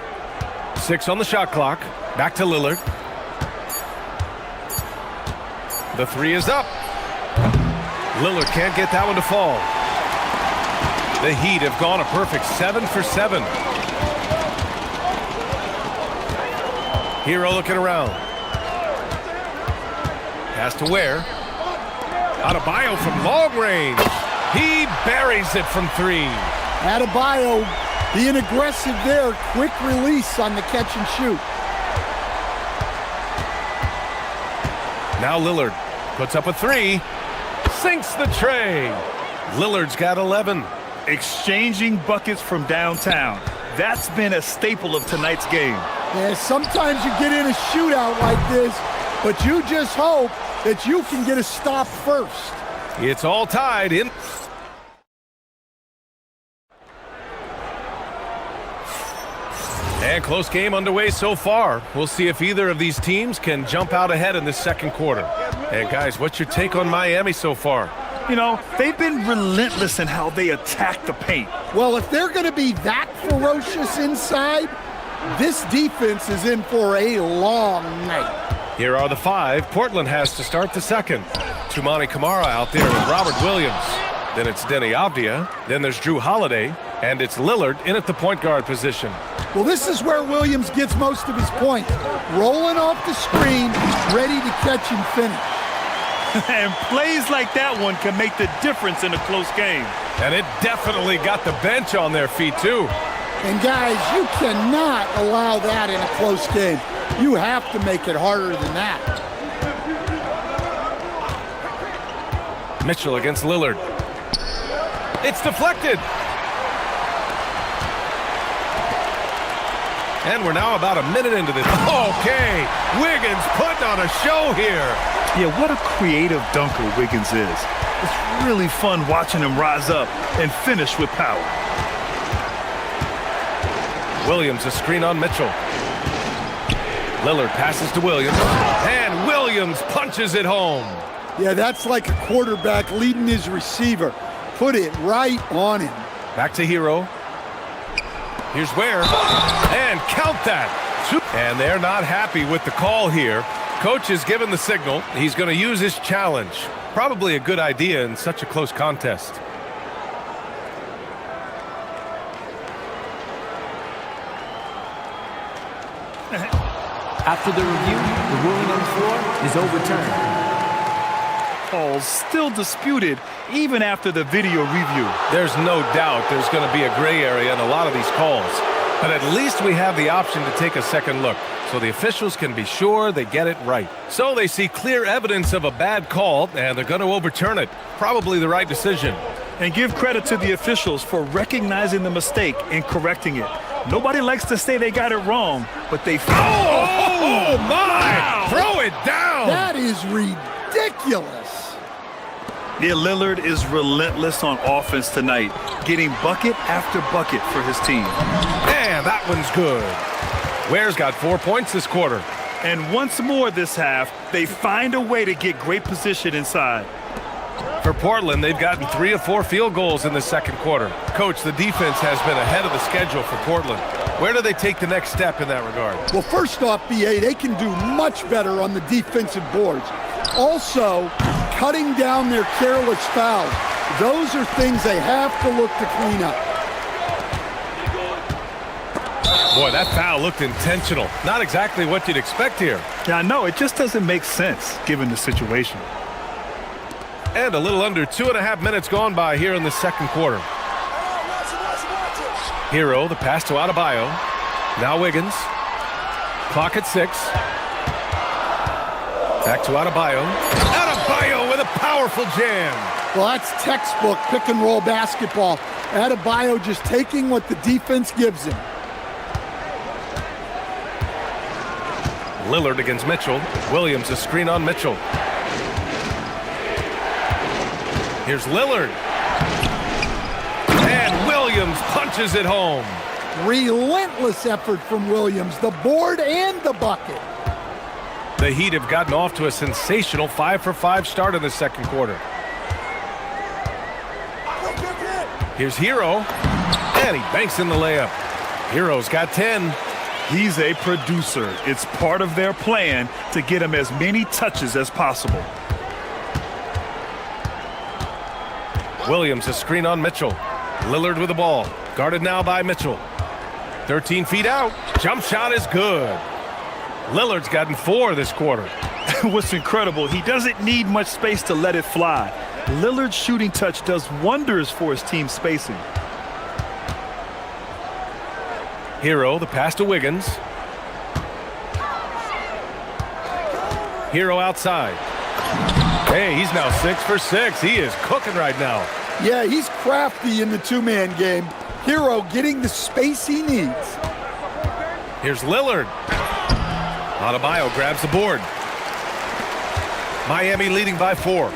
6 on the shot clock. Back to Lillard. The 3 is up. Lillard can't get that one to fall. The Heat have gone a perfect 7 for 7. Hero looking around. Pass to Ware. Adebayo from long range. He buries it from 3. Adebayo being aggressive there. Quick release on the catch and shoot. Now Lillard puts up a 3. Sinks the tray. Lillard's got 11. Exchanging buckets from downtown. That's been a staple of tonight's game. Yeah, sometimes you get in a shootout like this, but you just hope that you can get a stop first. It's all tied in. And close game underway so far. We'll see if either of these teams can jump out ahead in this second quarter. And guys, what's your take on Miami so far? You know, they've been relentless in how they attack the paint. Well, if they're going to be that ferocious inside, this defense is in for a long night. Here are the 5 Portland has to start the second. Toumani Camara out there with Robert Williams. Then it's Denny Avdia. Then there's Drew Holiday. And it's Lillard in at the point guard position. Well, this is where Williams gets most of his points. Rolling off the screen, ready to catch and finish. And plays like that one can make the difference in a close game. And it definitely got the bench on their feet, too. And, guys, you cannot allow that in a close game. You have to make it harder than that. Mitchell against Lillard. It's deflected. And we're now about a minute into this. Okay, Wiggins putting on a show here. Yeah, what a creative dunker Wiggins is. It's really fun watching him rise up and finish with power. Williams, a screen on Mitchell. Lillard passes to Williams. And Williams punches it home. Yeah, that's like a quarterback leading his receiver. Put it right on him. Back to Hero. Here's Ware. And count that. And they're not happy with the call here. Coach is given the signal. He's going to use his challenge. Probably a good idea in such a close contest. After the review, the ruling on the floor is overturned. Calls still disputed even after the video review. There's no doubt there's going to be a gray area in a lot of these calls. But at least we have the option to take a second look, so the officials can be sure they get it right. So they see clear evidence of a bad call, and they're going to overturn it. Probably the right decision. And give credit to the officials for recognizing the mistake and correcting it. Nobody likes to say they got it wrong, but they... Oh my! Wow. Throw it down! That is ridiculous. Yeah, Lillard is relentless on offense tonight, getting bucket after bucket for his team. Man, that one's good. Ware's got 4 points this quarter. And once more this half, they find a way to get great position inside. For Portland, they've gotten 3 of 4 field goals in the second quarter. Coach, the defense has been ahead of the schedule for Portland. Where do they take the next step in that regard? Well, first off, BA, they can do much better on the defensive boards. Also, cutting down their careless fouls. Those are things they have to look to clean up. Boy, that foul looked intentional. Not exactly what you'd expect here. Yeah, I know. It just doesn't make sense given the situation. And a little under 2.5 minutes gone by here in the second quarter. Hero, the pass to Adebayo. Now Wiggins. Clock at 6. Back to Adebayo. Adebayo with a powerful jam. Well, that's textbook pick-and-roll basketball. Adebayo just taking what the defense gives him. Lillard against Mitchell. Williams, a screen on Mitchell. Here's Lillard. And Williams punches it home. Relentless effort from Williams, the board and the bucket. The Heat have gotten off to a sensational 5-for-5 start in the second quarter. Here's Hero. And he banks in the layup. Hero's got 10. He's a producer. It's part of their plan to get him as many touches as possible. Williams, a screen on Mitchell. Lillard with the ball. Guarded now by Mitchell. 13 feet out. Jump shot is good. Lillard's gotten 4 this quarter. What's incredible, he doesn't need much space to let it fly. Lillard's shooting touch does wonders for his team's spacing. Hero, the pass to Wiggins. Hero outside. Hey, he's now 6 for 6. He is cooking right now. Yeah, he's crafty in the two-man game. Hero getting the space he needs. Here's Lillard. Adebayo grabs the board. Miami leading by 4.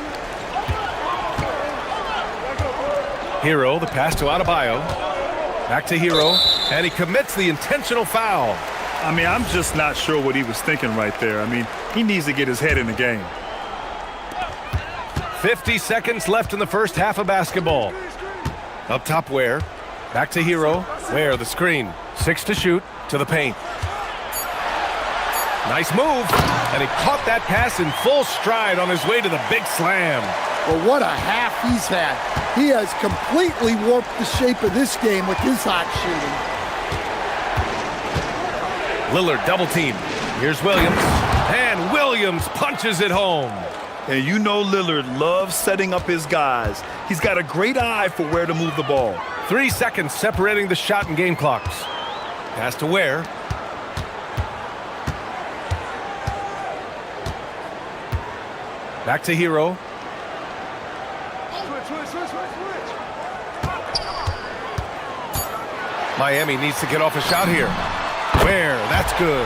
Hero, the pass to Adebayo. Back to Hero, and he commits the intentional foul. I mean, I'm just not sure what he was thinking right there. I mean, he needs to get his head in the game. 50 seconds left in the first half of basketball. Up top, Ware. Back to Hero. Ware, the screen. 6 to shoot, to the paint. Nice move, and he caught that pass in full stride on his way to the big slam. Well, what a half he's had. He has completely warped the shape of this game with his hot shooting. Lillard double team. Here's Williams, and Williams punches it home. And you know Lillard loves setting up his guys. He's got a great eye for where to move the ball. 3 seconds separating the shot and game clocks. Pass to Ware. Back to Hero. Miami needs to get off a shot here. Ware, that's good.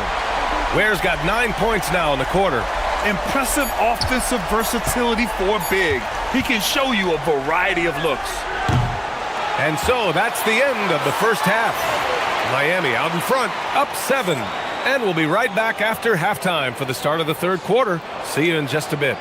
Ware's got 9 points now in the quarter. Impressive offensive versatility for big. He can show you a variety of looks. And so that's the end of the first half. Miami out in front, up 7. And we'll be right back after halftime for the start of the third quarter. See you in just a bit.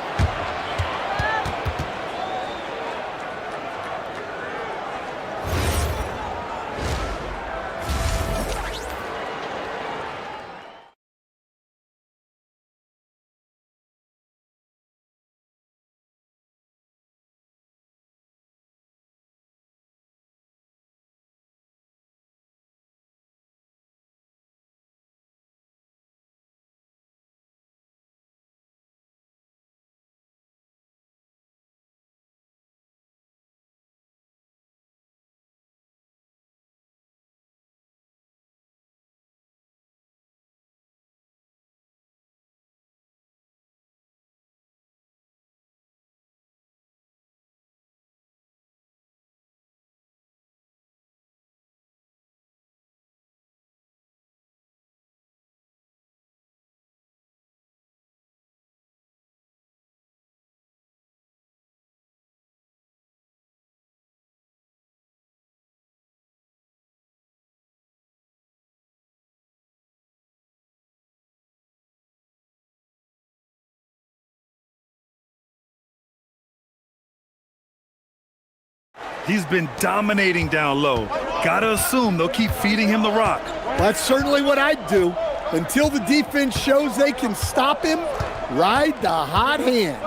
He's been dominating down low. Gotta assume they'll keep feeding him the rock. That's certainly what I'd do. Until the defense shows they can stop him, ride the hot hand.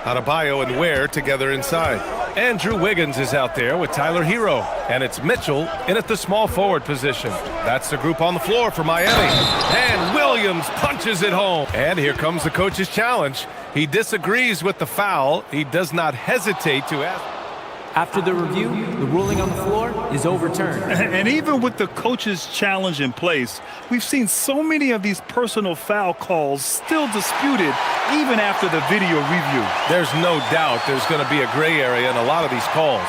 Adebayo and Ware together inside. Andrew Wiggins is out there with Tyler Hero. And it's Mitchell in at the small forward position. That's the group on the floor for Miami. And Williams punches it home. And here comes the coach's challenge. He disagrees with the foul. He does not hesitate to ask. After the review, the ruling on the floor is overturned. And even with the coach's challenge in place, we've seen so many of these personal foul calls still disputed even after the video review. There's no doubt there's going to be a gray area in a lot of these calls.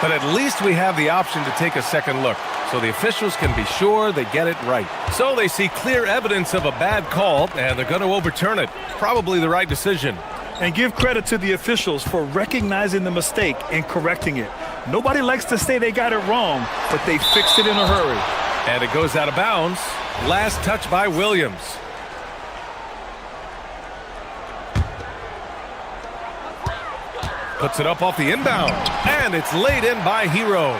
But at least we have the option to take a second look, so the officials can be sure they get it right. So they see clear evidence of a bad call, and they're going to overturn it. Probably the right decision. And give credit to the officials for recognizing the mistake and correcting it. Nobody likes to say they got it wrong, but they fixed it in a hurry. And it goes out of bounds. Last touch by Williams. Puts it up off the inbound. And it's laid in by Hero.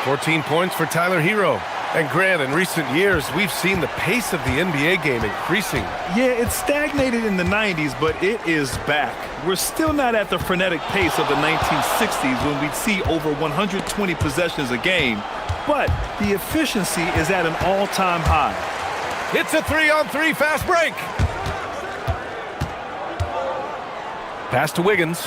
14 points for Tyler Hero. And Grant, in recent years, we've seen the pace of the NBA game increasing. Yeah, it stagnated in the 90s, but it is back. We're still not at the frenetic pace of the 1960s when we'd see over 120 possessions a game, but the efficiency is at an all-time high. It's a 3-on-3 fast break. Pass to Wiggins.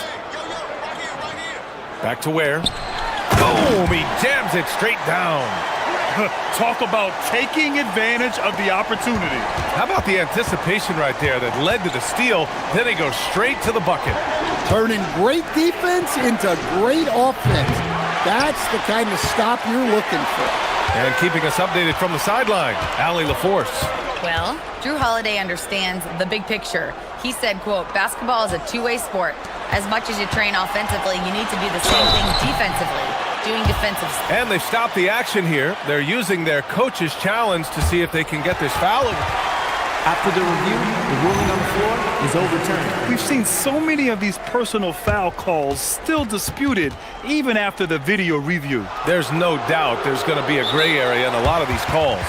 Back to Ware. Boom! He jams it straight down. Talk about taking advantage of the opportunity. How about the anticipation right there that led to the steal? Then he goes straight to the bucket. Turning great defense into great offense. That's the kind of stop you're looking for. And keeping us updated from the sideline, Allie LaForce. Well, Drew Holiday understands the big picture. He said, quote, basketball is a two-way sport. As much as you train offensively, you need to do the same thing defensively, doing defensive stuff. And they've stopped the action here. They're using their coach's challenge to see if they can get this foul. After the review, the ruling on the floor is overturned. We've seen so many of these personal foul calls still disputed even after the video review. There's no doubt there's going to be a gray area in a lot of these calls.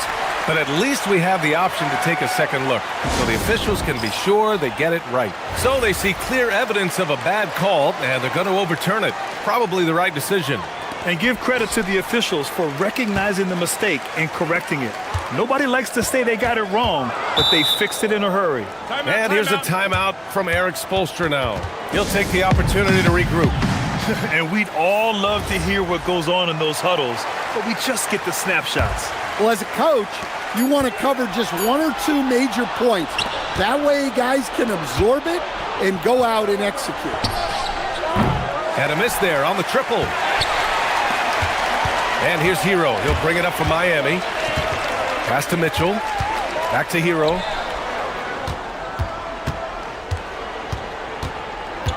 But at least we have the option to take a second look, so the officials can be sure they get it right. So they see clear evidence of a bad call, and they're going to overturn it. Probably the right decision. And give credit to the officials for recognizing the mistake and correcting it. Nobody likes to say they got it wrong, but they fixed it in a hurry. And here's a timeout from Eric Spoelstra now. He'll take the opportunity to regroup. And we'd all love to hear what goes on in those huddles, but we just get the snapshots. Well, as a coach, you want to cover just one or two major points. That way guys can absorb it and go out and execute. And a miss there on the triple. And here's Hero. He'll bring it up for Miami. Pass to Mitchell. Back to Hero.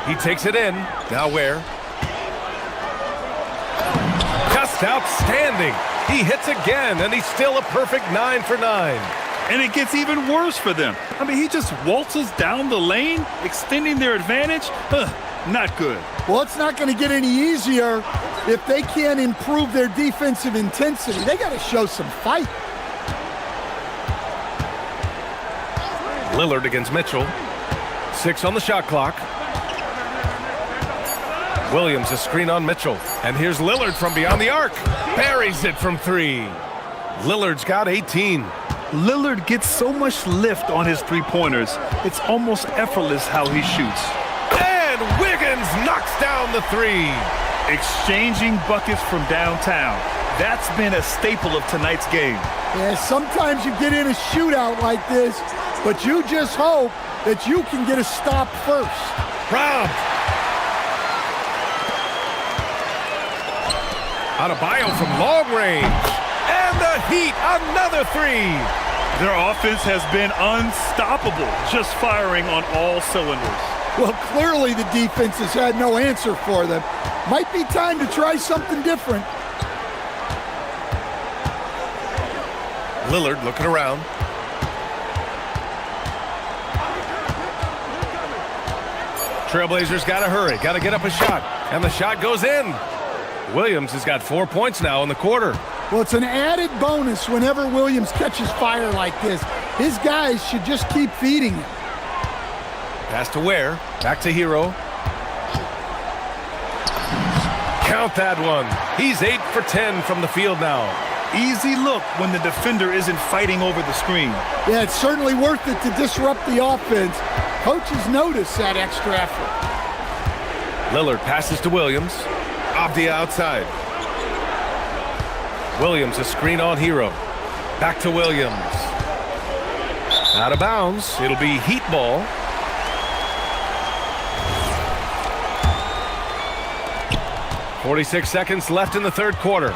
He takes it in. Now where? Just outstanding. He hits again, and he's still a perfect 9 for 9. And it gets even worse for them. I mean, he just waltzes down the lane, extending their advantage. Not good. Well, it's not going to get any easier if they can't improve their defensive intensity. They got to show some fight. Lillard against Mitchell. 6 on the shot clock. Williams a screen on Mitchell. And here's Lillard from beyond the arc. Buries it from 3. Lillard's got 18. Lillard gets so much lift on his three-pointers. It's almost effortless how he shoots. And Wiggins knocks down the 3. Exchanging buckets from downtown. That's been a staple of tonight's game. Yeah, sometimes you get in a shootout like this, but you just hope that you can get a stop first. Robbed. Adebayo from long range. And the Heat, another 3. Their offense has been unstoppable, just firing on all cylinders. Well, clearly the defense has had no answer for them. Might be time to try something different. Lillard looking around. Trailblazers got to hurry, got to get up a shot. And the shot goes in. Williams has got 4 points now in the quarter. Well, it's an added bonus whenever Williams catches fire like this. His guys should just keep feeding him. Pass to Ware. Back to Hero. Count that one. He's 8 for 10 from the field now. Easy look when the defender isn't fighting over the screen. Yeah, it's certainly worth it to disrupt the offense. Coaches notice that extra effort. Lillard passes to Williams. Abdia outside. Williams a screen on Hero. Back to Williams. Out of bounds. It'll be Heat ball. .46 seconds left in the third quarter.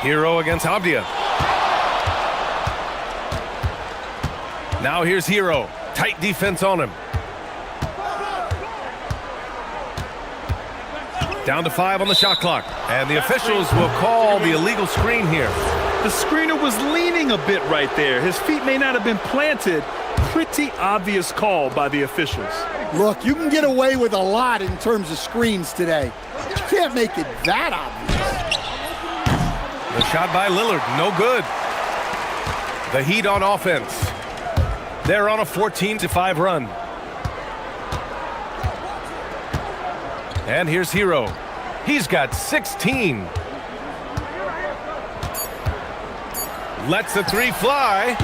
Hero against Abdia. Now here's Hero. Tight defense on him. Down to 5 on the shot clock. And the officials will call the illegal screen here. The screener was leaning a bit right there. His feet may not have been planted. Pretty obvious call by the officials. Look, you can get away with a lot in terms of screens today. You can't make it that obvious. The shot by Lillard, no good. The Heat on offense. They're on a 14-5 run. And here's Hero. He's got 16. Lets the 3 fly.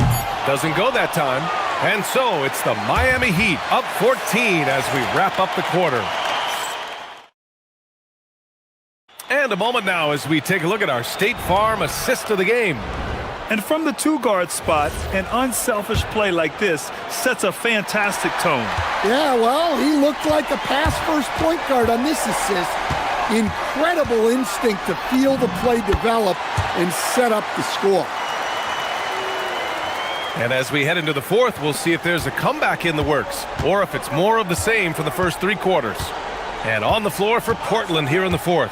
Doesn't go that time. And so it's the Miami Heat up 14 as we wrap up the quarter. And a moment now as we take a look at our State Farm assist of the game. And from the two-guard spot, an unselfish play like this sets a fantastic tone. Yeah, well, he looked like a pass-first point guard on this assist. Incredible instinct to feel the play develop and set up the score. And as we head into the fourth, we'll see if there's a comeback in the works or if it's more of the same from the first three quarters. And on the floor for Portland here in the fourth.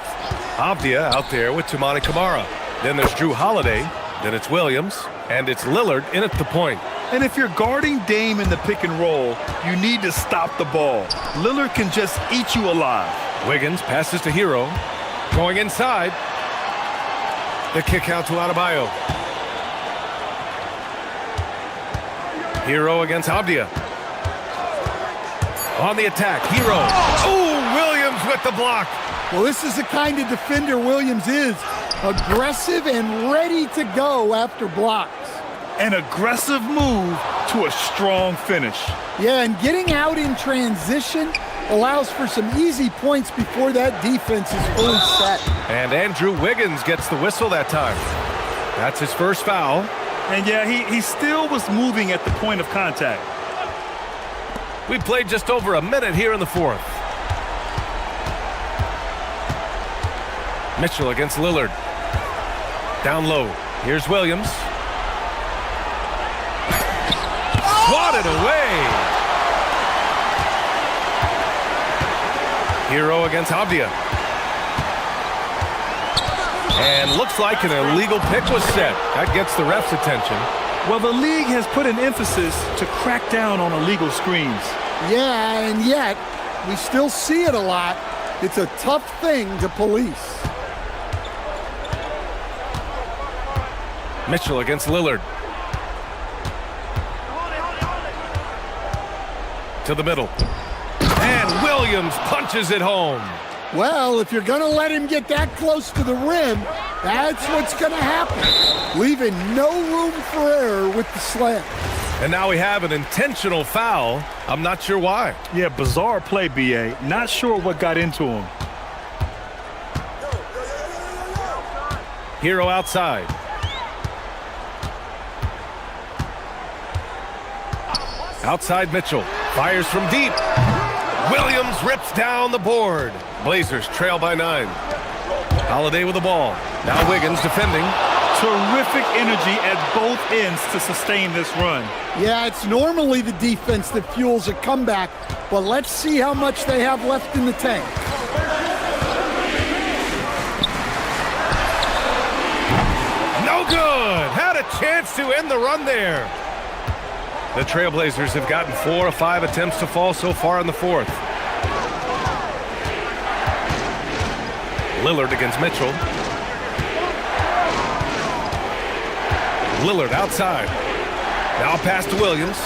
Avdia out there with Toumani Camara. Then there's Drew Holiday. Then it's Williams. And it's Lillard in at the point. And if you're guarding Dame in the pick and roll, you need to stop the ball. Lillard can just eat you alive. Wiggins passes to Hero. Going inside. The kick out to Adebayo. Hero against Avdia. On the attack, Hero. Oh, Williams with the block. Well, this is the kind of defender Williams is. Aggressive and ready to go after blocks. An aggressive move to a strong finish. Yeah, and getting out in transition allows for some easy points before that defense is fully set. And Andrew Wiggins gets the whistle that time. That's his first foul. And yeah, he still was moving at the point of contact. We played just over a minute here in the fourth. Mitchell against Lillard. Down low. Here's Williams. Swatted away. Hero against Avdia. And looks like an illegal pick was set. That gets the ref's attention. Well, the league has put an emphasis to crack down on illegal screens. Yeah, and yet we still see it a lot. It's a tough thing to police. Mitchell against Lillard. To the middle. And Williams punches it home. Well, if you're going to let him get that close to the rim, that's what's going to happen. Leaving no room for error with the slam. And now we have an intentional foul. I'm not sure why. Yeah, bizarre play, B.A. Not sure what got into him. Hero outside. Outside Mitchell. Fires from deep. Williams rips down the board. Blazers trail by 9. Holiday with the ball. Now Wiggins defending. Terrific energy at both ends to sustain this run. Yeah, it's normally the defense that fuels a comeback, but let's see how much they have left in the tank. No good. Had a chance to end the run there. The Trailblazers have gotten 4 of 5 attempts to fall so far in the fourth. Lillard against Mitchell. Lillard outside. Now pass to Williams.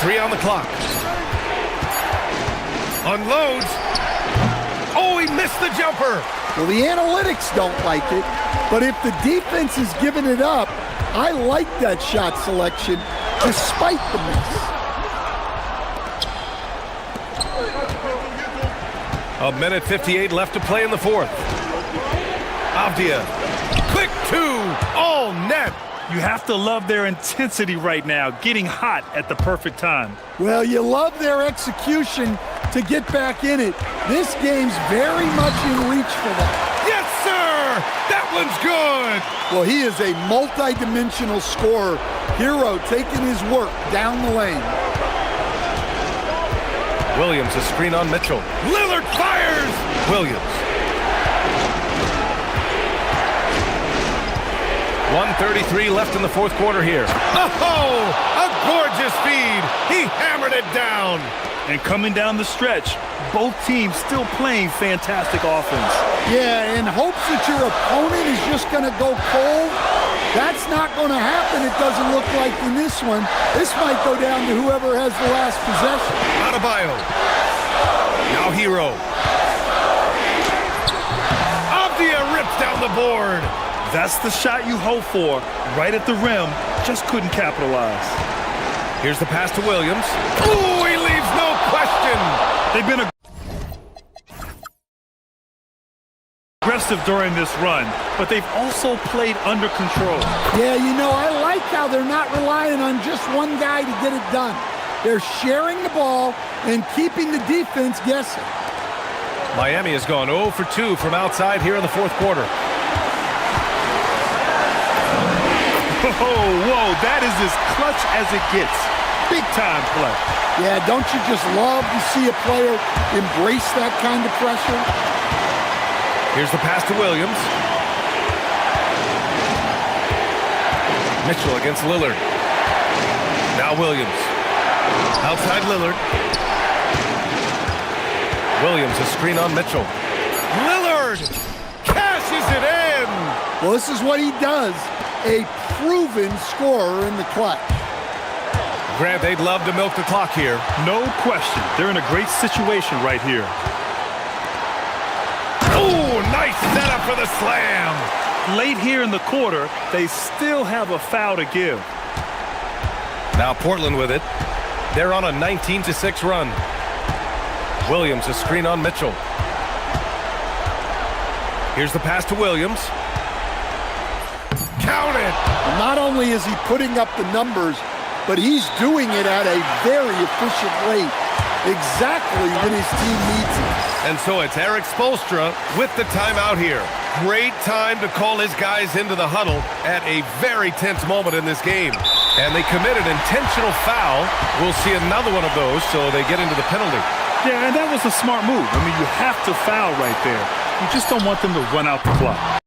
3 on the clock. Unloads. Oh, he missed the jumper. Well, the analytics don't like it, but if the defense is giving it up, I like that shot selection despite the miss. A minute 58 left to play in the fourth. Avdia. Quick 2. All net. You have to love their intensity right now, getting hot at the perfect time. Well, you love their execution to get back in it. This game's very much in reach for them. Yes, sir! That one's good! Well, he is a multi-dimensional scorer. Hero taking his work down the lane. Williams a screen on Mitchell. Lillard fires! Williams. 1:33 left in the fourth quarter here. Oh, a gorgeous feed. He hammered it down. And coming down the stretch, both teams still playing fantastic offense. Yeah, in hopes that your opponent is just going to go cold. That's not going to happen, it doesn't look like in this one. This might go down to whoever has the last possession. Adebayo. Now Hero. Avdia rips down the board. That's the shot you hope for. Right at the rim, just couldn't capitalize. Here's the pass to Williams. Ooh, he leaves no question. They've been aggressive during this run, but they've also played under control. Yeah, you know, I like how they're not relying on just one guy to get it done. They're sharing the ball and keeping the defense guessing. Miami has gone 0 for 2 from outside here in the fourth quarter. Whoa, that is as clutch as it gets. Big time play. Yeah, don't you just love to see a player embrace that kind of pressure? Here's the pass to Williams. Mitchell against Lillard. Now Williams. Outside Lillard. Williams, a screen on Mitchell. Lillard cashes it in. Well, this is what he does. A proven scorer in the clutch. Grant, they'd love to milk the clock here. No question. They're in a great situation right here. Oh, nice setup for the slam. Late here in the quarter, they still have a foul to give. Now Portland with it. They're on a 19-6 run. Williams, a screen on Mitchell. Here's the pass to Williams. Count it! Not only is he putting up the numbers, but he's doing it at a very efficient rate, exactly when his team needs it. And so it's Eric Spoelstra with the timeout here. Great time to call his guys into the huddle at a very tense moment in this game. And they committed intentional foul. We'll see another one of those, so they get into the penalty. Yeah, and that was a smart move. I mean, you have to foul right there. You just don't want them to run out the clock.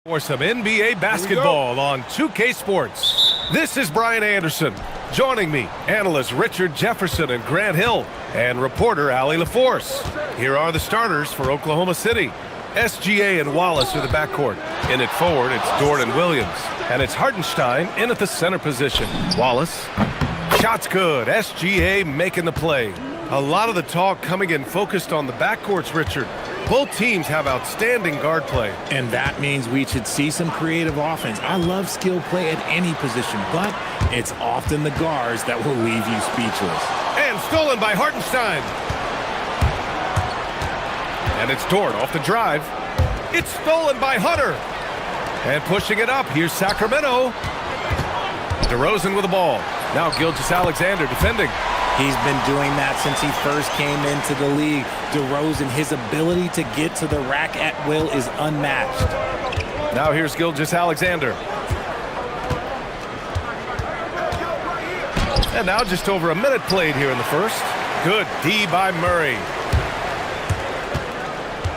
For some NBA basketball on 2K Sports. This is Brian Anderson. Joining me, analysts Richard Jefferson and Grant Hill, and reporter Allie LaForce. Here are the starters for Oklahoma City. SGA and Wallace are the backcourt. In at forward, it's Dort and Williams. And it's Hartenstein in at the center position. Wallace. Shot's good. SGA making the play. A lot of the talk coming in focused on the backcourts, Richard. Both teams have outstanding guard play. And that means we should see some creative offense. I love skill play at any position, but it's often the guards that will leave you speechless. And stolen by Hartenstein. And it's Dort off the drive. It's stolen by Hunter. And pushing it up, here's Sacramento. DeRozan with the ball. Now Gilgeous-Alexander defending. He's been doing that since he first came into the league. DeRozan, his ability to get to the rack at will is unmatched. Now here's Gilgeous-Alexander. And now just over a minute played here in the first. Good D by Murray.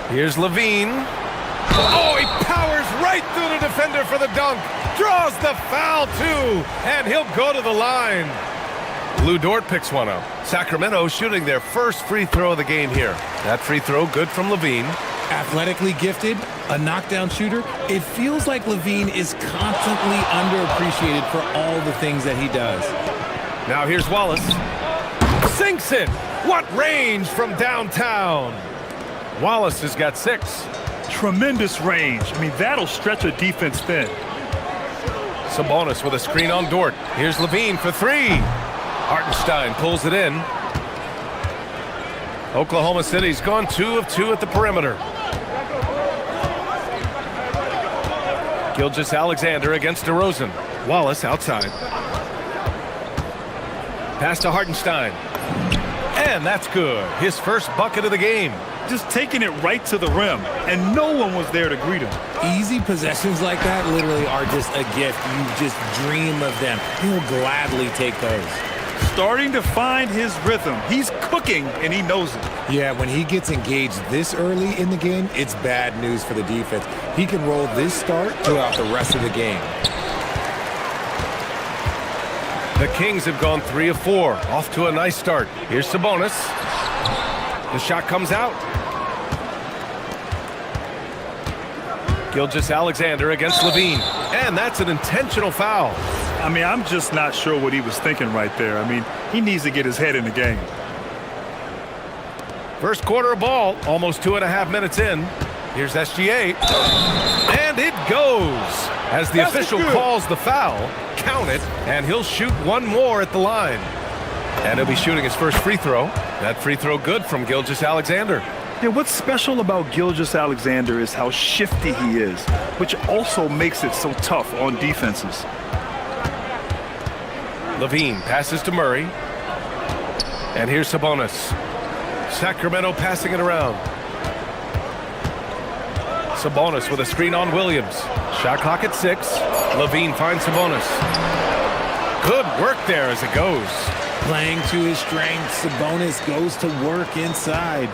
Here's Levine. Oh, he powers right through the defender for the dunk. Draws the foul, too. And he'll go to the line. Lou Dort picks one up. Sacramento shooting their first free throw of the game here. That free throw good from Levine. Athletically gifted, a knockdown shooter. It feels like Levine is constantly underappreciated for all the things that he does. Now here's Wallace. Sinks it. What range from downtown. Wallace has got 6. Tremendous range. I mean, that'll stretch a defense thin. Sabonis with a screen on Dort. Here's Levine for 3. Hartenstein pulls it in. Oklahoma City's gone 2 of 2 at the perimeter. Gilgeous-Alexander against DeRozan. Wallace outside. Pass to Hartenstein. And that's good. His first bucket of the game. Just taking it right to the rim, and no one was there to greet him. Easy possessions like that literally are just a gift. You just dream of them. He'll gladly take those. Starting to find his rhythm. He's cooking, and he knows it. Yeah, when he gets engaged this early in the game, it's bad news for the defense. He can roll this start throughout the rest of the game. The Kings have gone 3 of 4. Off to a nice start. Here's Sabonis. The shot comes out. Gilgeous-Alexander against Levine. And that's an intentional foul. I mean, I'm just not sure what he was thinking right there. I mean, he needs to get his head in the game. First quarter of ball, almost 2.5 minutes in. Here's SGA. And it goes. As the official calls the foul, count it, and he'll shoot one more at the line. And he'll be shooting his first free throw. That free throw good from Gilgeous-Alexander. Yeah, what's special about Gilgeous-Alexander is how shifty he is, which also makes it so tough on defenses. Levine passes to Murray. And here's Sabonis. Sacramento passing it around. Sabonis with a screen on Williams. Shot clock at 6. Levine finds Sabonis. Good work there as it goes. Playing to his strengths, Sabonis goes to work inside.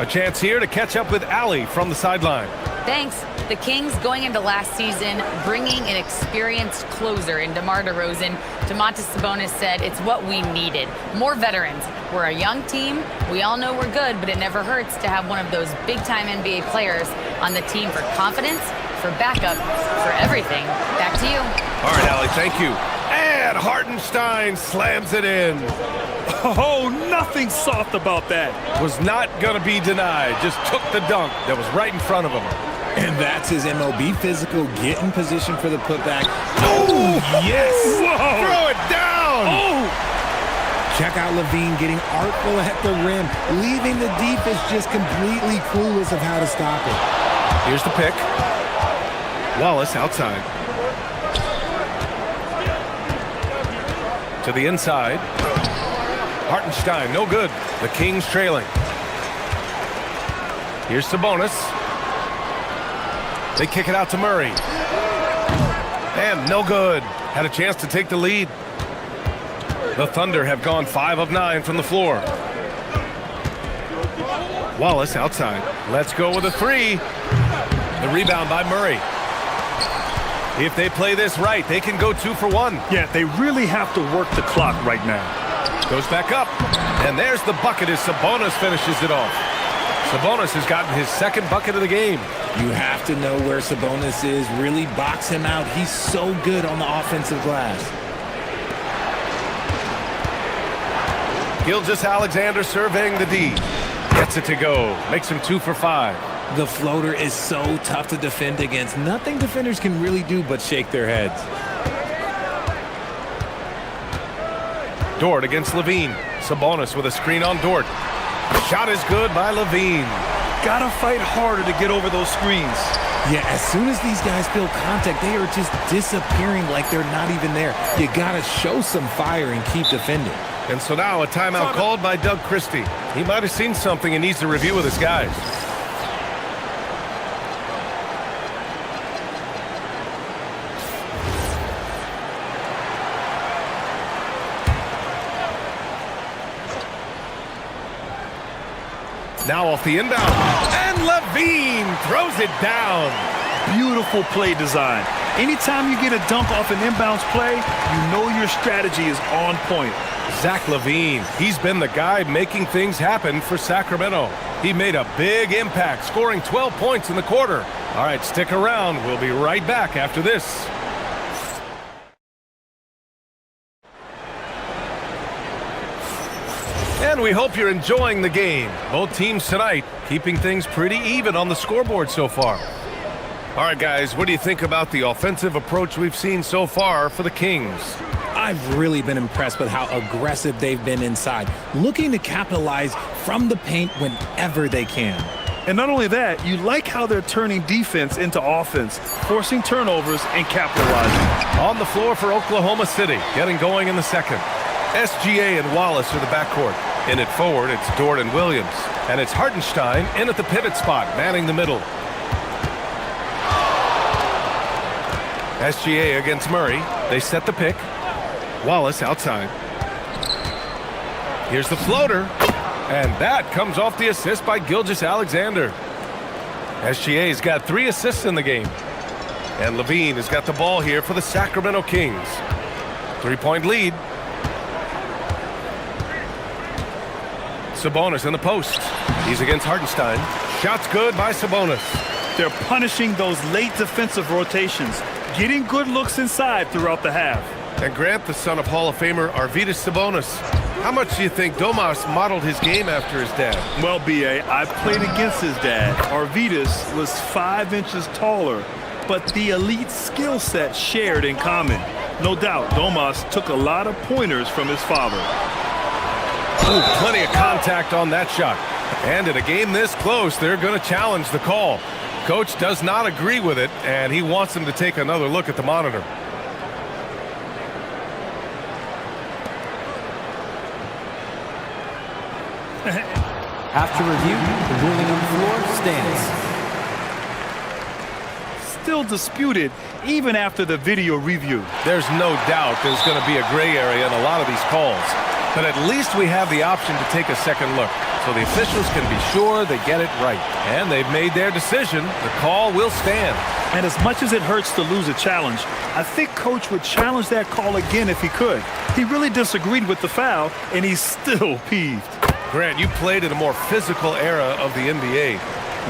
A chance here to catch up with Allie from the sideline. Thanks. The Kings going into last season, bringing an experienced closer in DeMar DeRozan. Domantas Sabonis said it's what we needed. More veterans. We're a young team. We all know we're good, but it never hurts to have one of those big-time NBA players on the team for confidence, for backup, for everything. Back to you. All right, Allie, thank you. And Hartenstein slams it in. Oh, nothing soft about that. Was not going to be denied. Just took the dunk that was right in front of him. And that's his MLB physical. Get in position for the putback. Oh, yes. Whoa. Throw it down. Oh. Check out Levine getting artful at the rim, leaving the defense just completely clueless of how to stop it. Here's the pick. Wallace outside. To the inside. Hartenstein, no good. The Kings trailing. Here's Sabonis. They kick it out to Murray. And no good. Had a chance to take the lead. The Thunder have gone 5 of 9 from the floor. Wallace outside. Let's go with a 3. The rebound by Murray. If they play this right, they can go 2 for 1. Yeah, they really have to work the clock right now. Goes back up. And there's the bucket as Sabonis finishes it off. Sabonis has gotten his second bucket of the game. You have to know where Sabonis is. Really box him out. He's so good on the offensive glass. Gilgeous-Alexander surveying the D. Gets it to go. Makes him 2 for 5. The floater is so tough to defend against. Nothing defenders can really do but shake their heads. Dort against Levine. Sabonis with a screen on Dort. Shot is good by Levine. Gotta fight harder to get over those screens. Yeah, as soon as these guys feel contact, they are just disappearing like they're not even there. You gotta show some fire and keep defending. And so now a timeout called by Doug Christie. He might have seen something and needs to review with his guys. Now off the inbound, and Levine throws it down. Beautiful play design. Anytime you get a dunk off an inbounds play, you know your strategy is on point. Zach LaVine, he's been the guy making things happen for Sacramento. He made a big impact, scoring 12 points in the quarter. All right, stick around. We'll be right back after this. And we hope you're enjoying the game. Both teams tonight keeping things pretty even on the scoreboard so far. All right, guys, what do you think about the offensive approach we've seen so far for the Kings? I've really been impressed with how aggressive they've been inside, looking to capitalize from the paint whenever they can. And not only that, you like how they're turning defense into offense, forcing turnovers and capitalizing. On the floor for Oklahoma City, getting going in the second. SGA and Wallace are the backcourt. In it forward, it's Dort and Williams. And it's Hartenstein in at the pivot spot, manning the middle. SGA against Murray. They set the pick. Wallace outside. Here's the floater. And that comes off the assist by Gilgeous-Alexander. SGA's got 3 assists in the game. And Levine has got the ball here for the Sacramento Kings. 3-point lead. Sabonis in the post. He's against Hartenstein. Shot's good by Sabonis. They're punishing those late defensive rotations, getting good looks inside throughout the half. And Grant, the son of Hall of Famer Arvydas Sabonis. How much do you think Domas modeled his game after his dad? Well, B.A., I played against his dad. Arvydas was 5 inches taller, but the elite skill set shared in common. No doubt, Domas took a lot of pointers from his father. Ooh, plenty of contact on that shot. And in a game this close, they're going to challenge the call. Coach does not agree with it, and he wants them to take another look at the monitor. After review, the ruling on the floor stands. Still disputed even after the video review. There's no doubt there's going to be a gray area in a lot of these calls. But at least we have the option to take a second look, so the officials can be sure they get it right. And they've made their decision. The call will stand. And as much as it hurts to lose a challenge, I think Coach would challenge that call again if he could. He really disagreed with the foul, and he's still peeved. Grant, you played in a more physical era of the NBA.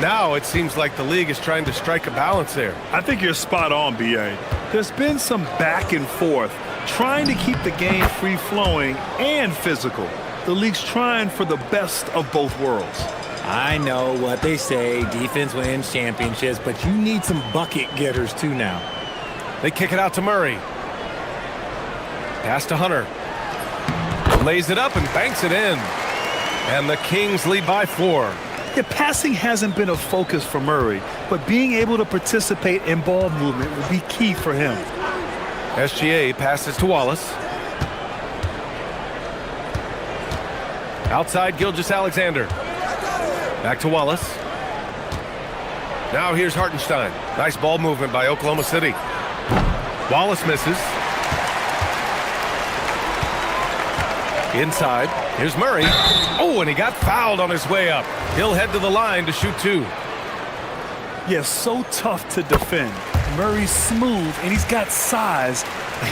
Now it seems like the league is trying to strike a balance there. I think you're spot on, B.A. There's been some back and forth, trying to keep the game free-flowing and physical. The league's trying for the best of both worlds. I know what they say, defense wins championships, but you need some bucket getters too now. They kick it out to Murray. Pass to Hunter. Lays it up and banks it in. And the Kings lead by 4. Yeah, passing hasn't been a focus for Murray, but being able to participate in ball movement will be key for him. SGA passes to Wallace. Outside Gilgeous-Alexander. Back to Wallace. Now here's Hartenstein. Nice ball movement by Oklahoma City. Wallace misses. Inside. Here's Murray. Oh, and he got fouled on his way up. He'll head to the line to shoot 2. Yeah, so tough to defend. Murray's smooth, and he's got size,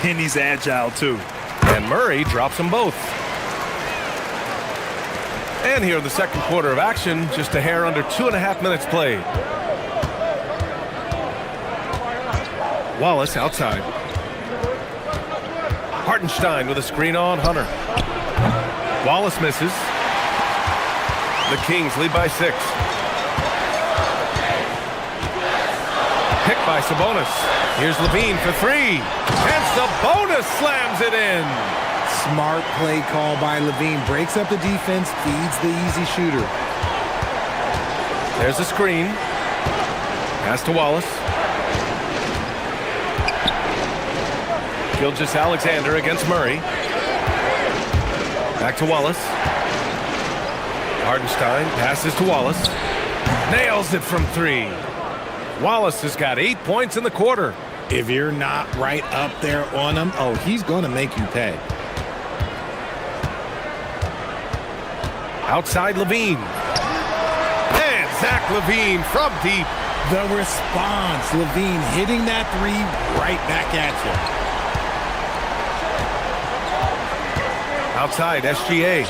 and he's agile, too. And Murray drops them both. And here in the second quarter of action, just a hair under 2.5 minutes played. Wallace outside. Hartenstein with a screen on Hunter. Wallace misses. The Kings lead by 6. Picked by Sabonis. Here's Levine for 3. And Sabonis slams it in. Smart play call by Levine. Breaks up the defense, feeds the easy shooter. There's a screen. Pass to Wallace. Gilgeous-Alexander against Murray. Back to Wallace. Hartenstein passes to Wallace. Nails it from 3. Wallace has got 8 points in the quarter. If you're not right up there on him, oh, he's going to make you pay. Outside Levine. And Zach Levine from deep. The response, Levine hitting that 3 right back at you. Outside SGA.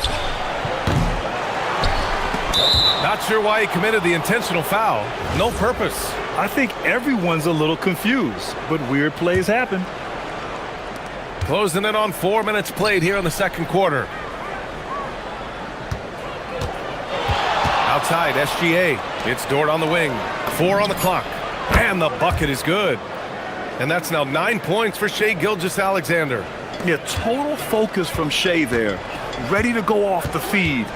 Not sure why he committed the intentional foul. No purpose. I think everyone's a little confused, but weird plays happen. Closing in on 4 minutes played here in the second quarter. Outside SGA. It's Dort on the wing. 4 on the clock. And the bucket is good. And that's now 9 points for Shai Gilgeous-Alexander. Yeah, total focus from Shai there. Ready to go off the feed.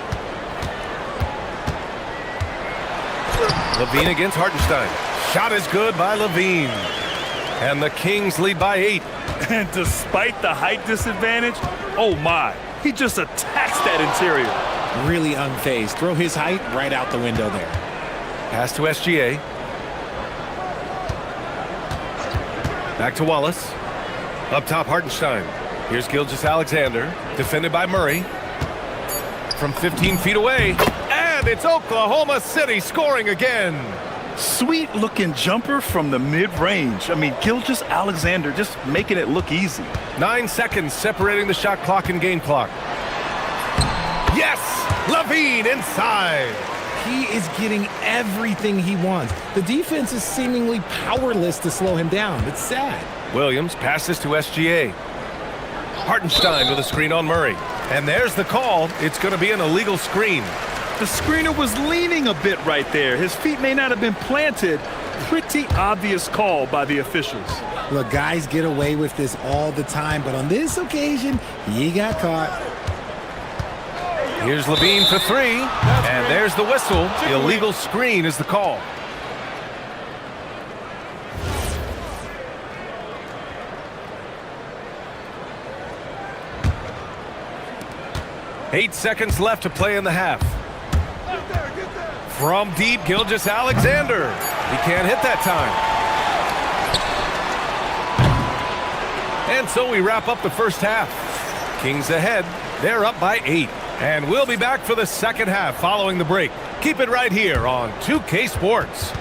Levine against Hartenstein. Shot is good by Levine. And the Kings lead by 8. And despite the height disadvantage, oh my, he just attacks that interior. Really unfazed. Throw his height right out the window there. Pass to SGA. Back to Wallace. Up top, Hartenstein. Here's Gilgeous-Alexander, defended by Murray. From 15 feet away, and it's Oklahoma City scoring again. Sweet looking jumper from the mid-range. I mean, Gilgeous-Alexander just making it look easy. 9 seconds separating the shot clock and game clock. Yes! Levine inside. He is getting everything he wants. The defense is seemingly powerless to slow him down. It's sad. Williams passes to SGA. Hartenstein with a screen on Murray. And there's the call. It's going to be an illegal screen. The screener was leaning a bit right there. His feet may not have been planted. Pretty obvious call by the officials. Look, guys get away with this all the time, but on this occasion, he got caught. Here's Levine for 3. And there's the whistle. Illegal screen is the call. Eight seconds left to play in the half. From deep, Gilgeous-Alexander. He can't hit that time. And so we wrap up the first half. Kings ahead. They're up by 8. And we'll be back for the second half following the break. Keep it right here on 2K Sports.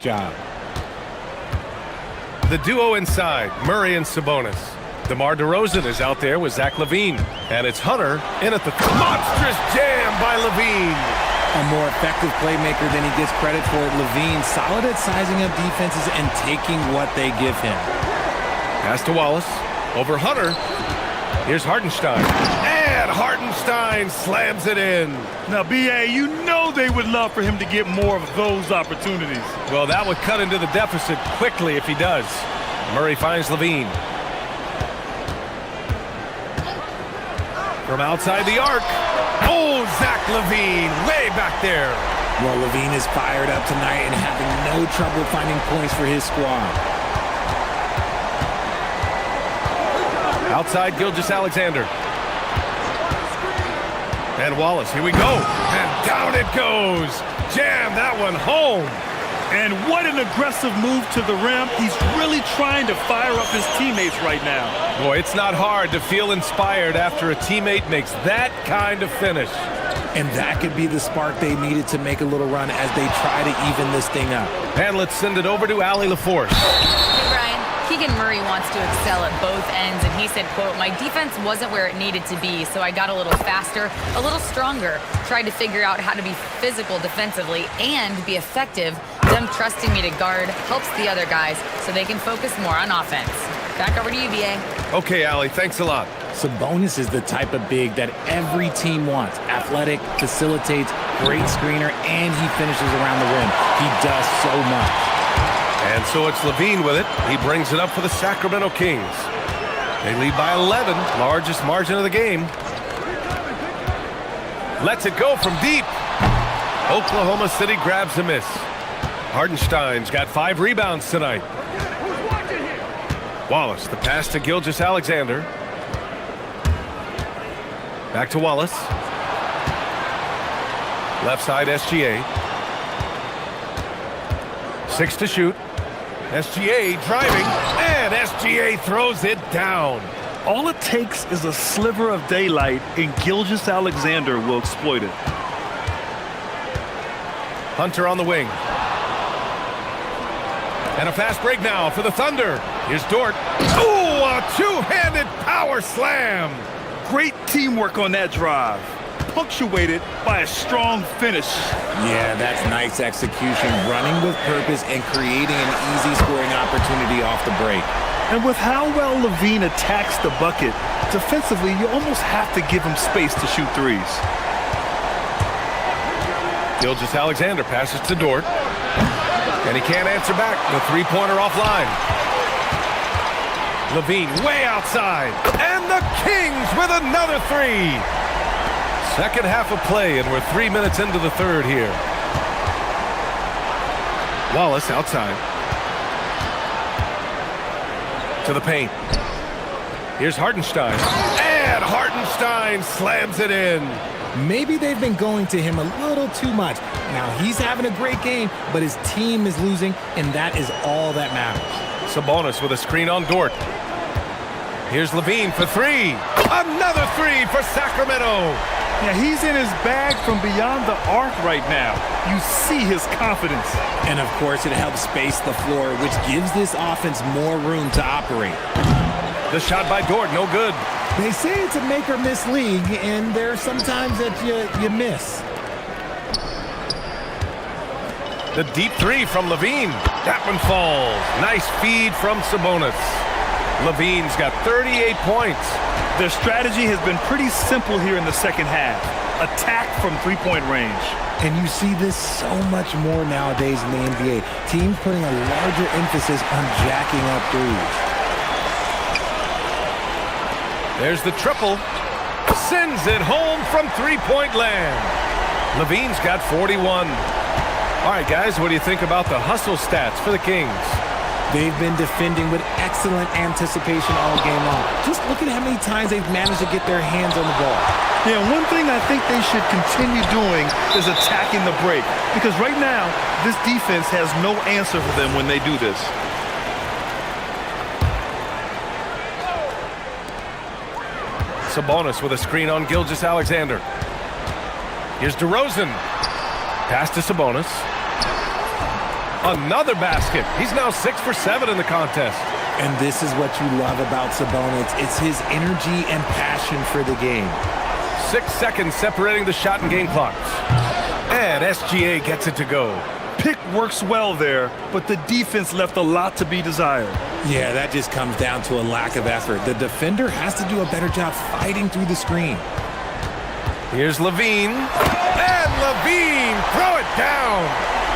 job. The duo inside, Murray and Sabonis. DeMar DeRozan is out there with Zach LaVine. And it's Hunter in at the monstrous jam by LaVine. A more effective playmaker than he gets credit for. LaVine solid at sizing up defenses and taking what they give him. Pass to Wallace. Over Hunter. Here's Hartenstein. And Hartenstein slams it in. Now, B.A., you know they would love for him to get more of those opportunities. Well, that would cut into the deficit quickly if he does. Murray finds LaVine. From outside the arc. Oh, Zach LaVine way back there. Well, LaVine is fired up tonight and having no trouble finding points for his squad. Outside Gilgeous-Alexander. And Wallace, here we go. And down it goes. Jam that one home. And what an aggressive move to the rim. He's really trying to fire up his teammates right now. Boy, it's not hard to feel inspired after a teammate makes that kind of finish. And that could be the spark they needed to make a little run as they try to even this thing up. And let's send it over to Allie LaForce. Hey, Brian. Keegan Murray wants to excel at both ends, and he said, quote, "My defense wasn't where it needed to be, so I got a little faster, a little stronger, tried to figure out how to be physical defensively and be effective. Them trusting me to guard helps the other guys so they can focus more on offense." Back over to you, BA. Okay, Allie, thanks a lot. Sabonis is the type of big that every team wants. Athletic, facilitates, great screener, and he finishes around the rim. He does so much. And so it's LaVine with it. He brings it up for the Sacramento Kings. They lead by 11, largest margin of the game. Lets it go from deep. Oklahoma City grabs a miss. Hartenstein's got 5 rebounds tonight. Wallace, the pass to Gilgeous-Alexander. Back to Wallace. Left side SGA. 6 to shoot. SGA driving, and SGA throws it down. All it takes is a sliver of daylight, and Gilgeous-Alexander will exploit it. Hunter on the wing. And a fast break now for the Thunder. Here's Dort. Ooh, a two-handed power slam. Great teamwork on that drive, punctuated by a strong finish. Yeah, that's nice execution, running with purpose and creating an easy scoring opportunity off the break. And with how well LaVine attacks the bucket, defensively, you almost have to give him space to shoot threes. Gilgeous-Alexander passes to Dort. And he can't answer back. The three-pointer offline. LaVine way outside. And the Kings with another 3. Second half of play, and we're 3 minutes into the third here. Wallace outside. To the paint. Here's Hartenstein. And Hartenstein slams it in. Maybe they've been going to him a little too much. Now, he's having a great game, but his team is losing, and that is all that matters. Sabonis with a screen on Dort. Here's LaVine for 3. Another 3 for Sacramento. Yeah, he's in his bag from beyond the arc right now. You see his confidence. And, of course, it helps space the floor, which gives this offense more room to operate. The shot by Dort, no good. They say it's a make-or-miss league, and there are some times that you miss. The deep 3 from LaVine. That one falls. Nice feed from Sabonis. LaVine's got 38 points. Their strategy has been pretty simple here in the second half. Attack from three-point range. And you see this so much more nowadays in the NBA. Teams putting a larger emphasis on jacking up threes. There's the triple. Sends it home from three-point land. LaVine's got 41. All right, guys, what do you think about the hustle stats for the Kings? They've been defending with excellent anticipation all game long. Just look at how many times they've managed to get their hands on the ball. Yeah, one thing I think they should continue doing is attacking the break. Because right now, this defense has no answer for them when they do this. Sabonis with a screen on Gilgeous-Alexander. Here's DeRozan. Pass to Sabonis. Another basket. He's now 6 for 7 in the contest. And this is what you love about Sabonis. It's his energy and passion for the game. 6 seconds separating the shot and game clocks. And SGA gets it to go. Pick works well there, but the defense left a lot to be desired. Yeah, that just comes down to a lack of effort. The defender has to do a better job fighting through the screen. Here's Levine. And Levine, throw it down.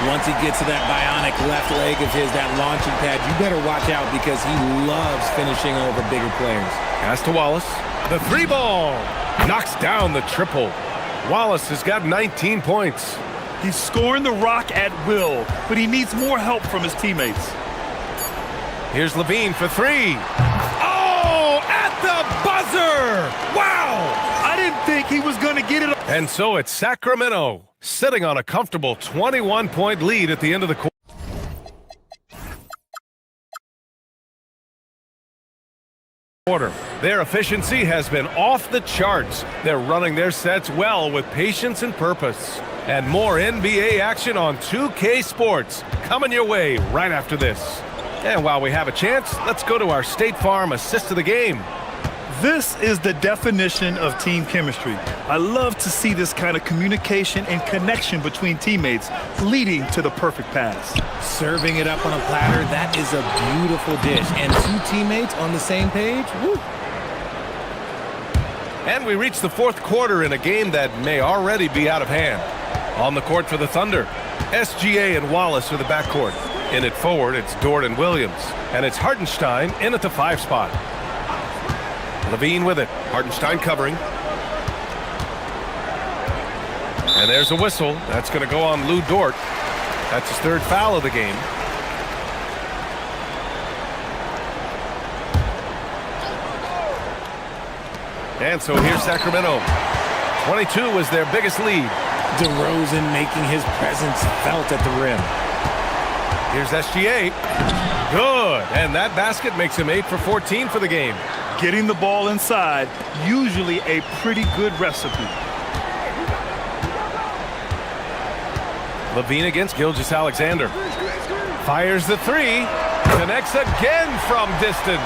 Once he gets to that bionic left leg of his, that launching pad, you better watch out because he loves finishing over bigger players. Pass to Wallace. The 3-ball. Knocks down the triple. Wallace has got 19 points. He's scoring the rock at will, but he needs more help from his teammates. Here's Levine for 3. Oh, at the buzzer! Wow! I didn't think he was going to get it. And so it's Sacramento, sitting on a comfortable 21-point lead at the end of the quarter. Their efficiency has been off the charts. They're running their sets well with patience and purpose. And more NBA action on 2K Sports coming your way right after this. And while we have a chance, let's go to our State Farm assist of the game. This is the definition of team chemistry. I love to see this kind of communication and connection between teammates leading to the perfect pass. Serving it up on a platter, that is a beautiful dish. And 2 teammates on the same page, woo. And we reach the 4th quarter in a game that may already be out of hand. On the court for the Thunder, SGA and Wallace are the backcourt. In at forward, it's Dort and Williams. And it's Hartenstein in at the 5 spot. Levine with it. Hartenstein covering. And there's a whistle. That's going to go on Lou Dort. That's his 3rd foul of the game. And so here's Sacramento. 22 was their biggest lead. DeRozan making his presence felt at the rim. Here's SGA. Good. And that basket makes him 8 for 14 for the game. Getting the ball inside, usually a pretty good recipe. Levine against Gilgeous-Alexander. Fires the 3. Connects again from distance.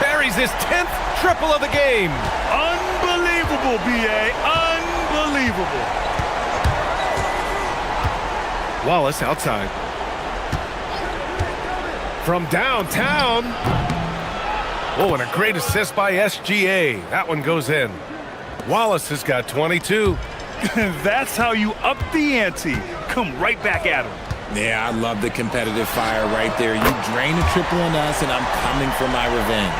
Buries his 10th triple of the game. Unbelievable, B.A. Unbelievable. Wallace outside. From downtown. Oh, and a great assist by SGA. That one goes in. Wallace has got 22. That's how you up the ante. Come right back at him. Yeah, I love the competitive fire right there. You drain a triple on us, and I'm coming for my revenge.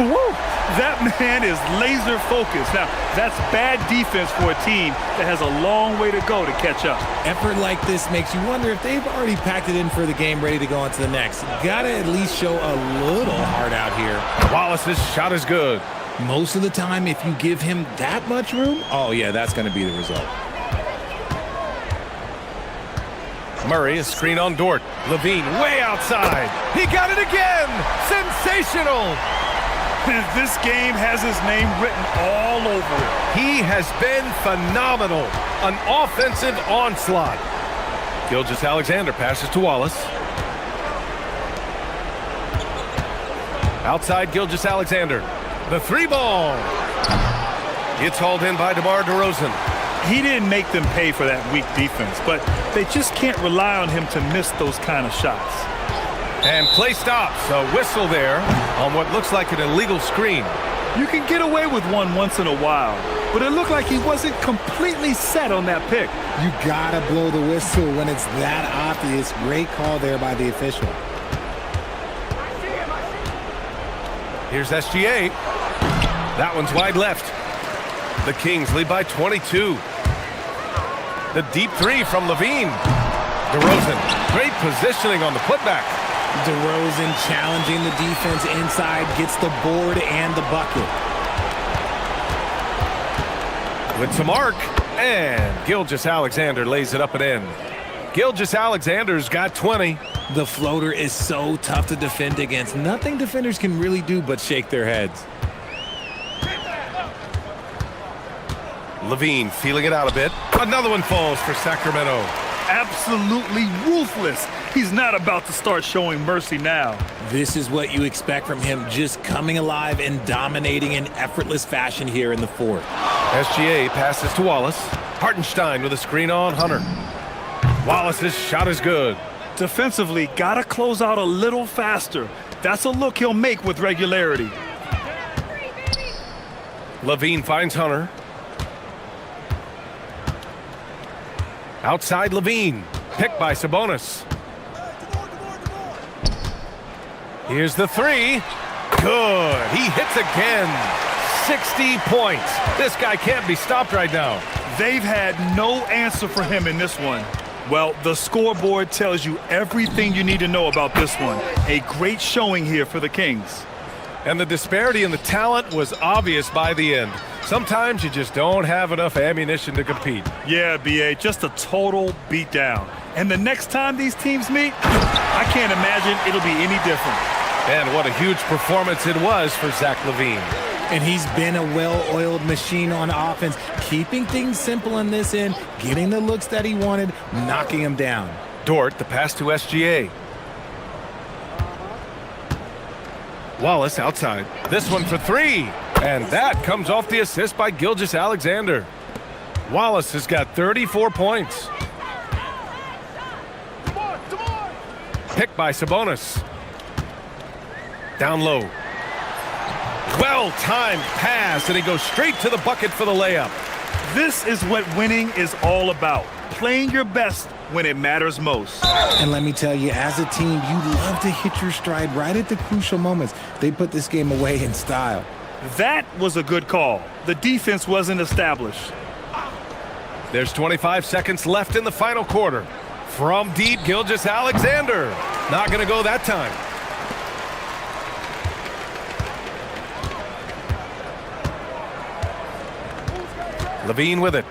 Woo! That man is laser focused. Now, that's bad defense for a team that has a long way to go to catch up. Effort like this makes you wonder if they've already packed it in for the game, ready to go on to the next. Gotta at least show a little heart out here. Wallace's shot is good. Most of the time, if you give him that much room, oh yeah, that's going to be the result. Murray, a screen on Dort. Levine way outside. He got it again. Sensational. This game has his name written all over it. He has been phenomenal. An offensive onslaught. Gilgeous-Alexander passes to Wallace. Outside Gilgeous-Alexander. The 3-ball. It's hauled in by DeMar DeRozan. He didn't make them pay for that weak defense, but they just can't rely on him to miss those kind of shots. And play stops. A whistle there on what looks like an illegal screen. You can get away with one once in a while, but it looked like he wasn't completely set on that pick. You gotta blow the whistle when it's that obvious. Great call there by the official. Here's SGA. That one's wide left. The Kings lead by 22. The deep 3 from Levine. DeRozan, great positioning on the putback. DeRozan challenging the defense inside, gets the board and the bucket. With some arc, and Gilgeous-Alexander lays it up and in. Gilgeous-Alexander's got 20. The floater is so tough to defend against. Nothing defenders can really do but shake their heads. Levine feeling it out a bit. Another one falls for Sacramento. Absolutely ruthless He's not about to start showing mercy now. This is what you expect from him, just coming alive and dominating in effortless fashion here in the fourth. SGA passes to Wallace. Hartenstein with a screen on Hunter. Wallace's shot is good. Defensively, gotta close out a little faster. That's a look he'll make with regularity. Levine finds Hunter. Outside Levine. Picked by Sabonis. Here's the three. Good. He hits again. 60 points. This guy can't be stopped right now. They've had no answer for him in this one. Well, the scoreboard tells you everything you need to know about this one. A great showing here for the Kings. And the disparity in the talent was obvious by the end. Sometimes you just don't have enough ammunition to compete. Yeah, B.A., just a total beatdown. And the next time these teams meet, I can't imagine it'll be any different. And what a huge performance it was for Zach LaVine. And he's been a well-oiled machine on offense, keeping things simple in this end, getting the looks that he wanted, knocking him down. Dort, the pass to SGA. Wallace outside. This one for three. And that comes off the assist by Gilgeous-Alexander. Wallace has got 34 points. Picked by Sabonis. Down low. Well-timed pass, and he goes straight to the bucket for the layup. This is what winning is all about. Playing your best when it matters most. And let me tell you, as a team, you love to hit your stride right at the crucial moments. They put this game away in style. That was a good call. The defense wasn't established. There's 25 seconds left in the final quarter. From deep, Gilgeous-Alexander. Not going to go that time. Levine with it.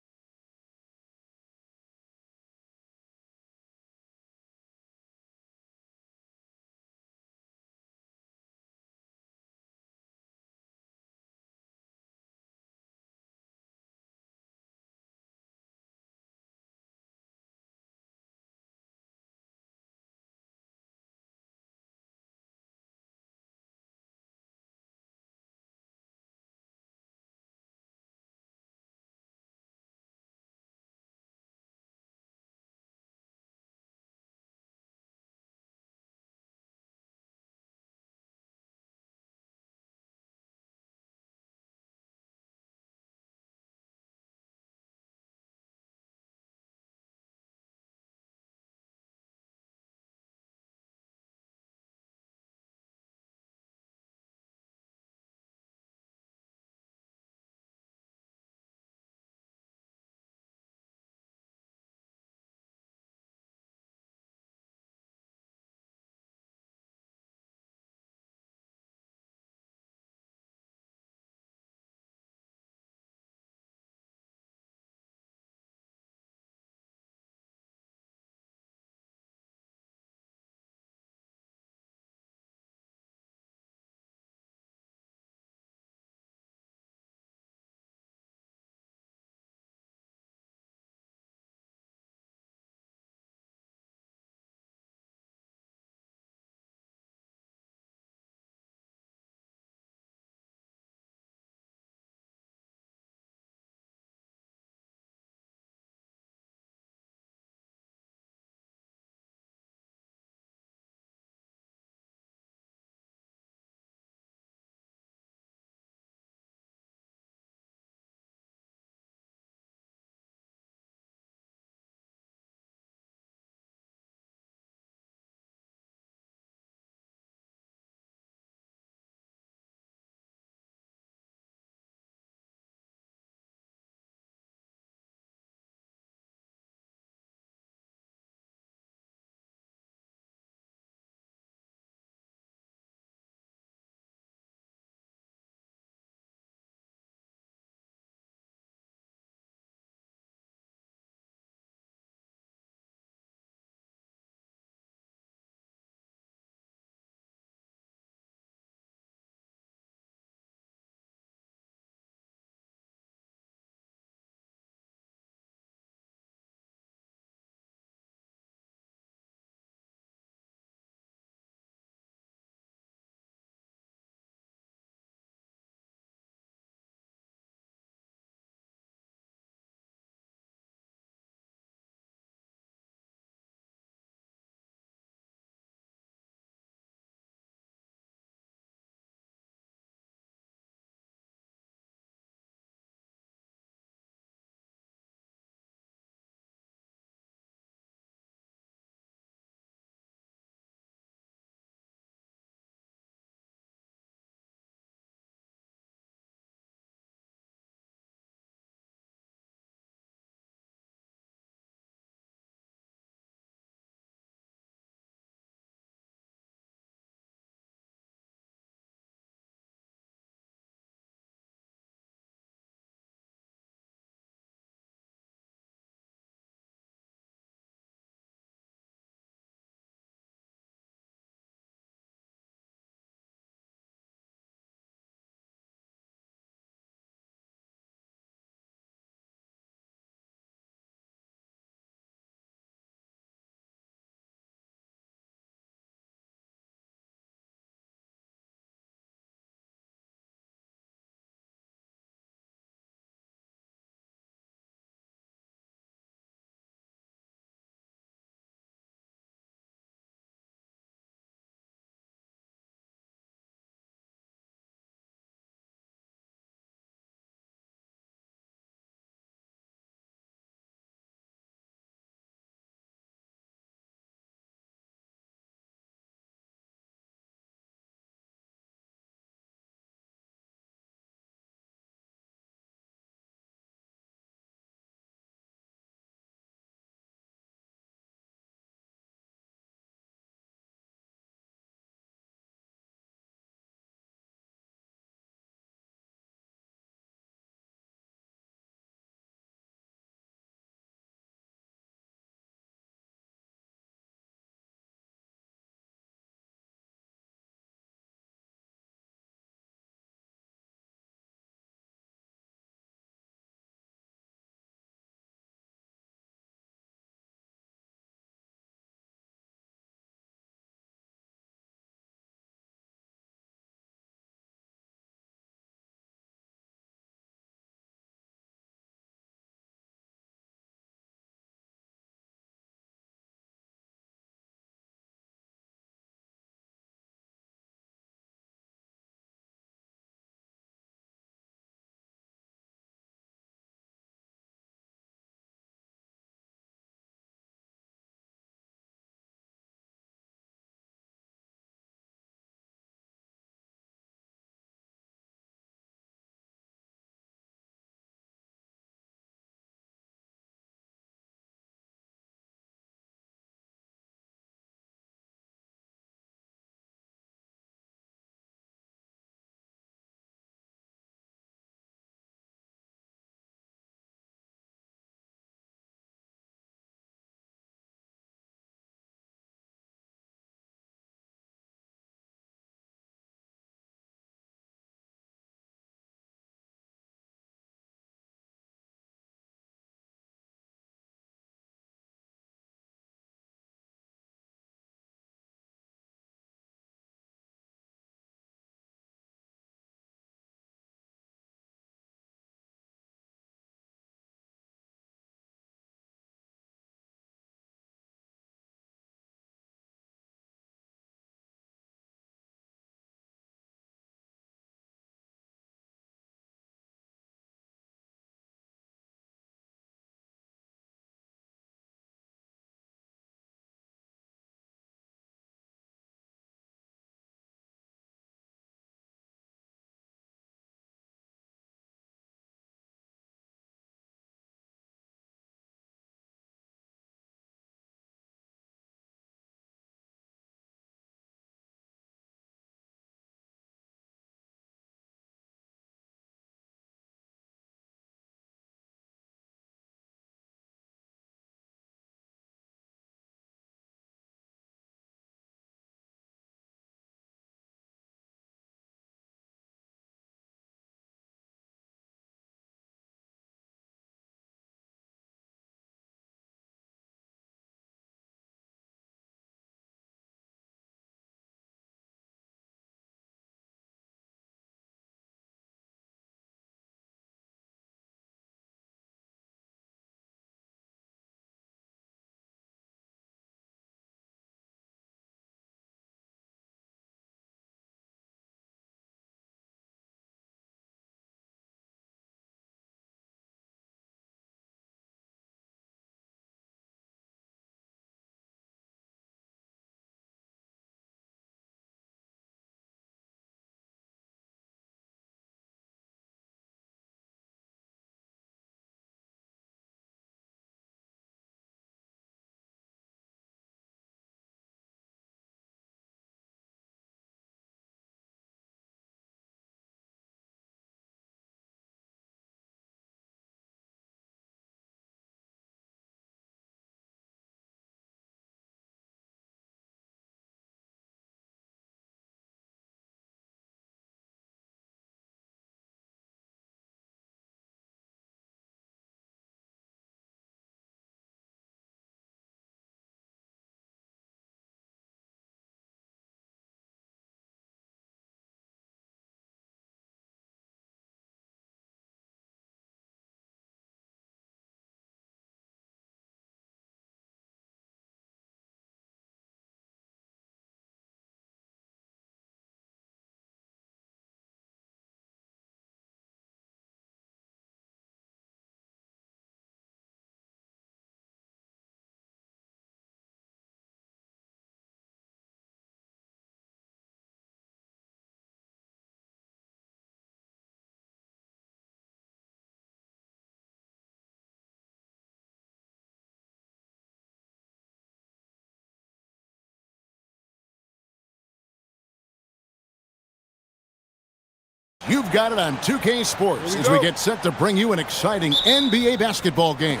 You've got it on 2K Sports as we get set to bring you an exciting NBA basketball game.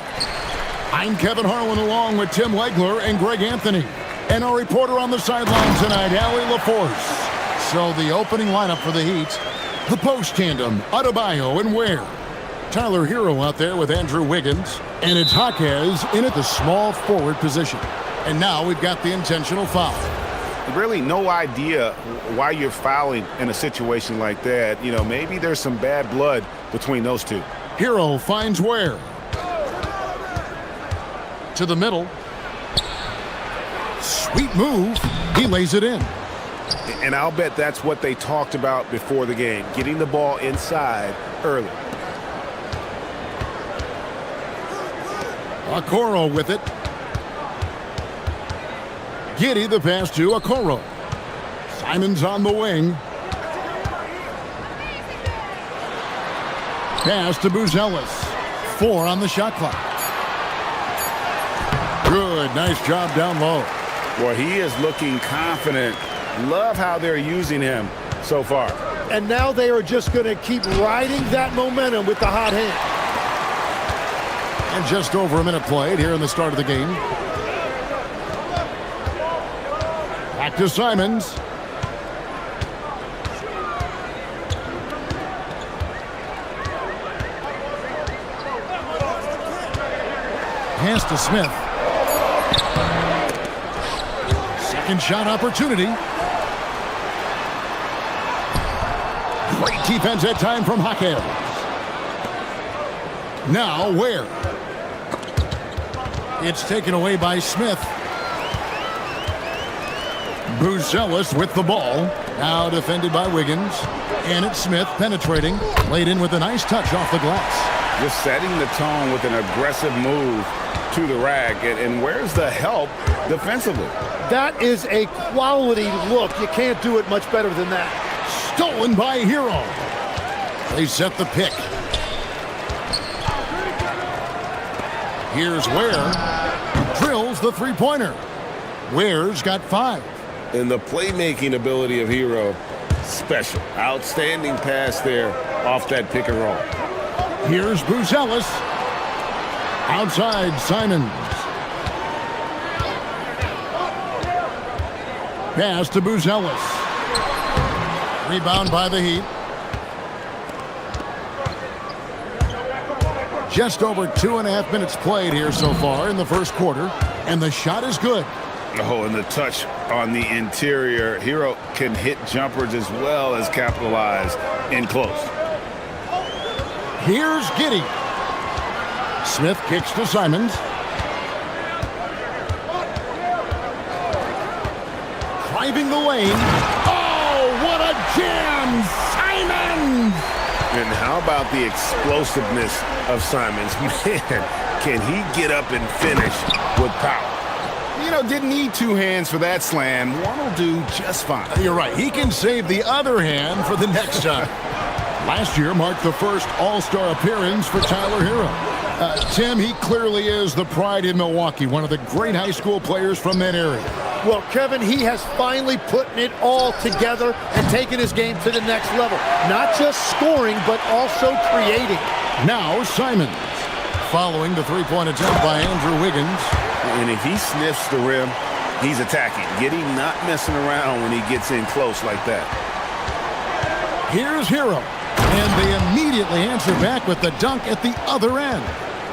I'm Kevin Harlan along with Tim Legler and Greg Anthony. And our reporter on the sideline tonight, Allie LaForce. So the opening lineup for the Heat, the post tandem, Adebayo and Ware. Tyler Hero out there with Andrew Wiggins. And it's Jaquez in at the small forward position. And now we've got the intentional foul. Really no idea why you're fouling in a situation like that. You know, maybe there's some bad blood between those two. Hero finds Ware. To the middle. Sweet move. He lays it in. And I'll bet that's what they talked about before the game, getting the ball inside early. Okoro with it. Giddey the pass to Okoro. Simons on the wing. Pass to Buzelis. 4 on the shot clock. Good, nice job down low. Well, he is looking confident. Love how they're using him so far. And now they are just going to keep riding that momentum with the hot hand. And just over a minute played here in the start of the game. Back to Simons. Pass to Smith. Second shot opportunity. Great defense at time from Jaquez. Now Ware. It's taken away by Smith. Buzelis with the ball. Now defended by Wiggins. And it's Smith penetrating. Laid in with a nice touch off the glass. Just setting the tone with an aggressive move to the rack. And where's the help defensively? That is a quality look. You can't do it much better than that. Stolen by Hero. They set the pick. Here's Ware. Drills the three-pointer. Ware's got 5. And the playmaking ability of Hero, special. Outstanding pass there off that pick and roll. Here's Buzelis. Outside, Simons. Pass to Buzelis. Rebound by the Heat. Just over 2.5 minutes played here so far in the first quarter. And the shot is good. Oh, and the touch on the interior. Hero can hit jumpers as well as capitalize in close. Here's Giddey. Smith kicks to Simons. Driving the lane. Oh, what a jam! Simons! And how about the explosiveness of Simons? Man, can he get up and finish with power? You know, didn't need 2 hands for that slam. One will do just fine. You're right. He can save the other hand for the next time. Last year marked the first All-Star appearance for Tyler Hero. Tim, he clearly is the pride in Milwaukee, one of the great high school players from that area. Well, Kevin, he has finally put it all together and taken his game to the next level. Not just scoring, but also creating. Now Simons, following the three-point attempt by Andrew Wiggins. And if he sniffs the rim, he's attacking. Getting not messing around when he gets in close like that. Here's Hero. And they immediately answer back with the dunk at the other end.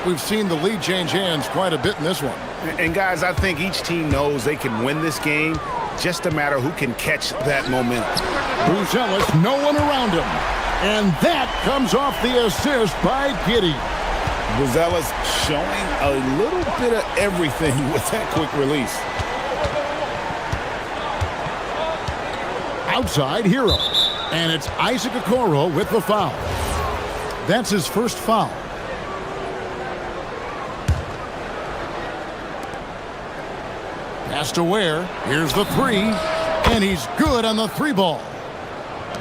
We've seen the lead change hands quite a bit in this one. And guys, I think each team knows they can win this game. Just a matter who can catch that momentum. Buzelis, no one around him. And that comes off the assist by Giddey. Buzelis showing a little bit of everything with that quick release. Outside, Hero. And it's Isaac Okoro with the foul. That's his first foul. Pass to Ware. Here's the 3. And he's good on the 3 ball.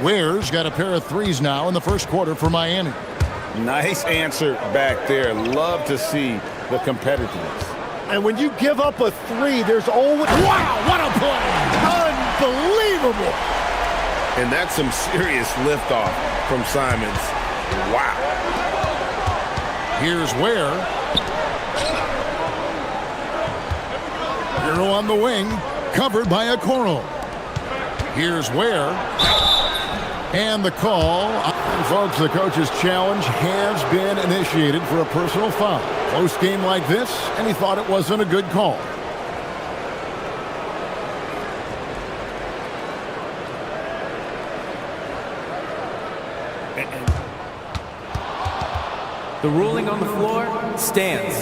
Ware's got a pair of 3s now in the first quarter for Miami. Nice answer back there. Love to see the competitiveness. And when you give up a 3, there's always... Wow, what a play! Unbelievable! And that's some serious liftoff from Simons. Wow. Here's Ware. Hero on the wing, covered by Okoro. Here's Ware. And the call. And folks, the coach's challenge has been initiated for a personal foul. Close game like this, and he thought it wasn't a good call. The ruling on the floor stands.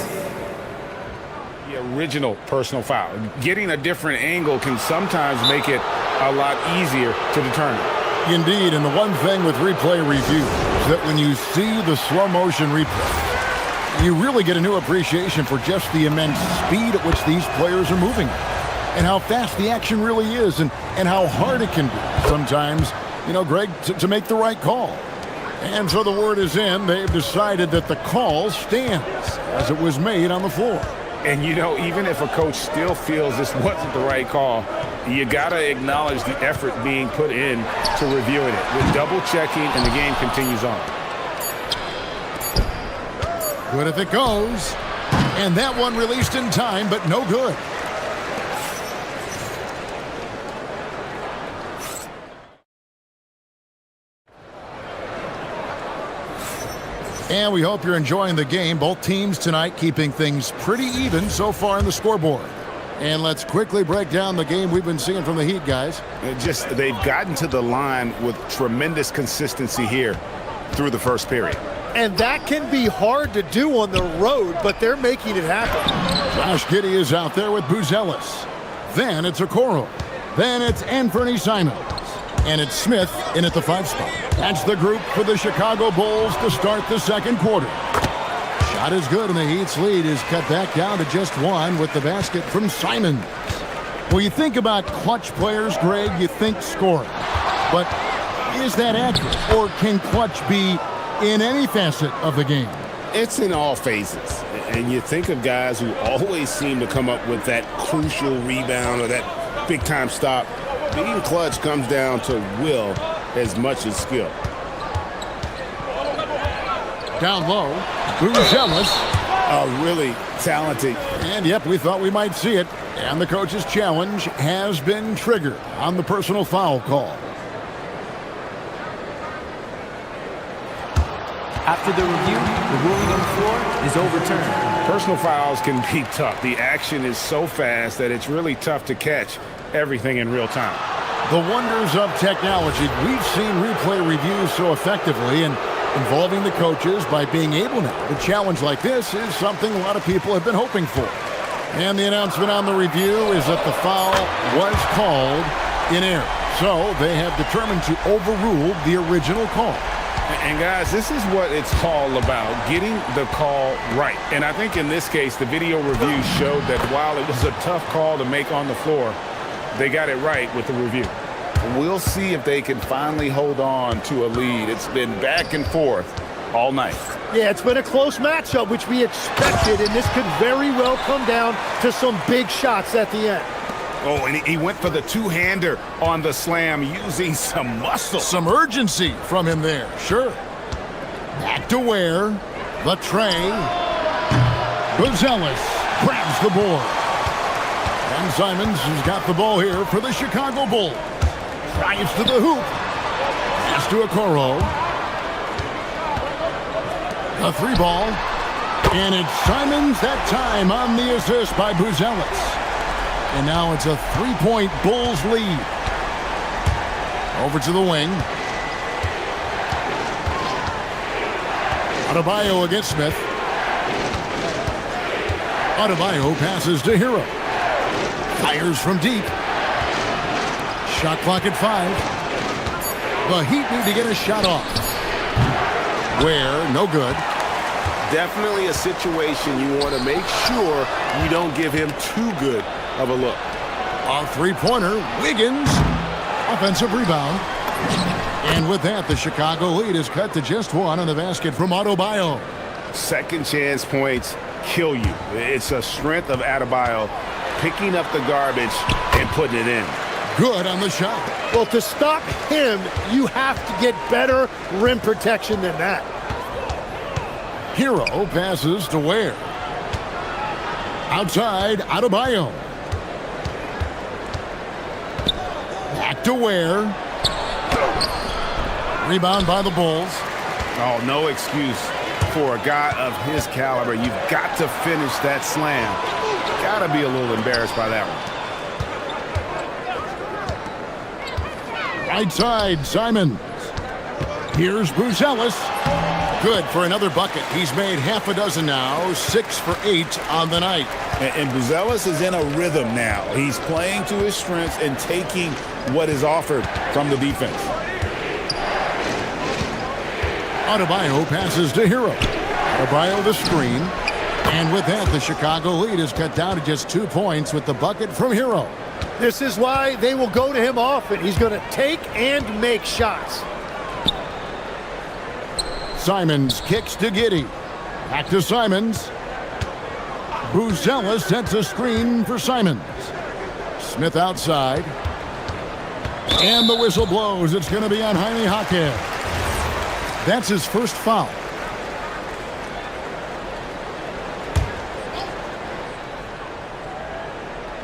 The original personal foul. Getting a different angle can sometimes make it a lot easier to determine. Indeed, and the one thing with replay review is that when you see the slow motion replay, you really get a new appreciation for just the immense speed at which these players are moving and how fast the action really is and how hard it can be sometimes, you know, Greg, to make the right call. And so the word is in. They've decided that the call stands as it was made on the floor. And, you know, even if a coach still feels this wasn't the right call, you got to acknowledge the effort being put in to reviewing it. With double checking, and the game continues on. Good if it goes. And that one released in time, but no good. And we hope you're enjoying the game. Both teams tonight keeping things pretty even so far in the scoreboard. And let's quickly break down the game we've been seeing from the Heat, guys. They've gotten to the line with tremendous consistency here through the first period. And that can be hard to do on the road, but they're making it happen. Josh Giddey is out there with Buzelis. Then it's Okoro. Then it's Anthony Simons. And it's Smith in at the 5 spot. That's the group for the Chicago Bulls to start the second quarter. Shot is good, and the Heat's lead is cut back down to just 1 with the basket from Simons. Well, you think about clutch players, Greg, you think scoring. But is that accurate, or can clutch be in any facet of the game? It's in all phases. And you think of guys who always seem to come up with that crucial rebound or that big-time stop. Being clutch comes down to will as much as skill. Down low, Buzelis. Really talented. And yep, we thought we might see it. And the coach's challenge has been triggered on the personal foul call. After the review, the ruling on the floor is overturned. Personal fouls can be tough. The action is so fast that it's really tough to catch everything in real time. The wonders of technology. We've seen replay reviews so effectively, and involving the coaches by being able now to challenge like this is something a lot of people have been hoping for. And the announcement on the review is that the foul was called in error. So they have determined to overrule the original call. And guys, this is what it's all about, getting the call right. And I think in this case, the video review showed that while it was a tough call to make on the floor, they got it right with the review. We'll see if they can finally hold on to a lead. It's been back and forth all night. Yeah, it's been a close matchup, which we expected, and this could very well come down to some big shots at the end. Oh, and he went for the two-hander on the slam using some muscle. Some urgency from him there, sure. Back to Ware. The tray. Buzelis grabs the board. And Simons has got the ball here for the Chicago Bulls. Drives to the hoop. Pass to Okoro. A 3 ball. And it's Simons that time on the assist by Buzelis. And now it's a 3-point Bulls lead. Over to the wing. Adebayo against Smith. Adebayo passes to Hero. Fires from deep. Shot clock at 5. The Heat need to get a shot off. Ware, no good. Definitely a situation you want to make sure you don't give him too good of a look. A 3-pointer, Wiggins. Offensive rebound. And with that, the Chicago lead is cut to just 1 on the basket from Adebayo. Second chance points kill you. It's a strength of Adebayo picking up the garbage and putting it in. Good on the shot. Well, to stop him, you have to get better rim protection than that. Hero passes to Ware. Outside, Adebayo. Back to Ware. Rebound by the Bulls. Oh, no excuse for a guy of his caliber. You've got to finish that slam. Got to be a little embarrassed by that one. Right side, Simons. Here's Buzelis. Good for another bucket. He's made half a dozen now, 6 for 8 on the night. And Buzelis is in a rhythm now. He's playing to his strengths and taking what is offered from the defense. Adebayo passes to Hero. Adebayo the screen. And with that, the Chicago lead is cut down to just 2 points with the bucket from Hero. This is why they will go to him often. He's going to take and make shots. Simons kicks to Giddey. Back to Simons. Buzelis sets a screen for Simons. Smith outside. And the whistle blows. It's going to be on Jaime Jaquez. That's his first foul.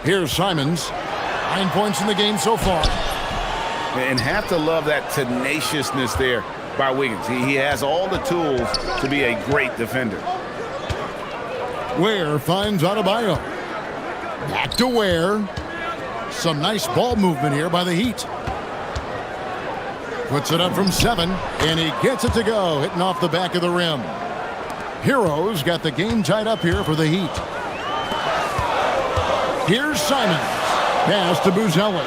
Here's Simons. 9 points in the game so far. And have to love that tenaciousness there by Wiggins. He has all the tools to be a great defender. Ware finds Adebayo. Back to Ware. Some nice ball movement here by the Heat. Puts it up from 7, and he gets it to go, hitting off the back of the rim. Heroes got the game tied up here for the Heat. Here's Simons. Pass to Buzelis.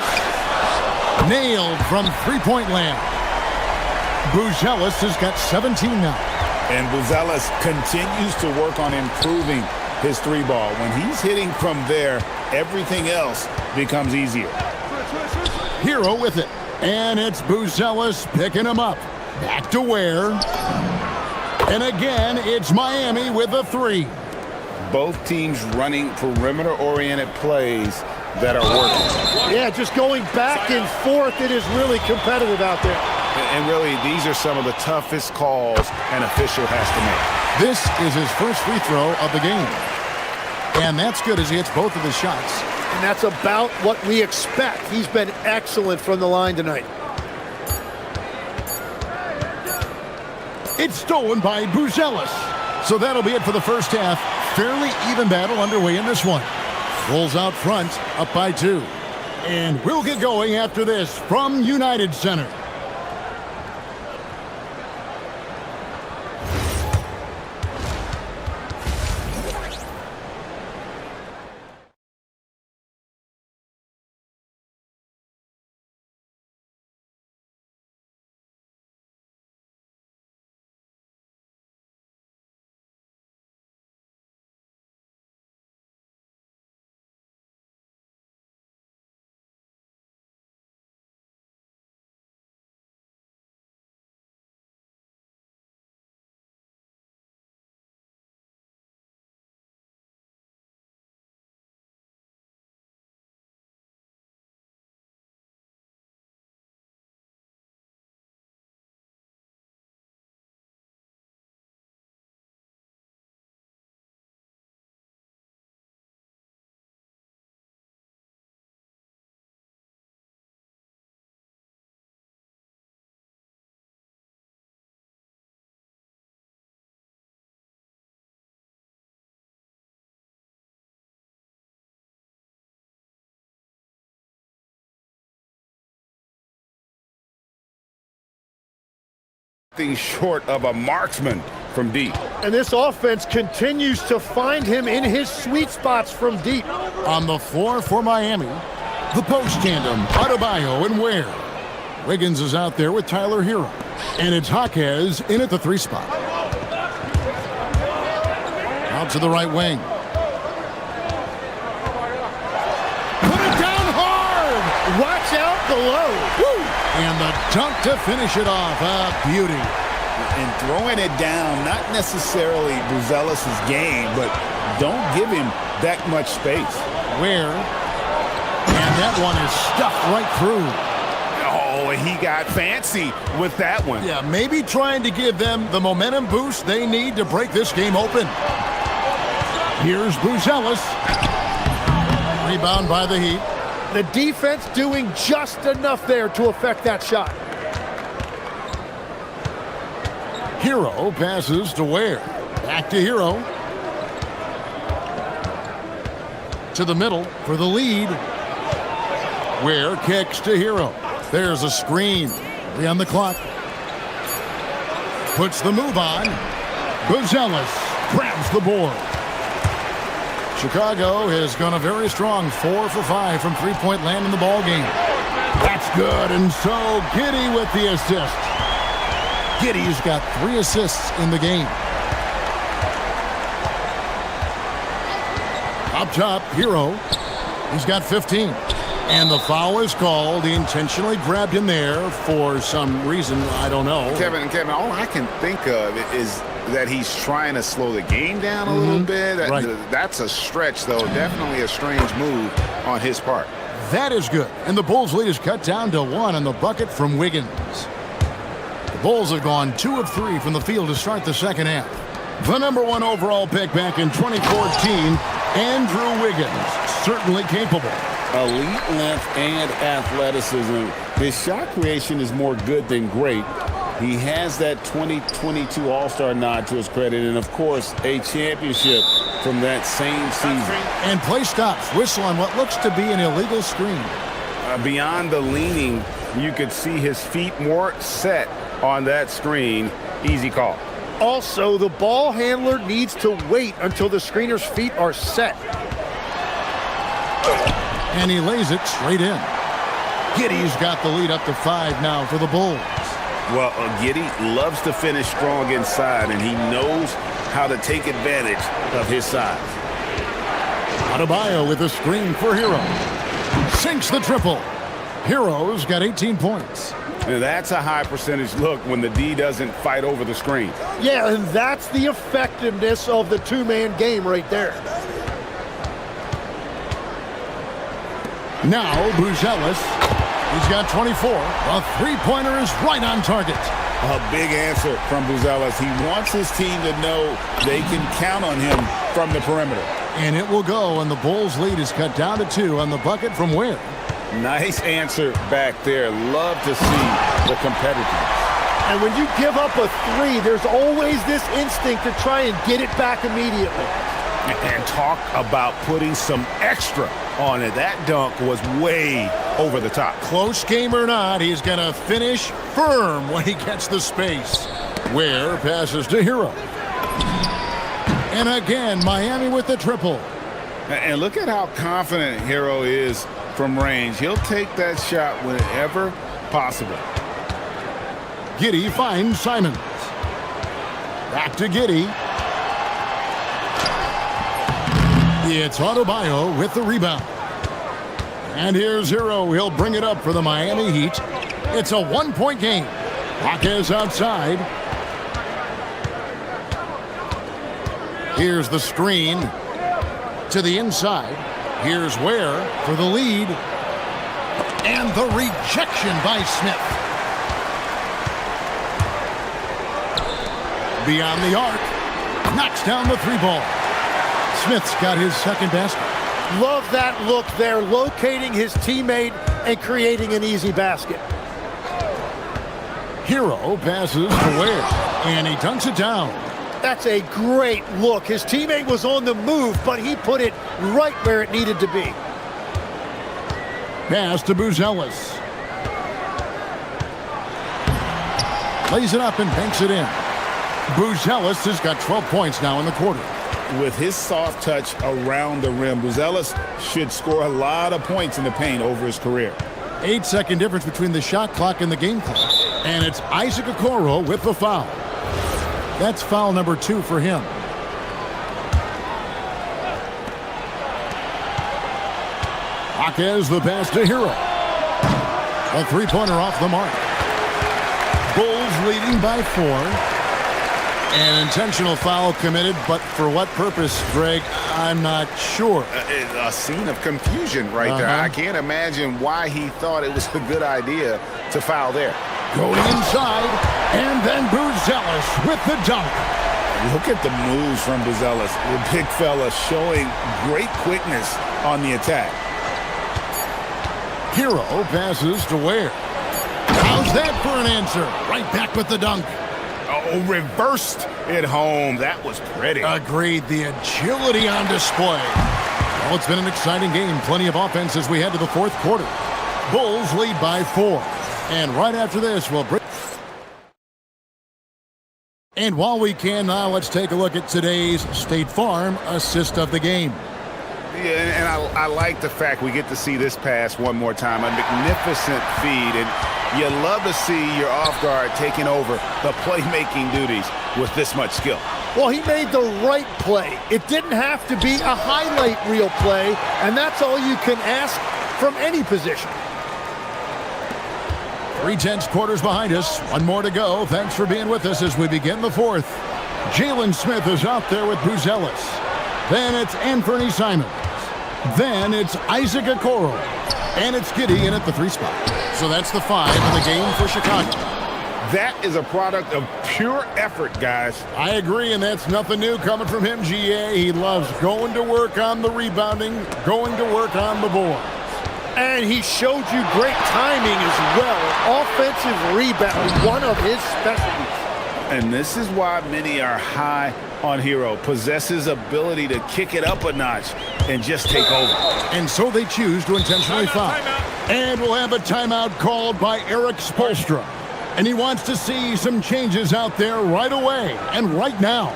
Nailed from three-point land. Buzelis has got 17 now. And Buzelis continues to work on improving his three ball. When he's hitting from there, everything else becomes easier. Hero with it. And it's Buzelis picking him up. Back to Ware. And again, it's Miami with a three. Both teams running perimeter-oriented plays that are working. Yeah, just going back and forth. It is really competitive out there. And really, these are some of the toughest calls an official has to make. This is his first free throw of the game. And that's good as he hits both of the shots. And that's about what we expect. He's been excellent from the line tonight. It's stolen by Buzelis. So that'll be it for the first half. Fairly even battle underway in this one. Bulls out front, up by 2. And we'll get going after this from United Center. Nothing short of a marksman from deep. And this offense continues to find him in his sweet spots from deep. On the floor for Miami, the post tandem, Adebayo and Ware. Wiggins is out there with Tyler Hero. And it's Jaquez in at the 3 spot. Out to the right wing. Put it down hard! Watch out below. Woo! And the dunk to finish it off. A beauty. And throwing it down, not necessarily Buzelis' game, but don't give him that much space. Ware. And And that one is stuffed right through. Oh, and he got fancy with that one. Yeah, maybe trying to give them the momentum boost they need to break this game open. Here's Buzelis. Rebound by the Heat. The defense doing just enough there to affect that shot. Hero passes to Ware. Back to Hero. To the middle for the lead. Ware kicks to Hero. There's a screen. 3 on the clock. Puts the move on. Buzelis grabs the board. Chicago has gone a very strong 4 for 5 from three-point land in the ball game. That's good, and so Giddey with the assist. Giddey's got 3 assists in the game. Up top, Hero. He's got 15. And the foul is called. He intentionally grabbed him there for some reason. I don't know. Kevin, all I can think of is that he's trying to slow the game down a little bit. Right. That's a stretch, though. Definitely a strange move on his part. That is good. And the Bulls' lead is cut down to 1 on the bucket from Wiggins. The Bulls have gone 2 of 3 from the field to start the second half. The number 1 overall pick back in 2014, Andrew Wiggins, certainly capable. Elite length and athleticism. His shot creation is more good than great. He has that 2022 All-Star nod to his credit, and of course, a championship from that same season. And play stops. Whistle on what looks to be an illegal screen. Beyond the leaning, you could see his feet more set on that screen. Easy call. Also, the ball handler needs to wait until the screener's feet are set. And he lays it straight in. Giddey's got the lead up to 5 now for the Bulls. Well, Giddey loves to finish strong inside, and he knows how to take advantage of his size. Adebayo with a screen for Hero. Sinks the triple. Hero's got 18 points. And that's a high percentage look when the D doesn't fight over the screen. Yeah, and that's the effectiveness of the two-man game right there. Now, Buzelis. He's got 24. A three-pointer is right on target. A big answer from Buzelis. He wants his team to know they can count on him from the perimeter. And it will go, and the Bulls' lead is cut down to 2 on the bucket from Ware. Nice answer back there. Love to see the competitiveness. And when you give up a 3, there's always this instinct to try and get it back immediately. And talk about putting some extra on it. That dunk was way over the top. Close game or not, he's going to finish firm when he gets the space. Ware passes to Hero. And again, Miami with the triple. And look at how confident Hero is from range. He'll take that shot whenever possible. Giddey finds Simons. Back to Giddey. It's Adebayo with the rebound. And here's Hero. He'll bring it up for the Miami Heat. It's a 1-point game. Jaquez outside. Here's the screen to the inside. Here's Ware for the lead. And the rejection by Smith. Beyond the arc. Knocks down the 3-ball. Smith's got his second basket. Love that look there, locating his teammate and creating an easy basket. Hero passes to Ware, and he dunks it down. That's a great look. His teammate was on the move, but he put it right where it needed to be. Pass to Buzelis. Lays it up and banks it in. Buzelis has got 12 points now in the quarter. With his soft touch around the rim, Buzelis should score a lot of points in the paint over his career. 8-second difference between the shot clock and the game clock. And it's Isaac Okoro with the foul. That's foul number 2 for him. Jaquez the pass to Hero. A 3-pointer off the mark. Bulls leading by 4. An intentional foul committed, but for what purpose, Greg? I'm not sure. A scene of confusion right there. I can't imagine why he thought it was a good idea to foul there. Going inside, and then Buzelis with the dunk. Look at the moves from Buzelis. The big fella showing great quickness on the attack. Hero passes to Ware. How's that for an answer? Right back with the dunk. Oh, reversed it home. That was pretty. Agreed. The agility on display. Well, it's been an exciting game. Plenty of offense as we head to the fourth quarter. Bulls lead by 4. And right after this, we'll bring... And while we can now, let's take a look at today's State Farm assist of the game. Yeah, and I like the fact we get to see this pass one more time. A magnificent feed, and you love to see your off guard taking over the playmaking duties with this much skill. Well, he made the right play. It didn't have to be a highlight reel play, and that's all you can ask from any position. 3/10 quarters behind us. One more to go. Thanks for being with us as we begin the fourth. Jalen Smith is out there with Buzelis. Then it's Anthony Simons. Then it's Isaac Okoro. And it's Giddey in at the 3 spot. So that's the 5 in the game for Chicago. That is a product of pure effort, guys. I agree, and that's nothing new coming from him, GA. He loves going to work on the rebounding, going to work on the board. And he showed you great timing as well. Offensive rebound, one of his specialties. And this is why many are high on Hero. Possesses ability to kick it up a notch and just take over. And so they choose to intentionally foul. And we'll have a timeout called by Eric Spoelstra. And he wants to see some changes out there right away and right now.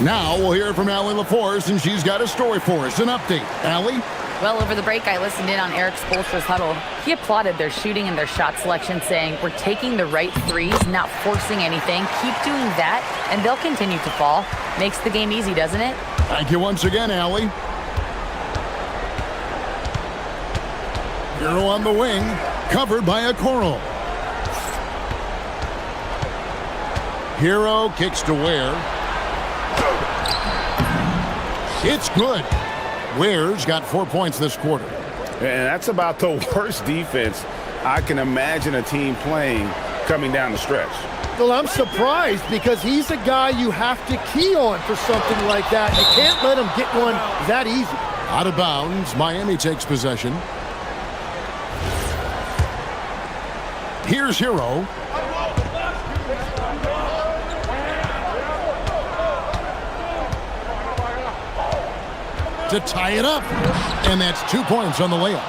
Now we'll hear from Allie LaForce, and she's got a story for us. An update. Allie? Well, over the break, I listened in on Eric Spoelstra's huddle. He applauded their shooting and their shot selection, saying, "We're taking the right threes, not forcing anything. Keep doing that, and they'll continue to fall." Makes the game easy, doesn't it? Thank you once again, Allie. Hero on the wing, covered by Okoro. Hero kicks to Ware. It's good. Ware's got 4 points this quarter. And that's about the worst defense I can imagine a team playing coming down the stretch. Well, I'm surprised because he's a guy you have to key on for something like that. You can't let him get one that easy. Out of bounds, Miami takes possession. Here's Hero. To tie it up. And that's 2 points on the layup.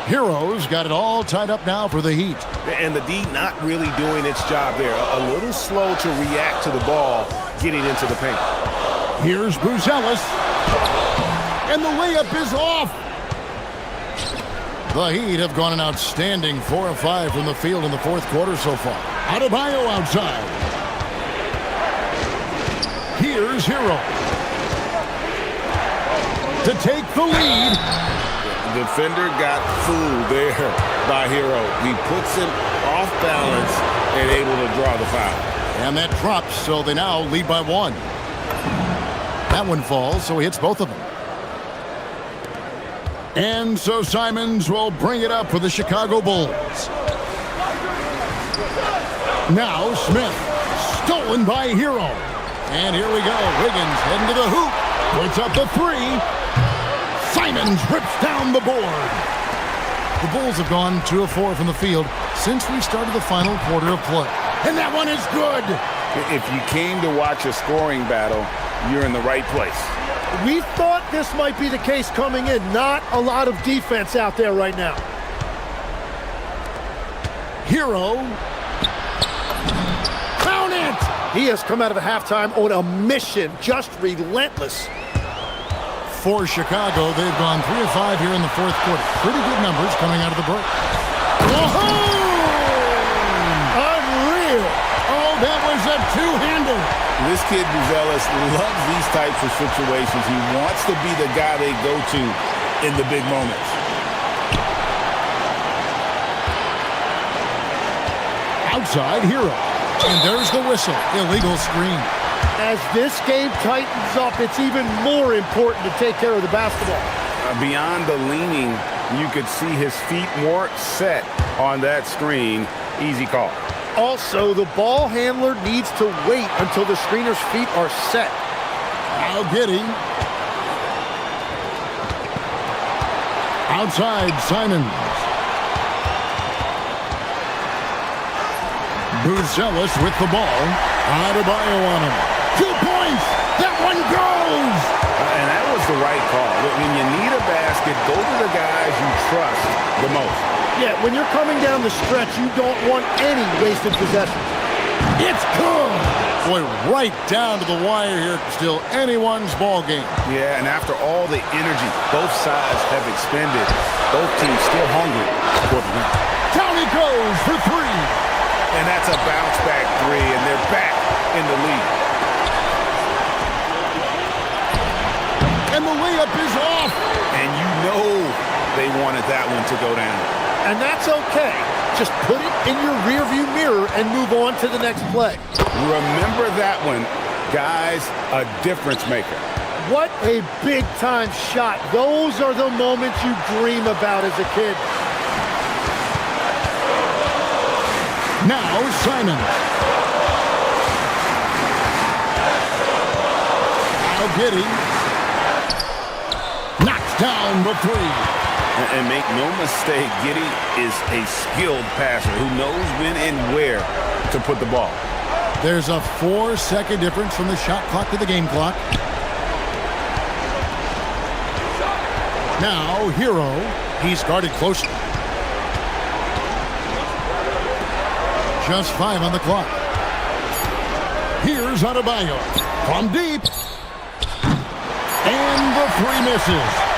Hero's got it all tied up now for the Heat. And the D not really doing its job there. A little slow to react to the ball getting into the paint. Here's Buzelis. And the layup is off. The Heat have gone an outstanding 4 of 5 from the field in the fourth quarter so far. Adebayo outside. Here's Hero. To take the lead. Defender got fooled there by Hero. He puts him off balance and able to draw the foul. And that drops, so they now lead by 1. That one falls, so he hits both of them. And so Simons will bring it up for the Chicago Bulls. Now Smith, stolen by Hero. And here we go. Wiggins heading to the hoop. Puts up the 3. Simons rips down the board. The Bulls have gone 2 of 4 from the field since we started the final quarter of play. And that one is good. If you came to watch a scoring battle, you're in the right place. We thought this might be the case coming in. Not a lot of defense out there right now. Hero. Count it! He has come out of the halftime on a mission, just relentless. For Chicago, they've gone 3 of 5 here in the fourth quarter. Pretty good numbers coming out of the break. Unreal. All That was a two-hander. This kid, Buzelis, loves these types of situations. He wants to be the guy they go to in the big moments. Outside Hero. And there's the whistle. Illegal screen. As this game tightens up, it's even more important to take care of the basketball. Beyond the leaning, you could see his feet more set on that screen. Easy call. Also, the ball handler needs to wait until the screener's feet are set. Now Giddy. Outside Simons. Buzelis with the ball. Adebayo on him. 2 points. That one goes. And that was the right call. When you need a basket, go to the guys you trust the most. Yeah, when you're coming down the stretch, you don't want any wasted possessions. It's good. Boy, right down to the wire here. Still anyone's ball game. Yeah, and after all the energy both sides have expended, both teams still hungry for the win. Down he goes for three. And that's a bounce-back three, and they're back in the lead. And the layup is off. And you know they wanted that one to go down. And that's okay. Just put it in your rearview mirror and move on to the next play. Remember that one, guys, a difference maker. What a big-time shot. Those are the moments you dream about as a kid. Now Simons. Now Giddy. Knocks down the three. And make no mistake, Giddy is a skilled passer who knows when and where to put the ball. There's a 4-second difference from the shot clock to the game clock. Now Hero. He's guarded closely. Just 5 on the clock. Here's Adebayo from deep. And the three misses.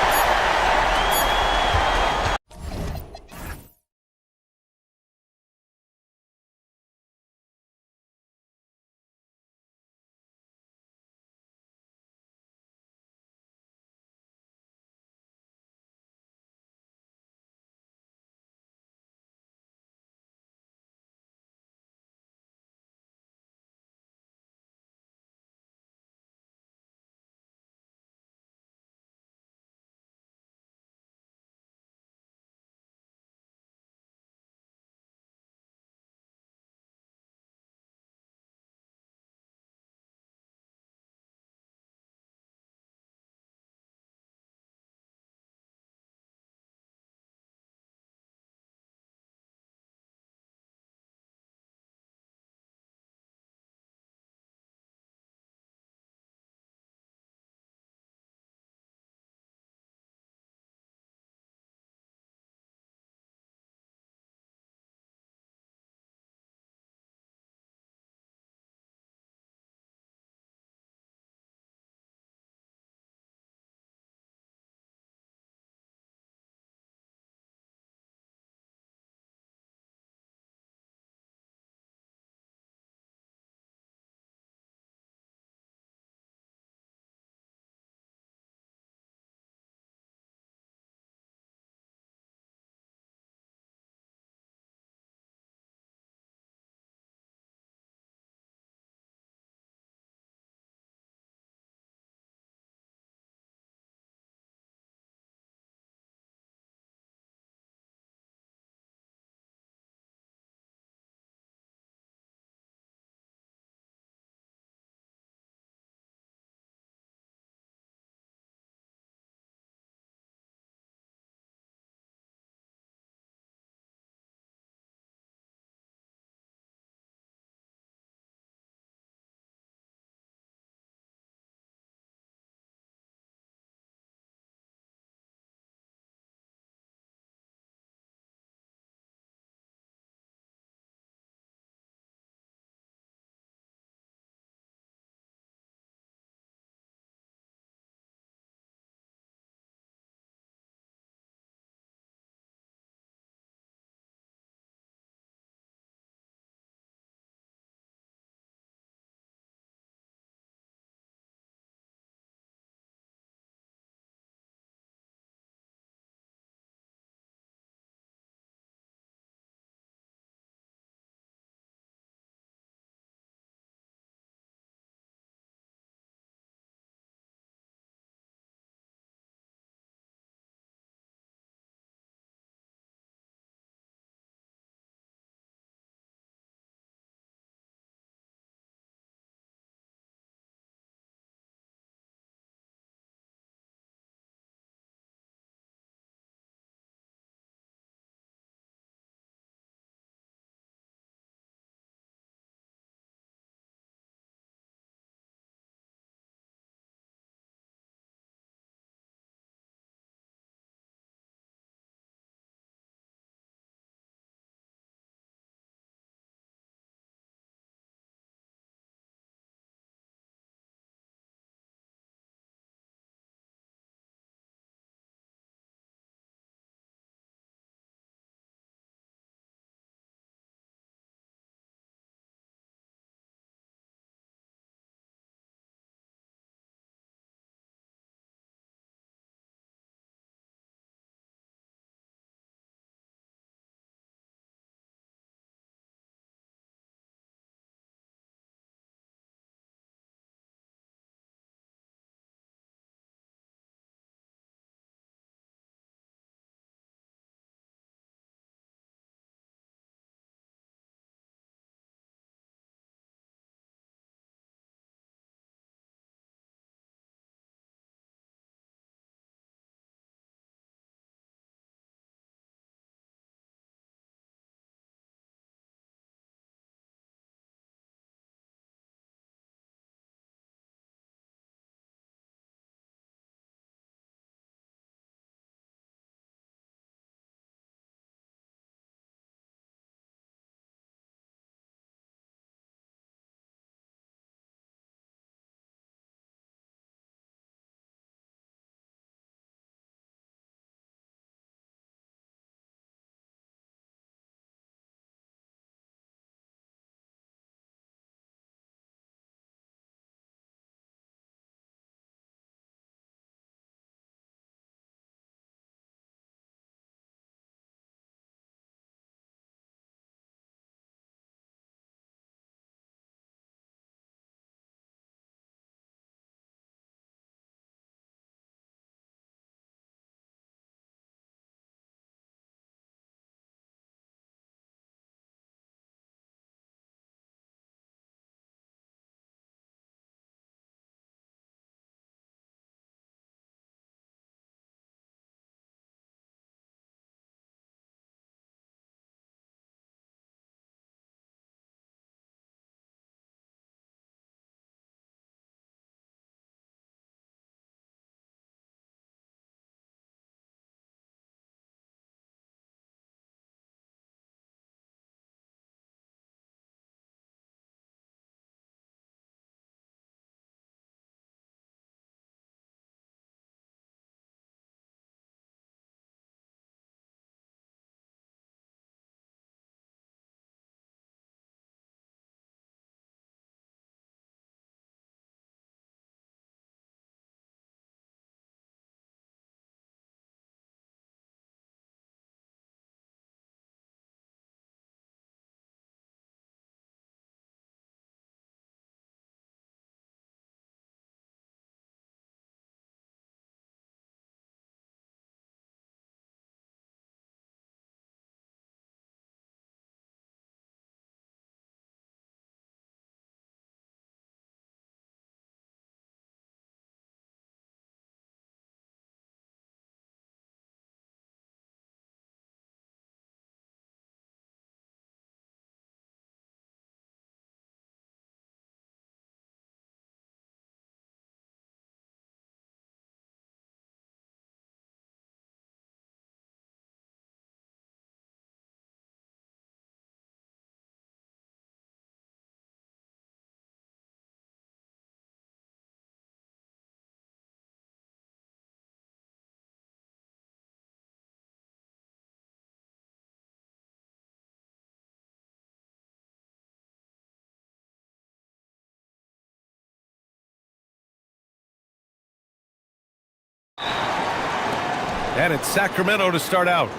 And it's Sacramento to start out.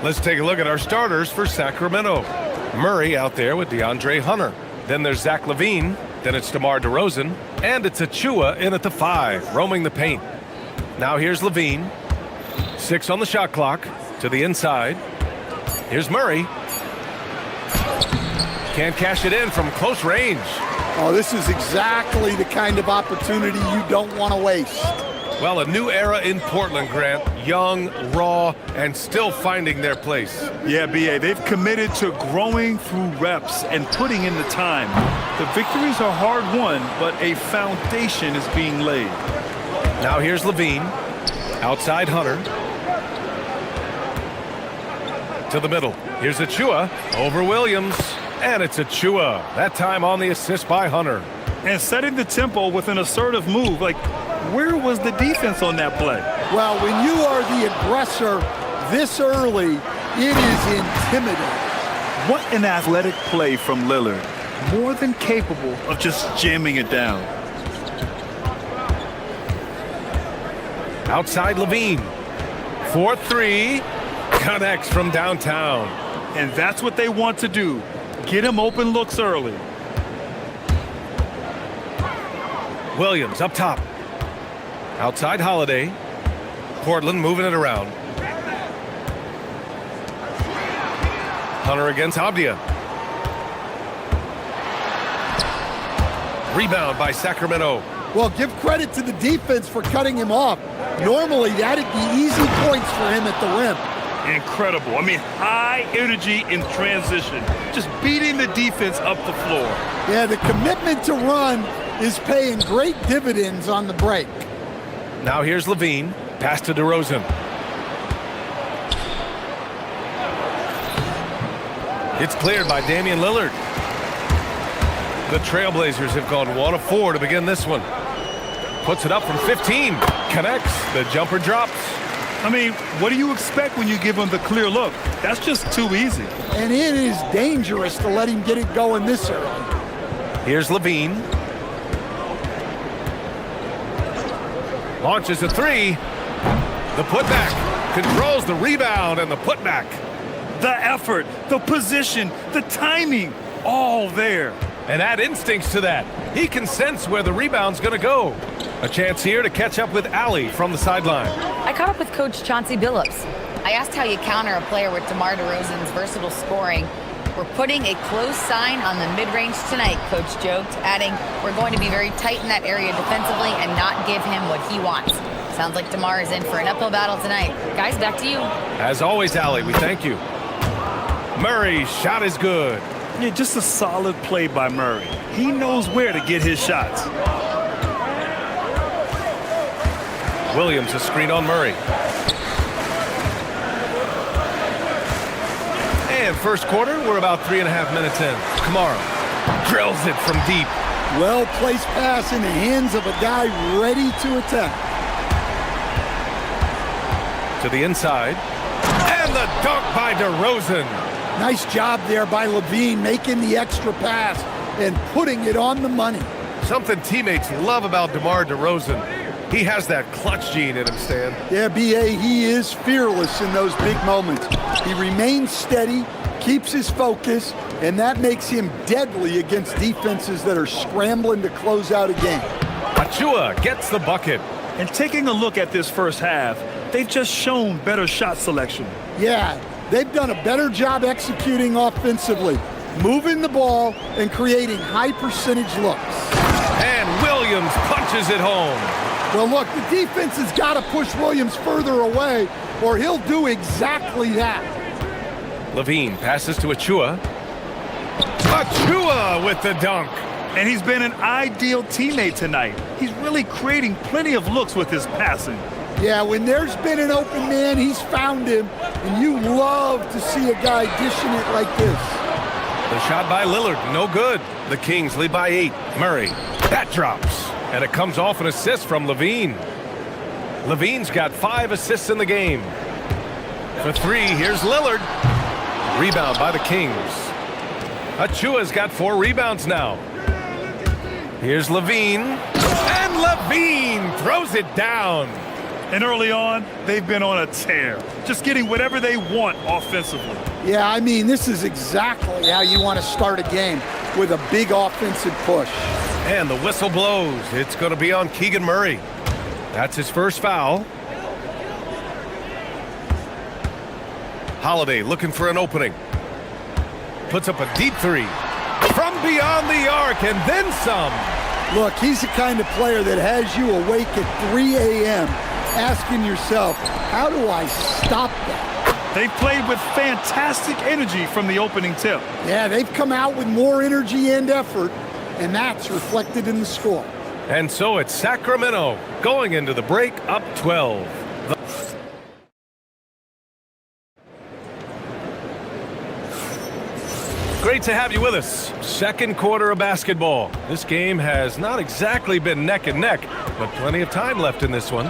Let's take a look at our starters for Sacramento. Murray out there with DeAndre Hunter. Then there's Zach LaVine. Then it's DeMar DeRozan. And it's Achua in at the 5, roaming the paint. Now here's LaVine. 6 on the shot clock. To the inside. Here's Murray. Can't cash it in from close range. Oh, this is exactly the kind of opportunity you don't want to waste. Well, a new era in Portland, Grant. Young, raw, and still finding their place. Yeah, B.A., they've committed to growing through reps and putting in the time. The victories are hard-won, but a foundation is being laid. Now here's LaVine. Outside Hunter. To the middle. Here's Achua. Over Williams. And it's Achua. That time on the assist by Hunter. And setting the tempo with an assertive move. Like, where was the defense on that play? Well, when you are the aggressor this early, it is intimidating. What an athletic play from Lillard. More than capable of just jamming it down. Outside LaVine. 4-3. Connects from downtown. And that's what they want to do. Get him open looks early. Williams up top. Outside Holiday. Portland moving it around. Hunter against Abdia. Rebound by Sacramento. Well, give credit to the defense for cutting him off. Normally, that'd be easy points for him at the rim. Incredible. I mean, high energy in transition. Just beating the defense up the floor. Yeah, the commitment to run is paying great dividends on the break. Now here's LaVine. Pass to DeRozan. It's cleared by Damian Lillard. The Trailblazers have gone 1 of 4 to begin this one. Puts it up from 15. Connects. The jumper drops. I mean, what do you expect when you give him the clear look? That's just too easy. And it is dangerous to let him get it going this early. Here's LaVine. Launches a 3. The putback. Controls the rebound and the putback. The effort, the position, the timing, all there. And add instincts to that. He can sense where the rebound's going to go. A chance here to catch up with Allie from the sideline. I caught up with Coach Chauncey Billups. I asked how you counter a player with DeMar DeRozan's versatile scoring. We're putting a close sign on the mid-range tonight, Coach joked, adding, we're going to be very tight in that area defensively and not give him what he wants. Sounds like DeMar is in for an uphill battle tonight. Guys, back to you. As always, Allie, we thank you. Murray's shot is good. Yeah, just a solid play by Murray. He knows where to get his shots. Williams a screen on Murray. And first quarter, we're about 3.5 minutes in. Kamara drills it from deep. Well-placed pass in the hands of a guy ready to attack. To the inside. And the dunk by DeRozan. Nice job there by LaVine making the extra pass and putting it on the money. Something teammates love about DeMar DeRozan. He has that clutch gene in him, Stan. Yeah, B.A., he is fearless in those big moments. He remains steady, keeps his focus, and that makes him deadly against defenses that are scrambling to close out a game. Achua gets the bucket. And taking a look at this first half, they've just shown better shot selection. Yeah, they've done a better job executing offensively, moving the ball and creating high percentage looks. And Williams punches it home. Well, look, the defense has got to push Williams further away, or he'll do exactly that. LaVine passes to Achua. Achua with the dunk. And he's been an ideal teammate tonight. He's really creating plenty of looks with his passing. Yeah, when there's been an open man, he's found him, and you love to see a guy dishing it like this. The shot by Lillard, no good. The Kings lead by 8. Murray, that drops. And it comes off an assist from LaVine. LaVine's got 5 assists in the game. For 3, here's Lillard. Rebound by the Kings. Achua's got 4 rebounds now. Here's LaVine. And LaVine throws it down. And early on, they've been on a tear, just getting whatever they want offensively. Yeah, I mean, this is exactly how you want to start a game, with a big offensive push. And the whistle blows. It's going to be on Keegan Murray. That's his first foul. Holiday looking for an opening. Puts up a deep three. From beyond the arc, and then some. Look, he's the kind of player that has you awake at 3 a.m. asking yourself, how do I stop that? They played with fantastic energy from the opening tip. Yeah, they've come out with more energy and effort, and that's reflected in the score. And so it's Sacramento going into the break up 12. Great to have you with us. Second quarter of basketball. This game has not exactly been neck and neck, but plenty of time left in this one.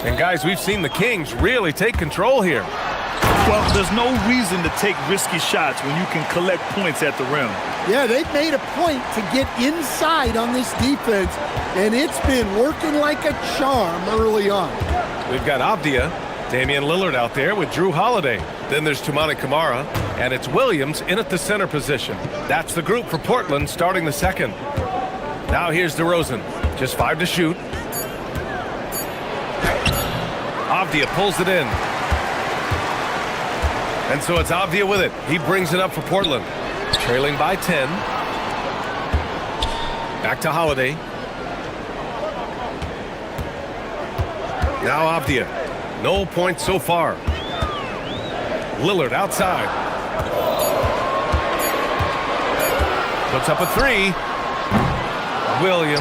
And guys, we've seen the Kings really take control here. Well, there's no reason to take risky shots when you can collect points at the rim. Yeah, they've made a point to get inside on this defense, and it's been working like a charm early on. We've got Avdia, Damian Lillard out there with Drew Holiday. Then there's Toumani Camara, and it's Williams in at the center position. That's the group for Portland starting the second. Now here's DeRozan, just 5 to shoot. Avdia pulls it in. And so it's Avdia with it. He brings it up for Portland. Trailing by 10. Back to Holiday. Now Avdia. No points so far. Lillard outside. Puts up a three. Williams.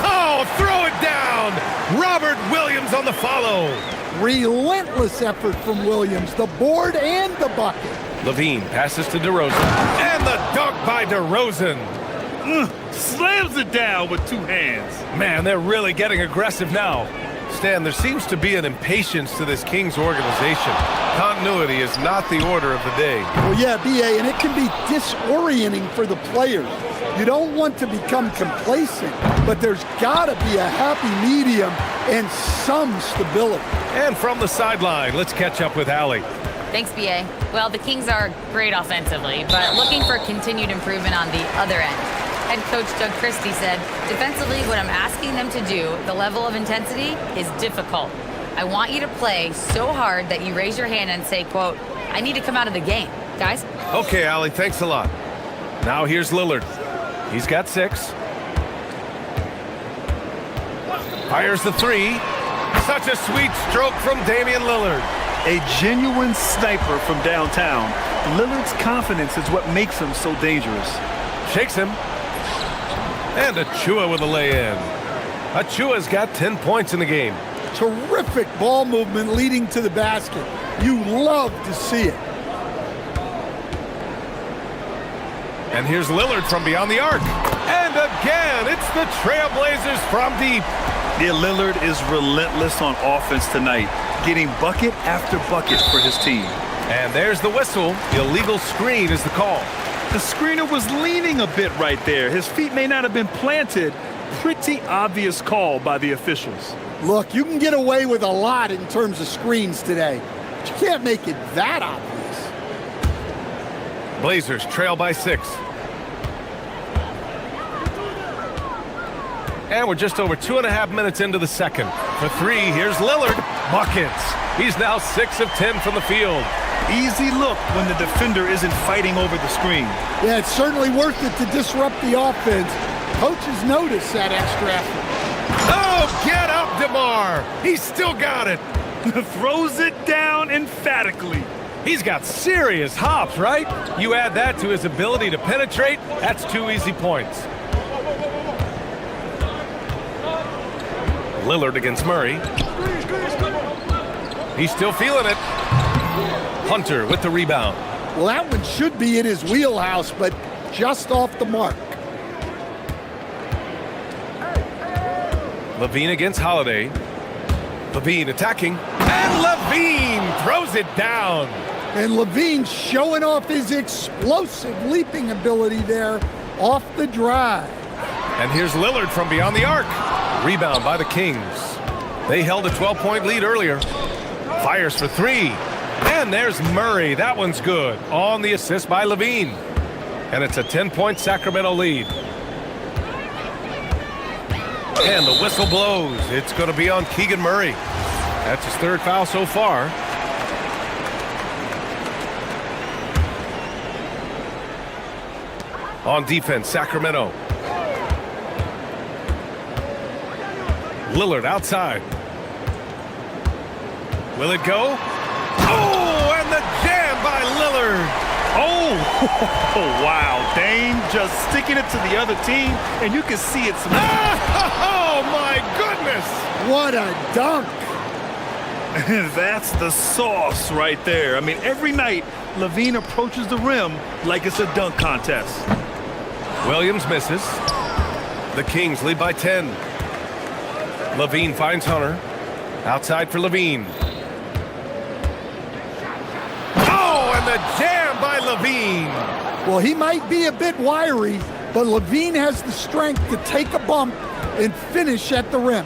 Oh, throw it down! Robert Williams on the follow. Relentless effort from Williams, the board and the bucket. Levine passes to DeRozan. And the dunk by DeRozan. Slams it down with 2 hands. Man, they're really getting aggressive now. Stan, there seems to be an impatience to this Kings organization. Continuity is not the order of the day. Well, yeah, B.A., and it can be disorienting for the players. You don't want to become complacent, but there's got to be a happy medium and some stability. And from the sideline, let's catch up with Allie. Thanks, B.A. Well, the Kings are great offensively, but looking for continued improvement on the other end. Head coach Doug Christie said, defensively, what I'm asking them to do, the level of intensity, is difficult. I want you to play so hard that you raise your hand and say, quote, I need to come out of the game. Guys? Okay, Allie, thanks a lot. Now here's Lillard. He's got 6. Fires the 3. Such a sweet stroke from Damian Lillard. A genuine sniper from downtown. Lillard's confidence is what makes him so dangerous. Shakes him. And Achua with a lay-in. Achua's got 10 points in the game. Terrific ball movement leading to the basket. You love to see it. And here's Lillard from beyond the arc. And again, it's the Trailblazers from deep. Yeah, Lillard is relentless on offense tonight, getting bucket after bucket for his team. And there's the whistle. Illegal screen is the call. The screener was leaning a bit right there. His feet may not have been planted. Pretty obvious call by the officials. Look, you can get away with a lot in terms of screens today, but you can't make it that obvious. Blazers trail by 6. And we're just over 2.5 minutes into the second. For 3, here's Lillard. Buckets. He's now 6 of 10 from the field. Easy look when the defender isn't fighting over the screen. Yeah, it's certainly worth it to disrupt the offense. Coaches notice that extra effort. Oh, get up, DeMar. He's still got it. Throws it down emphatically. He's got serious hops, right? You add that to his ability to penetrate, that's 2 easy points. Lillard against Murray. He's still feeling it. Hunter with the rebound. Well, that one should be in his wheelhouse, but just off the mark. Levine against Holiday. Levine attacking. And Levine throws it down. And Levine showing off his explosive leaping ability there off the drive. And here's Lillard from beyond the arc. Rebound by the Kings. They held a 12-point lead earlier. Fires for three. And there's Murray. That one's good. On the assist by Levine. And it's a 10-point Sacramento lead. And the whistle blows. It's going to be on Keegan Murray. That's his third foul so far. On defense, Sacramento. Lillard outside. Will it go? Oh, and the jam by Lillard. Oh, wow. Dame just sticking it to the other team, and you can see it. Oh, my goodness. What a dunk. That's the sauce right there. I mean, every night, Levine approaches the rim like it's a dunk contest. Williams misses. The Kings lead by 10. Levine finds Hunter. Outside for Levine. Oh, and the jam by Levine. Well, he might be a bit wiry, but Levine has the strength to take a bump and finish at the rim.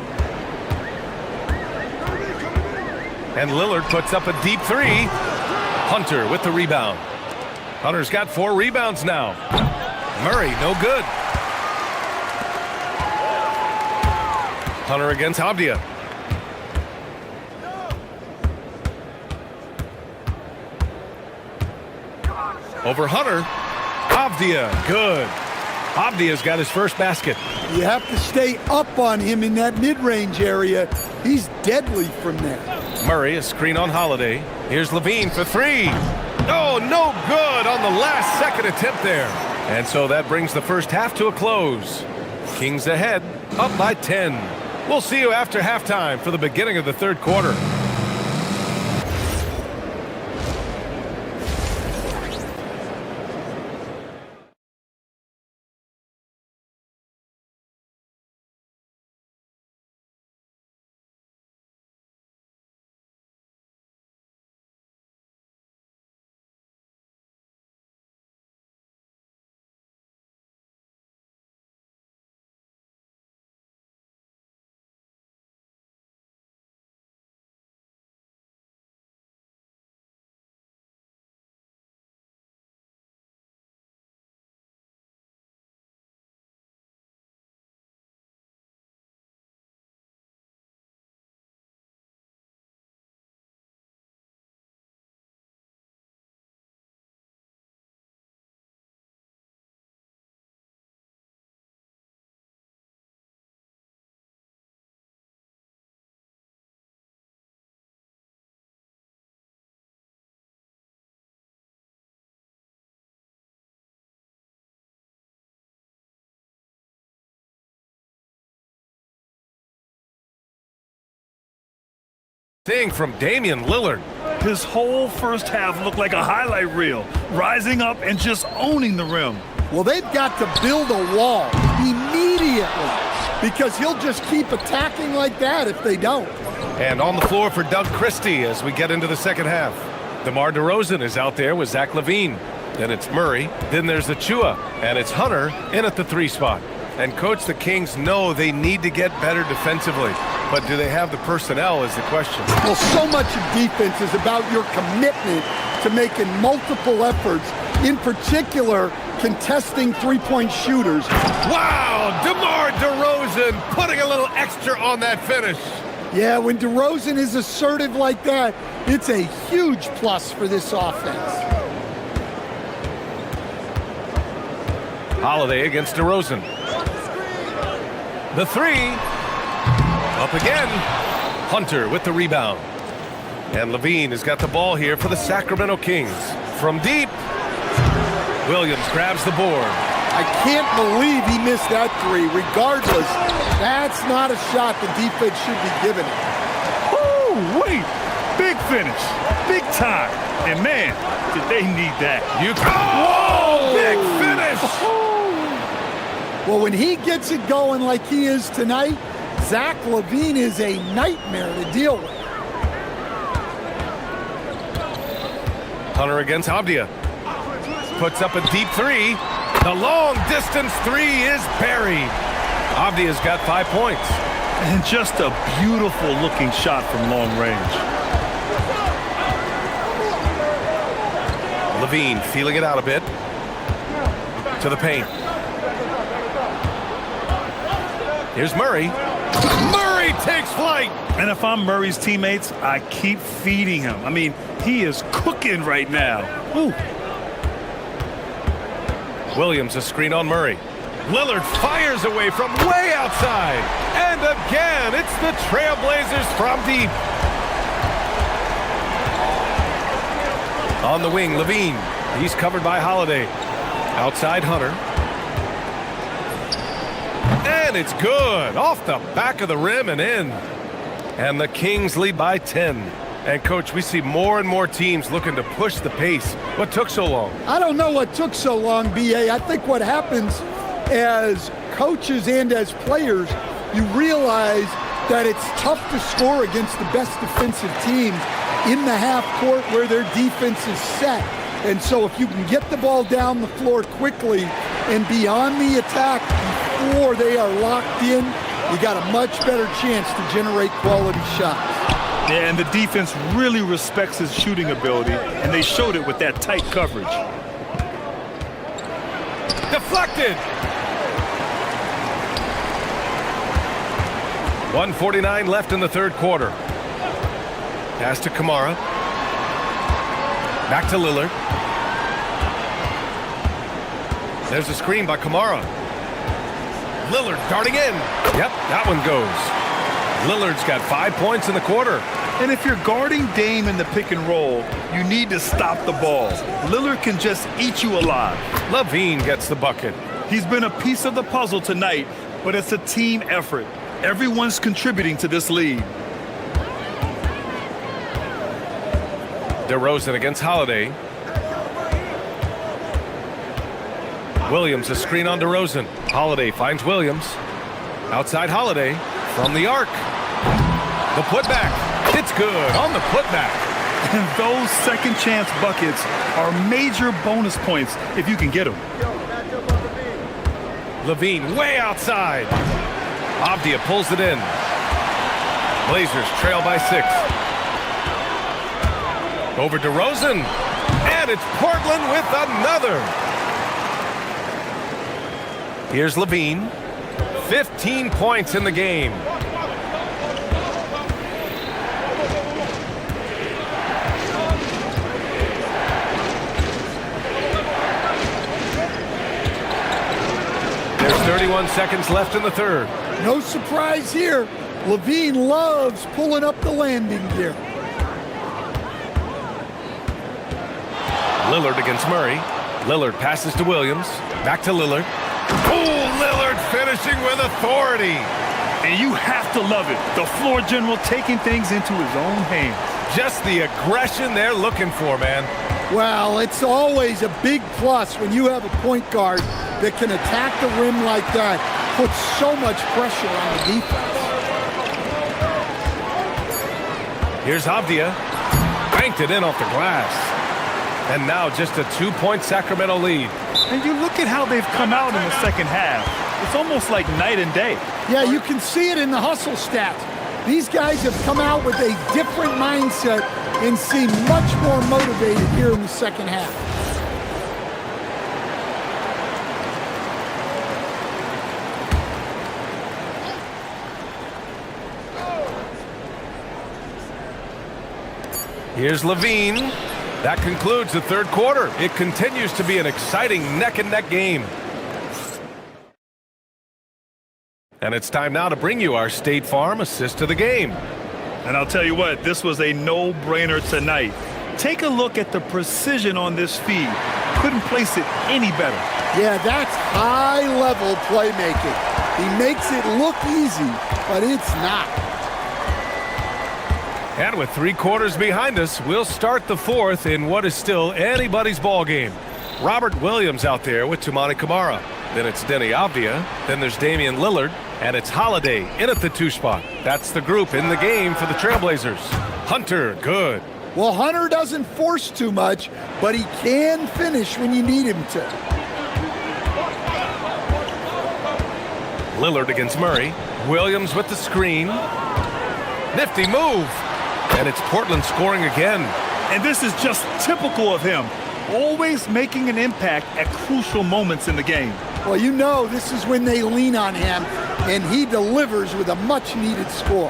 And Lillard puts up a deep three. Hunter with the rebound. Hunter's got 4 rebounds now. Murray, no good. Hunter against Avdia. Over Hunter. Avdia, good. Avdia's got his first basket. You have to stay up on him in that mid-range area. He's deadly from there. Murray, a screen on Holiday. Here's Levine for three. Oh, no good on the last second attempt there. And so that brings the first half to a close. Kings ahead, up by 10. We'll see you after halftime for the beginning of the third quarter. Thing from Damian Lillard. His whole first half looked like a highlight reel, rising up and just owning the rim. Well, they've got to build a wall immediately because he'll just keep attacking like that if they don't. And on the floor for Doug Christie as we get into the second half. DeMar DeRozan is out there with Zach LaVine. Then it's Murray. Then there's Achua. And it's Hunter in at the 3 spot. And Coach, the Kings know they need to get better defensively. But do they have the personnel is the question. Well, so much of defense is about your commitment to making multiple efforts, in particular, contesting three-point shooters. Wow, DeMar DeRozan putting a little extra on that finish. Yeah, when DeRozan is assertive like that, it's a huge plus for this offense. Holiday against DeRozan. The 3. Up again. Hunter with the rebound. And LaVine has got the ball here for the Sacramento Kings. From deep. Williams grabs the board. I can't believe he missed that 3. Regardless, that's not a shot the defense should be giving it. Woo, wait. Big finish. Big time. And man, did they need that. Whoa, big finish. Well, when he gets it going like he is tonight, Zach LaVine is a nightmare to deal with. Hunter against Avdia. Puts up a deep 3. The long distance 3 is buried. Avdia's got 5 points. And just a beautiful looking shot from long range. Levine feeling it out a bit. To the paint. Here's Murray. Murray takes flight. And if I'm Murray's teammates, I keep feeding him. I mean, he is cooking right now. Ooh. Williams a screen on Murray. Lillard fires away from way outside. And again, it's the Trailblazers from deep. On the wing, Levine. He's covered by Holiday. Outside Hunter. And it's good. Off the back of the rim and in. And the Kings lead by 10. And, Coach, we see more and more teams looking to push the pace. What took so long? I don't know what took so long, B.A. I think what happens as coaches and as players, you realize that it's tough to score against the best defensive teams in the half court where their defense is set. And so if you can get the ball down the floor quickly and be on the attack before they are locked in, you got a much better chance to generate quality shots. Yeah, and the defense really respects his shooting ability, and they showed it with that tight coverage. Deflected. 1:49 left in the third quarter. Pass to Kamara. Back to Lillard. There's a screen by Kamara. Lillard darting in. Yep, that one goes. Lillard's got 5 points in the quarter. And if you're guarding Dame in the pick and roll, you need to stop the ball. Lillard can just eat you alive. Levine gets the bucket. He's been a piece of the puzzle tonight, but it's a team effort. Everyone's contributing to this lead. DeRozan against Holiday. Williams a screen on DeRozan. Holiday finds Williams. Outside Holiday from the arc. The putback. It's good on the putback. And those second chance buckets are major bonus points if you can get them. Levine way outside. Avdia pulls it in. Blazers trail by 6. Over DeRozan. And it's Portland with another. Here's Levine. 15 points in the game. There's 31 seconds left in the third. No surprise here. Levine loves pulling up the landing gear. Lillard against Murray. Lillard passes to Williams. Back to Lillard. Oh, Lillard finishing with authority. And you have to love it. The floor general taking things into his own hands. Just the aggression they're looking for, man. Well, it's always a big plus when you have a point guard that can attack the rim like that. Puts so much pressure on the defense. Here's Avdia. Banked it in off the glass. And now just a 2-point Sacramento lead. And you look at how they've come out in the second half. It's almost like night and day. Yeah, you can see it in the hustle stats. These guys have come out with a different mindset and seem much more motivated here in the second half. Here's Levine. That concludes the third quarter. It continues to be an exciting neck-and-neck game. And it's time now to bring you our State Farm assist to the game. And I'll tell you what, this was a no-brainer tonight. Take a look at the precision on this feed. Couldn't place it any better. Yeah, that's high-level playmaking. He makes it look easy, but it's not. And with 3 quarters behind us, we'll start the fourth in what is still anybody's ball game. Robert Williams out there with Toumani Camara. Then it's Denny Avdia. Then there's Damian Lillard. And it's Holiday in at the 2 spot. That's the group in the game for the Trailblazers. Hunter, good. Well, Hunter doesn't force too much, but he can finish when you need him to. Lillard against Murray. Williams with the screen. Nifty move. And it's Portland scoring again. And this is just typical of him. Always making an impact at crucial moments in the game. Well, you know this is when they lean on him, and he delivers with a much-needed score.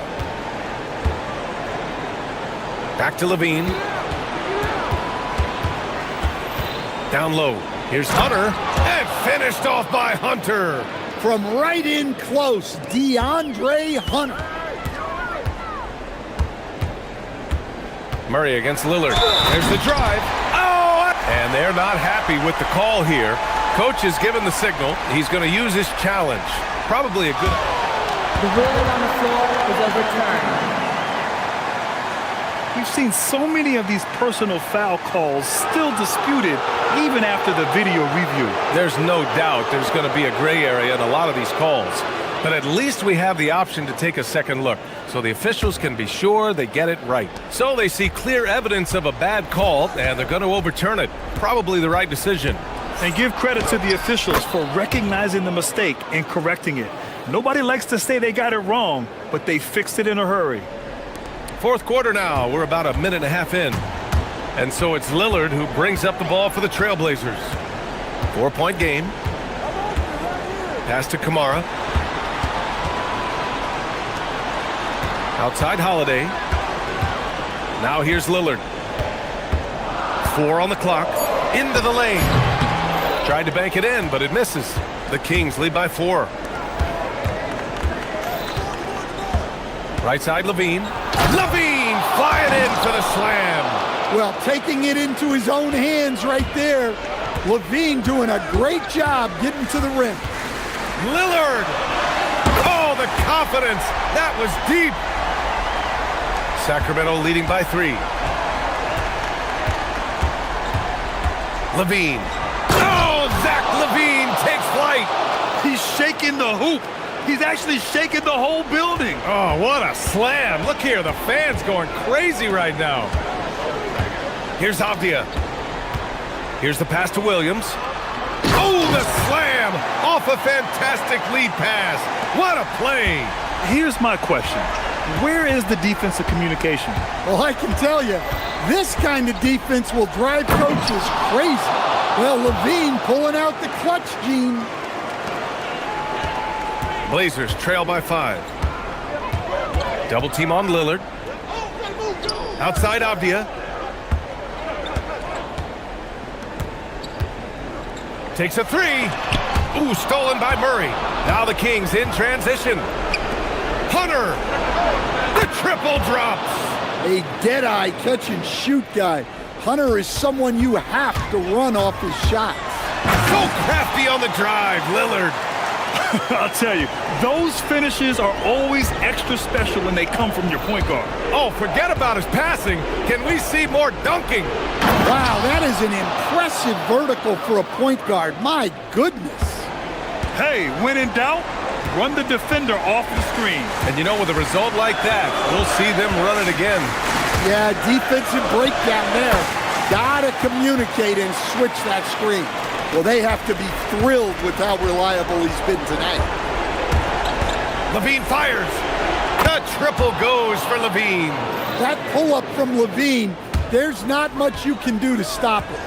Back to Levine. Down low. Here's Hunter. And finished off by Hunter. From right in close, DeAndre Hunter. Murray against Lillard. There's the drive. Oh! And they're not happy with the call here. Coach has given the signal. He's going to use his challenge. Probably a good... The ruling on the floor is overturned. We've seen so many of these personal foul calls still disputed even after the video review. There's no doubt there's going to be a gray area in a lot of these calls. But at least we have the option to take a second look, so the officials can be sure they get it right. So they see clear evidence of a bad call, and they're going to overturn it. Probably the right decision. And give credit to the officials for recognizing the mistake and correcting it. Nobody likes to say they got it wrong, but they fixed it in a hurry. Fourth quarter now. We're about a minute and a half in. And so it's Lillard who brings up the ball for the Trailblazers. 4-point game. Pass to Kamara. Outside Holiday. Now here's Lillard. 4 on the clock. Into the lane. Tried to bank it in, but it misses. The Kings lead by 4. Right side Levine. Levine flying in for the slam. Well, taking it into his own hands right there. Levine doing a great job getting to the rim. Lillard. Oh, the confidence. That was deep. Sacramento leading by 3. Levine. Oh, Zach Levine takes flight. He's shaking the hoop. He's actually shaking the whole building. Oh, what a slam. Look here, the fans going crazy right now. Here's Avdia. Here's the pass to Williams. Oh, the slam off a fantastic lead pass. What a play. Here's my question. Where is the defensive communication? Well, I can tell you, this kind of defense will drive coaches crazy. Well, Levine pulling out the clutch gene. Blazers trail by 5. Double team on Lillard. Outside Avdia. Takes a 3. Ooh, stolen by Murray. Now the Kings in transition. Hunter. The triple drops. A dead-eye catch-and-shoot guy. Hunter is someone you have to run off his shots. So crafty on the drive, Lillard. I'll tell you, those finishes are always extra special when they come from your point guard. Oh, forget about his passing. Can we see more dunking? Wow, that is an impressive vertical for a point guard. My goodness. Hey, when in doubt, run the defender off the screen. And you know, with a result like that, we'll see them run it again. Yeah, defensive breakdown there. Gotta communicate and switch that screen. Well, they have to be thrilled with how reliable he's been tonight. Levine fires. The triple goes for Levine. That pull-up from Levine, there's not much you can do to stop it.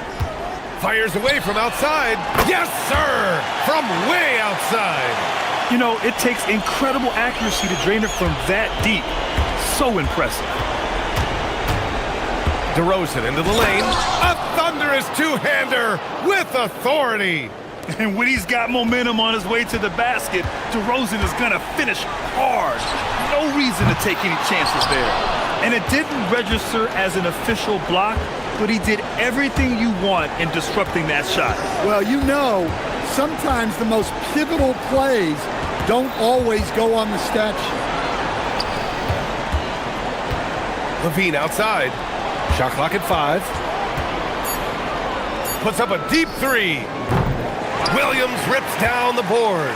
Fires away from outside. Yes, sir! From way outside. You know, it takes incredible accuracy to drain it from that deep. So impressive. DeRozan into the lane. A thunderous two-hander with authority. And when he's got momentum on his way to the basket, DeRozan is going to finish hard. No reason to take any chances there. And it didn't register as an official block, but he did everything you want in disrupting that shot. Well, you know, sometimes the most pivotal plays don't always go on the stat sheet. Levine outside. Shot clock at 5. Puts up a deep 3. Williams rips down the board.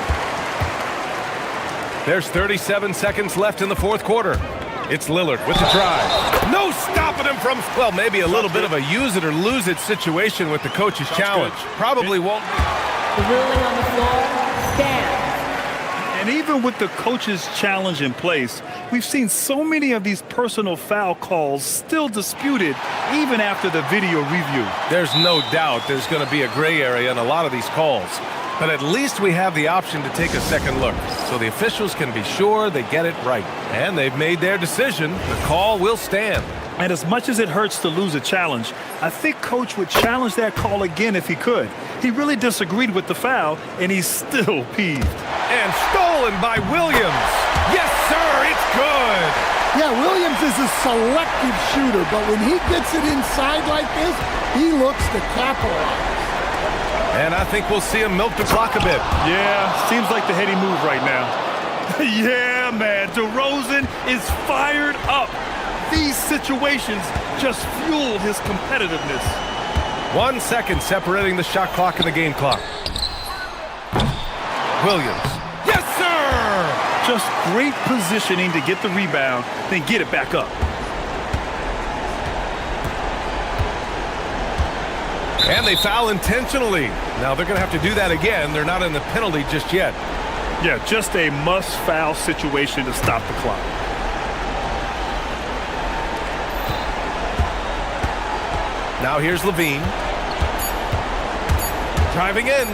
There's 37 seconds left in the fourth quarter. It's Lillard with the drive. No stopping him from, well, maybe a little bit of a use it or lose it situation with the coach's challenge. Probably won't. The ruling on the floor stands. And And even with the coach's challenge in place, we've seen so many of these personal foul calls still disputed even after the video review. There's no doubt there's going to be a gray area in a lot of these calls. But at least we have the option to take a second look, so the officials can be sure they get it right. And they've made their decision. The call will stand. And as much as it hurts to lose a challenge, I think Coach would challenge that call again if he could. He really disagreed with the foul, and he's still peeved. And stolen by Williams. Yes, sir, it's good. Yeah, Williams is a selective shooter, but when he gets it inside like this, he looks to capitalize. And I think we'll see him milk the clock a bit. Yeah, seems like the heady move right now. Yeah, man, DeRozan is fired up. These situations just fuel his competitiveness. 1 second separating the shot clock and the game clock. Williams. Yes, sir! Just great positioning to get the rebound, then get it back up. And they foul intentionally. Now they're going to have to do that again. They're not in the penalty just yet. Yeah, just a must-foul situation to stop the clock. Now here's Levine. Driving in.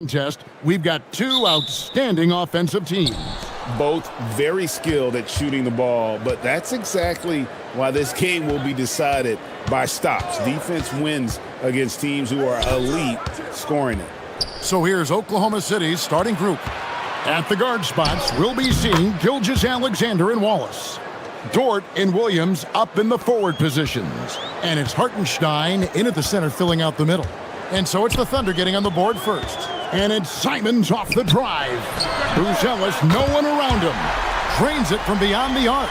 shooting test, we've got two outstanding offensive teams. Both very skilled at shooting the ball, but that's exactly why this game will be decided by stops. Defense wins against teams who are elite scoring it. So here's Oklahoma City's starting group. At the guard spots, we'll be seeing Gilgeous-Alexander and Wallace. Dort and Williams up in the forward positions. And it's Hartenstein in at the center filling out the middle. And so it's the Thunder getting on the board first. And it's Simons off the drive. Buzelis, no one around him. Drains it from beyond the arc.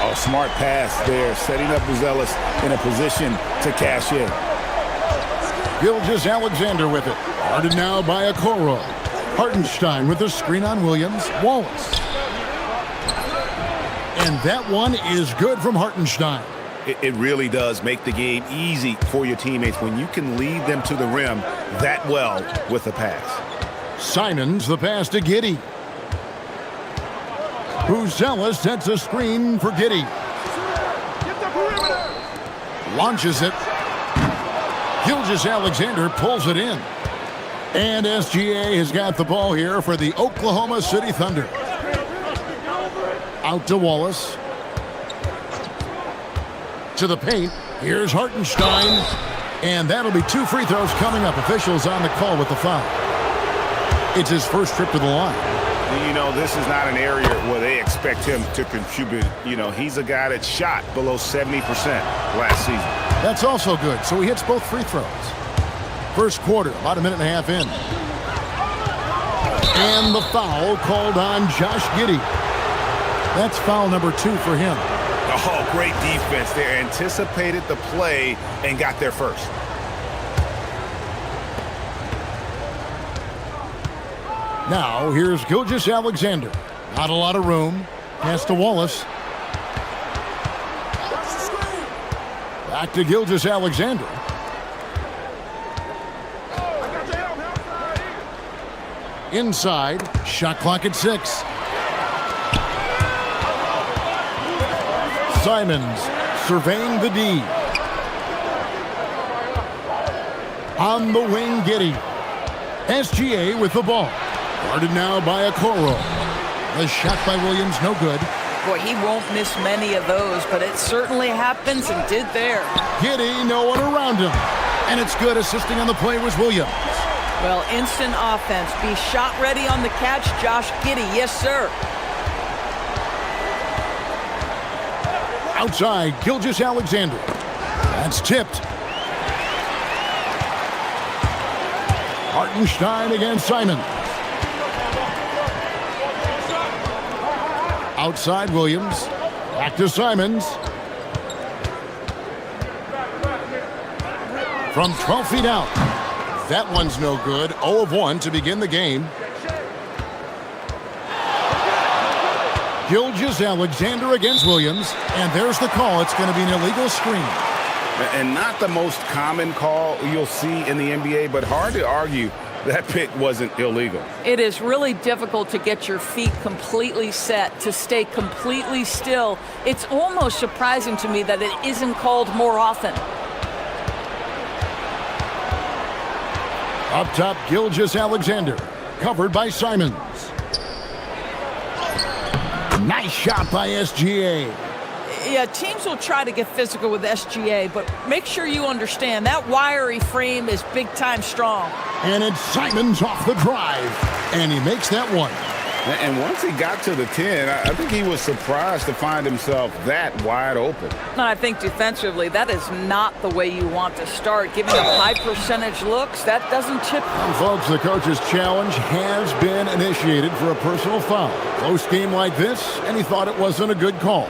Oh, smart pass there, setting up Buzelis in a position to cash in. Gilgeous-Alexander with it. Guarded now by Okoro. Hartenstein with the screen on Williams. Wallace. And that one is good from Hartenstein. It really does make the game easy for your teammates when you can lead them to the rim that well with the pass. Simons, the pass to Giddey. Buzelis sets a screen for Giddey. Launches it. Gilgeous-Alexander pulls it in. And SGA has got the ball here for the Oklahoma City Thunder. Out to Wallace. To the paint. Here's Hartenstein. And that'll be 2 free throws coming up. Officials on the call with the foul. It's his first trip to the line. You know, this is not an area where they expect him to contribute. You know, he's a guy that shot below 70% last season. That's also good. So he hits both free throws. First quarter, about a minute and a half in. And the foul called on Josh Giddey. That's foul number 2 for him. Oh, great defense there. Anticipated the play and got there first. Now, here's Gilgeous-Alexander. Not a lot of room. Pass to Wallace. Back to Gilgeous-Alexander. Inside. Shot clock at 6. Simons surveying the D. On the wing, Giddey. SGA with the ball. Guarded now by Okoro. The shot by Williams, no good. Boy, he won't miss many of those, but it certainly happens and did there. Giddey, no one around him. And it's good. Assisting on the play was Williams. Well, instant offense. Be shot ready on the catch, Josh Giddey. Yes, sir. Outside, Gilgeous-Alexander. That's tipped. Hartenstein against Simon. Outside, Williams. Back to Simons. From 12 feet out. That one's no good. 0 of 1 to begin the game. Gilgeous-Alexander against Williams. And there's the call. It's going to be an illegal screen. And not the most common call you'll see in the NBA, but hard to argue that pick wasn't illegal. It is really difficult to get your feet completely set, to stay completely still. It's almost surprising to me that it isn't called more often. Up top, Gilgeous-Alexander. Covered by Simons. Nice shot by SGA. Yeah, teams will try to get physical with SGA, but make sure you understand that wiry frame is big-time strong. And it's Simons off the drive. And he makes that one. And once he got to the 10, I think he was surprised to find himself that wide open. No, I think defensively, that is not the way you want to start. Giving up high percentage looks, that doesn't tip. And folks, the coach's challenge has been initiated for a personal foul. Close game like this, and he thought it wasn't a good call.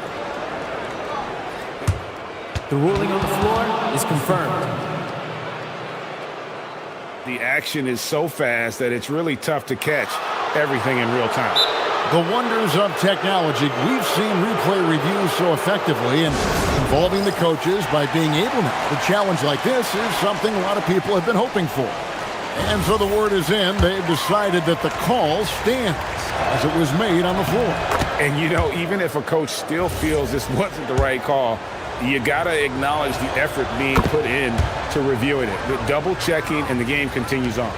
The ruling on the floor is confirmed. The action is so fast that it's really tough to catch everything in real time. The wonders of technology. We've seen replay reviews so effectively and involving the coaches by being able to challenge like this is something a lot of people have been hoping for. And so the word is in. They've decided that the call stands as it was made on the floor. And, you know, even if a coach still feels this wasn't the right call, you got to acknowledge the effort being put in to reviewing it. The double checking, and the game continues on.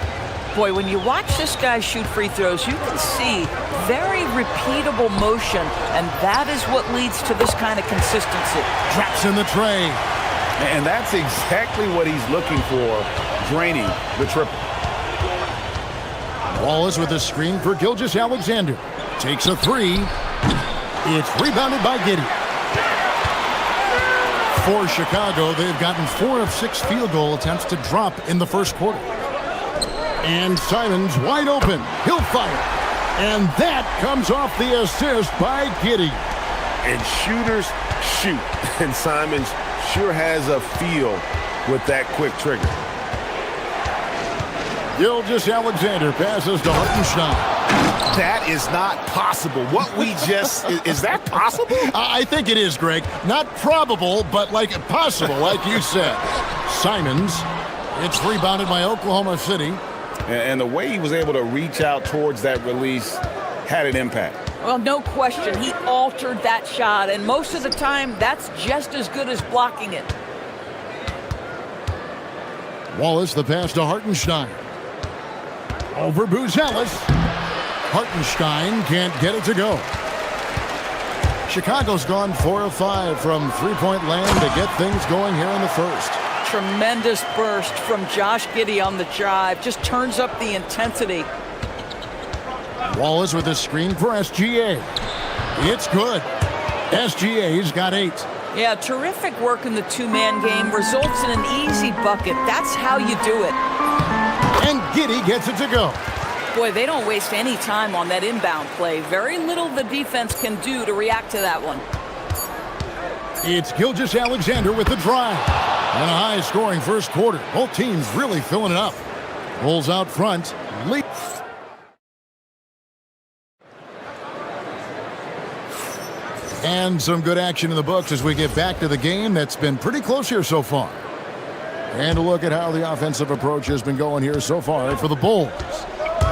Boy, when you watch this guy shoot free throws, you can see very repeatable motion, and that is what leads to this kind of consistency. Drops in the tray. And that's exactly what he's looking for, draining the triple. Wallace with a screen for Gilgeous-Alexander. Takes a three. It's rebounded by Giddey. For Chicago, they've gotten 4 of 6 field goal attempts to drop in the first quarter. And Simons wide open. He'll fire. And that comes off the assist by Giddey. And shooters shoot. And Simons sure has a feel with that quick trigger. Gilgeous-Alexander passes to Hartenstein. That is not possible. What we just... is that possible? I think it is, Greg. Not probable, but like possible, like you said. Simons, it's rebounded by Oklahoma City. And the way he was able to reach out towards that release had an impact. Well, no question. He altered that shot, and most of the time, that's just as good as blocking it. Wallace, the pass to Hartenstein. Over Buzelis. Hartenstein can't get it to go. Chicago's gone 4 of 5 from three-point land to get things going here in the first. Tremendous burst from Josh Giddey on the drive. Just turns up the intensity. Wallace with a screen for SGA. It's good. SGA's got 8. Yeah, terrific work in the two-man game. Results in an easy bucket. That's how you do it. And Giddey gets it to go. Boy, they don't waste any time on that inbound play. Very little the defense can do to react to that one. It's Gilgeous-Alexander with the drive. And a high-scoring first quarter. Both teams really filling it up. Bulls out front. And some good action in the books as we get back to the game that's been pretty close here so far. And a look at how the offensive approach has been going here so far for the Bulls.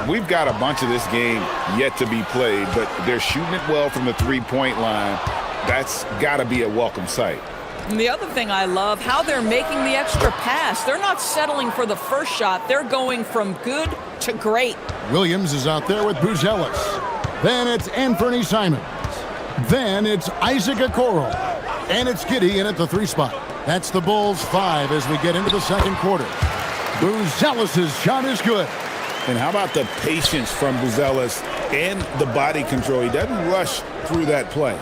We've got a bunch of this game yet to be played, but they're shooting it well from the three-point line. That's got to be a welcome sight. And the other thing I love, how they're making the extra pass. They're not settling for the first shot. They're going from good to great. Williams is out there with Buzelis. Then it's Anthony Simons. Then it's Isaac Okoro. And it's Giddey in at the 3 spot. That's the Bulls 5 as we get into the second quarter. Buzelis' shot is good. And how about the patience from Buzelis and the body control? He doesn't rush through that play.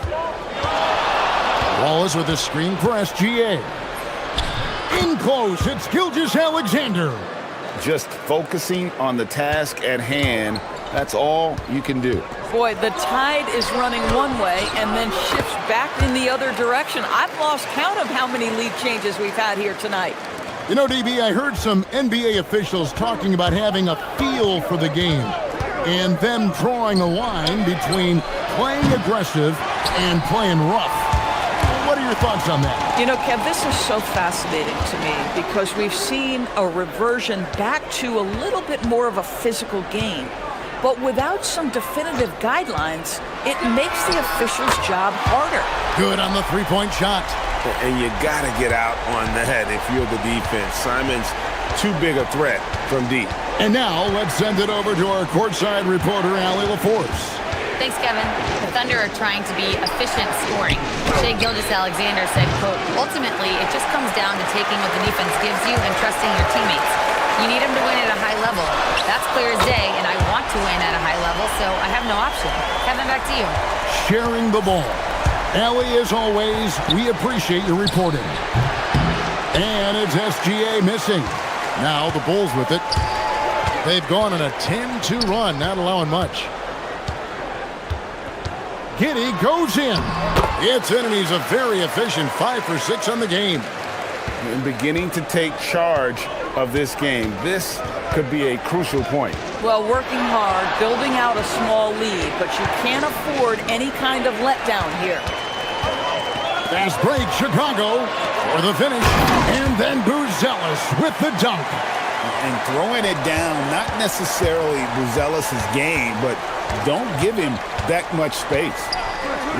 Wallace with a screen for SGA. In close, it's Gilgeous-Alexander. Just focusing on the task at hand. That's all you can do. Boy, the tide is running one way and then shifts back in the other direction. I've lost count of how many lead changes we've had here tonight. You know, DB, I heard some NBA officials talking about having a feel for the game and them drawing a line between playing aggressive and playing rough. What are your thoughts on that? You know, Kev, this is so fascinating to me because we've seen a reversion back to a little bit more of a physical game. But without some definitive guidelines, it makes the officials' job harder. Good on the three-point shot. And you got to get out on that if you're the defense. Simons, too big a threat from deep. And now let's send it over to our courtside reporter, Allie LaForce. Thanks, Kevin. The Thunder are trying to be efficient scoring. Shai Gilgeous-Alexander said, quote, ultimately, it just comes down to taking what the defense gives you and trusting your teammates. You need them to win at a high level. That's clear as day, and I want to win at a high level, so I have no option. Kevin, back to you. Sharing the ball. Allie, as always, we appreciate your reporting. And it's SGA missing. Now the Bulls with it. They've gone on a 10-2 run, not allowing much. Giddey goes in. It's in, and he's a very efficient 5 for 6 on the game. And beginning to take charge of this game. This could be a crucial point. Well, working hard, building out a small lead, but you can't afford any kind of letdown here. Fast break, Chicago for the finish. And then Buzelis with the dunk. And throwing it down, not necessarily Buzelis' game, but don't give him that much space.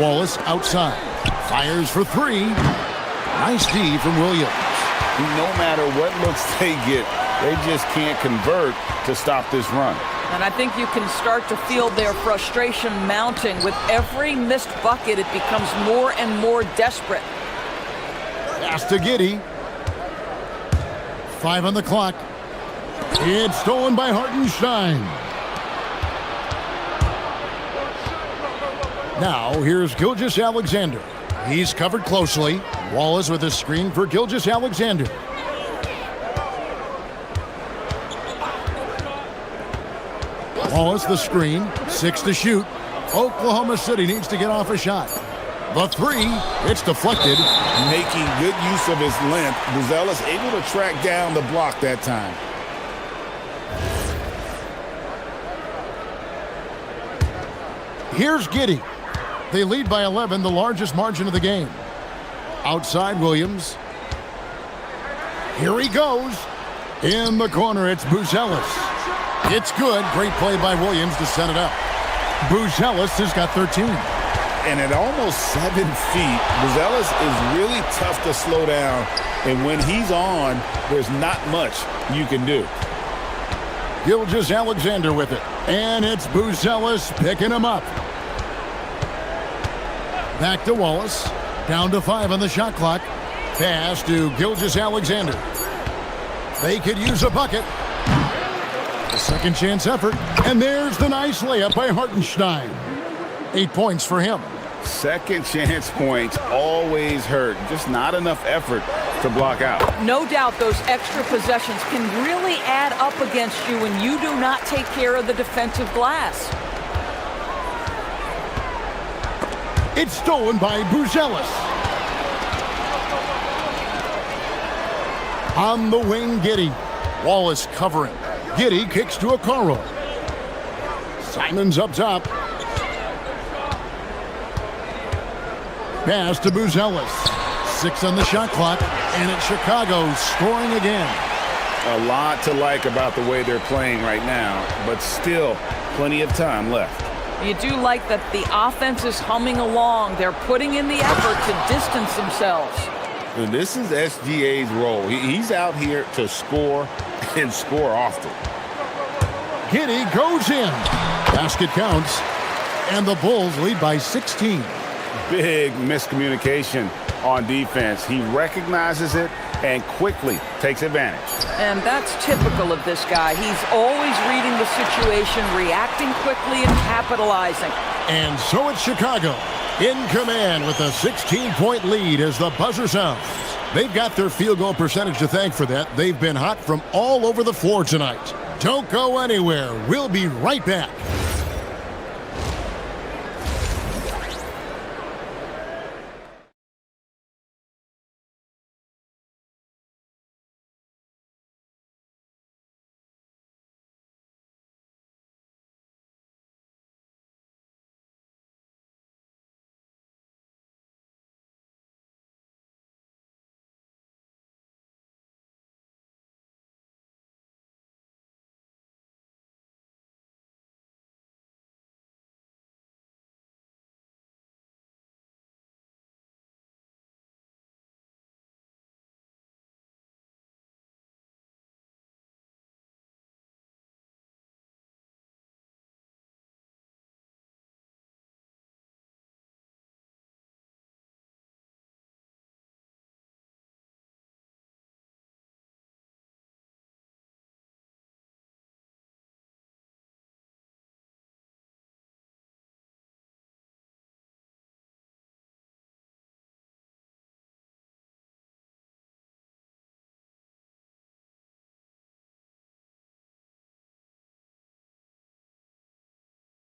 Wallace outside. Fires for 3. Nice D from Williams. No matter what looks they get, They just can't convert to stop this run. And I think you can start to feel their frustration mounting. With every missed bucket, it becomes more and more desperate. Pass to Giddey. 5 on the clock. It's stolen by Hartenstein. Now, here's Gilgeous-Alexander. He's covered closely. Wallace with a screen for Gilgeous-Alexander. Wallace the screen. 6 to shoot. Oklahoma City needs to get off a shot. The 3, it's deflected. Making good use of his length. Buzelis able to track down the block that time. Here's Giddey. They lead by 11, the largest margin of the game. Outside Williams. Here he goes. In the corner, it's Buzelis. It's good. Great play by Williams to set it up. Buzelis has got 13. And at almost 7 feet, Buzelis is really tough to slow down. And when he's on, there's not much you can do. Gilgeous-Alexander with it. And it's Buzelis picking him up. Back to Wallace. Down to 5 on the shot clock. Pass to Gilgeous-Alexander. They could use a bucket. A second chance effort. And there's the nice layup by Hartenstein. 8 points for him. Second chance points always hurt. Just not enough effort to block out. No doubt those extra possessions can really add up against you when you do not take care of the defensive glass. It's stolen by Buzelis. On the wing, Giddey. Wallace covering. Giddey kicks to Okoro. Simons up top. Pass to Buzelis. 6 on the shot clock, and it's Chicago scoring again. A lot to like about the way they're playing right now, but still plenty of time left. You do like that the offense is humming along. They're putting in the effort to distance themselves. And this is SGA's role. He's out here to score and score often. Giddey goes in. Basket counts, and the Bulls lead by 16. Big miscommunication on defense. He recognizes it and quickly takes advantage. And that's typical of this guy. He's always reading the situation, reacting quickly and capitalizing. And so it's Chicago in command with a 16-point lead as the buzzer sounds. They've got their field goal percentage to thank for that. They've been hot from all over the floor tonight. Don't go anywhere. We'll be right back.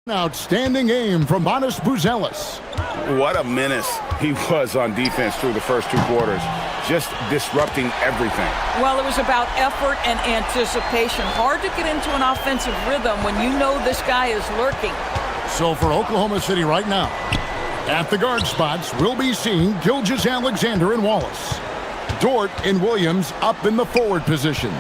Outstanding game from Bonas Buzelis. What a menace he was on defense through the first 2 quarters, just disrupting everything. Well, it was about effort and anticipation. Hard to get into an offensive rhythm when you know this guy is lurking. So for Oklahoma City right now, at the guard spots, we'll be seeing Gilgeous-Alexander and Wallace. Dort and Williams up in the forward positions.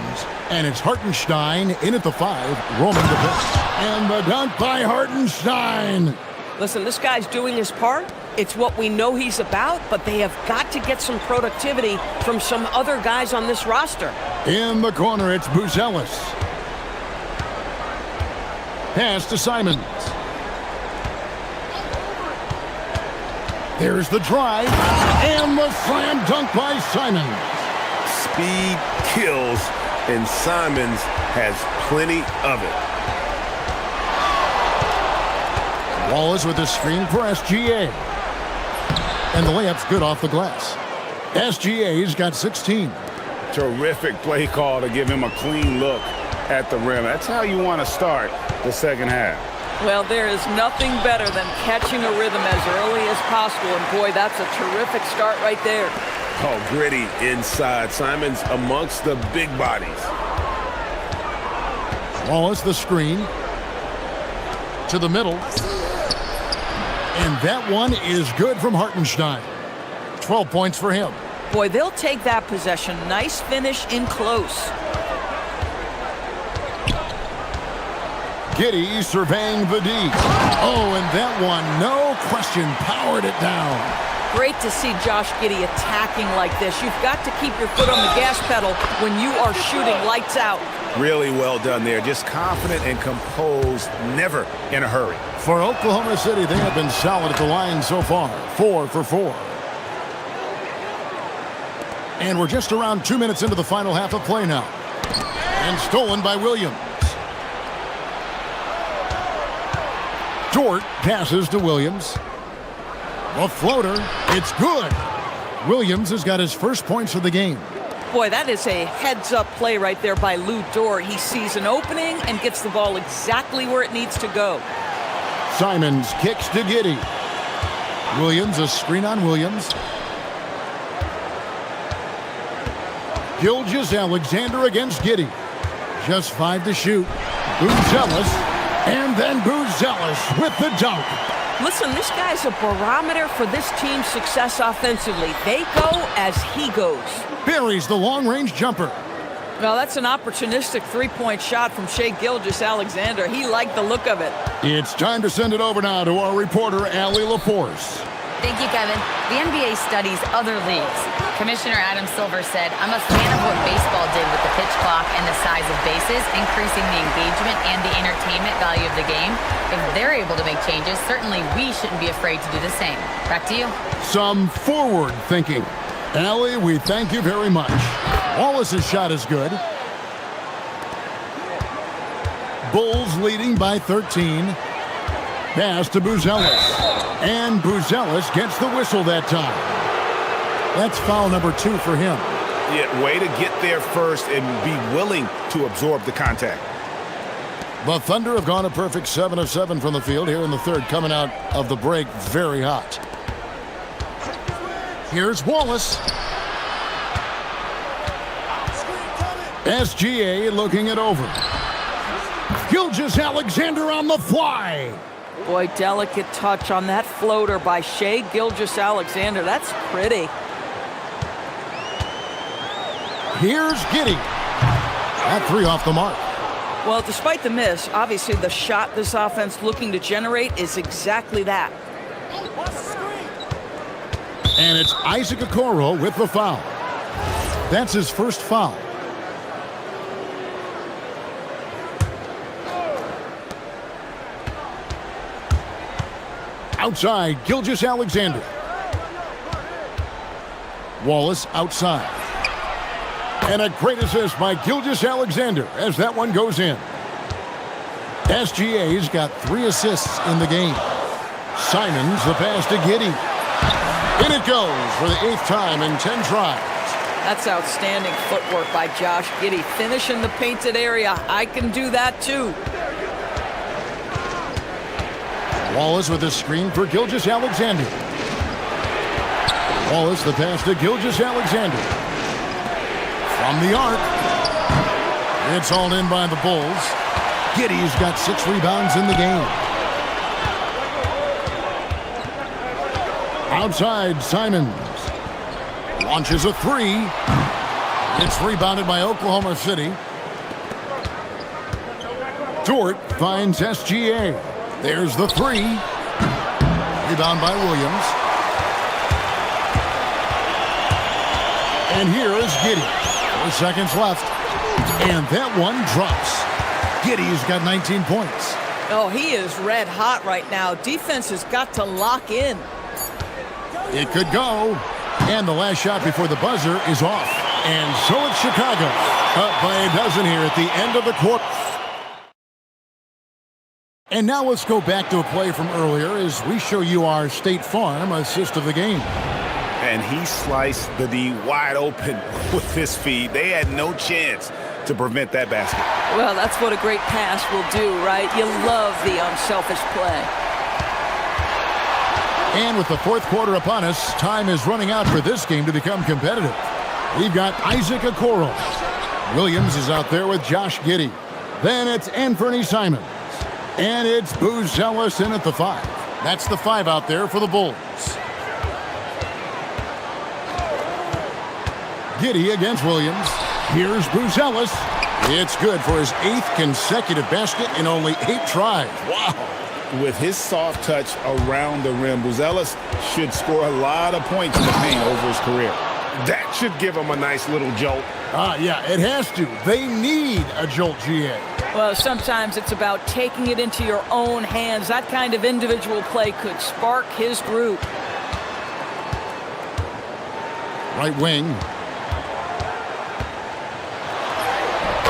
And it's Hartenstein in at the 5, roaming the pitch. And the dunk by Hartenstein. Listen, this guy's doing his part. It's what we know he's about, but they have got to get some productivity from some other guys on this roster. In the corner, it's Buzelis. Pass to Simons. There's the drive, and the slam dunk by Simons. Speed kills, and Simons has plenty of it. Wallace with the screen for SGA. And the layup's good off the glass. SGA's got 16. Terrific play call to give him a clean look at the rim. That's how you want to start the second half. Well, there is nothing better than catching a rhythm as early as possible. And boy, that's a terrific start right there. Oh, gritty inside. Simons amongst the big bodies. Wallace the screen. To the middle. And that one is good from Hartenstein. 12 points for him. Boy, they'll take that possession. Nice finish in close. Giddey surveying the D. Oh, and that one, no question, powered it down. Great to see Josh Giddey attacking like this. You've got to keep your foot on the gas pedal when you are shooting lights out. Really well done there. Just confident and composed, never in a hurry. For Oklahoma City, they have been solid at the line so far. 4 for 4. And we're just around 2 minutes into the final half of play now. And stolen by Williams. Dort passes to Williams. A floater. It's good. Williams has got his first points of the game. Boy, that is a heads-up play right there by Lou Dort. He sees an opening and gets the ball exactly where it needs to go. Simons kicks to Giddey. Williams, a screen on Williams. Gilgeous-Alexander against Giddey. Just 5 to shoot. Buzelis, and then Buzelis with the dunk. Listen, this guy's a barometer for this team's success offensively. They go as he goes. Buries the long-range jumper. Well, that's an opportunistic three-point shot from Shai Gilgeous-Alexander. He liked the look of it. It's time to send it over now to our reporter, Allie LaForce. Thank you, Kevin. The NBA studies other leagues. Commissioner Adam Silver said, I'm a fan of what baseball did with the pitch clock and the size of bases, increasing the engagement and the entertainment value of the game. If they're able to make changes, certainly we shouldn't be afraid to do the same. Back to you. Some forward thinking. Allie, we thank you very much. Wallace's shot is good. Bulls leading by 13. Pass to Buzelis. And Buzelis gets the whistle that time. That's foul number 2 for him. Yeah, way to get there first and be willing to absorb the contact. The Thunder have gone a perfect 7 of 7 from the field here in the third, coming out of the break very hot. Here's Wallace. SGA looking it over. Gilgeous-Alexander on the fly. Boy, delicate touch on that floater by Shai Gilgeous-Alexander. That's pretty. Here's Giddey. That 3 off the mark. Well, despite the miss, obviously the shot this offense looking to generate is exactly that. And it's Isaac Okoro with the foul. That's his first foul. Outside, Gilgeous-Alexander. Wallace outside. And a great assist by Gilgeous-Alexander as that one goes in. SGA's got 3 assists in the game. Simons the pass to Giddey. In it goes for the 8th time in 10 tries. That's outstanding footwork by Josh Giddey. Finish in the painted area. I can do that too. Wallace with a screen for Gilgeous-Alexander. Wallace the pass to Gilgeous-Alexander. From the arc. It's hauled in by the Bulls. Giddey's got 6 rebounds in the game. Outside, Simons. Launches a 3. It's rebounded by Oklahoma City. Dort finds SGA. There's the 3. Rebound by Williams. And here is Giddey. 4 seconds left. And that one drops. Giddy's got 19 points. Oh, he is red hot right now. Defense has got to lock in. It could go. And the last shot before the buzzer is off. And so it's Chicago. Up by a dozen here at the end of the quarter. And now let's go back to a play from earlier as we show you our State Farm assist of the game. And he sliced the D wide open with his feet. They had no chance to prevent that basket. Well, that's what a great pass will do, right? You love the unselfish play. And with the fourth quarter upon us, time is running out for this game to become competitive. We've got Isaac Okoro. Williams is out there with Josh Giddey. Then it's Anthony Simons. And it's Buzelis in at the 5. That's the 5 out there for the Bulls. Giddey against Williams. Here's Buzelis. It's good for his 8th consecutive basket in only 8 tries. Wow. With his soft touch around the rim, Buzelis should score a lot of points in the paint over his career. That should give him a nice little jolt. Yeah, it has to. They need a jolt, GA. Well, sometimes it's about taking it into your own hands. That kind of individual play could spark his group. Right wing.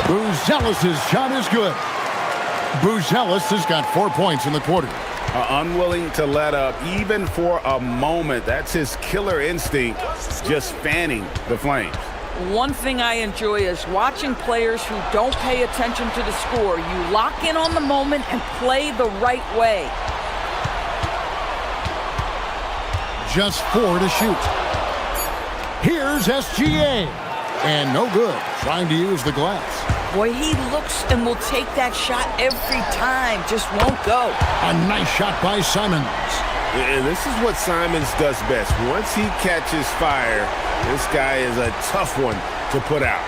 Buzelis' shot is good. Buzelis has got 4 points in the quarter. Unwilling to let up even for a moment. That's his killer instinct, just fanning the flames. One thing I enjoy is watching players who don't pay attention to the score. You lock in on the moment and play the right way. Just 4 to shoot. Here's SGA. And no good. Trying to use the glass. Boy, he looks and will take that shot every time. Just won't go. A nice shot by Simons. And this is what Simons does best. Once he catches fire, this guy is a tough one to put out.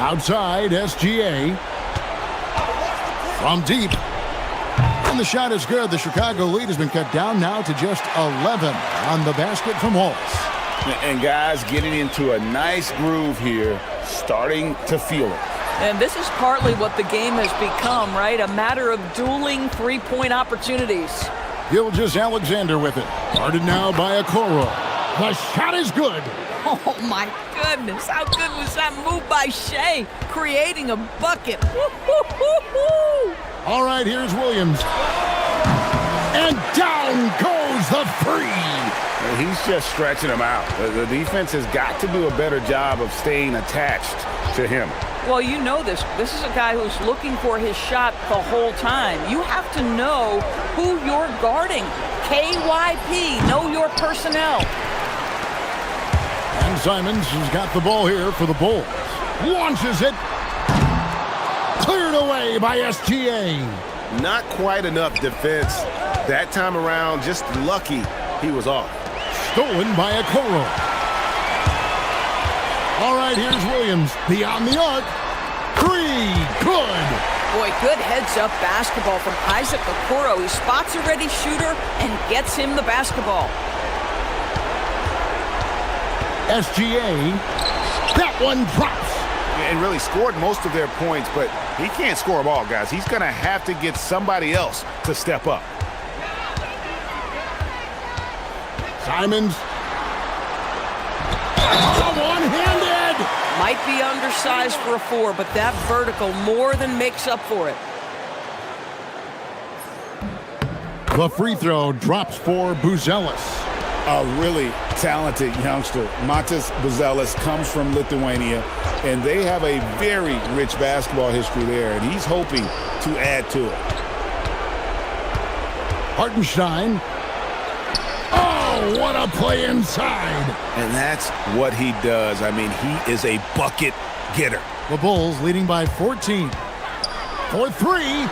Outside, SGA. From deep. And the shot is good. The Chicago lead has been cut down now to just 11 on the basket from Wallace. And guys getting into a nice groove here, starting to feel it. And this is partly what the game has become, right? A matter of dueling three-point opportunities. Gilgeous-Alexander with it. Guarded now by Okoro. The shot is good. Oh, my goodness. How good was that move by Shea, creating a bucket? Woo-hoo-hoo-hoo! All right, here's Williams. And down goes the three. He's just stretching him out. The defense has got to do a better job of staying attached to him. Well, you know this. This is a guy who's looking for his shot the whole time. You have to know who you're guarding. KYP, know your personnel. And Simons has got the ball here for the Bulls. Launches it. Cleared away by SGA. Not quite enough defense that time around. Just lucky he was off. Stolen by Okoro. All right, here's Williams. Beyond the arc. Three. Good. Boy, good heads-up basketball from Isaac Okoro. He spots a ready shooter and gets him the basketball. SGA. That one drops. And really scored most of their points, but he can't score them all, guys. He's going to have to get somebody else to step up. Simons. One-handed. Might be undersized for a 4, but that vertical more than makes up for it. The free throw drops for Buzelis. A really talented youngster. Matas Buzelis comes from Lithuania, and they have a very rich basketball history there, and he's hoping to add to it. Hartenstein. Oh, what a play inside. And that's what he does. I mean, he is a bucket getter. The Bulls leading by 14. For three.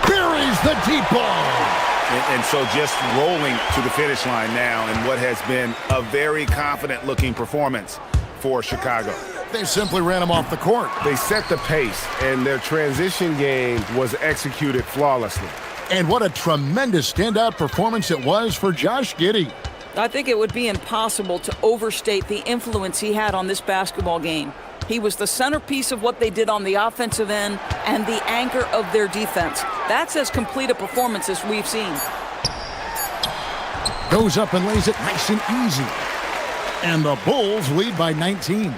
Buries the deep ball. And so just rolling to the finish line now in what has been a very confident-looking performance for Chicago. They simply ran him off the court. They set the pace, and their transition game was executed flawlessly. And what a tremendous standout performance it was for Josh Giddey. I think it would be impossible to overstate the influence he had on this basketball game. He was the centerpiece of what they did on the offensive end and the anchor of their defense. That's as complete a performance as we've seen. Goes up and lays it nice and easy. And the Bulls lead by 19.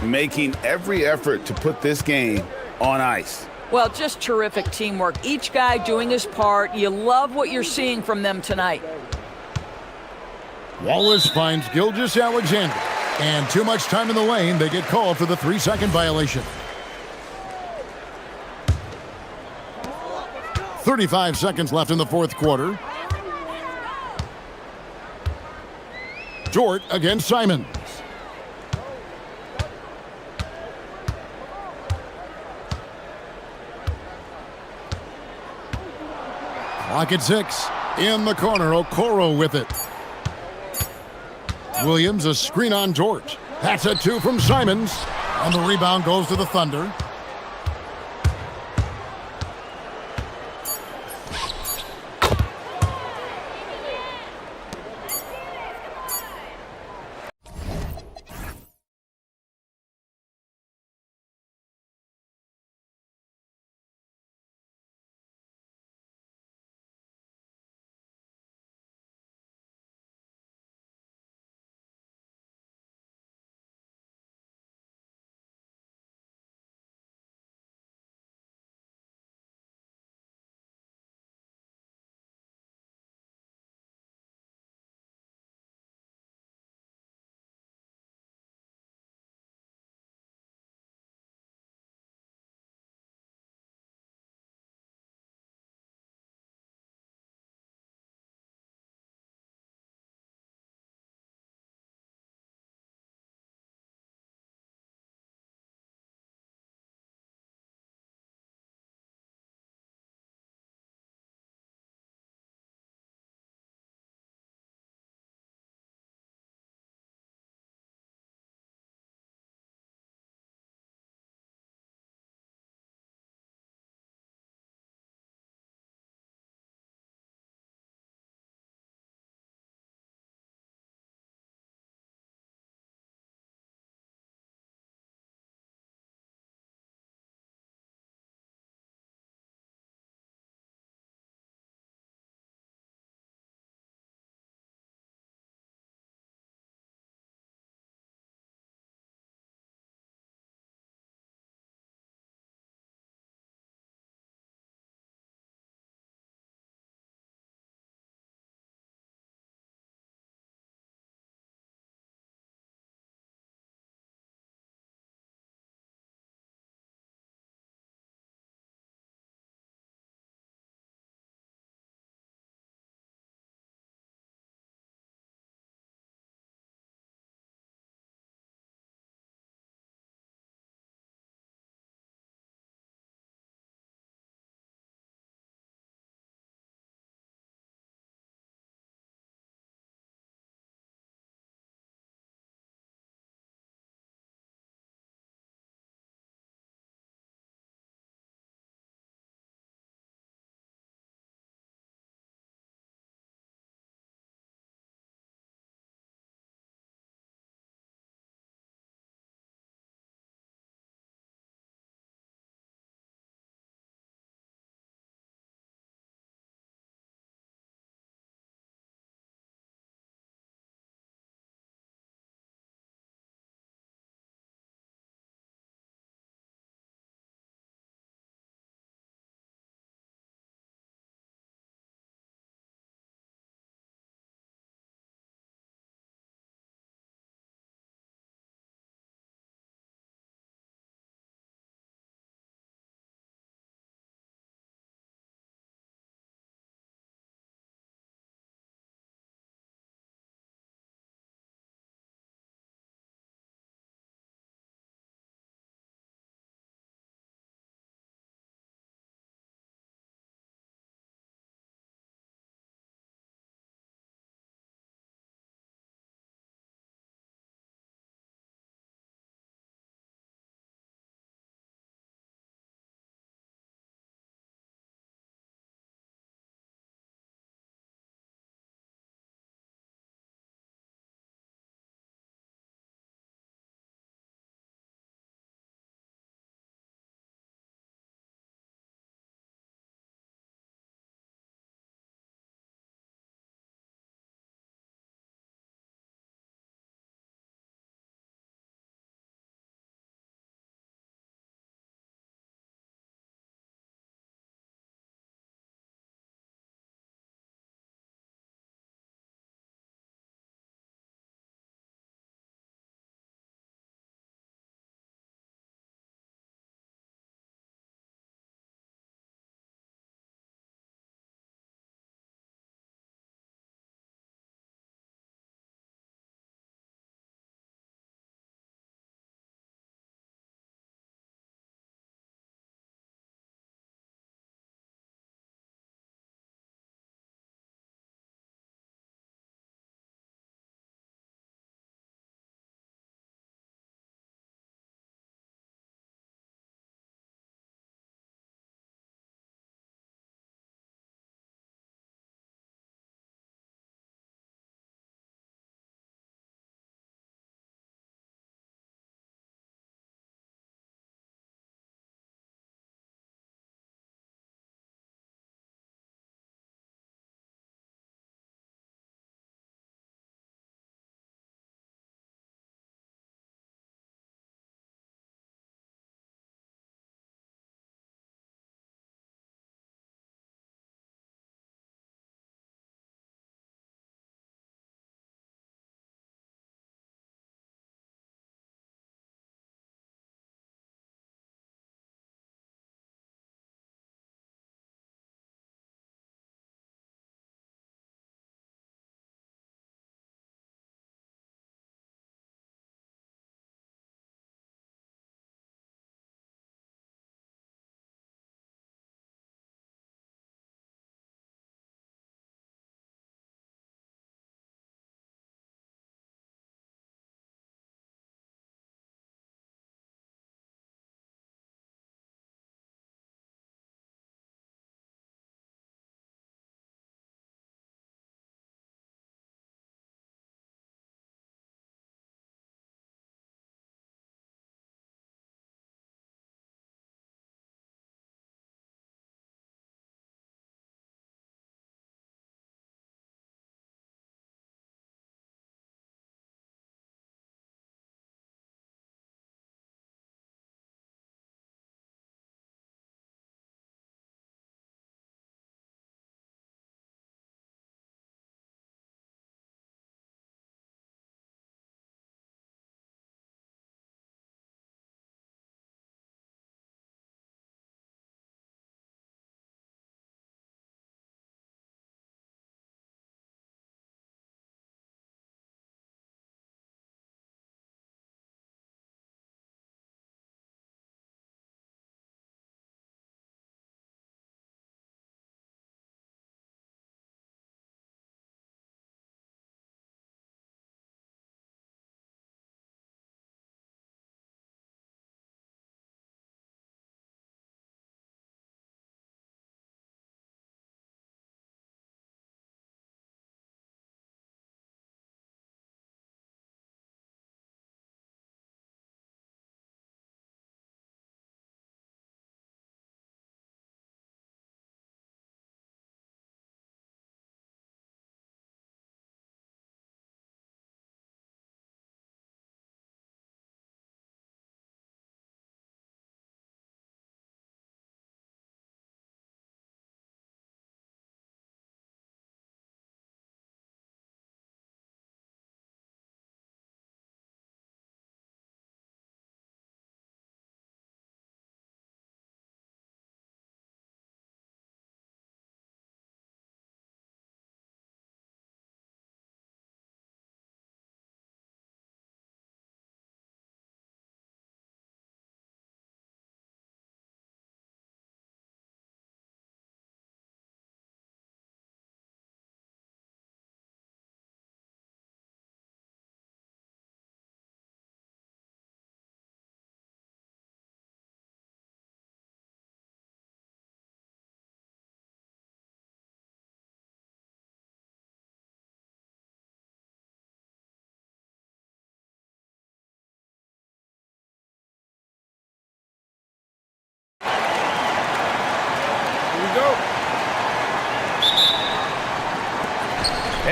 Making every effort to put this game on ice. Well, just terrific teamwork. Each guy doing his part. You love what you're seeing from them tonight. Wallace finds Gilgeous-Alexander. And too much time in the lane. They get called for the 3-second violation. 35 seconds left in the fourth quarter. Jort against Simons. Clock at 6. In the corner, Okoro with it. Williams, a screen on Jort. That's a 2 from Simons. And the rebound goes to the Thunder.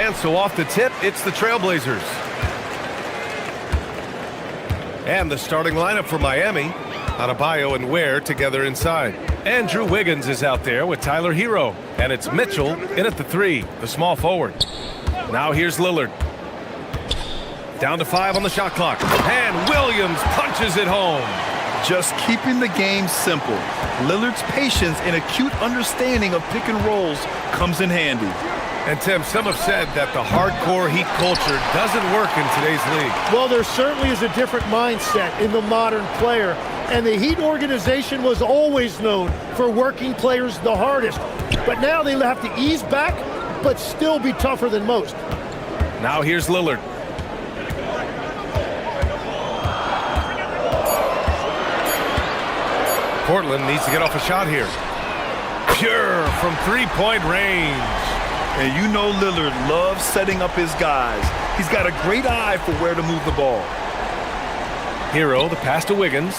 And so off the tip, it's the Trailblazers. And the starting lineup for Miami. Adebayo and Ware together inside. Andrew Wiggins is out there with Tyler Hero. And it's Mitchell in at the 3, the small forward. Now here's Lillard. Down to 5 on the shot clock. And Williams punches it home. Just keeping the game simple. Lillard's patience and acute understanding of pick and rolls comes in handy. And Tim, some have said that the hardcore Heat culture doesn't work in today's league. Well, there certainly is a different mindset in the modern player. And the Heat organization was always known for working players the hardest. But now they have to ease back, but still be tougher than most. Now here's Lillard. Portland needs to get off a shot here. Pure from three-point range. And you know Lillard loves setting up his guys. He's got a great eye for where to move the ball. Hero, the pass to Wiggins.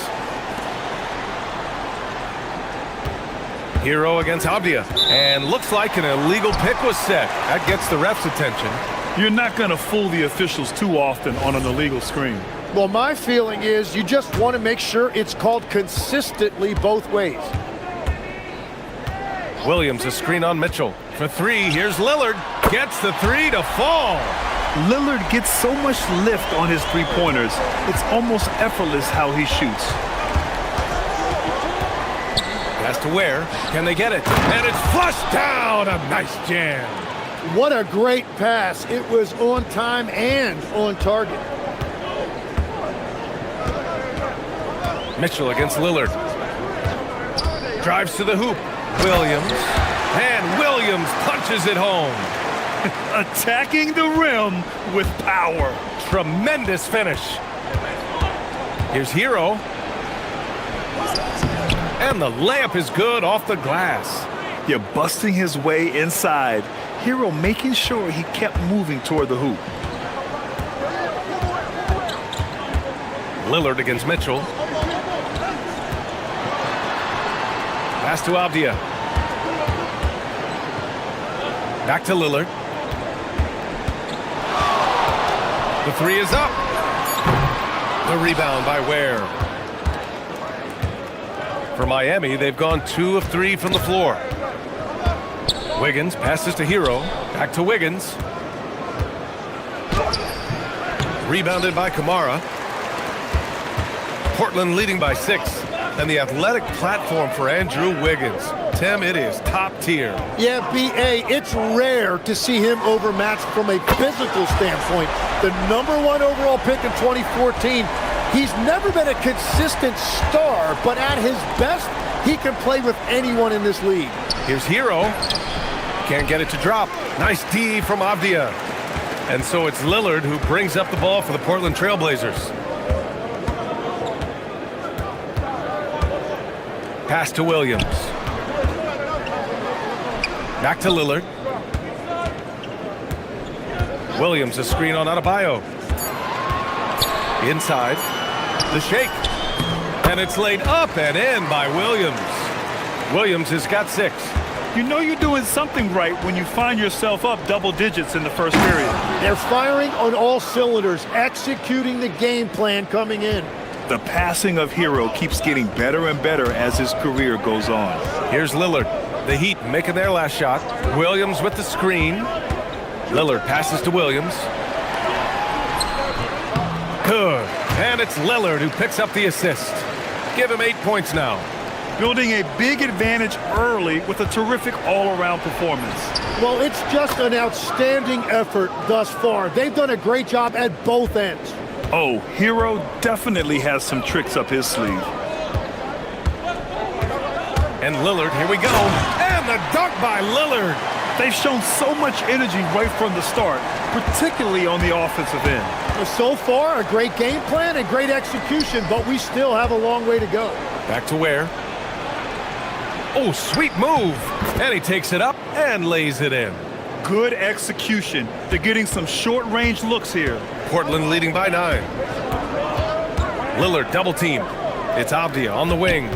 Hero against Avdia. And looks like an illegal pick was set. That gets the ref's attention. You're not going to fool the officials too often on an illegal screen. Well, my feeling is you just want to make sure it's called consistently both ways. Williams, a screen on Mitchell. For 3, here's Lillard. Gets the 3 to fall. Lillard gets so much lift on his three-pointers. It's almost effortless how he shoots. Pass to Ware. Can they get it? And it's flushed down. A nice jam. What a great pass. It was on time and on target. Mitchell against Lillard. Drives to the hoop. Williams. And Williams punches it home. Attacking the rim with power. Tremendous finish. Here's Hero. And the layup is good off the glass. You're busting his way inside. Hero making sure he kept moving toward the hoop. Lillard against Mitchell. Pass to Avdia. Back to Lillard. The 3 is up. The rebound by Ware. For Miami, they've gone 2 of 3 from the floor. Wiggins passes to Hero. Back to Wiggins. Rebounded by Kamara. Portland leading by 6. And the athletic platform for Andrew Wiggins. Tim, it is top tier. Yeah, B.A., it's rare to see him overmatched from a physical standpoint. The #1 overall pick in 2014. He's never been a consistent star, but at his best, he can play with anyone in this league. Here's Hero. Can't get it to drop. Nice D from Avdia. And so it's Lillard who brings up the ball for the Portland Trailblazers. Pass to Williams. Back to Lillard. Williams, a screen on Adebayo. Inside. The shake. And it's laid up and in by Williams. Williams has got 6. You know you're doing something right when you find yourself up double digits in the first period. They're firing on all cylinders, executing the game plan coming in. The passing of Hero keeps getting better and better as his career goes on. Here's Lillard. The Heat making their last shot. Williams with the screen. Lillard passes to Williams. Good. And it's Lillard who picks up the assist. Give him 8 points now. Building a big advantage early with a terrific all-around performance. Well, it's just an outstanding effort thus far. They've done a great job at both ends. Oh, Hero definitely has some tricks up his sleeve. And Lillard, here we go. And the dunk by Lillard. They've shown so much energy right from the start, particularly on the offensive end. Well, so far, a great game plan and great execution, but we still have a long way to go. Back to Ware. Oh, sweet move. And he takes it up and lays it in. Good execution. They're getting some short-range looks here. Portland leading by 9. Lillard double team. It's Avdia on the wing.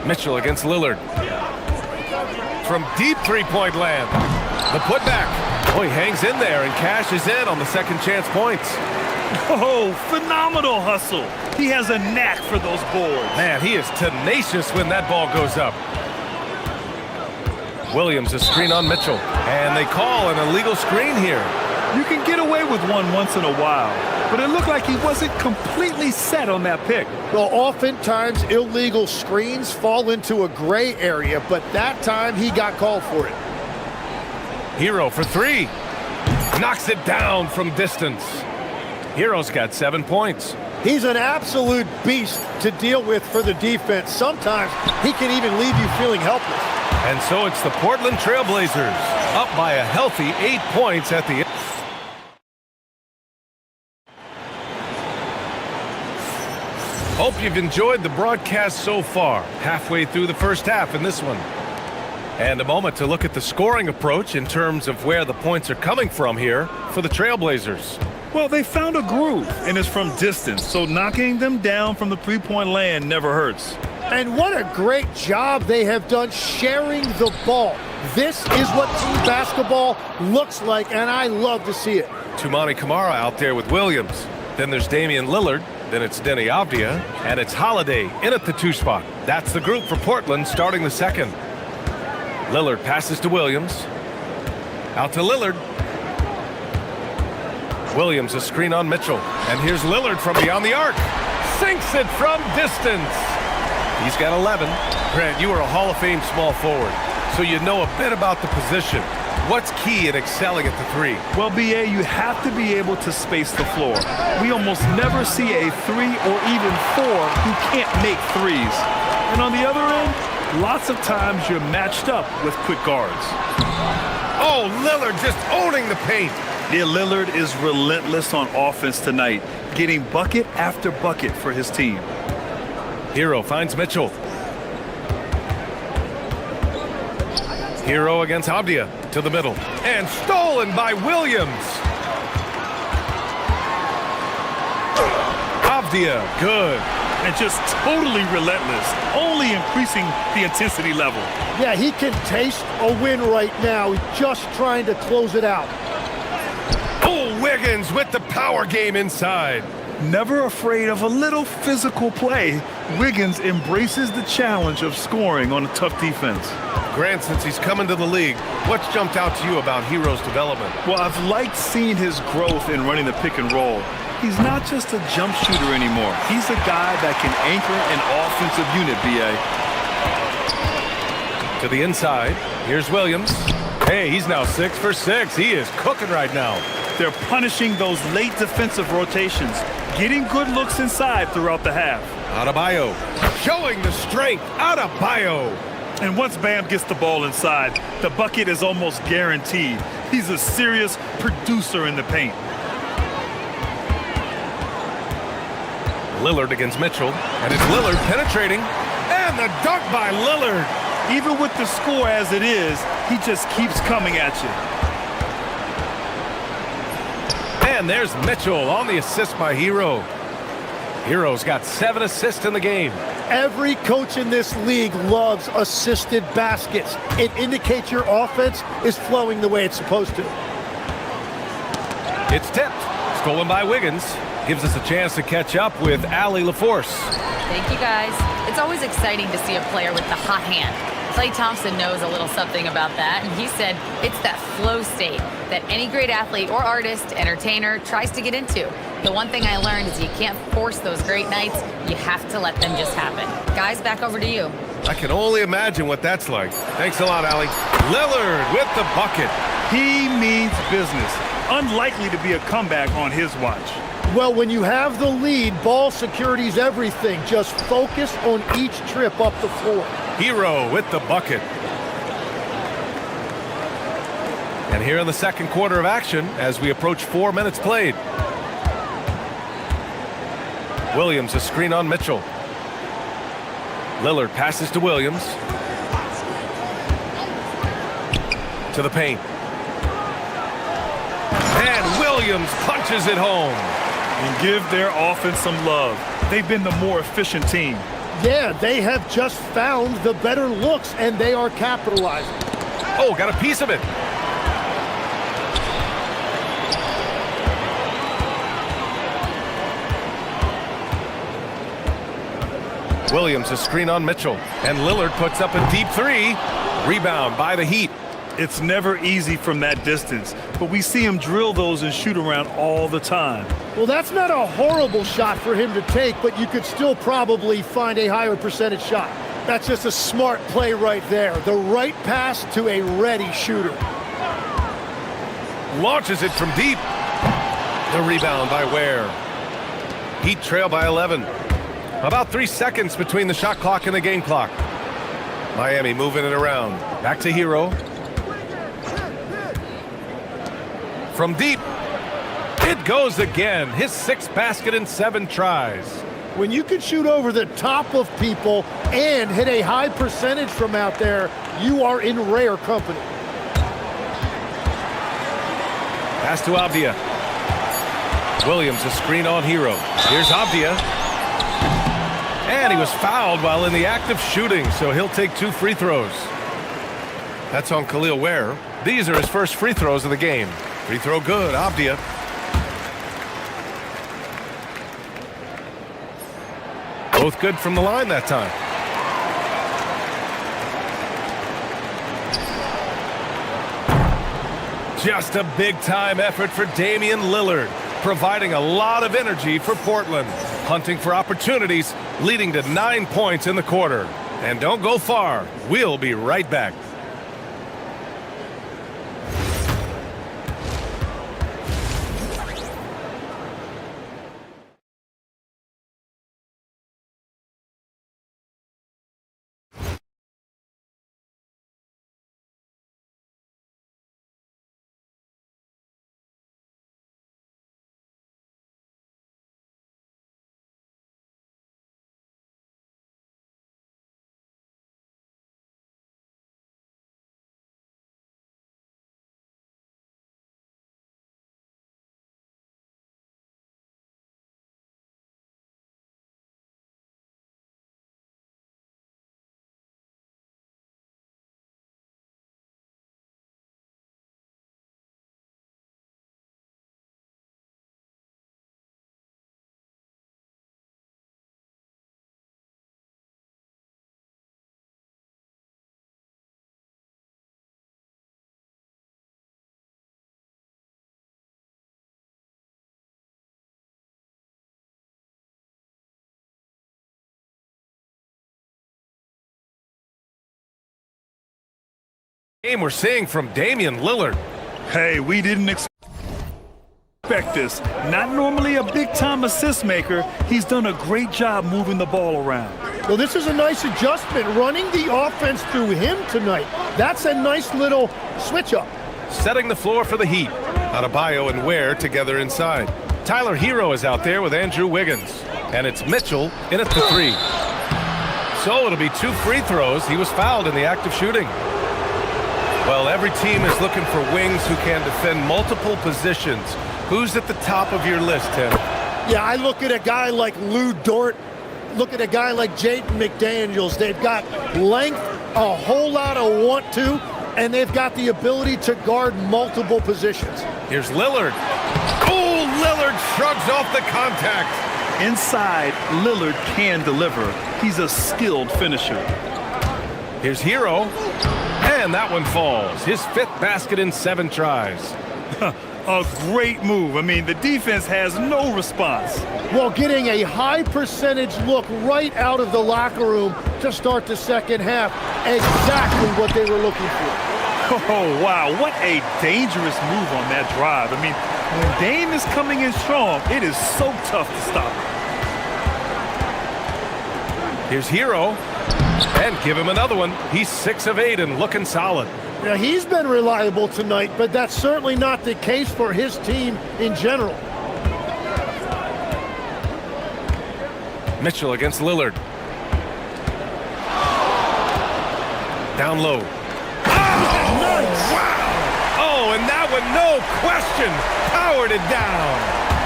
Mitchell against Lillard. from deep three-point land. The putback. Oh, he hangs in there and cashes in on the second chance points. Oh, phenomenal hustle. He has a knack for those boards. Man, he is tenacious when that ball goes up. Williams, a screen on Mitchell. And they call an illegal screen here. You can get away with one once in a while, but it looked like he wasn't completely set on that pick. Well, oftentimes illegal screens fall into a gray area, but that time he got called for it. Hero for three. Knocks it down from distance. Hero's got 7 points. He's an absolute beast to deal with for the defense. Sometimes he can even leave you feeling helpless. And so it's the Portland Trailblazers, up by a healthy 8 points at the end. Hope you've enjoyed the broadcast so far. Halfway through the first half in this one. And a moment to look at the scoring approach in terms of where the points are coming from here for the Trailblazers. Well, they found a groove, and it's from distance, so knocking them down from the three-point land never hurts. And what a great job they have done sharing the ball. This is what team basketball looks like, and I love to see it. Toumani Camara out there with Williams. Then there's Damian Lillard. Then it's Denny Avdia. And it's Holiday in at the 2 spot. That's the group for Portland starting the second. Lillard passes to Williams. Out to Lillard. Williams, a screen on Mitchell. And here's Lillard from beyond the arc. Sinks it from distance. He's got 11. Grant, you are a Hall of Fame small forward, so you know a bit about the position. What's key in excelling at the 3? Well, BA, you have to be able to space the floor. We almost never see a 3 or even 4 who can't make threes. And on the other end, lots of times you're matched up with quick guards. Oh, Lillard just owning the paint. Yeah, Lillard is relentless on offense tonight, getting bucket after bucket for his team. Hero finds Mitchell. Hero against Avdia to the middle. And stolen by Williams. Avdia, good. And just totally relentless, only increasing the intensity level. Yeah, he can taste a win right now. He's just trying to close it out. Oh, Wiggins with the power game inside. Never afraid of a little physical play, Wiggins embraces the challenge of scoring on a tough defense. Grant, since he's come into the league, what's jumped out to you about Hero's development? Well, I've liked seeing his growth in running the pick and roll. He's not just a jump shooter anymore. He's a guy that can anchor an offensive unit, BA. To the inside, here's Williams. Hey, he's now 6 for 6. He is cooking right now. They're punishing those late defensive rotations, getting good looks inside throughout the half. Adebayo showing the strength. Adebayo. And once Bam gets the ball inside, the bucket is almost guaranteed. He's a serious producer in the paint. Lillard against Mitchell, and it's Lillard penetrating, and the dunk by Lillard. Even with the score as it is, he just keeps coming at you. And there's Mitchell on the assist by Hero. Hero's got 7 assists in the game. Every coach in this league loves assisted baskets. It indicates your offense is flowing the way it's supposed to. It's tipped. Stolen by Wiggins. Gives us a chance to catch up with Allie LaForce. Thank you, guys. It's always exciting to see a player with the hot hand. Klay Thompson knows a little something about that, and he said it's that flow state that any great athlete or artist, entertainer tries to get into. The one thing I learned is you can't force those great nights. You have to let them just happen. Guys, back over to you. I can only imagine what that's like. Thanks a lot, Allie. Lillard with the bucket. He means business. Unlikely to be a comeback on his watch. Well, when you have the lead, ball security's everything. Just focus on each trip up the floor. Hero with the bucket. And here in the second quarter of action, as we approach 4 minutes played. Williams, a screen on Mitchell. Lillard passes to Williams. To the paint. And Williams punches it home. And give their offense some love. They've been the more efficient team. Yeah, they have just found the better looks, and they are capitalizing. Oh, got a piece of it. Williams, a screen on Mitchell. And Lillard puts up a deep three. Rebound by the Heat. It's never easy from that distance, but we see him drill those and shoot around all the time. Well, that's not a horrible shot for him to take, but you could still probably find a higher percentage shot. That's just a smart play right there. The right pass to a ready shooter. Launches it from deep. The rebound by Ware. Heat trail by 11. About 3 seconds between the shot clock and the game clock. Miami moving it around. Back to Hero. From deep. It goes again. His 6th basket in 7 tries. When you can shoot over the top of people and hit a high percentage from out there, you are in rare company. Pass to Avdia. Williams, a screen on Hero. Here's Avdia. And he was fouled while in the act of shooting, so he'll take 2 free throws. That's on Khalil Ware. These are his first free throws of the game. Free throw good, Avdia. Both good from the line that time. Just a big-time effort for Damian Lillard, providing a lot of energy for Portland, hunting for opportunities, leading to 9 points in the quarter. And don't go far. We'll be right back. Game we're seeing from Damian Lillard. Hey, we didn't expect this. Not normally a big-time assist maker. He's done a great job moving the ball around. Well, this is a nice adjustment, running the offense through him tonight. That's a nice little switch-up. Setting the floor for the Heat. Adebayo and Ware together inside. Tyler Hero is out there with Andrew Wiggins. And it's Mitchell in at the 3. So it'll be 2 free throws. He was fouled in the act of shooting. Well, every team is looking for wings who can defend multiple positions. Who's at the top of your list, Tim? Yeah, I look at a guy like Lou Dort, look at a guy like Jaden McDaniels. They've got length, a whole lot of want to, and they've got the ability to guard multiple positions. Here's Lillard. Oh, Lillard shrugs off the contact. Inside, Lillard can deliver. He's a skilled finisher. Here's Hero. And that one falls. His 5th basket in 7 tries. A great move. I mean, the defense has no response. Well, getting a high percentage look right out of the locker room to start the second half. Exactly what they were looking for. Oh, wow. What a dangerous move on that drive. I mean, when Dame is coming in strong, it is so tough to stop him. Here's Hero. And give him another one. He's 6 of 8 and looking solid. Now, he's been reliable tonight, but that's certainly not the case for his team in general. Mitchell against Lillard. Down low. Oh, nice. Wow. Oh, and that one, no question, powered it down.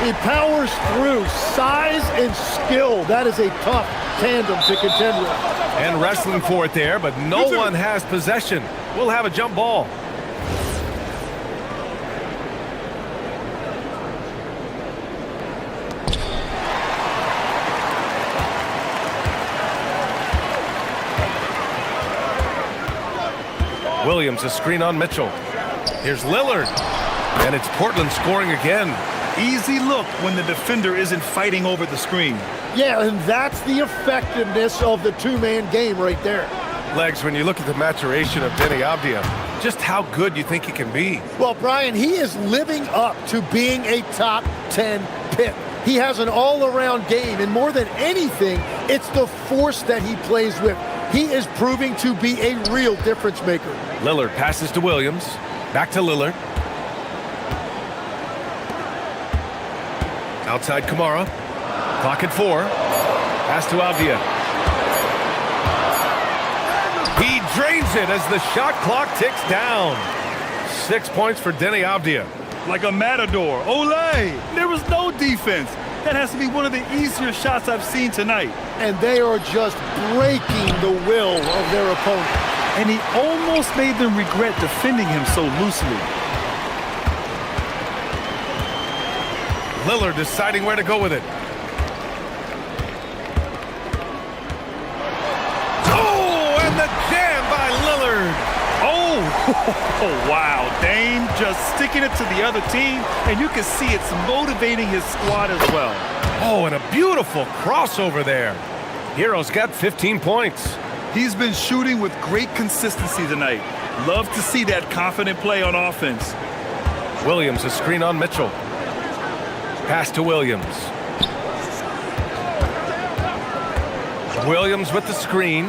He powers through. Size and skill. That is a tough tandem to contend with. And wrestling for it there, but no one has possession. will have a jump ball. Williams, a screen on Mitchell. Here's Lillard. And it's Portland scoring again. Easy look when the defender isn't fighting over the screen. Yeah, and that's the effectiveness of the two-man game right there. Legs, when you look at the maturation of Denny Avdia, just how good you think he can be. Well, Brian, he is living up to being a top 10 pick. He has an all-around game, and more than anything, it's the force that he plays with. He is proving to be a real difference maker. Lillard passes to Williams. Back to Lillard. Outside Kamara. Clock at 4. Pass to Avdia. He drains it as the shot clock ticks down. 6 points for Denny Avdia. Like a matador. Olé! There was no defense. That has to be one of the easier shots I've seen tonight. And they are just breaking the will of their opponent. And he almost made them regret defending him so loosely. Lillard deciding where to go with it. Oh, and the jam by Lillard. Oh, wow. Dame just sticking it to the other team, and you can see it's motivating his squad as well. Oh, and a beautiful crossover there. Hero's got 15 points. He's been shooting with great consistency tonight. Love to see that confident play on offense. Williams, a screen on Mitchell. Pass to Williams. Williams with the screen.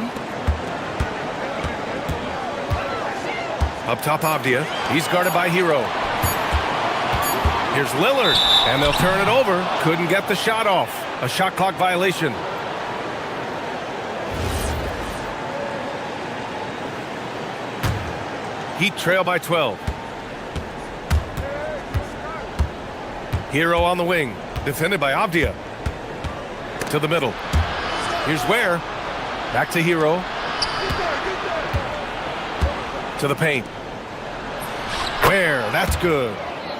Up top, Avdia. He's guarded by Hero. Here's Lillard, and they'll turn it over. Couldn't get the shot off. A shot clock violation. Heat trail by 12. Hero on the wing. Defended by Avdia. To the middle. Here's Ware. Back to Hero. To the paint. Ware, that's good.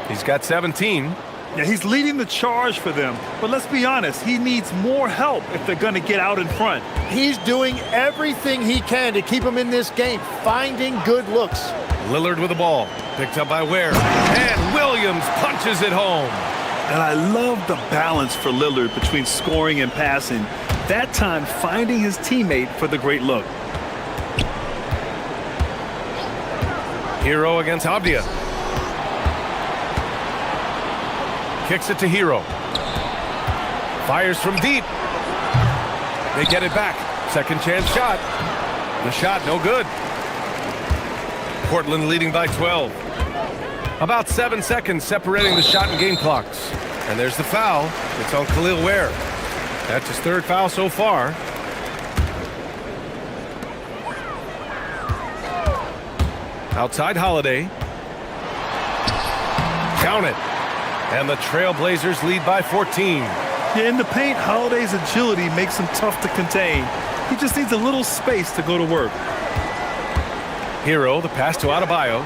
He's got 17. Yeah, he's leading the charge for them. But let's be honest, he needs more help if they're going to get out in front. He's doing everything he can to keep him in this game, finding good looks. Lillard with the ball. Picked up by Ware. And Williams punches it home. And I love the balance for Lillard between scoring and passing. That time finding his teammate for the great look. Hero against Avdia. Kicks it to Hero. Fires from deep. They get it back. Second chance shot. The shot no good. Portland leading by 12. About 7 seconds separating the shot and game clocks. And there's the foul. It's on Khalil Ware. That's his third foul so far. Outside Holiday. Count it. And the Trailblazers lead by 14. Yeah, in the paint, Holiday's agility makes him tough to contain. He just needs a little space to go to work. Hero, the pass to Adebayo.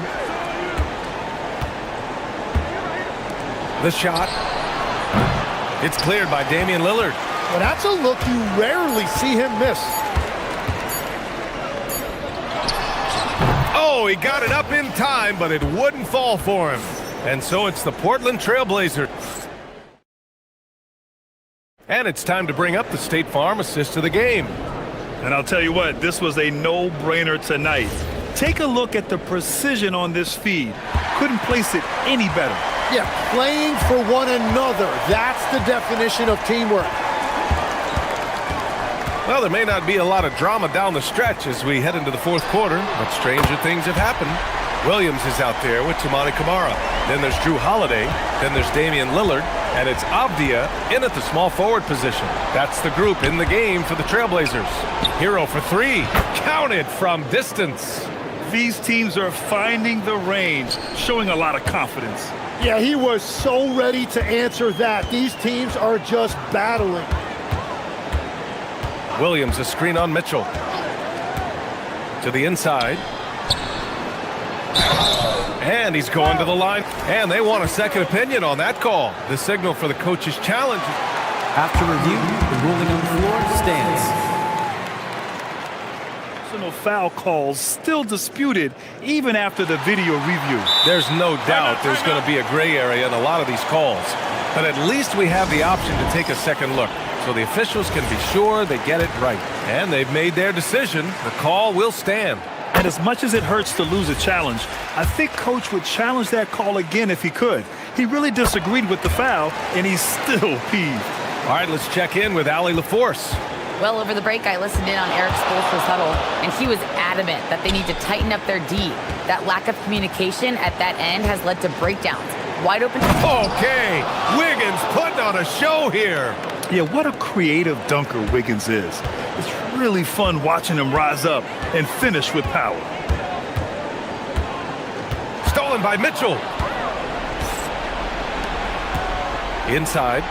The shot. It's cleared by Damian Lillard. Well, that's a look you rarely see him miss. Oh, he got it up in time, but it wouldn't fall for him. And so it's the Portland Trailblazers. And it's time to bring up the State Farm assist of the game. And I'll tell you what, this was a no-brainer tonight. Take a look at the precision on this feed. Couldn't place it any better. Yeah, playing for one another. That's the definition of teamwork. Well, there may not be a lot of drama down the stretch as we head into the fourth quarter, but stranger things have happened. Williams is out there with Toumani Camara. Then there's Drew Holiday. Then there's Damian Lillard. And it's Avdia in at the small forward position. That's the group in the game for the Trailblazers. Hero for three. Counted from distance. These teams are finding the range, showing a lot of confidence. Yeah, he was so ready to answer that. These teams are just battling. Williams, a screen on Mitchell. To the inside. And he's going to the line. And they want a second opinion on that call. The signal for the coach's challenge. After review, the ruling on the floor stands. Personal foul calls still disputed even after the video review. There's no doubt there's going to be a gray area in a lot of these calls. But at least we have the option to take a second look, so the officials can be sure they get it right. And they've made their decision. The call will stand. And as much as it hurts to lose a challenge, I think Coach would challenge that call again if he could. He really disagreed with the foul, and he's still peeved. All right, let's check in with Allie LaForce. Well, over the break, I listened in on Eric Spoelstra's huddle, and he was adamant that they need to tighten up their D. That lack of communication at that end has led to breakdowns. Wide open. Okay, Wiggins putting on a show here. Yeah, what a creative dunker Wiggins is. It's really fun watching him rise up and finish with power. Stolen by Mitchell. Inside.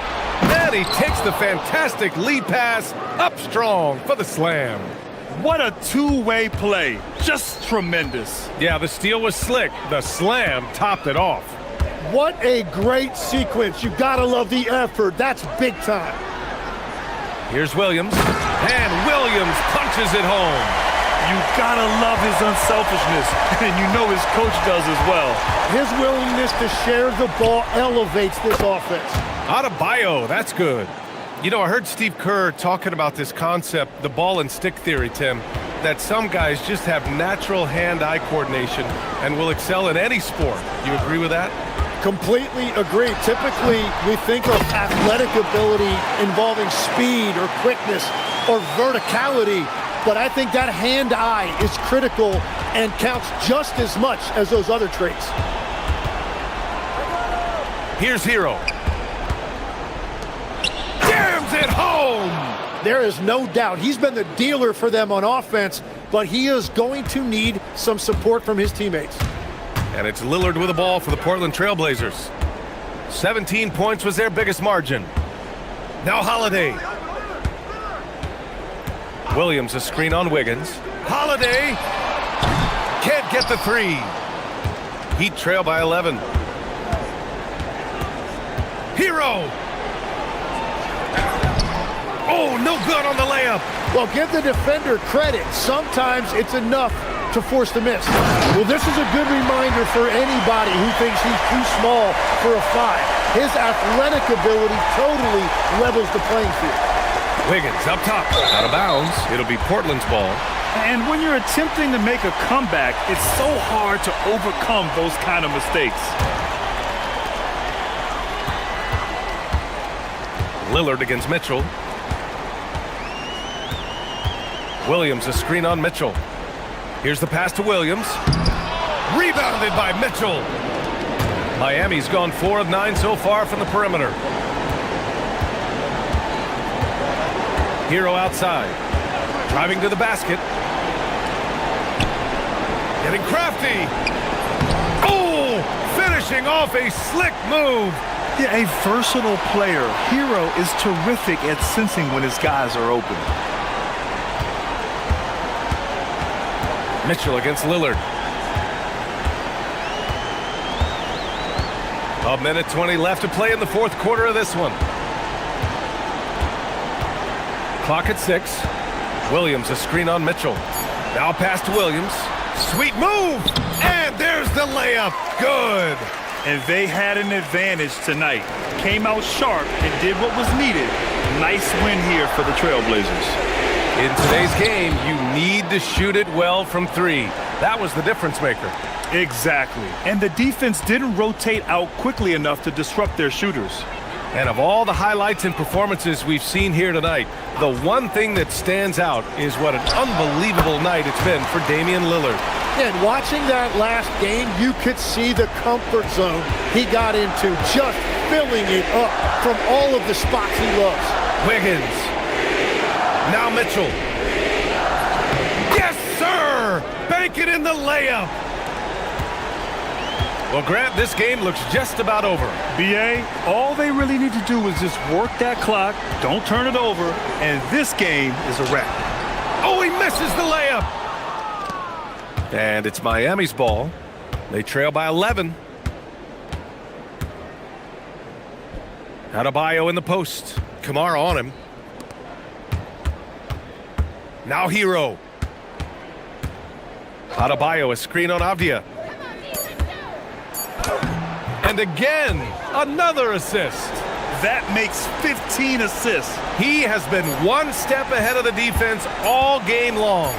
And he takes the fantastic lead pass up strong for the slam. What a two-way play. Just tremendous. Yeah, the steal was slick. The slam topped it off. What a great sequence. You gotta love the effort. That's big time. Here's Williams. And Williams punches it home. You gotta love his unselfishness, and you know his coach does as well. His willingness to share the ball elevates this offense. Adebayo, that's good. You know, I heard Steve Kerr talking about this concept, the ball and stick theory, Tim, that some guys just have natural hand-eye coordination and will excel in any sport. You agree with that? Completely agree. Typically, we think of athletic ability involving speed or quickness or verticality, but I think that hand-eye is critical and counts just as much as those other traits. Here's Hero. Jams it home! There is no doubt he's been the dealer for them on offense, but he is going to need some support from his teammates. And it's Lillard with the ball for the Portland Trailblazers. 17 points was their biggest margin. Now Holiday. Williams a screen on Wiggins. Holiday can't get the three. Heat trail by 11. Hero. Oh, no good on the layup. Well, give the defender credit. Sometimes it's enough to force the miss. Well, this is a good reminder for anybody who thinks he's too small for a 5. His athletic ability totally levels the playing field. Wiggins up top, out of bounds. It'll be Portland's ball. And when you're attempting to make a comeback, it's so hard to overcome those kind of mistakes. Lillard against Mitchell. Williams a screen on Mitchell. Here's the pass to Williams. Rebounded by Mitchell. Miami's gone 4 of 9 so far from the perimeter. Hero outside. Driving to the basket. Getting crafty. Oh! Finishing off a slick move. Yeah, a versatile player. Hero is terrific at sensing when his guys are open. Mitchell against Lillard. A minute 20 left to play in the fourth quarter of this one. Clock at 6. Williams a screen on Mitchell. Now pass to Williams. Sweet move! And there's the layup. Good. And they had an advantage tonight. Came out sharp and did what was needed. Nice win here for the Trailblazers. In today's game, you need to shoot it well from 3. That was the difference maker. Exactly. And the defense didn't rotate out quickly enough to disrupt their shooters. And of all the highlights and performances we've seen here tonight, the one thing that stands out is what an unbelievable night it's been for Damian Lillard. And watching that last game, you could see the comfort zone he got into, just filling it up from all of the spots he loves. Wiggins. Now Mitchell. Yes, sir! Bank it in the layup. Well, Grant, this game looks just about over. B.A., all they really need to do is just work that clock, don't turn it over, and this game is a wrap. Oh, he misses the layup. And it's Miami's ball. They trail by 11. Adebayo in the post. Kamara on him. Now Hero. Adebayo, a screen on Avdia. And again, another assist. That makes 15 assists. He has been one step ahead of the defense all game long.